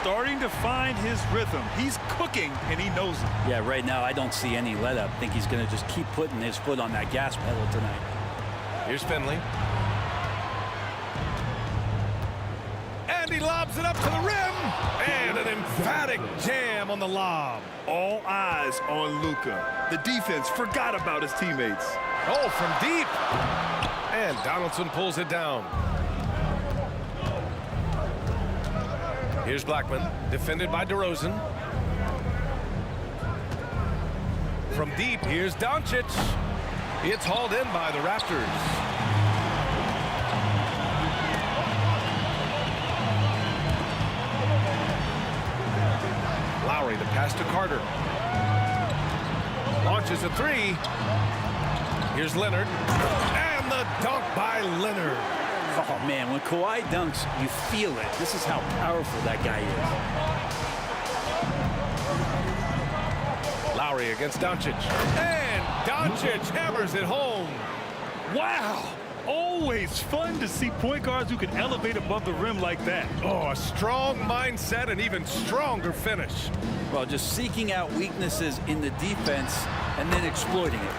Starting to find his rhythm. He's cooking, and he knows it. Yeah, right now I don't see any let up. I think he's going to just keep putting his foot on that gas pedal tonight. Here's Finley. And he lobs it up to the rim. And an emphatic jam on the lob. All eyes on Luka. The defense forgot about his teammates. Oh, from deep. And Donaldson pulls it down. Here's Blackman, defended by DeRozan. From deep, here's Doncic. It's hauled in by the Raptors. Lowry, the pass to Carter. Launches a three. Here's Leonard. And the dunk by Leonard. Oh, man, when Kawhi dunks, you feel it. This is how powerful that guy is. Lowry against Doncic. And Doncic hammers it home. Wow. Always fun to see point guards who can elevate above the rim like that. Oh, a strong mindset and even stronger finish. Well, just seeking out weaknesses in the defense and then exploiting it.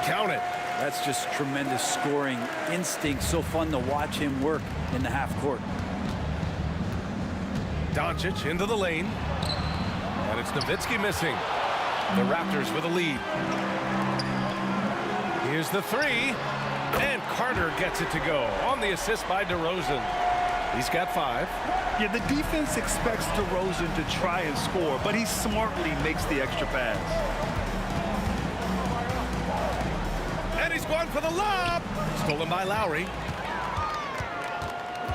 Count it. That's just tremendous scoring instinct. So fun to watch him work in the half court. Doncic into the lane. And it's Nowitzki missing. The Raptors with a lead. Here's the three. And Carter gets it to go on the assist by DeRozan. He's got 5. Yeah, the defense expects DeRozan to try and score, but he smartly makes the extra pass. And he's going for the lob. Stolen by Lowry.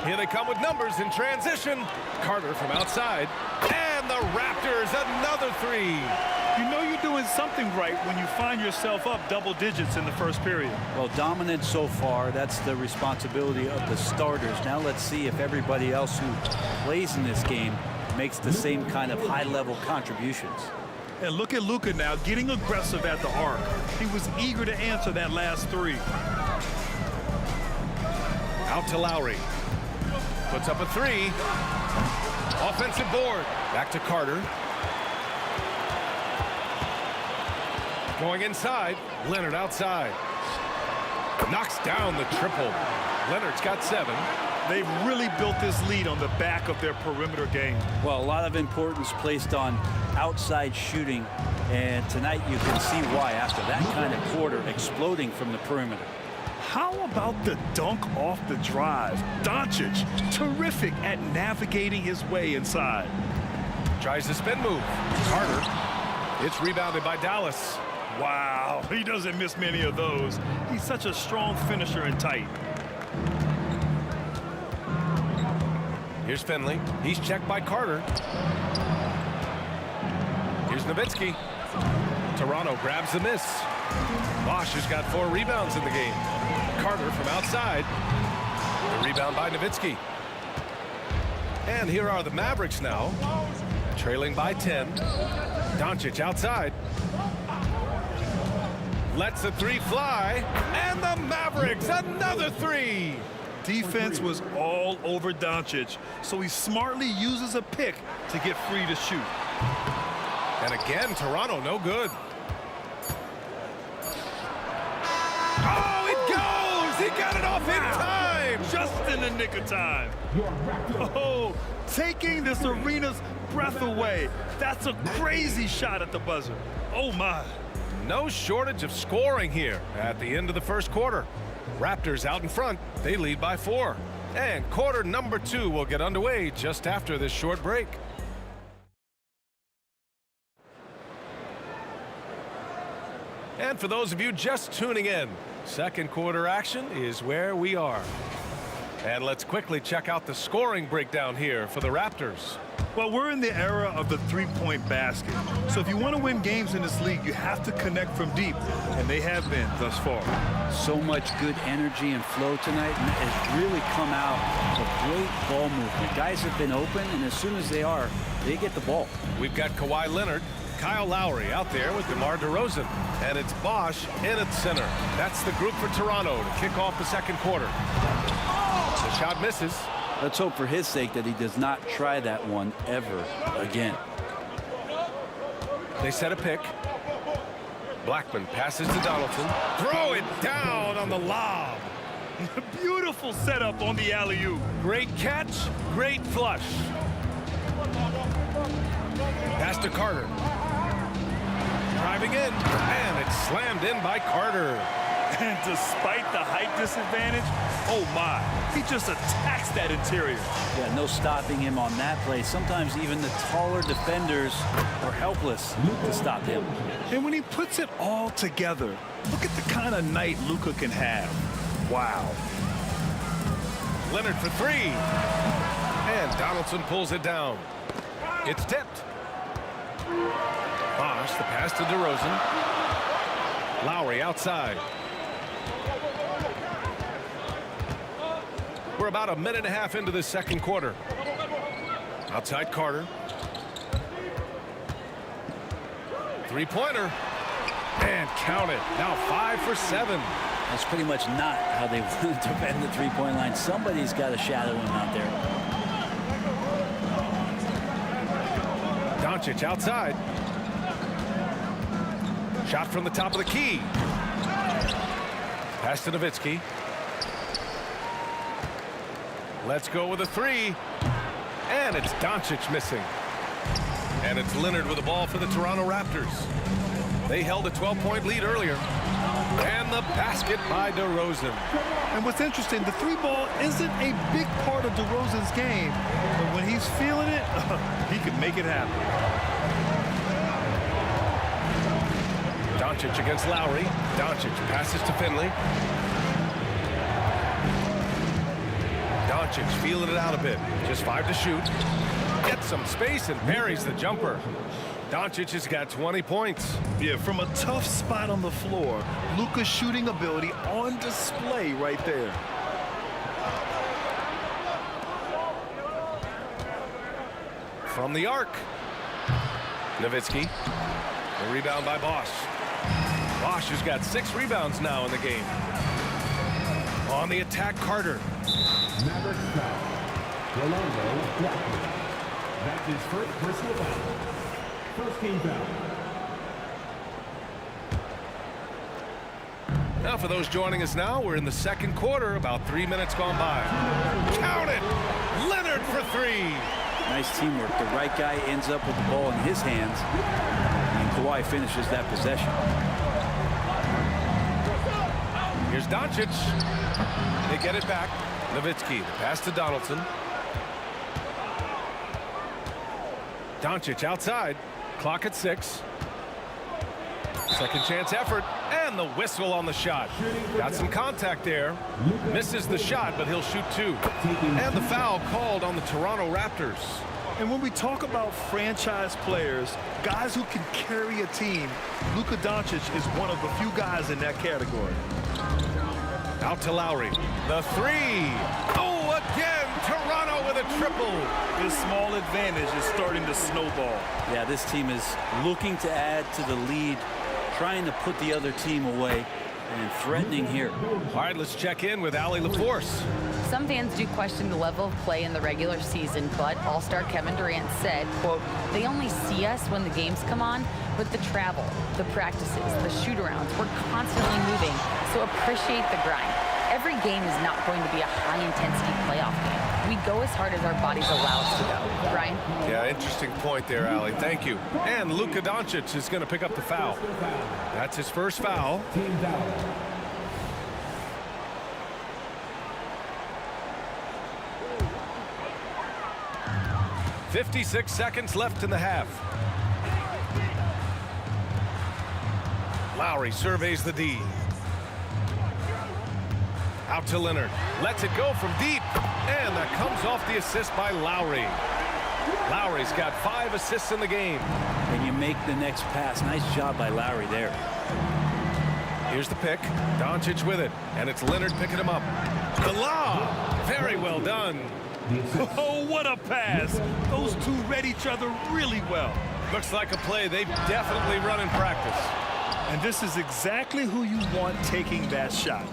Here they come with numbers in transition. Carter from outside. And the Raptors, another three. You know you're doing something right when you find yourself up double digits in the first period. Well, dominant so far. That's the responsibility of the starters. Now let's see if everybody else who plays in this game makes the same kind of high-level contributions. And look at Luka now getting aggressive at the arc. He was eager to answer that last three. Out to Lowry. Puts up a three. Offensive board. Back to Carter. Going inside. Leonard outside. Knocks down the triple. Leonard's got 7. They've really built this lead on the back of their perimeter game. Well, a lot of importance placed on outside shooting, and tonight you can see why after that kind of quarter exploding from the perimeter. How about the dunk off the drive? Doncic, terrific at navigating his way inside. Tries the spin move. Carter. It's rebounded by Dallas. Wow, he doesn't miss many of those. He's such a strong finisher and tight. Here's Finley. He's checked by Carter. Here's Nowitzki. Toronto grabs the miss. Bosch has got 4 rebounds in the game. Carter from outside. The rebound by Nowitzki. And here are the Mavericks now, trailing by 10. Doncic outside. Lets the three fly. And the Mavericks, another three. Defense was all over Doncic, so he smartly uses a pick to get free to shoot. And again, Toronto no good. Oh, it goes! He got it off in time! Just in the nick of time. Oh, taking this arena's breath away. That's a crazy shot at the buzzer. Oh, my. No shortage of scoring here at the end of the first quarter. Raptors out in front. They lead by 4. And quarter number 2 will get underway just after this short break. And for those of you just tuning in, second quarter action is where we are. And let's quickly check out the scoring breakdown here for the Raptors. Well, we're in the era of the three-point basket. So if you want to win games in this league, you have to connect from deep, and they have been thus far. So much good energy and flow tonight, and it has really come out of great ball movement. Guys have been open, and as soon as they are, they get the ball. We've got Kawhi Leonard, Kyle Lowry out there with DeMar DeRozan, and it's Bosch in at center. That's the group for Toronto to kick off the second quarter. The shot misses. Let's hope for his sake that he does not try that one ever again. They set a pick. Blackman passes to Donaldson. Throw it down on the lob. Beautiful setup on the alley-oop. Great catch, great flush. Pass to Carter. Driving in, and it's slammed in by Carter. And despite the height disadvantage, oh my, he just attacks that interior. Yeah, no stopping him on that play. Sometimes even the taller defenders are helpless to stop him. And when he puts it all together, look at the kind of night Luka can have. Wow. Leonard for 3. And Donaldson pulls it down. It's tipped. Bosch, the pass to DeRozan. Lowry outside. We're about a minute and a half into the second quarter. Outside Carter. Three-pointer. And count it. Now 5 for 7. That's pretty much not how they want to defend the three-point line. Somebody's got to shadow him out there. Doncic outside. Shot from the top of the key. Pass to Nowitzki. Let's go with a 3. And it's Doncic missing. And it's Leonard with the ball for the Toronto Raptors. They held a 12-point lead earlier. And the basket by DeRozan. And what's interesting, the 3-ball isn't a big part of DeRozan's game. But when he's feeling it, he can make it happen. Doncic against Lowry. Doncic passes to Finley. Doncic feeling it out a bit. Just 5 to shoot. Gets some space and parries the jumper. Doncic has got 20 points. Yeah, from a tough spot on the floor, Luka's shooting ability on display right there. From the arc. Nowitzki. The rebound by Bosch. Bosch has got 6 rebounds now in the game. On the attack, Carter. Maverick foul. Rolando Blackman. That's his first personal foul. First team foul. Now for those joining us now, we're in the second quarter, about 3 minutes gone by. Count it! Leonard for 3. Nice teamwork. The right guy ends up with the ball in his hands, and Kawhi finishes that possession. Here's Doncic. They get it back. Nowitzki, the pass to Donaldson. Doncic outside. Clock at 6. Second chance effort, and the whistle on the shot. Got some contact there. Misses the shot, but he'll shoot 2. And the foul called on the Toronto Raptors. And when we talk about franchise players, guys who can carry a team, Luka Doncic is one of the few guys in that category. Out to Lowry. The 3. Oh, again, Toronto with a triple. This small advantage is starting to snowball. Yeah, this team is looking to add to the lead, trying to put the other team away, and threatening here. All right, let's check in with Allie LaForce. Some fans do question the level of play in the regular season, but All-Star Kevin Durant said, quote, they only see us when the games come on, but the travel, the practices, the shoot-arounds, we're constantly moving, so appreciate the grind. Every game is not going to be a high-intensity playoff game. We go as hard as our bodies allow us to go. Brian? Yeah, interesting point there, Allie. Thank you. And Luka Doncic is going to pick up the foul. That's his first foul. Team foul. 56 seconds left in the half. Lowry surveys the D. Out to Leonard. Lets it go from deep. And that comes off the assist by Lowry. Lowry's got 5 assists in the game. And you make the next pass. Nice job by Lowry there. Here's the pick. Doncic with it. And it's Leonard picking him up. The lob. Very well done. Oh, what a pass. Those two read each other really well. Looks like a play they've definitely run in practice. And this is exactly who you want taking that shot.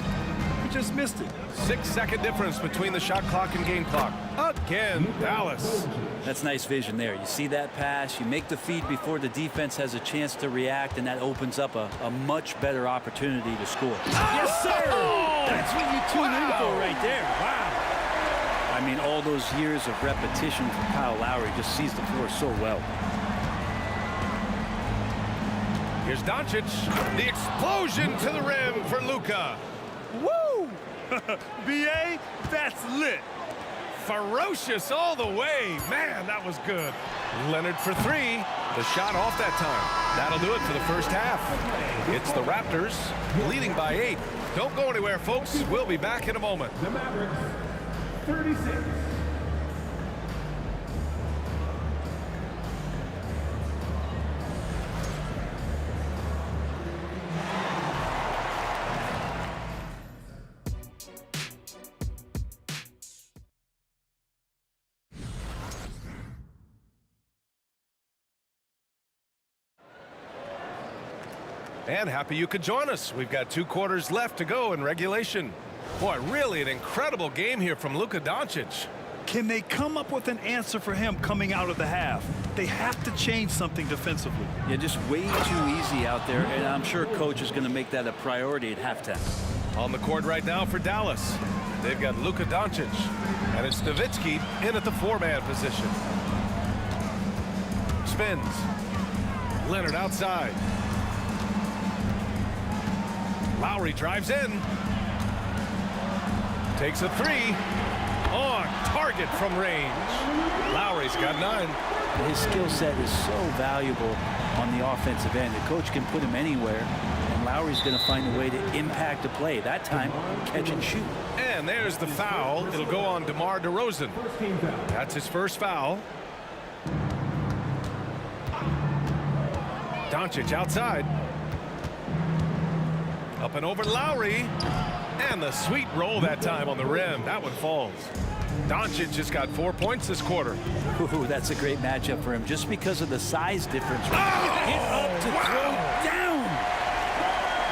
You just missed it. 6-second difference between the shot clock and game clock. Again, Dallas. That's nice vision there. You see that pass, you make the feed before the defense has a chance to react, and that opens up a much better opportunity to score. Yes, sir! That's what you tune in for right there. Wow. I mean, all those years of repetition from Kyle Lowry just sees the floor so well. Here's Doncic. The explosion to the rim for Luka. Woo! B.A., that's lit. Ferocious all the way. Man, that was good. Leonard for 3. The shot off that time. That'll do it for the first half. It's the Raptors leading by 8. Don't go anywhere, folks. We'll be back in a moment. The Mavericks, 36. And happy you could join us. We've got 2 quarters left to go in regulation. Boy, really an incredible game here from Luka Doncic. Can they come up with an answer for him coming out of the half? They have to change something defensively. Yeah, just way too easy out there, and I'm sure coach is going to make that a priority at halftime. On the court right now for Dallas, they've got Luka Doncic, and it's Nowitzki in at the 4-man position. Spins. Leonard outside. Lowry drives in. Takes a 3. On target from range. Lowry's got 9. His skill set is so valuable on the offensive end. The coach can put him anywhere, and Lowry's going to find a way to impact a play. That time, catch and shoot. And there's the foul. It'll go on DeMar DeRozan. That's his first foul. Doncic outside. Up and over Lowry. And the sweet roll that time on the rim. That one falls. Doncic just got 4 points this quarter. Ooh, that's a great matchup for him just because of the size difference. Hit up to throw down.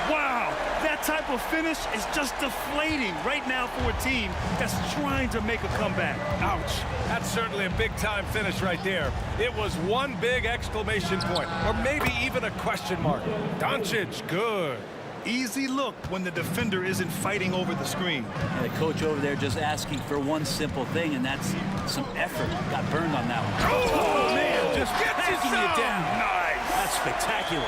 Wow, that type of finish is just deflating right now for a team that's trying to make a comeback. Ouch. That's certainly a big-time finish right there. It was one big exclamation point, or maybe even a question mark. Doncic, good. Easy look when the defender isn't fighting over the screen. And the coach over there just asking for one simple thing, and that's some effort. Got burned on that one. Oh man, just Gets packing it it down. down. Nice. That's spectacular.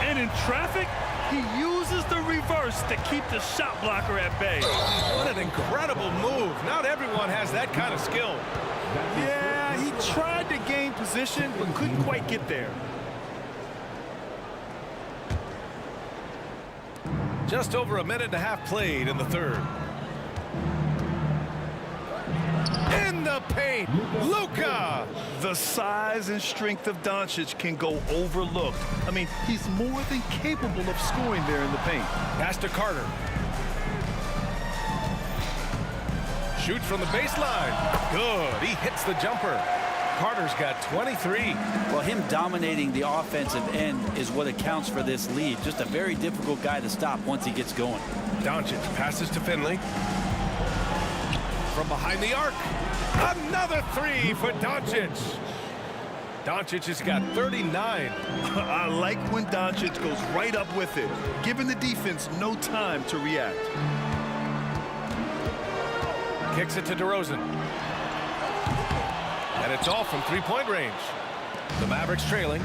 And in traffic, he uses the reverse to keep the shot blocker at bay. What an incredible move. Not everyone has that kind of skill. Yeah, he tried to gain position, but couldn't quite get there. Just over a minute and a half played in the third. In the paint, Luka. The size and strength of Doncic can go overlooked. I mean, he's more than capable of scoring there in the paint. Pass to Carter. Shoots from the baseline. Good. He hits the jumper. Carter's got 23. Well, him dominating the offensive end is what accounts for this lead. Just a very difficult guy to stop once he gets going. Doncic passes to Finley. From behind the arc. Another 3 for Doncic. Doncic has got 39. I like when Doncic goes right up with it, giving the defense no time to react. Kicks it to DeRozan. And it's off from three-point range. The Mavericks trailing.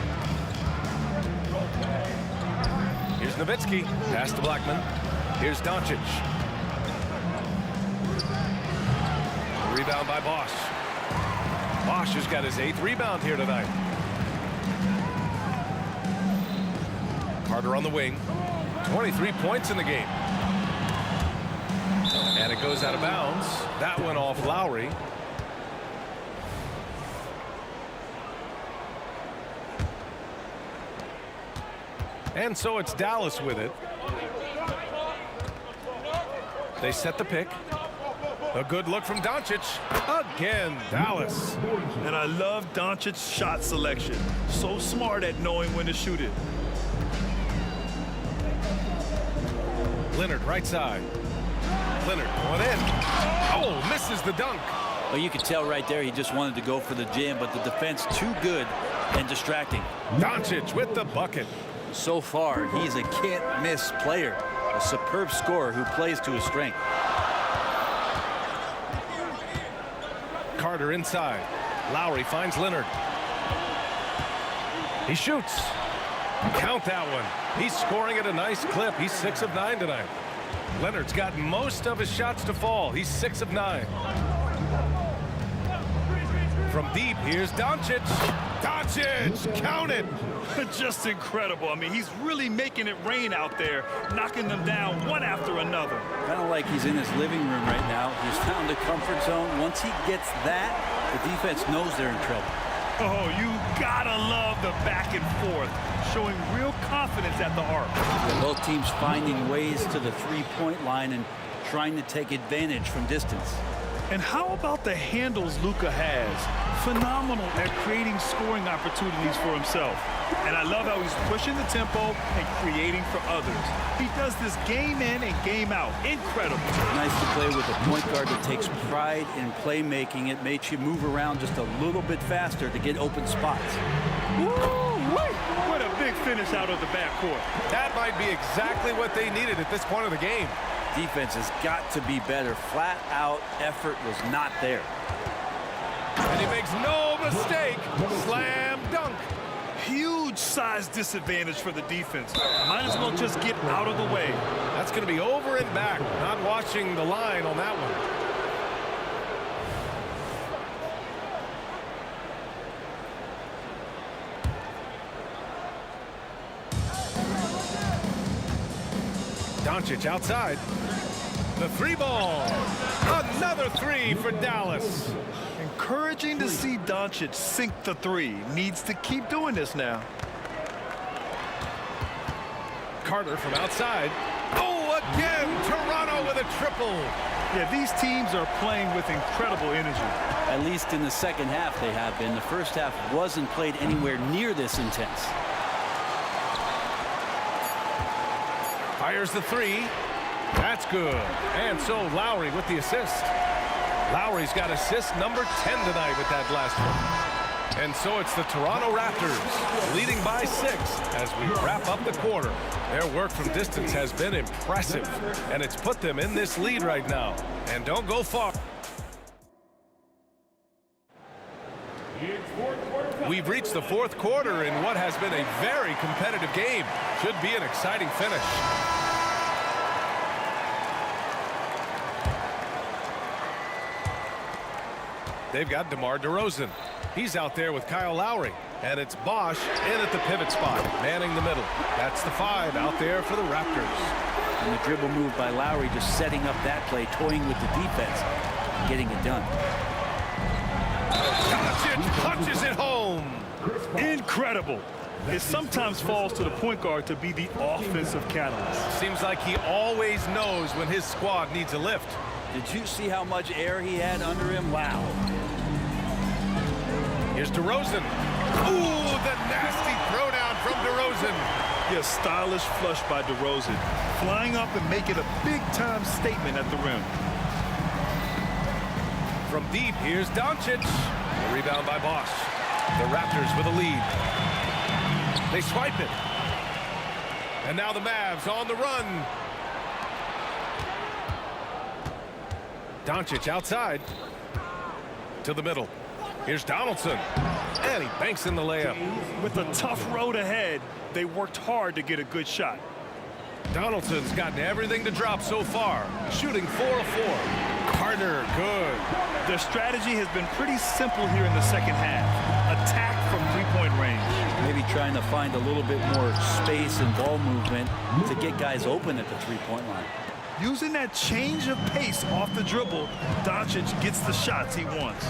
Here's Nowitzki. Pass to Blackman. Here's Doncic. Rebound by Bosch. Bosch has got his 8th rebound here tonight. Carter on the wing. 23 points in the game. And it goes out of bounds. That went off Lowry. And so it's Dallas with it. They set the pick. A good look from Doncic. Again, Dallas. And I love Doncic's shot selection. So smart at knowing when to shoot it. Leonard right side. Leonard going in. Oh, misses the dunk. Well, you could tell right there he just wanted to go for the jam, but the defense too good and distracting. Doncic with the bucket. So far, he's a can't-miss player. A superb scorer who plays to his strength. Carter inside. Lowry finds Leonard. He shoots. Count that one. He's scoring at a nice clip. He's 6 of 9 tonight. Leonard's got most of his shots to fall. He's 6 of 9. From deep, here's Doncic. Doncic, count it. Just incredible. I mean, he's really making it rain out there, knocking them down one after another. Kind of like he's in his living room right now. He's found a comfort zone. Once he gets that, the defense knows they're in trouble. Oh, you gotta love the back and forth, showing real confidence at the arc. Both teams finding ways to the three-point line and trying to take advantage from distance. And how about the handles Luka has? Phenomenal at creating scoring opportunities for himself. And I love how he's pushing the tempo and creating for others. He does this game in and game out. Incredible. Nice to play with a point guard that takes pride in playmaking. It makes you move around just a little bit faster to get open spots. Woo-wee! What a big finish out of the backcourt. That might be exactly what they needed at this point of the game. Defense has got to be better. Flat out effort was not there. And he makes no mistake. Slam dunk. Huge size disadvantage for the defense. Might as well just get out of the way. That's going to be over and back. Not watching the line on that one. Doncic outside. The three ball. Another three for Dallas. Encouraging to see Doncic sink the three. Needs to keep doing this now. Carter from outside. Oh, again, Toronto with a triple. Yeah, these teams are playing with incredible energy. At least in the second half they have been. The first half wasn't played anywhere near this intense. Fires the three. That's good. And so Lowry with the assist. Lowry's got assist number 10 tonight with that last one. And so it's the Toronto Raptors leading by 6 as we wrap up the quarter. Their work from distance has been impressive, and it's put them in this lead right now. And don't go far. We've reached the fourth quarter in what has been a very competitive game. Should be an exciting finish. They've got DeMar DeRozan. He's out there with Kyle Lowry. And it's Bosch in at the pivot spot, manning the middle. That's the 5 out there for the Raptors. And the dribble move by Lowry just setting up that play, toying with the defense, getting it done. Doncic punches it home. Incredible. It sometimes falls to the point guard to be the offensive catalyst. Seems like he always knows when his squad needs a lift. Did you see how much air he had under him? Wow. Here's DeRozan. Ooh, the nasty throwdown from DeRozan. Yeah, stylish flush by DeRozan. Flying up and making a big-time statement at the rim. From deep, here's Doncic. The rebound by Bosch. The Raptors with a lead. They swipe it. And now the Mavs on the run. Doncic outside. To the middle. Here's Donaldson. And he banks in the layup. With a tough road ahead, they worked hard to get a good shot. Donaldson's gotten everything to drop so far. Shooting 4 of 4. Carter, good. Their strategy has been pretty simple here in the second half. Attack from three-point range. Maybe trying to find a little bit more space and ball movement to get guys open at the three-point line. Using that change of pace off the dribble, Doncic gets the shots he wants.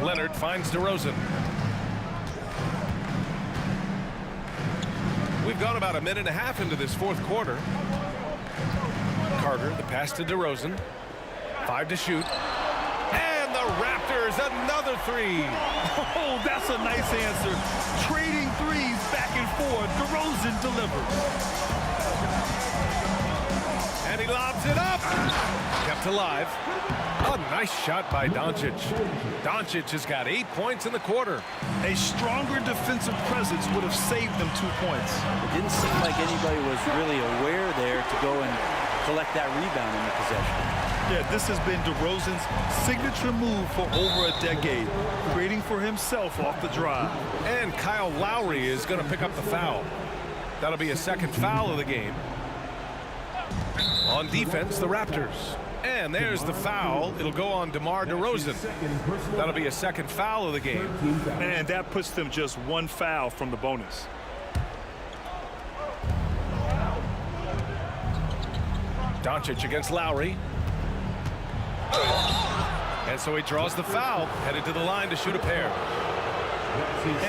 Leonard finds DeRozan. We've gone about a minute and a half into this fourth quarter. Carter, the pass to DeRozan. 5 to shoot. And the Raptors, another 3. Oh, that's a nice answer. Trading threes back and forth. DeRozan delivers. And he lobs it up. Kept alive. A nice shot by Doncic. Doncic has got 8 points in the quarter. A stronger defensive presence would have saved them 2 points. It didn't seem like anybody was really aware there to go and collect that rebound in the possession. Yeah, this has been DeRozan's signature move for over a decade, creating for himself off the drive. And Kyle Lowry is going to pick up the foul. That'll be a second foul of the game. On defense, the Raptors. And there's the foul. It'll go on DeMar DeRozan. That'll be a second foul of the game. And that puts them just 1 foul from the bonus. Doncic against Lowry. And so he draws the foul, headed to the line to shoot a pair.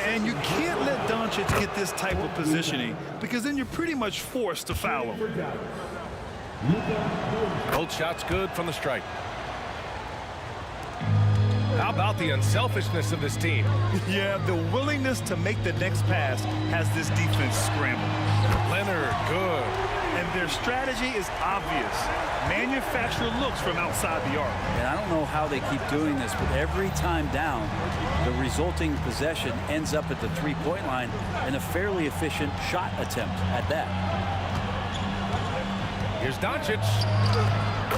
And you can't let Doncic get this type of positioning because then you're pretty much forced to foul him. Both shots good from the stripe. How about the unselfishness of this team? Yeah, the willingness to make the next pass has this defense scrambled. Leonard, good. And their strategy is obvious. Manufacture looks from outside the arc. And I don't know how they keep doing this, but every time down, the resulting possession ends up at the three-point line and a fairly efficient shot attempt at that. Here's Doncic.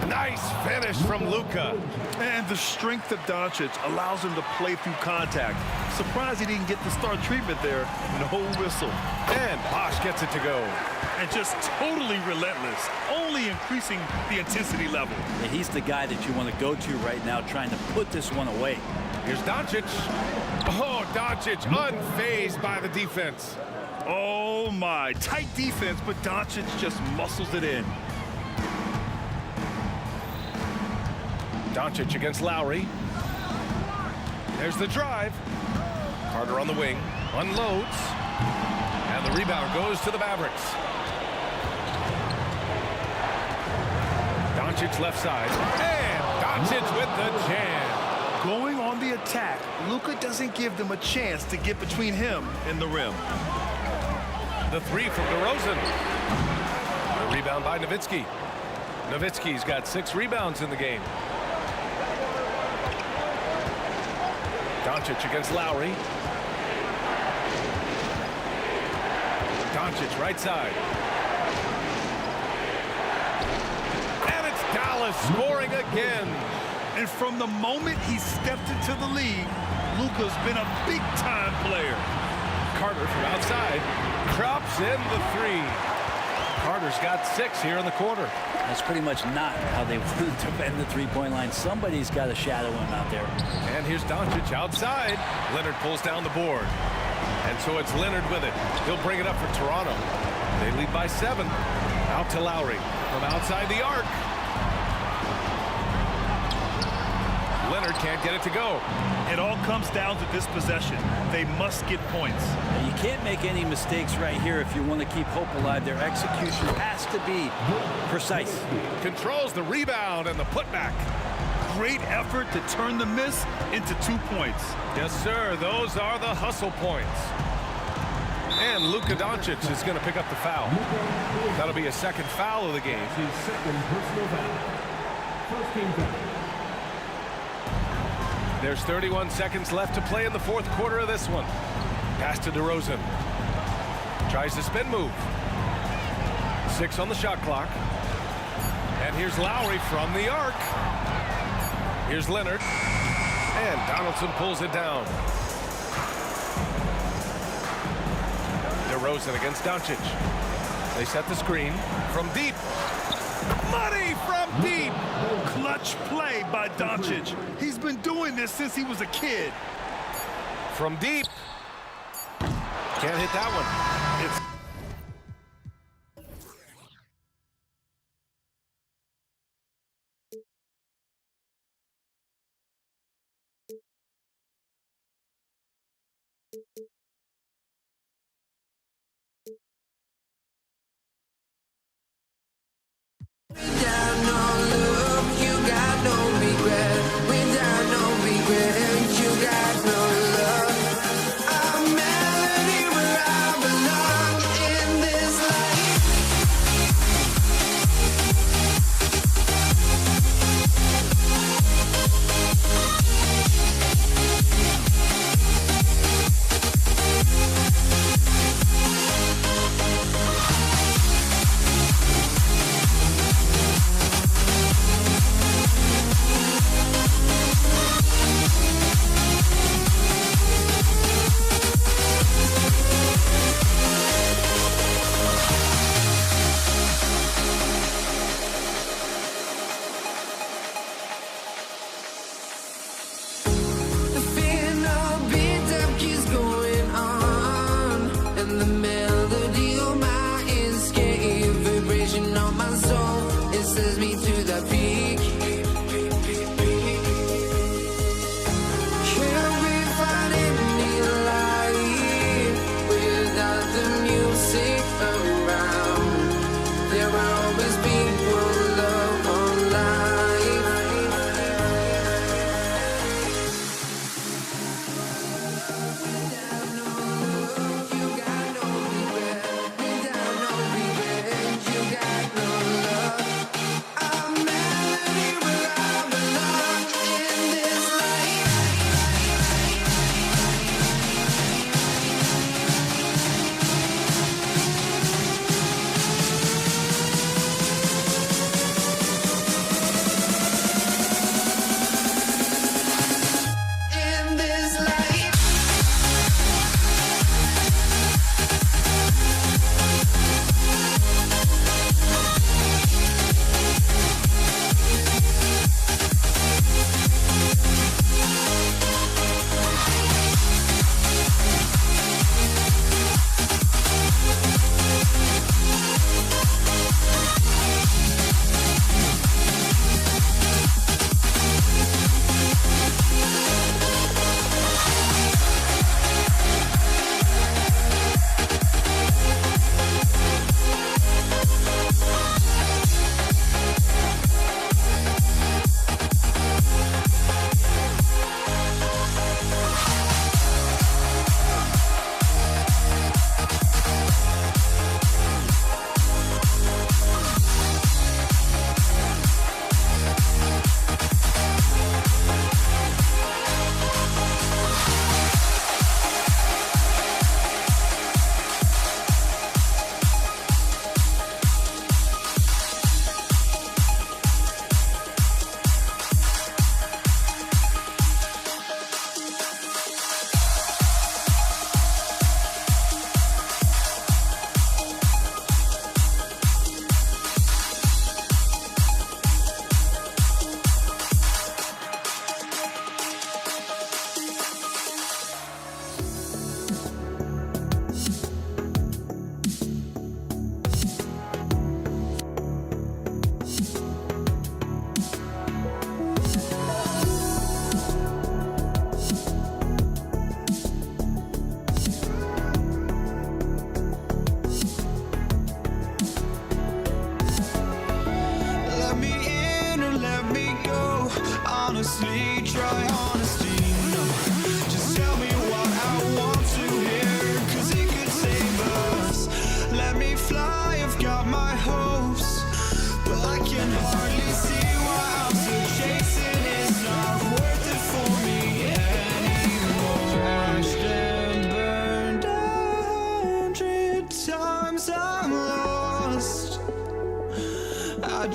Nice finish from Luka. And the strength of Doncic allows him to play through contact. Surprised he didn't get the star treatment there. No whistle. And Bosch gets it to go. And just totally relentless, only increasing the intensity level. And he's the guy that you want to go to right now, trying to put this one away. Here's Doncic. Oh, Doncic unfazed by the defense. Oh, my. Tight defense, but Doncic just muscles it in. Doncic against Lowry. There's the drive. Carter on the wing. Unloads. And the rebound goes to the Mavericks. Doncic left side. And Doncic with the jam. Going on the attack, Luka doesn't give them a chance to get between him and the rim. The three from DeRozan. The rebound by Nowitzki. Nowitzki's got 6 rebounds in the game. Doncic against Lowry. Doncic right side. And it's Dallas scoring again. And from the moment he stepped into the league, Luka's been a big-time player. Carter from outside drops in the 3. Carter's got 6 here in the quarter. That's pretty much not how they want to defend the three-point line. Somebody's got to shadow him out there. And here's Doncic outside. Leonard pulls down the board. And so it's Leonard with it. He'll bring it up for Toronto. They lead by 7. Out to Lowry from outside the arc. Leonard can't get it to go. It all comes down to this possession. They must get points. You can't make any mistakes right here if you want to keep hope alive. Their execution has to be precise. Controls the rebound and the putback. Great effort to turn the miss into 2 points. Yes, sir. Those are the hustle points. And Luka Doncic is going to pick up the foul. That'll be a second foul of the game. His second personal foul. First team foul. There's 31 seconds left to play in the 4th quarter of this one. Pass to DeRozan. Tries the spin move. 6 on the shot clock. And here's Lowry from the arc. Here's Leonard. And Donaldson pulls it down. DeRozan against Doncic. They set the screen from deep. Money from deep. Clutch play by Doncic. He's been doing this since he was a kid. From deep. Can't hit that one. It's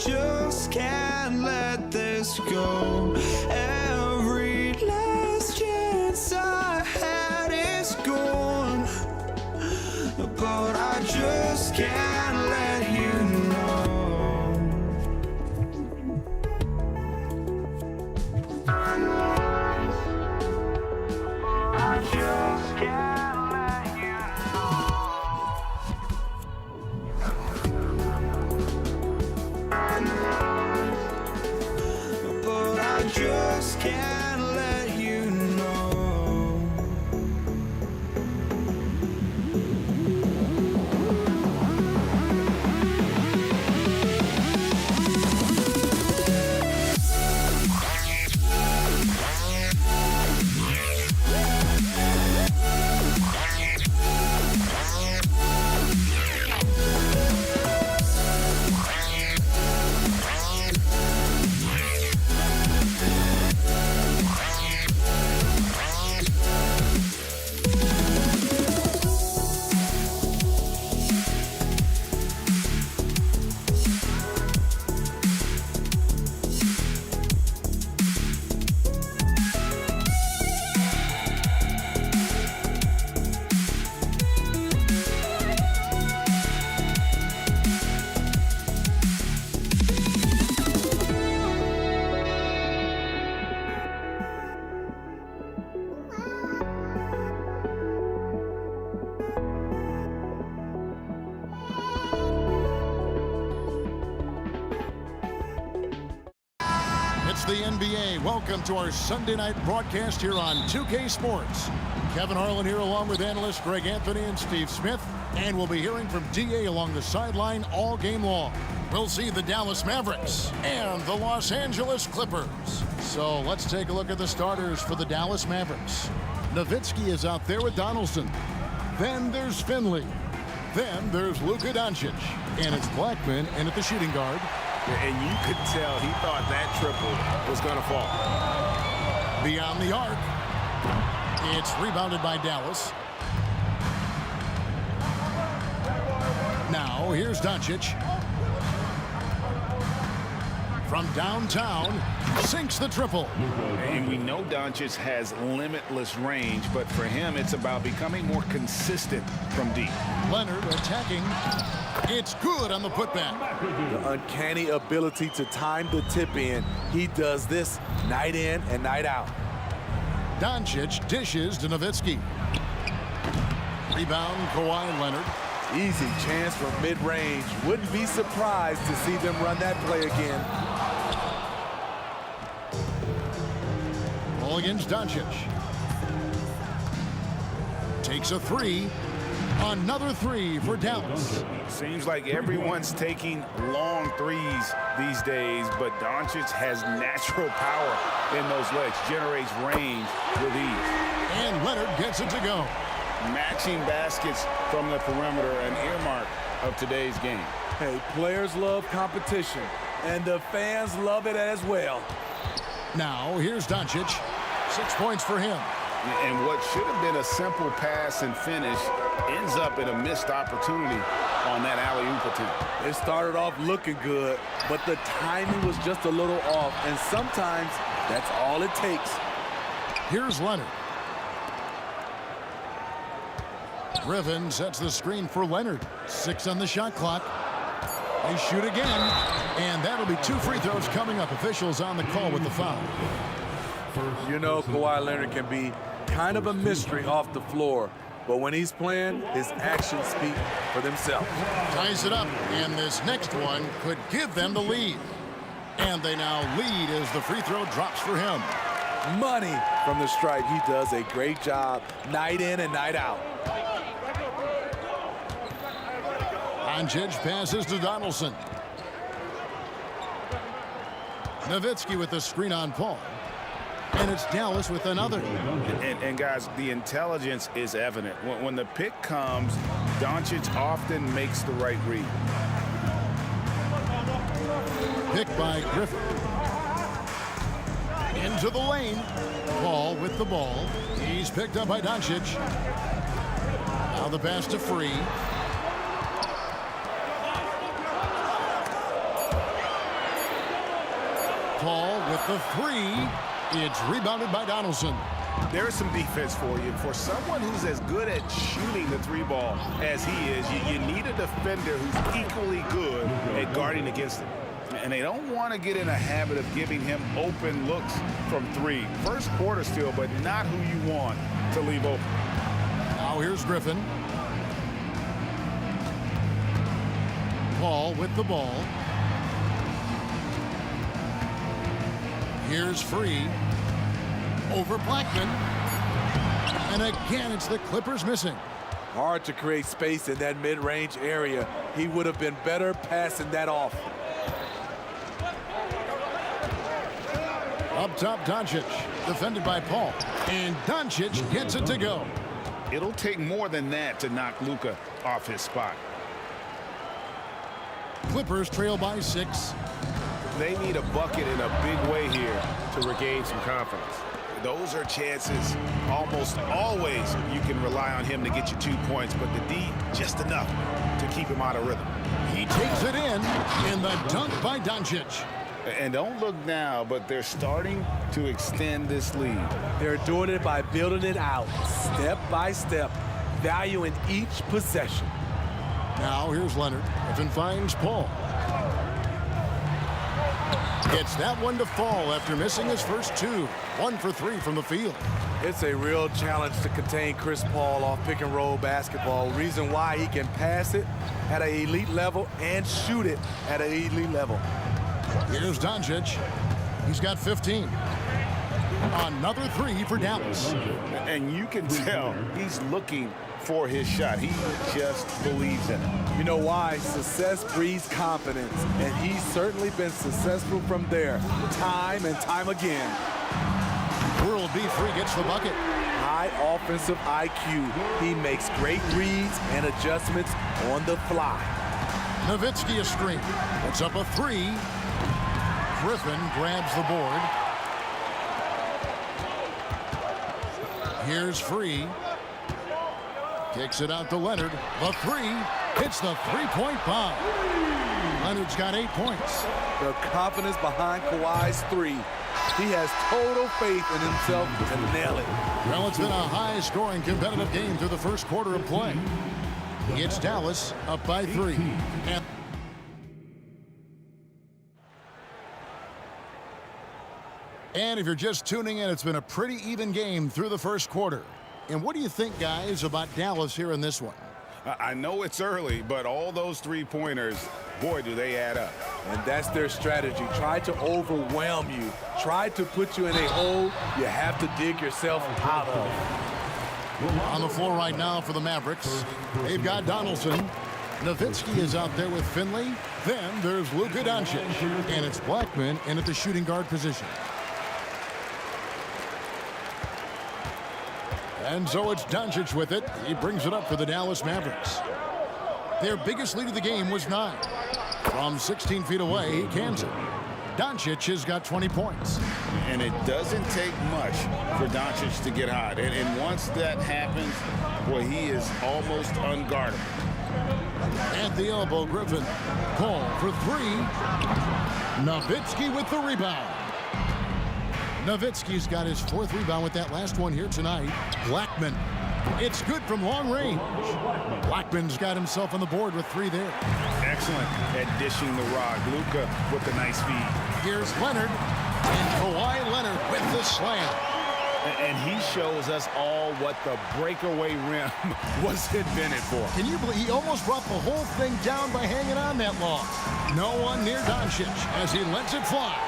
just can't let this go. Every last chance I had is gone, but I just can't let you know. I just can't let you know. But I just can't let you know. It's the NBA. Welcome to our Sunday night broadcast here on 2K Sports. Kevin Harlan here along with analysts Greg Anthony and Steve Smith. And we'll be hearing from DA along the sideline all game long. We'll see the Dallas Mavericks and the Los Angeles Clippers. So let's take a look at the starters for the Dallas Mavericks. Nowitzki is out there with Donaldson. Then there's Finley. Then there's Luka Doncic. And it's Blackman in at the shooting guard. And you could tell he thought that triple was going to fall. Beyond the arc. It's rebounded by Dallas. Now, here's Doncic. From downtown, sinks the triple. And we know Doncic has limitless range, but for him, it's about becoming more consistent from deep. Leonard attacking. It's good on the putback. The uncanny ability to time the tip in. He does this night in and night out. Doncic dishes to Nowitzki. Rebound, Kawhi Leonard. Easy chance from mid-range. Wouldn't be surprised to see them run that play again. Ball against Doncic. Takes a three. Another three for Dallas. Seems like everyone's taking long threes these days, but Doncic has natural power in those legs, generates range with ease. And Leonard gets it to go. Matching baskets from the perimeter, an earmark of today's game. Hey, players love competition, and the fans love it as well. Now, here's Doncic. 6 points for him. And what should have been a simple pass and finish ends up in a missed opportunity on that alley-oop attempt. It started off looking good, but the timing was just a little off, and sometimes that's all it takes. Here's Leonard. Griffin sets the screen for Leonard. 6 on the shot clock. They shoot again, and that'll be 2 free throws coming up. Officials on the call with the foul. You know, Kawhi Leonard can be kind of a mystery off the floor, but when he's playing, his actions speak for themselves. Ties it up, and this next one could give them the lead. And they now lead as the free throw drops for him. Money from the stripe. He does a great job night in and night out. Doncic passes to Donaldson. Nowitzki with the screen on Paul. And it's Dallas with another. And guys, the intelligence is evident. When the pick comes, Doncic often makes the right read. Pick by Griffin. Into the lane. Paul with the ball. He's picked up by Doncic. Now the pass to Free. Paul with the three. It's rebounded by Donaldson. There is some defense for you. For someone who's as good at shooting the three ball as he is, you need a defender who's equally good at guarding against it. And they don't want to get in a habit of giving him open looks from three. First quarter still, but not who you want to leave open. Now here's Griffin. Paul with the ball. Here's Free. Over Blackman. And again, it's the Clippers missing. Hard to create space in that mid-range area. He would have been better passing that off. Up top, Doncic, defended by Paul. And Doncic gets it to go. It'll take more than that to knock Luka off his spot. Clippers trail by 6. They need a bucket in a big way here to regain some confidence. Those are chances almost always you can rely on him to get you 2 points, but the D just enough to keep him out of rhythm. He takes it in the dunk by Doncic. And don't look now, but they're starting to extend this lead. They're doing it by building it out, step by step, valuing each possession. Now here's Leonard. Griffin finds Paul. Gets that one to fall after missing his first 2. 1 for 3 from the field. It's a real challenge to contain Chris Paul off pick-and-roll basketball. Reason why he can pass it at an elite level and shoot it at an elite level. Here's Doncic. He's got 15. Another 3 for Dallas. And you can tell he's looking for his shot. He just believes in it. You know why? Success breeds confidence, and he's certainly been successful from there, time and time again. World B3 gets the bucket. High offensive IQ. He makes great reads and adjustments on the fly. Nowitzki a screen. It's up a 3. Griffin grabs the board. Here's Free. Kicks it out to Leonard. The 3 hits the three-point bomb. Leonard's got 8 points. The confidence behind Kawhi's 3. He has total faith in himself to nail it. Well, it's been a high-scoring competitive game through the first quarter of play. It's Dallas up by 3. And if you're just tuning in, it's been a pretty even game through the first quarter. And what do you think, guys, about Dallas here in this one? I know it's early, but all those three-pointers, boy, do they add up. And that's their strategy. Try to overwhelm you. Try to put you in a hole you have to dig yourself out of. On the floor right now for the Mavericks, they've got Donaldson. Nowitzki is out there with Finley. Then there's Luka Doncic. And it's Blackman in at the shooting guard position. And so it's Doncic with it. He brings it up for the Dallas Mavericks. Their biggest lead of the game was 9. From 16 feet away, he cans it. Doncic has got 20 points. And it doesn't take much for Doncic to get hot. And once that happens, boy, he is almost unguardable. At the elbow, Griffin. Call for 3. Nowitzki with the rebound. Nowitzki's got his 4th rebound with that last one here tonight. Blackman. It's good from long range. Blackman's got himself on the board with 3 there. Excellent at dishing the rock. Luka with the nice feed. Here's Leonard. And Kawhi Leonard with the slam. And he shows us all what the breakaway rim was invented for. Can you believe he almost brought the whole thing down by hanging on that long? No one near Doncic as he lets it fly.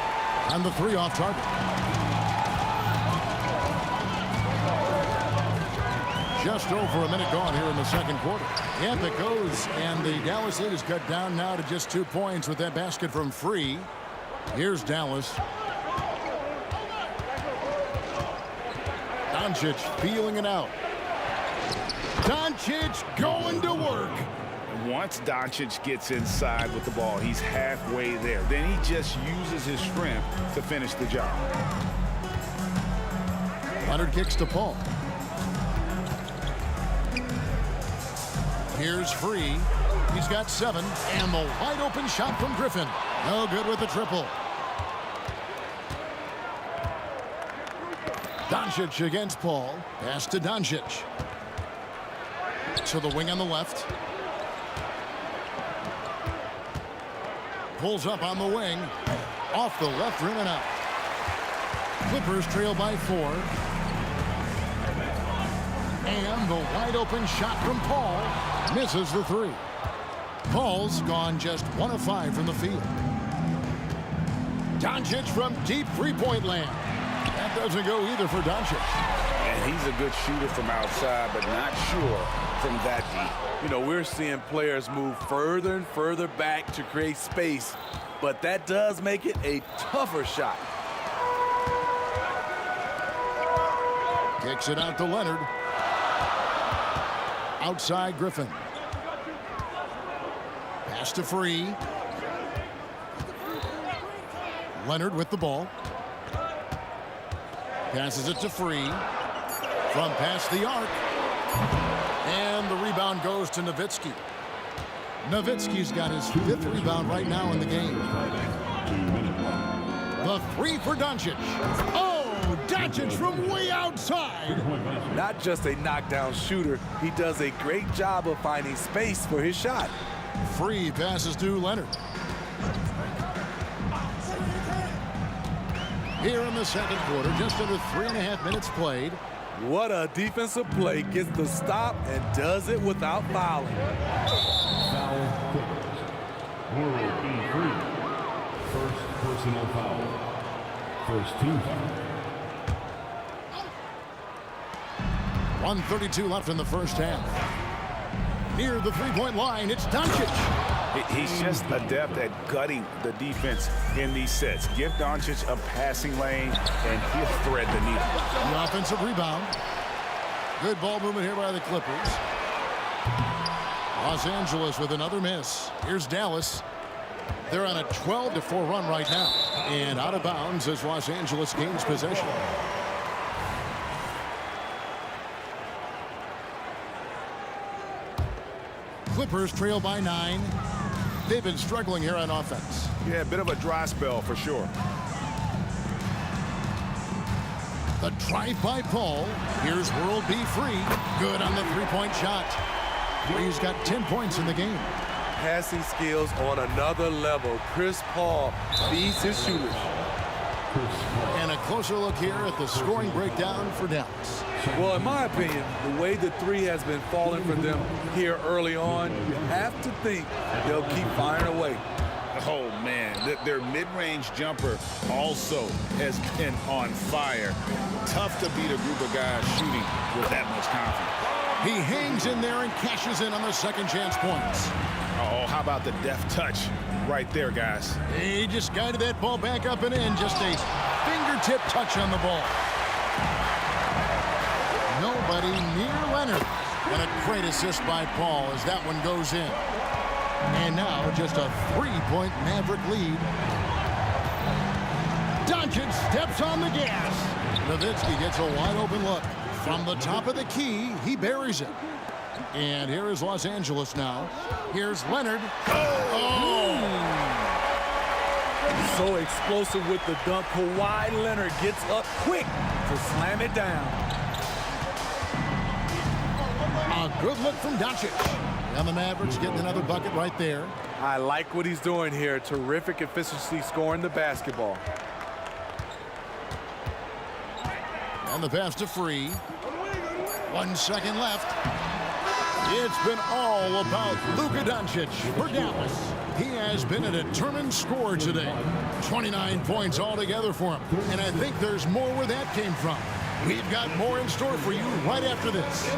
And the 3 off target. Just over a minute gone here in the second quarter. Yep, it goes, and the Dallas lead is cut down now to just 2 points with that basket from Free. Here's Dallas. Doncic feeling it out. Doncic going to work. Once Doncic gets inside with the ball, he's halfway there. Then he just uses his strength to finish the job. Leonard kicks to Paul. Here's Free. He's got 7. And the wide open shot from Griffin. No good with the triple. Doncic against Paul. Pass to Doncic. To the wing on the left. Pulls up on the wing. Off the left rim and out. Clippers trail by 4. And the wide open shot from Paul misses the 3. Paul's gone just 1 of 5 from the field. Doncic from deep three-point land. That doesn't go either for Doncic. And he's a good shooter from outside, but not sure from that deep. You know, we're seeing players move further and further back to create space, but that does make it a tougher shot. Kicks it out to Leonard. Outside Griffin. Pass to Free. Leonard with the ball. Passes it to Free. From past the arc. And the rebound goes to Nowitzki. Nowitzki's got his 5th rebound right now in the game. The 3 for Doncic. Oh, Doncic from way outside. Not just a knockdown shooter, he does a great job of finding space for his shot. Free passes to Leonard. Here in the second quarter, just under 3.5 minutes played. What a defensive play. Gets the stop and does it without fouling. Foul Clippers. World E3. First personal foul. First team foul. 1:32 left in the first half. Near the three-point line, it's Doncic. He's just adept at gutting the defense in these sets. Give Doncic a passing lane, and he'll thread the needle. The offensive rebound. Good ball movement here by the Clippers. Los Angeles with another miss. Here's Dallas. They're on a 12-4 run right now. And out of bounds as Los Angeles gains possession. Clippers trail by 9. They've been struggling here on offense. Yeah, a bit of a dry spell for sure. The drive by Paul. Here's World B Free. Good on the three-point shot. Free's got 10 points in the game. Passing skills on another level. Chris Paul feeds his shooters. And a closer look here at the scoring breakdown for Dallas. Well, in my opinion, the way the 3 has been falling for them here early on, you have to think they'll keep firing away. Oh, man, their mid-range jumper also has been on fire. Tough to beat a group of guys shooting with that much confidence. He hangs in there and cashes in on the second chance points. Oh, how about the deft touch right there, guys? He just guided that ball back up and in. Just a fingertip touch on the ball. Nobody near Leonard. And a great assist by Paul as that one goes in. And now just a 3-point Maverick lead. Doncic steps on the gas. Nowitzki gets a wide open look. From the top of the key, he buries it. And here is Los Angeles now. Here's Leonard. Oh! So explosive with the dunk. Kawhi Leonard gets up quick to slam it down. A good look from Doncic. And the Mavericks getting another bucket right there. I like what he's doing here. Terrific efficiency scoring the basketball. And the pass to Free. 1 second left. It's been all about Luka Doncic for Dallas. He has been a determined scorer today. 29 points altogether for him. And I think there's more where that came from. We've got more in store for you right after this.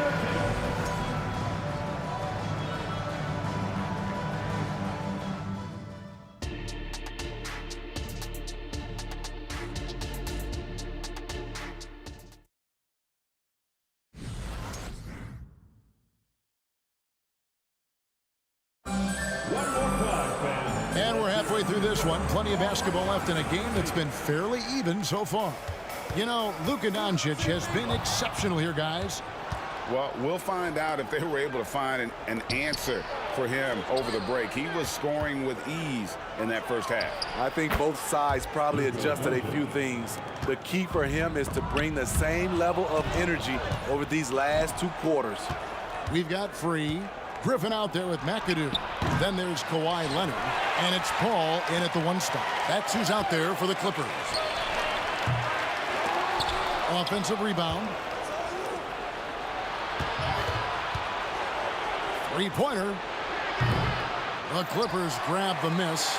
And we're halfway through this one. Plenty of basketball left in a game that's been fairly even so far. You know, Luka Doncic has been exceptional here, guys. Well, we'll find out if they were able to find an answer for him over the break. He was scoring with ease in that first half. I think both sides probably adjusted a few things. The key for him is to bring the same level of energy over these last 2 quarters. We've got Free. Griffin out there with McAdoo. Then there's Kawhi Leonard. And it's Paul in at the 1 stop. That's who's out there for the Clippers. Offensive rebound. 3-pointer. The Clippers grab the miss.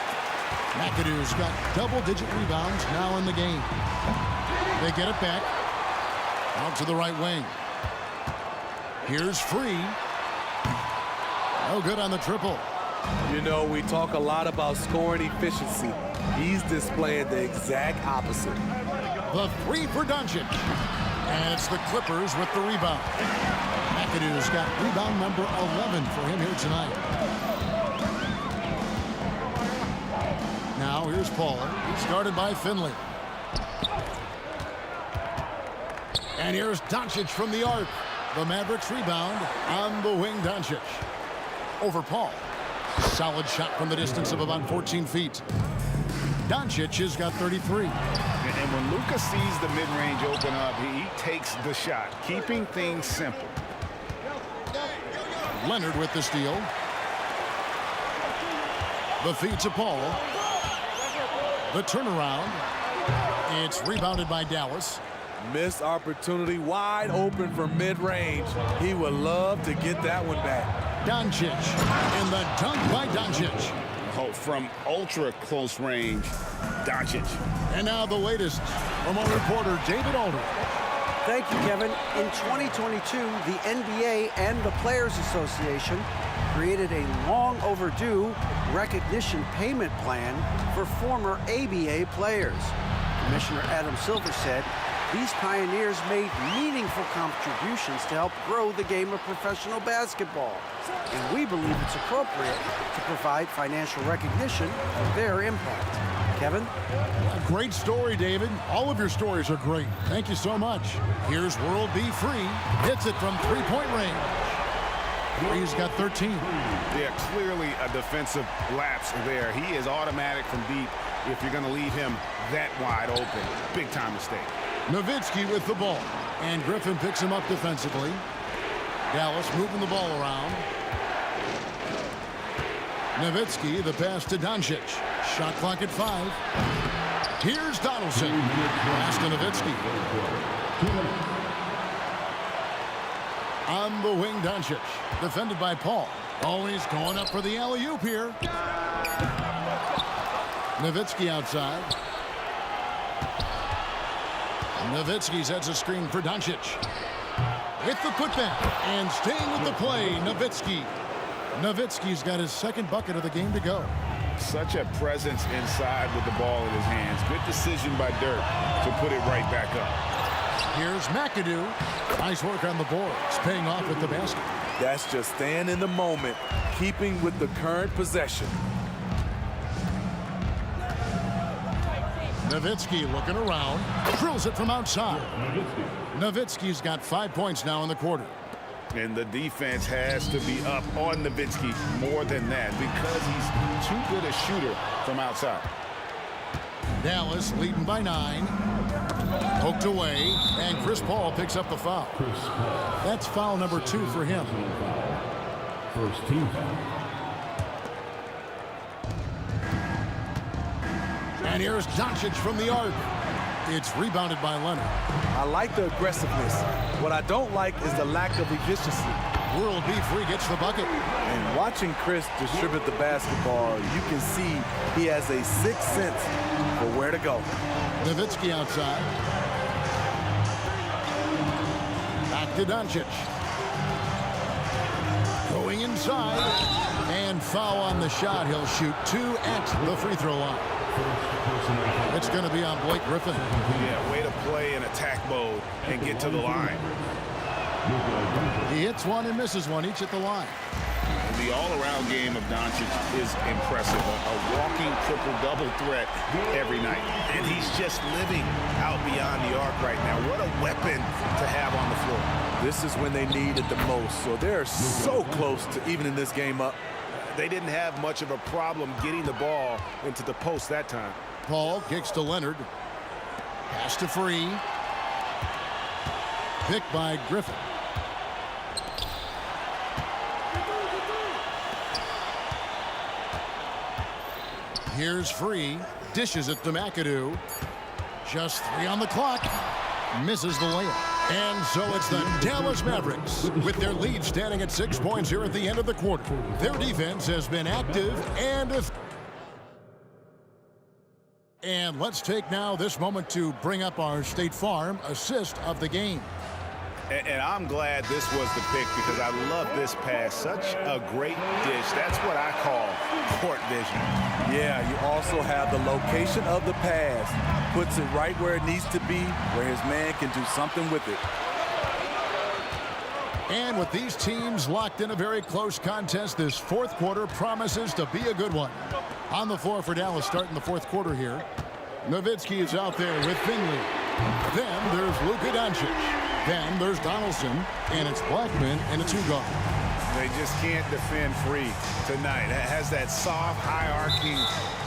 McAdoo's got double-digit rebounds now in the game. They get it back. Out to the right wing. Here's Free. No good on the triple. You know, we talk a lot about scoring efficiency. He's displaying the exact opposite. The 3 for Doncic. And it's the Clippers with the rebound. McAdoo's got rebound number 11 for him here tonight. Now here's Paul. He's guarded by Finley. And here's Doncic from the arc. The Mavericks rebound on the wing. Doncic over Paul. Solid shot from the distance of about 14 feet. Doncic has got 33. And when Luka sees the mid-range open up, he takes the shot, keeping things simple. Leonard with the steal. The feed to Paul. The turnaround. It's rebounded by Dallas. Missed opportunity, wide open for mid-range. He would love to get that one back. Doncic, and the dunk by Doncic. Oh, from ultra close range, Doncic. And now the latest from our reporter, David Aldridge. Thank you, Kevin. In 2022, the NBA and the Players Association created a long overdue recognition payment plan for former ABA players. Commissioner Adam Silver said these pioneers made meaningful contributions to help grow the game of professional basketball. And we believe it's appropriate to provide financial recognition for their impact. Kevin? A great story, David. All of your stories are great. Thank you so much. Here's World B. Free. Hits it from 3-point range. Free's got 13. Yeah, clearly a defensive lapse there. He is automatic from deep if you're going to leave him that wide open. Big time mistake. Nowitzki with the ball. And Griffin picks him up defensively. Dallas moving the ball around. Nowitzki, the pass to Doncic. Shot clock at 5. Here's Donaldson. Pass to Nowitzki. On the wing, Doncic. Defended by Paul. Oh, he's going up for the alley-oop here. Nowitzki outside. Nowitzki sets a screen for Doncic. With the putback. And staying with the play, Nowitzki. Nowitzki's got his second bucket of the game to go. Such a presence inside with the ball in his hands. Good decision by Dirk to put it right back up. Here's McAdoo. Nice work on the boards, paying off with the basket. That's just staying in the moment, keeping with the current possession. Nowitzki looking around, drills it from outside. Nowitzki's got 5 points now in the quarter. And the defense has to be up on Nowitzki more than that because he's too good a shooter from outside. Dallas leading by 9. Poked away, and Chris Paul picks up the foul. That's foul number 2 for him. First team foul. And here's Doncic from the arc. It's rebounded by Leonard. I like the aggressiveness. What I don't like is the lack of efficiency. World B. Free gets the bucket. And watching Chris distribute the basketball, you can see he has a sixth sense for where to go. Nowitzki outside. Back to Doncic. Going inside. And foul on the shot. He'll shoot 2 at the free throw line. It's going to be on Blake Griffin. Yeah, way to play in attack mode and get to the line. He hits one and misses one, each at the line. The all-around game of Doncic is impressive. A walking triple-double threat every night. And he's just living out beyond the arc right now. What a weapon to have on the floor. This is when they need it the most. So they're so close to evening this game up. They didn't have much of a problem getting the ball into the post that time. Paul kicks to Leonard. Pass to Free. Picked by Griffin. Here's Free. Dishes it to McAdoo. Just 3 on the clock. Misses the layup. And so it's the Dallas Mavericks with their lead standing at 6 points here at the end of the quarter. Their defense has been active and let's take now this moment to bring up our State Farm assist of the game. And I'm glad this was the pick because I love this pass. Such a great dish. That's what I call court vision. Yeah, you also have the location of the pass. Puts it right where it needs to be, where his man can do something with it. And with these teams locked in a very close contest, this fourth quarter promises to be a good one. On the floor for Dallas starting the fourth quarter here. Nowitzki is out there with Finley. Then there's Luka Doncic. Then there's Donaldson, and it's Blackman and a 2-guard. They just can't defend Free tonight. It has that soft, high-arcing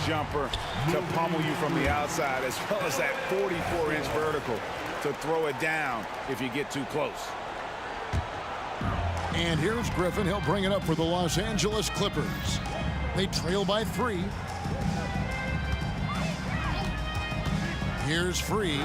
jumper to pummel you from the outside, as well as that 44-inch vertical to throw it down if you get too close. And here's Griffin. He'll bring it up for the Los Angeles Clippers. They trail by 3. Here's Free.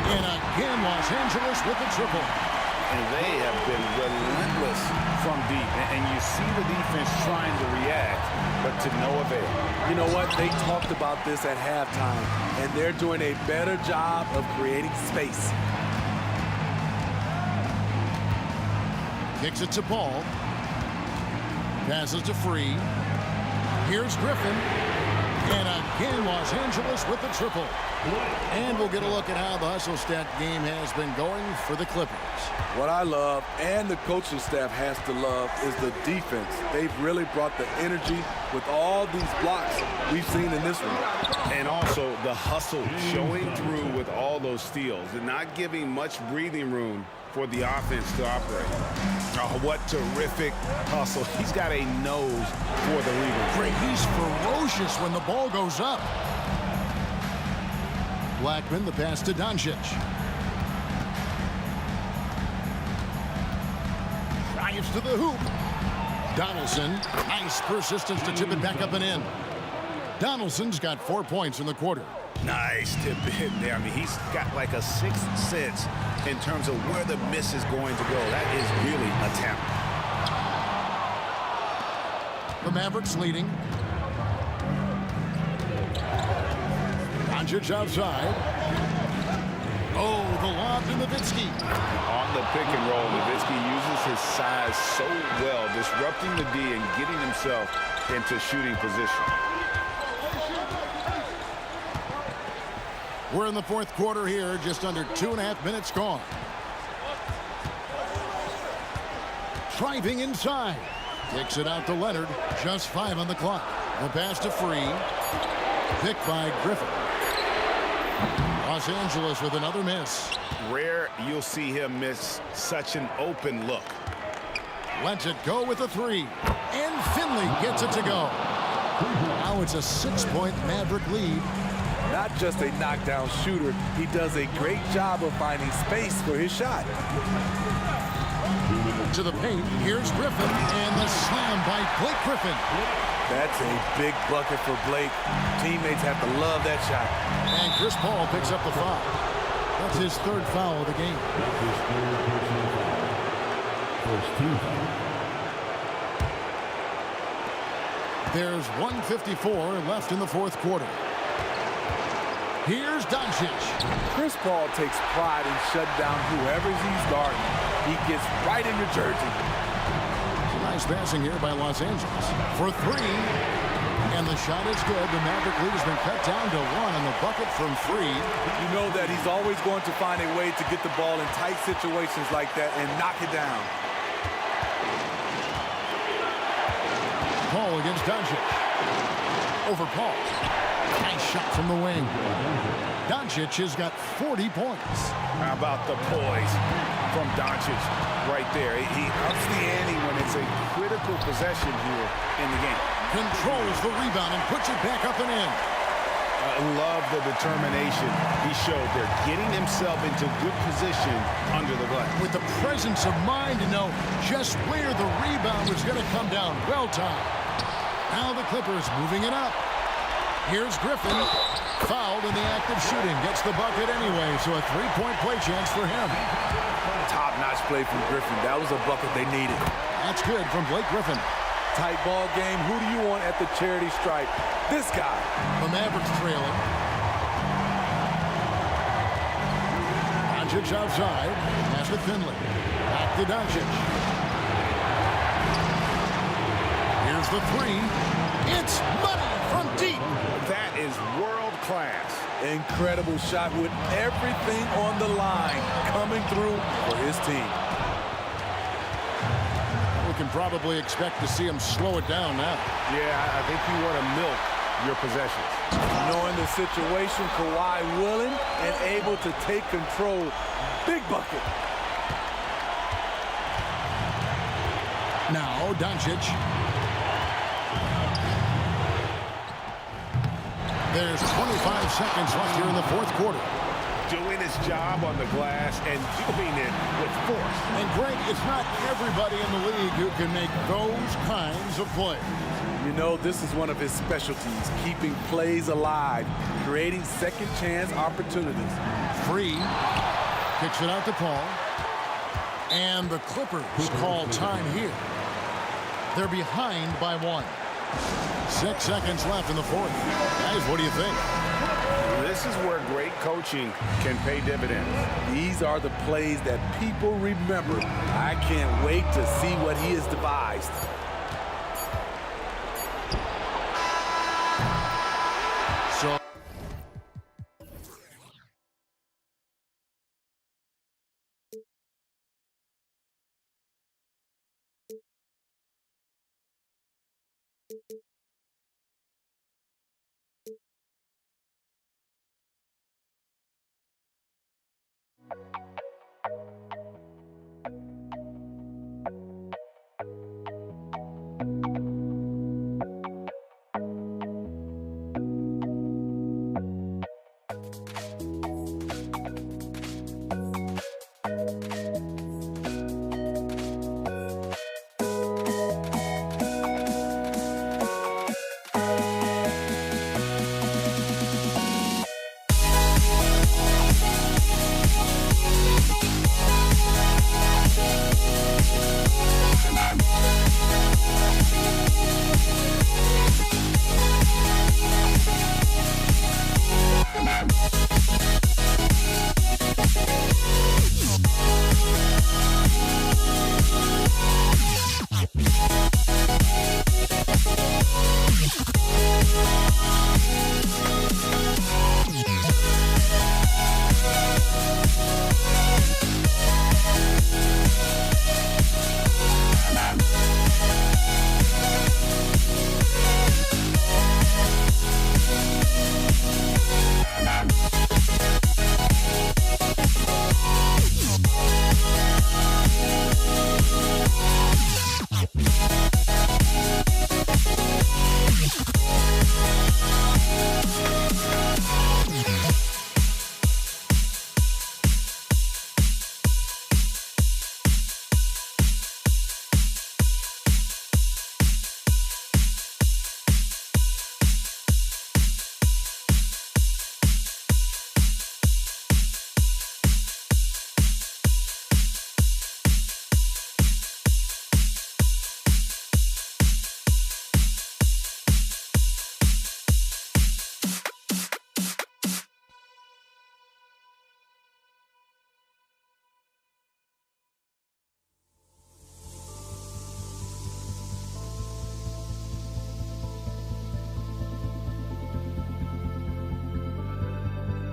And again, Los Angeles with the triple. And they have been relentless from deep. And you see the defense trying to react, but to no avail. You know what? They talked about this at halftime, and they're doing a better job of creating space. Kicks it to Paul. Passes to Free. Here's Griffin. And again, Los Angeles with the triple. And we'll get a look at how the hustle stat game has been going for the Clippers. What I love, and the coaching staff has to love, is the defense. They've really brought the energy with all these blocks we've seen in this one. And also the hustle showing through with all those steals and not giving much breathing room for the offense to operate. Oh, what terrific hustle. He's got a nose for the rebound. He's ferocious when the ball goes up. Blackman, the pass to Doncic. Drives to the hoop. Donaldson, nice persistence to tip it back up and in. Donaldson's got 4 points in the quarter. Nice tip in there. I mean, he's got like a sixth sense in terms of where the miss is going to go. That is really a talent. The Mavericks leading. Doncic outside. Oh, the lob to Nowitzki. On the pick and roll, Nowitzki uses his size so well, disrupting the D and getting himself into shooting position. We're in the fourth quarter here, just under 2.5 minutes gone. Driving inside. Kicks it out to Leonard. Just 5 on the clock. The pass to Free. Picked by Griffin. Los Angeles with another miss. Rare you'll see him miss such an open look. Lets it go with a 3. And Finley gets it to go. Now it's a 6-point Maverick lead. Not just a knockdown shooter, he does a great job of finding space for his shot. To the paint, here's Griffin, and the slam by Blake Griffin. That's a big bucket for Blake. Teammates have to love that shot. And Chris Paul picks up the foul. That's his 3rd foul of the game. There's 1:54 left in the fourth quarter. Here's Doncic. Chris Paul takes pride in shutting down whoever he's guarding. He gets right in your jersey. Nice passing here by Los Angeles for 3. And the shot is good. The Maverick lead has been cut down to 1 on the bucket from Free. You know that he's always going to find a way to get the ball in tight situations like that and knock it down. Paul against Doncic. Over Paul. Nice shot from the wing. Doncic has got 40 points. How about the poise from Doncic right there? He ups the ante when it's a critical possession here in the game. Controls the rebound and puts it back up and in. I love the determination he showed there, getting himself into good position under the glass. With the presence of mind to know just where the rebound was going to come down. Well timed. Now the Clippers moving it up. Here's Griffin. Fouled in the act of shooting. Gets the bucket anyway, so a three-point play chance for him. Top-notch play from Griffin. That was a bucket they needed. That's good from Blake Griffin. Tight ball game. Who do you want at the charity stripe? This guy. The Mavericks trailing. Doncic outside. Pass to Finley. Back to Doncic. Here's the three. It's money from deep. That is world class. Incredible shot with everything on the line coming through for his team. We can probably expect to see him slow it down now. Yeah, I think you want to milk your possessions. Knowing the situation, Kawhi willing and able to take control. Big bucket. Now Doncic. There's 25 seconds left here in the fourth quarter. Doing his job on the glass and doing it with force. And Greg, it's not everybody in the league who can make those kinds of plays. You know, this is one of his specialties, keeping plays alive, creating second chance opportunities. Free, kicks it out to Paul. And the Clippers call time here. They're behind by 1. 6 seconds left in the fourth. Guys, what do you think? This is where great coaching can pay dividends. These are the plays that people remember. I can't wait to see what he has devised. So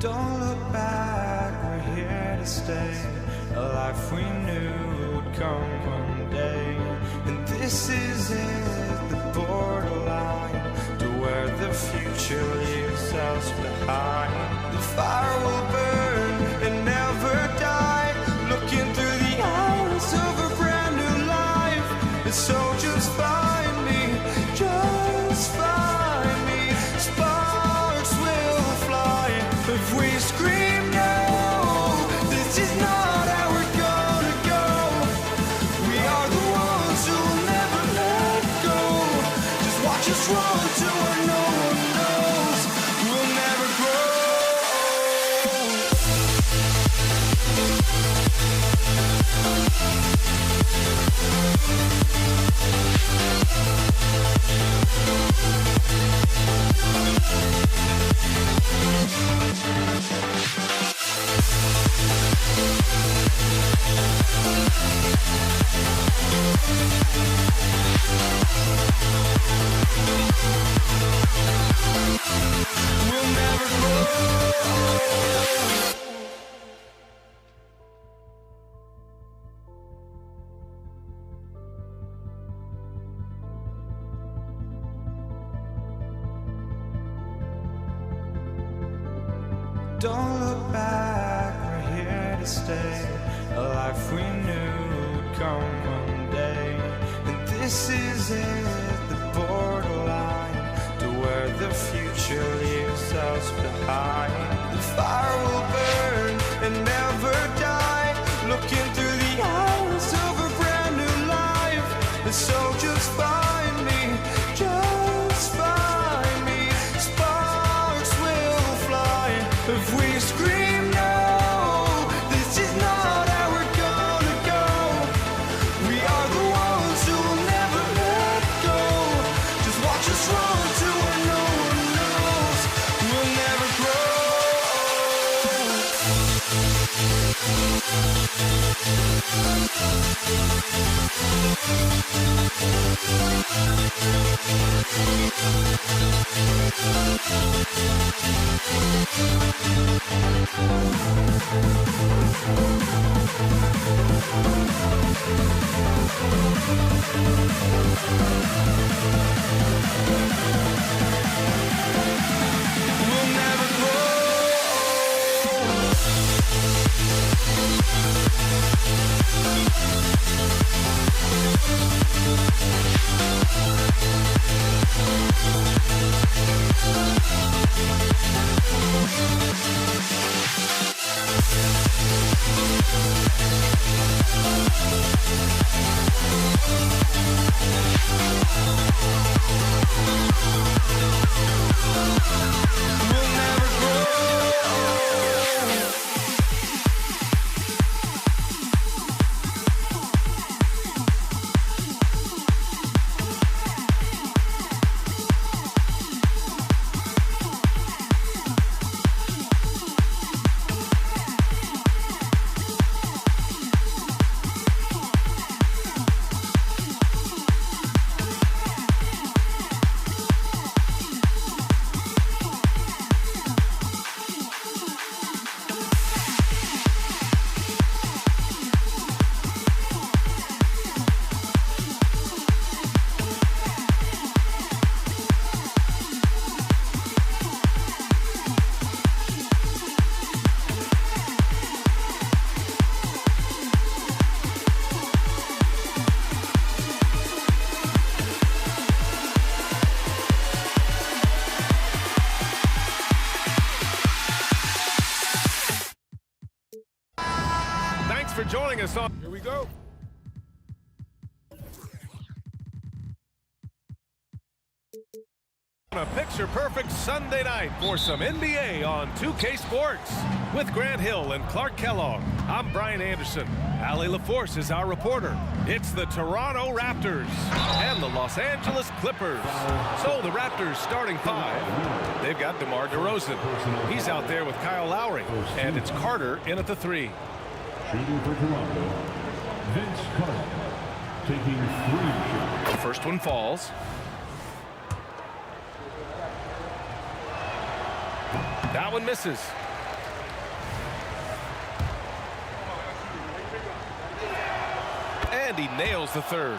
Don't look back, we're here to stay. A life we knew would come one day. And this is it, the borderline to where the future leads. yourselves behind. The fire will burn and never die, looking through the eyes of a brand new life. And so just find me, just find me. Sparks will fly if we scream no. This is not how we're gonna go. We are the ones who will never let go. Just watch us run to where no one knows. We'll never grow. We'll never grow. Don't look back, we're here to stay. A life we knew would come one day. And this is it, the borderline to where the future leaves us behind. The fire will burn and never die, looking through the eyes of a brand new life. And so just find me, just find me. Sparks will fly if we scream no. This is not how we're gonna go. We are the ones who will never let go. Just watch us run to where no one knows. We'll never grow. We'll never grow. We'll never grow. Thanks for joining us on. Here we go. A picture-perfect Sunday night for some NBA on 2K Sports. With Grant Hill and Clark Kellogg, I'm Brian Anderson. Allie LaForce is our reporter. It's the Toronto Raptors and the Los Angeles Clippers. So the Raptors starting five. They've got DeMar DeRozan. He's out there with Kyle Lowry. And it's Carter in at the three. Shooting for Toronto, Vince Carter, taking 3. The first one falls. That one misses. And he nails the third.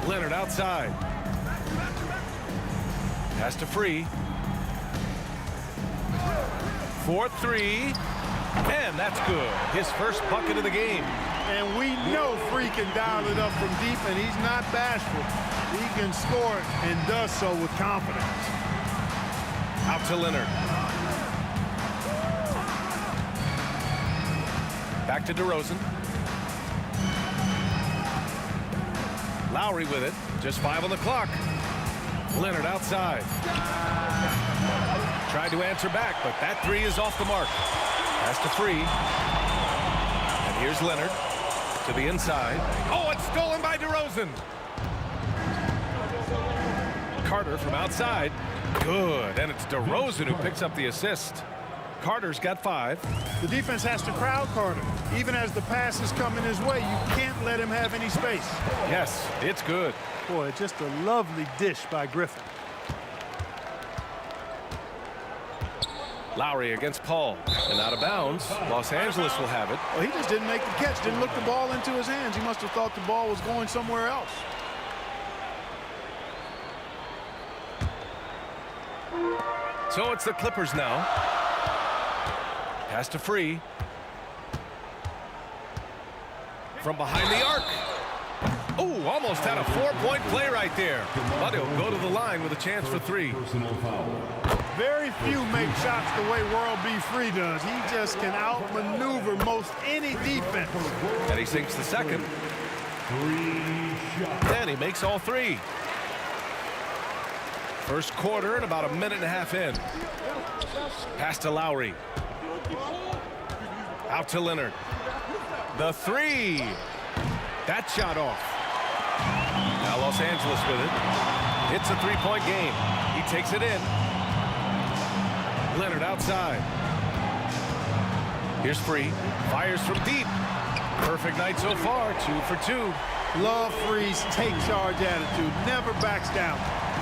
Leonard outside. Pass to Free. 4-3. And that's good. His first bucket of the game. And we know Free can dial it up from deep, and he's not bashful. He can score it and does so with confidence. Out to Leonard. Back to DeRozan. Lowry with it. Just 5 on the clock. Leonard outside. Tried to answer back, but that three is off the mark. Pass to Free. And here's Leonard to the inside. Oh, it's stolen by DeRozan. Carter from outside. Good. And it's DeRozan who picks up the assist. Carter's got 5. The defense has to crowd Carter. Even as the pass is coming his way, you can't let him have any space. Yes, it's good. Boy, just a lovely dish by Griffin. Lowry against Paul. And out of bounds. Los Angeles will have it. Well, he just didn't make the catch, didn't look the ball into his hands. He must have thought the ball was going somewhere else. So it's the Clippers now. Pass to Free. From behind the arc. Oh, almost had a 4-point play right there. But he'll go to the line with a chance for 3. Very few make shots the way World B. Free does. He just can outmaneuver most any defense. And he sinks the second. And he makes all 3. First quarter and about a minute and a half in. Pass to Lowry. Out to Leonard. The 3. That shot off. Now Los Angeles with it. It's a 3-point game. He takes it in. Leonard outside. Here's Free. Fires from deep. Perfect night so far. 2 for 2. Love Free's take charge attitude. Never backs down.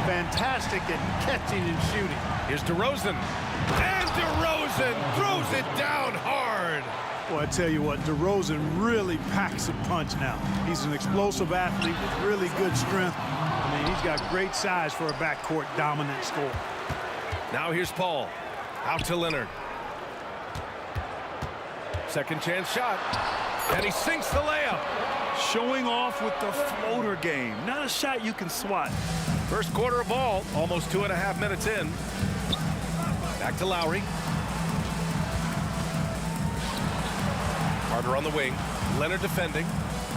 Fantastic at catching and shooting. Here's DeRozan. And DeRozan throws it down hard. Well, I tell you what, DeRozan really packs a punch now. He's an explosive athlete with really good strength. I mean, he's got great size for a backcourt dominant scorer. Now here's Paul. Out to Leonard. Second chance shot. And he sinks the layup. Showing off with the floater game. Not a shot you can swat. First quarter of ball. Almost 2.5 minutes in. Back to Lowry. Carter on the wing. Leonard defending.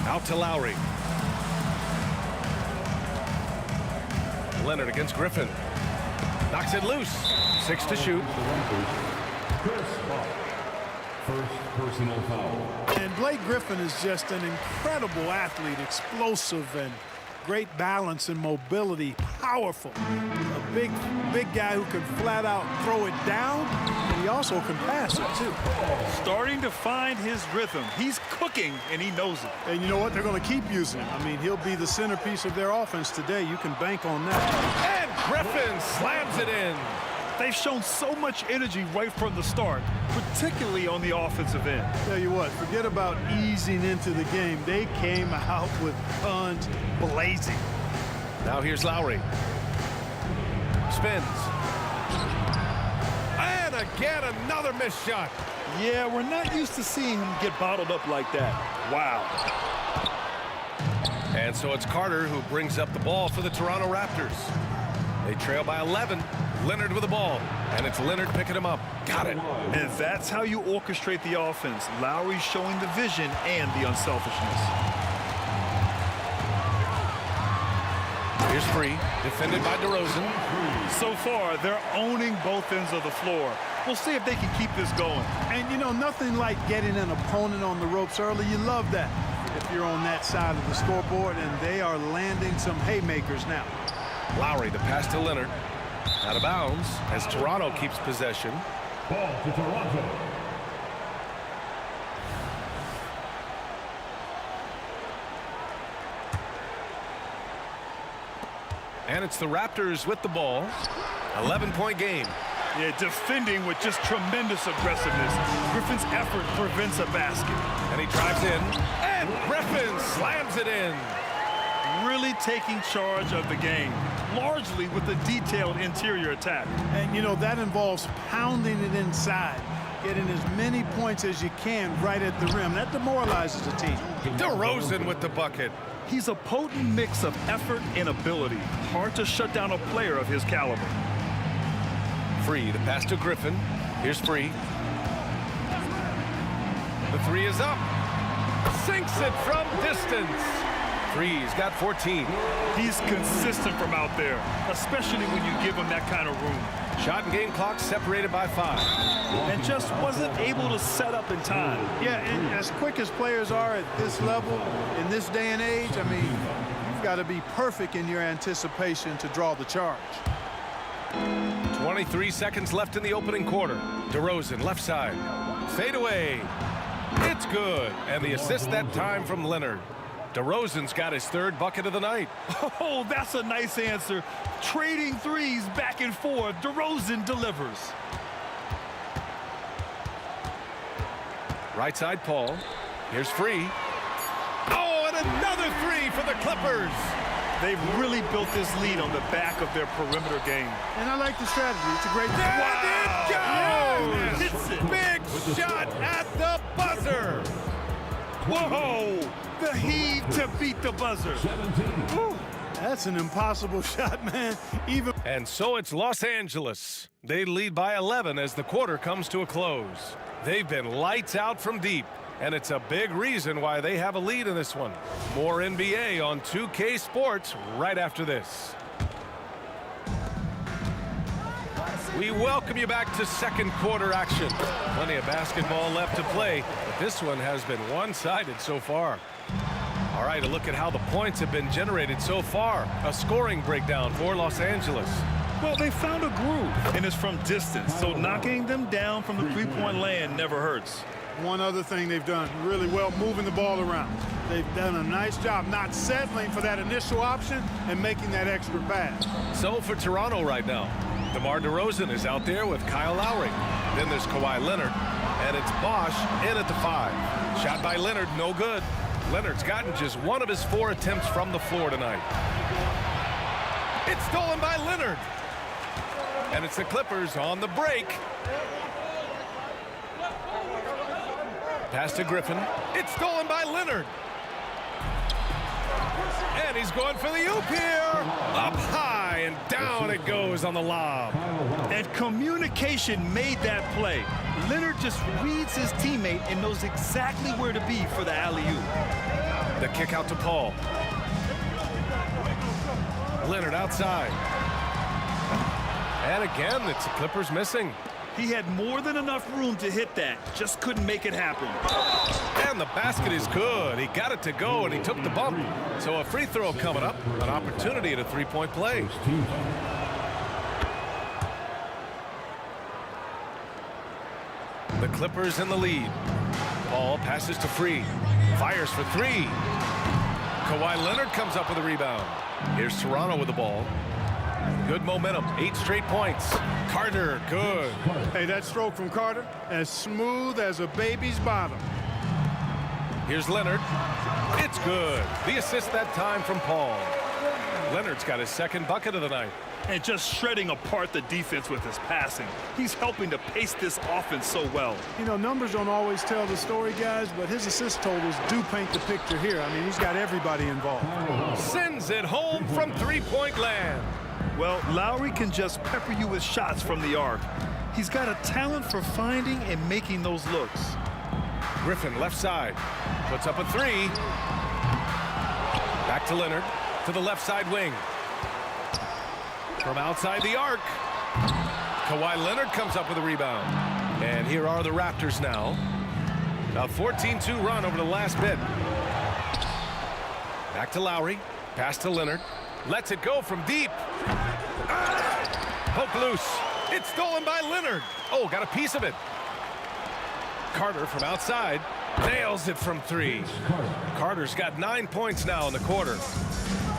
Out to Lowry. Leonard against Griffin. Knocks it loose. 6 to shoot. First personal foul. And Blake Griffin is just an incredible athlete, explosive and great balance and mobility, powerful. A big guy who can flat out throw it down, and he also can pass it too. Starting to find his rhythm. He's cooking, and he knows it. And you know what? They're going to keep using him. I mean, he'll be the centerpiece of their offense today. You can bank on that. And Griffin slams it in. They've shown so much energy right from the start, particularly on the offensive end. Tell you what, forget about easing into the game. They came out with guns blazing. Now here's Lowry. Spins. And again, another missed shot. Yeah, we're not used to seeing him get bottled up like that. Wow. And so it's Carter who brings up the ball for the Toronto Raptors. They trail by 11. Leonard with the ball. And it's Leonard picking him up. Got it. And that's how you orchestrate the offense. Lowry showing the vision and the unselfishness. Here's Free. Defended by DeRozan. So far, they're owning both ends of the floor. We'll see if they can keep this going. And, you know, nothing like getting an opponent on the ropes early. You love that if you're on that side of the scoreboard, and they are landing some haymakers now. Lowry, the pass to Leonard. Out of bounds as Toronto keeps possession. Ball to Toronto. And it's the Raptors with the ball. 11-point game. Yeah, defending with just tremendous aggressiveness. Griffin's effort prevents a basket. And he drives in. And Griffin slams it in. really taking charge of the game, largely with a detailed interior attack. And, you know, that involves pounding it inside, getting as many points as you can right at the rim. That demoralizes a team. DeRozan with the bucket. He's a potent mix of effort and ability. Hard to shut down a player of his caliber. Free, the pass to Griffin. Here's Free. The three is up. Sinks it from distance. Free's got 14. He's consistent from out there, especially when you give him that kind of room. Shot and game clock separated by 5. And just wasn't able to set up in time. Yeah, and as quick as players are at this level, in this day and age, I mean, you've got to be perfect in your anticipation to draw the charge. 23 seconds left in the opening quarter. DeRozan, left side. Fade away. It's good. And the assist that time from Leonard. DeRozan's got his 3rd bucket of the night. Oh, that's a nice answer. Trading threes back and forth. DeRozan delivers. Right side, Paul. Here's Free. Oh, and another 3 for the Clippers. They've really built this lead on the back of their perimeter game. And I like the strategy. It's a great... There it goes! It's a big shot at the buzzer. Whoa! The heave to beat the buzzer. Ooh, that's an impossible shot, man. And so it's Los Angeles. They lead by 11 as the quarter comes to a close. They've been lights out from deep, and it's a big reason why they have a lead in this one. More NBA on 2K Sports right after this. We welcome you back to second quarter action. Plenty of basketball left to play, but this one has been one-sided so far. All right, a look at how the points have been generated so far. A scoring breakdown for Los Angeles. Well, they found a groove, and it's from distance, so knocking them down from the three-point land never hurts. One other thing they've done really well, moving the ball around. They've done a nice job not settling for that initial option and making that extra pass. So for Toronto right now, DeMar DeRozan is out there with Kyle Lowry. Then there's Kawhi Leonard, and it's Bosch in at the 5. Shot by Leonard, no good. Leonard's gotten just 1 of his 4 attempts from the floor tonight. It's stolen by Leonard. And it's the Clippers on the break. Pass to Griffin. It's stolen by Leonard. And he's going for the oop here. Up high and down it goes on the lob. And communication made that play. Leonard just reads his teammate and knows exactly where to be for the alley-oop. The kick out to Paul. Leonard outside. And again, it's the Clippers missing. He had more than enough room to hit that, just couldn't make it happen. And the basket is good. He got it to go, and he took the bump. So a free throw coming up, an opportunity at a three-point play. The Clippers in the lead. Paul passes to Free. Fires for 3. Kawhi Leonard comes up with a rebound. Here's Toronto with the ball. Good momentum, 8 straight points. Carter, good. Hey, that stroke from Carter, as smooth as a baby's bottom. Here's Leonard. It's good. The assist that time from Paul. Leonard's got his 2nd bucket of the night. And just shredding apart the defense with his passing. He's helping to pace this offense so well. You know, numbers don't always tell the story, guys, but his assist totals do paint the picture here. I mean, he's got everybody involved. Sends it home from three-point land. Well, Lowry can just pepper you with shots from the arc. He's got a talent for finding and making those looks. Griffin, left side, puts up a 3. Back to Leonard, to the left side wing. From outside the arc, Kawhi Leonard comes up with a rebound. And here are the Raptors now. A 14-2 run over the last bit. Back to Lowry, pass to Leonard. Lets it go from deep. Poke loose. It's stolen by Leonard. Oh, got a piece of it. Carter from outside nails it from 3. Carter's got 9 points now in the quarter.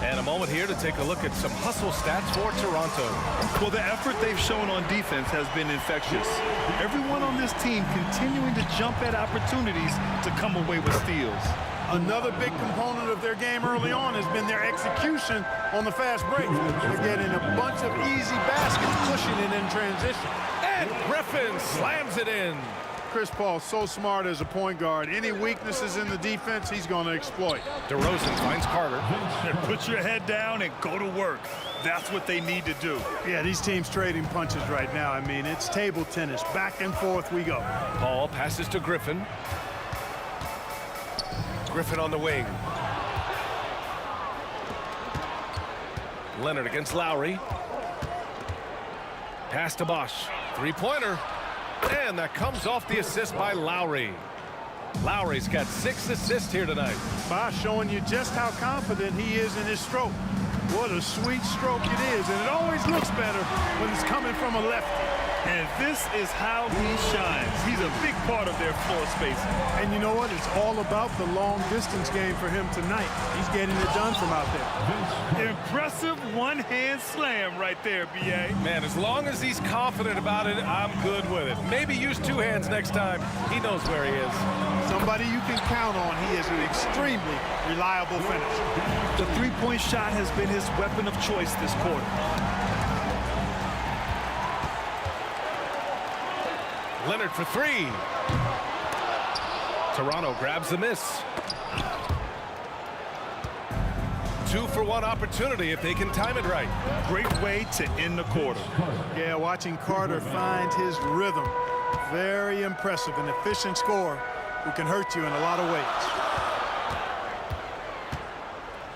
And a moment here to take a look at some hustle stats for Toronto. Well, the effort they've shown on defense has been infectious. Everyone on this team continuing to jump at opportunities to come away with steals. Another big component of their game early on has been their execution on the fast break. They're getting a bunch of easy baskets, pushing it in transition. And Griffin slams it in. Chris Paul so smart as a point guard. Any weaknesses in the defense, he's going to exploit. DeRozan finds Carter. And put your head down and go to work. That's what they need to do. Yeah, these teams trading punches right now. I mean, it's table tennis. Back and forth we go. Paul passes to Griffin. Griffin on the wing. Leonard against Lowry. Pass to Bosch. Three-pointer. And that comes off the assist by Lowry. Lowry's got 6 assists here tonight. Bosch showing you just how confident he is in his stroke. What a sweet stroke it is, and it always looks better when it's coming from a lefty. And this is how he shines. He's a big part of their floor spacing. And you know what? It's all about the long distance game for him tonight. He's getting it done from out there. Impressive one-hand slam right there, B.A. Man, as long as he's confident about it, I'm good with it. Maybe use 2 hands next time. He knows where he is. Somebody you can count on. He is an extremely reliable finisher. The three-point shot has been his weapon of choice this quarter. Leonard for 3. Toronto grabs the miss. 2-for-1 opportunity if they can time it right. Great way to end the quarter. Yeah, watching Carter find his rhythm. Very impressive. An efficient scorer who can hurt you in a lot of ways.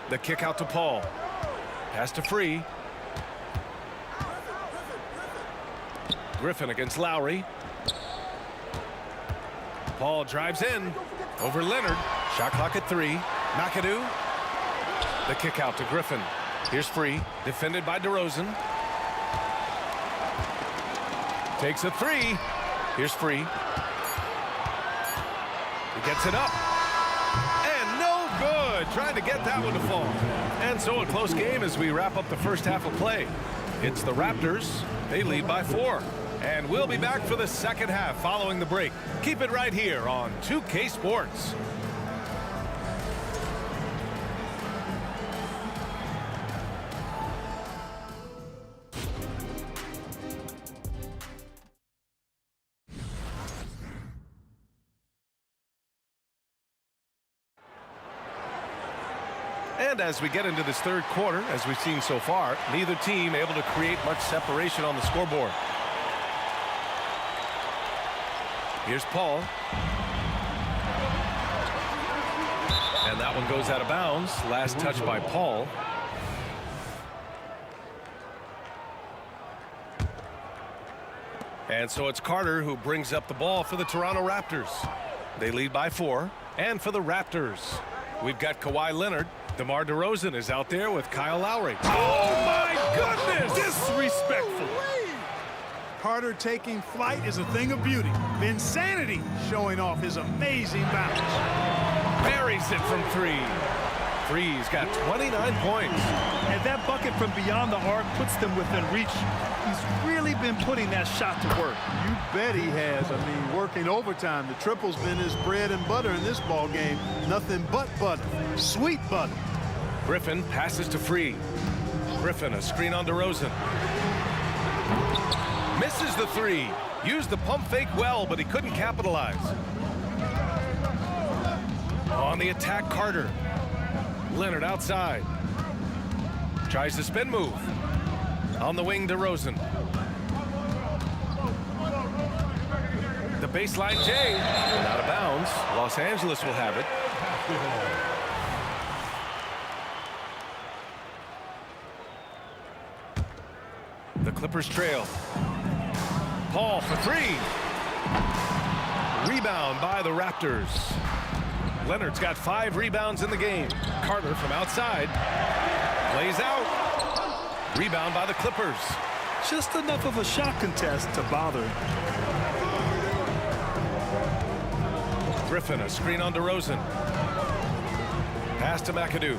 The kick out to Paul. Pass to Free. Griffin against Lowry. Paul drives in over Leonard. Shot clock at 3. McAdoo. The kick out to Griffin. Here's Free. Defended by DeRozan. Takes a 3. Here's Free. He gets it up. And no good. Trying to get that one to fall. And so a close game as we wrap up the first half of play. It's the Raptors. They lead by 4. And we'll be back for the second half following the break. Keep it right here on 2K Sports. And as we get into this third quarter, as we've seen so far, neither team able to create much separation on the scoreboard. Here's Paul. And that one goes out of bounds. Last touch by Paul. And so it's Carter who brings up the ball for the Toronto Raptors. They lead by 4. And for the Raptors, we've got Kawhi Leonard. DeMar DeRozan is out there with Kyle Lowry. Oh, my goodness! Disrespectful. Carter taking flight is a thing of beauty. Insanity showing off his amazing bounce. Buries it from 3. Free's got 29 points. And that bucket from beyond the arc puts them within reach. He's really been putting that shot to work. You bet he has. I mean, working overtime. The triple's been his bread and butter in this ball game. Nothing but butter. Sweet butter. Griffin passes to Free. Griffin, a screen on DeRozan. Misses the 3. Used the pump fake well, but he couldn't capitalize. On the attack, Carter. Leonard outside. Tries the spin move. On the wing, DeRozan. The baseline J. Out of bounds. Los Angeles will have it. The Clippers trail. Paul for 3. Rebound by the Raptors. Leonard's got 5 rebounds in the game. Carter from outside. Plays out. Rebound by the Clippers. Just enough of a shot contest to bother. Griffin, a screen on DeRozan. Pass to McAdoo.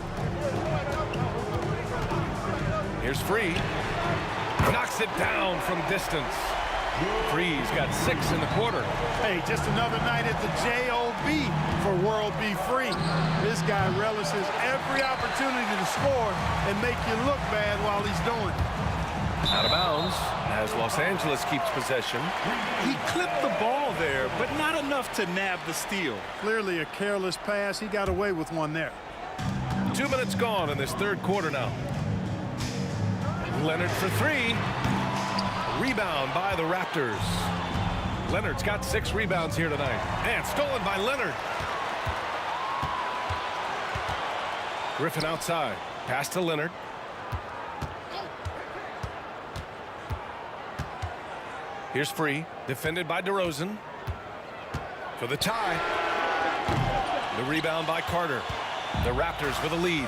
Here's Free. Knocks it down from distance. Free's got 6 in the quarter. Hey, just another night at the JOB for World Be Free. relishes every opportunity to score and make you look bad while he's doing it. Out of bounds as Los Angeles keeps possession. He clipped the ball there, but not enough to nab the steal. Clearly a careless pass. He got away with one there. 2 minutes gone in this third quarter now. Leonard for three. Rebound by the Raptors. Leonard's got 6 rebounds here tonight. And stolen by Leonard. Griffin outside. Pass to Leonard. Here's Free. Defended by DeRozan. For the tie. The rebound by Carter. The Raptors with a lead.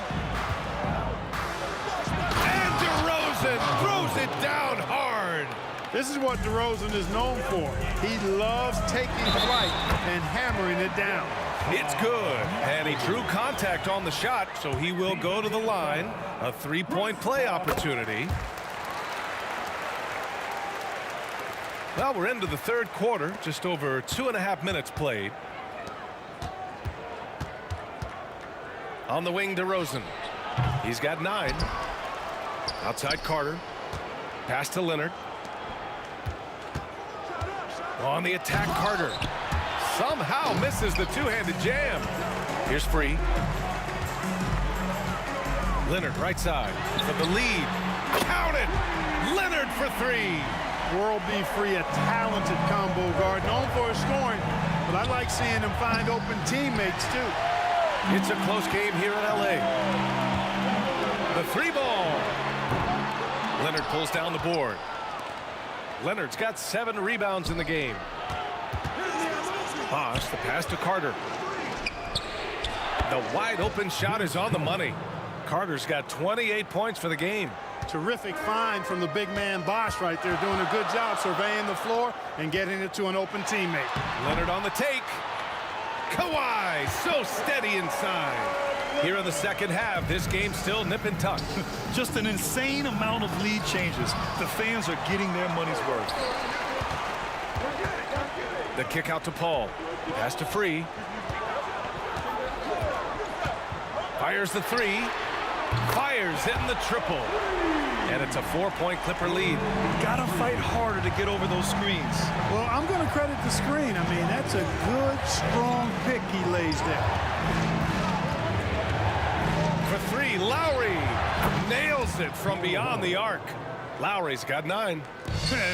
And DeRozan throws it down hard. This is what DeRozan is known for. He loves taking flight and hammering it down. It's good. And he drew contact on the shot, so he will go to the line. A 3-point play opportunity. Well, we're into the third quarter. Just over 2.5 minutes played. On the wing, DeRozan. He's got 9. Outside Carter. Pass to Leonard. On the attack, Carter. Somehow misses the two-handed jam. Here's Free. Leonard right side for the lead. Count it! Leonard for 3. World B. Free, a talented combo guard, known for his scoring, but I like seeing him find open teammates too. It's a close game here in LA. The 3 ball. Leonard pulls down the board. Leonard's got 7 rebounds in the game. Bosh, the pass to Carter. The wide open shot is on the money. Carter's got 28 points for the game. Terrific find from the big man Bosh right there, doing a good job surveying the floor and getting it to an open teammate. Leonard on the take. Kawhi so steady inside. Here in the second half, this game's still nip and tuck. Just an insane amount of lead changes. The fans are getting their money's worth. The kick out to Paul. Pass to Free. Fires the 3. Fires in the triple. And it's a 4-point Clipper lead. Gotta fight harder to get over those screens. Well, I'm going to credit the screen. I mean, that's a good, strong pick he lays there. For 3, Lowry nails it from beyond the arc. Lowry's got 9.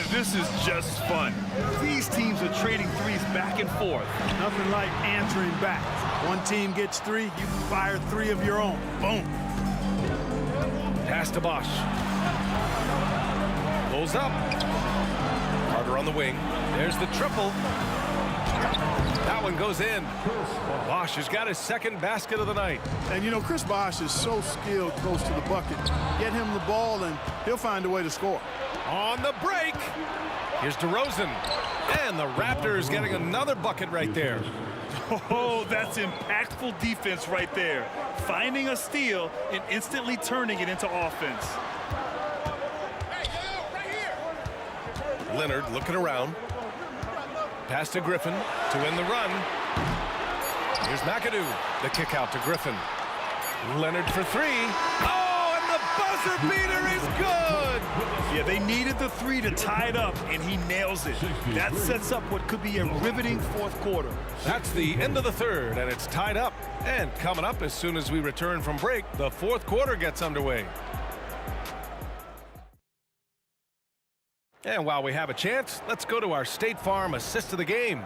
This is just fun. These teams are trading threes back and forth. Nothing like answering back. One team gets 3, you fire 3 of your own. Boom. Pass to Bosh. Pulls up. Carter on the wing. There's the triple. That one goes in. Bosh has got his second basket of the night. And you know, Chris Bosh is so skilled close to the bucket. Get him the ball and he'll find a way to score. On the break. Here's DeRozan. And the Raptors getting another bucket right there. Oh, that's impactful defense right there. Finding a steal and instantly turning it into offense. Leonard looking around. Pass to Griffin to win the run. Here's McAdoo. The kick out to Griffin. Leonard for 3. Oh, and the buzzer beater is good. Yeah, they needed the 3 to tie it up, and he nails it. That sets up what could be a riveting fourth quarter. That's the end of the third, and it's tied up. And coming up as soon as we return from break, the fourth quarter gets underway. And while we have a chance, let's go to our State Farm assist of the game.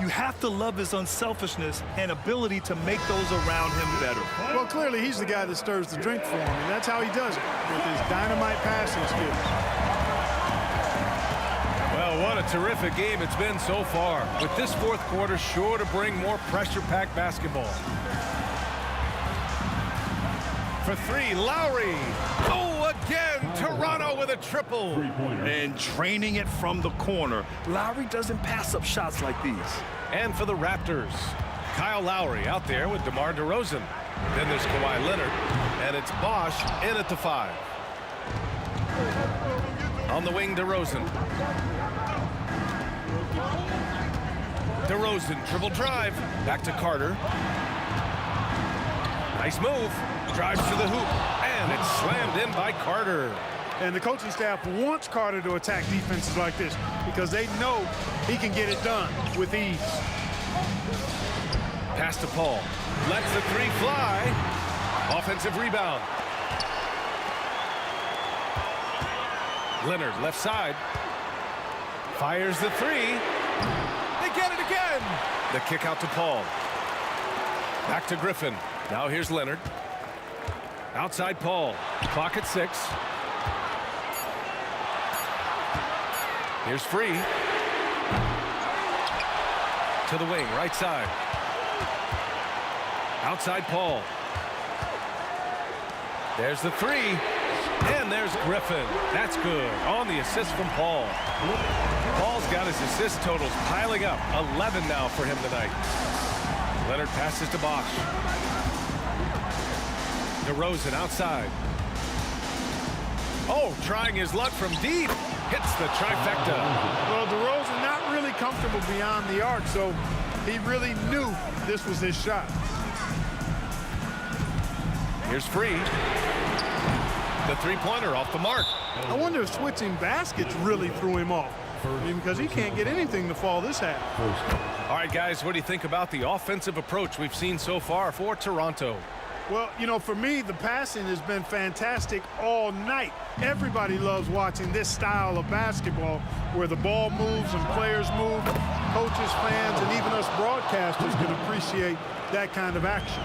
You have to love his unselfishness and ability to make those around him better. Well, clearly he's the guy that stirs the drink for him, and that's how he does it, with his dynamite passing skills. Well, what a terrific game it's been so far, with this fourth quarter sure to bring more pressure-packed basketball. For 3, Lowry. Oh, again, Toronto with a triple. And draining it from the corner. Lowry doesn't pass up shots like these. And for the Raptors, Kyle Lowry out there with DeMar DeRozan. Then there's Kawhi Leonard, and it's Bosh in at the 5. On the wing, DeRozan. DeRozan, dribble drive. Back to Carter. Nice move. Drives to the hoop, and it's slammed in by Carter. And the coaching staff wants Carter to attack defenses like this because they know he can get it done with ease. Pass to Paul. Lets the three fly. Offensive rebound. Leonard, left side. Fires the three. They get it again. The kick out to Paul. Back to Griffin. Now here's Leonard. Outside Paul. Clock at 6. Here's Free. To the wing, right side. Outside Paul. There's the three. And there's Griffin. That's good. On the assist from Paul. Paul's got his assist totals piling up. 11 now for him tonight. Leonard passes to Bosch. DeRozan outside. Oh, trying his luck from deep. Hits the trifecta. Well, DeRozan not really comfortable beyond the arc, so he really knew this was his shot. Here's Free. The three-pointer off the mark. I wonder if switching baskets really threw him off. Because he can't get anything to fall this half. All right, guys, what do you think about the offensive approach we've seen so far for Toronto? Well, you know, for me, the passing has been fantastic all night. Everybody loves watching this style of basketball where the ball moves and players move. Coaches, fans, and even us broadcasters can appreciate that kind of action.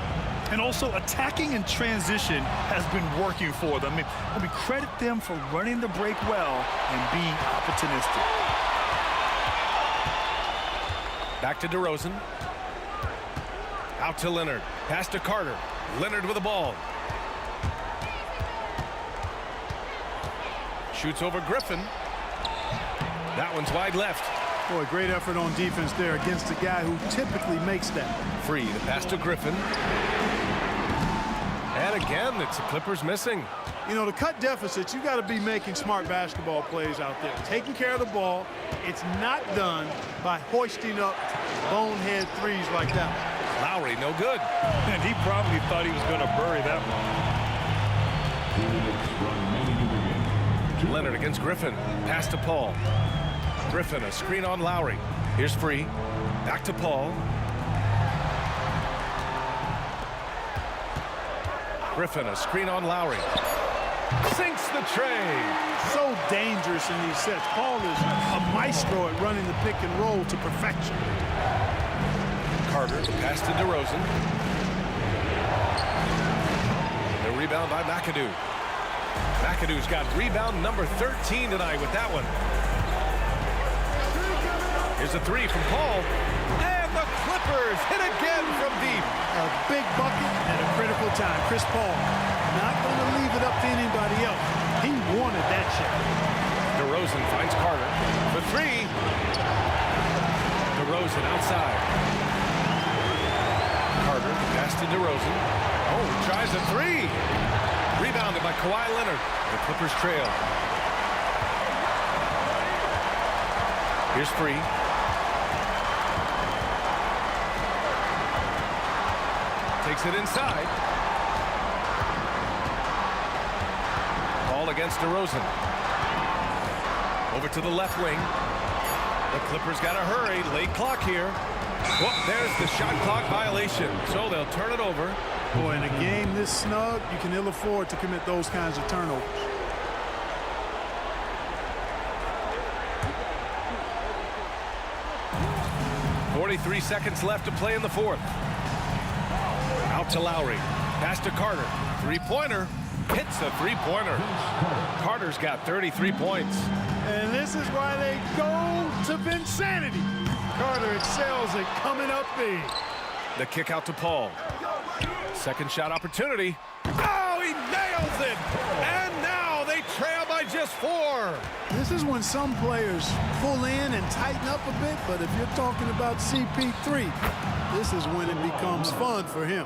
And also, attacking in transition has been working for them. I mean, credit them for running the break well and being opportunistic. Back to DeRozan. Out to Leonard. Pass to Carter. Leonard with the ball. Shoots over Griffin. That one's wide left. Boy, great effort on defense there against a guy who typically makes that. Free. The pass to Griffin. And again, it's the Clippers missing. You know, to cut deficits, you got to be making smart basketball plays out there. Taking care of the ball. It's not done by hoisting up bonehead threes like that. Lowry, no good. And he probably thought he was going to bury that one. Leonard against Griffin. Pass to Paul. Griffin, a screen on Lowry. Here's Free. Back to Paul. Griffin, a screen on Lowry. Sinks the tray. So dangerous in these sets. Paul is a maestro at running the pick and roll to perfection. Carter, pass to DeRozan. The rebound by McAdoo. McAdoo's got rebound number 13 tonight with that one. Here's a three from Paul. And the Clippers hit again from deep. A big bucket at a critical time. Chris Paul not going to leave it up to anybody else. He wanted that shot. DeRozan finds Carter. The three. DeRozan outside. Carter, pass to DeRozan. Oh, tries a three. Rebounded by Kawhi Leonard. The Clippers trail. Here's Free. Takes it inside. Ball against DeRozan. Over to the left wing. The Clippers got to hurry. Late clock here. Well, there's the shot clock violation. So they'll turn it over. Boy, in a game this snug, you can ill afford to commit those kinds of turnovers. .43 seconds left to play in the fourth. Out to Lowry. Pass to Carter. Three-pointer. Hits a three-pointer. Carter's got 33 points. And this is why they go to Vinsanity. Carter excels at coming up big. The kick out to Paul. Second shot opportunity. Oh, he nails it! And now they trail by just 4. This is when some players pull in and tighten up a bit, but if you're talking about CP3, this is when it becomes fun for him.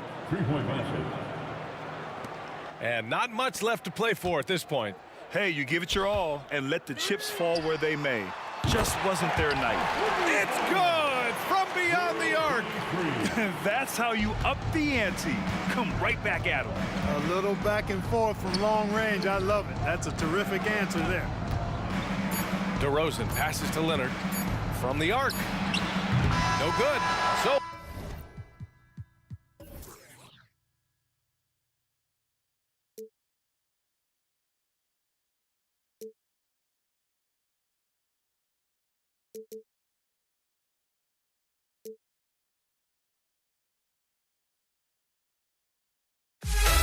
And not much left to play for at this point. Hey, you give it your all and let the chips fall where they may. Just wasn't their night. It's good from beyond the arc. That's how you up the ante. Come right back at him. A little back and forth from long range. I love it. That's a terrific answer there. DeRozan passes to Leonard from the arc. No good. So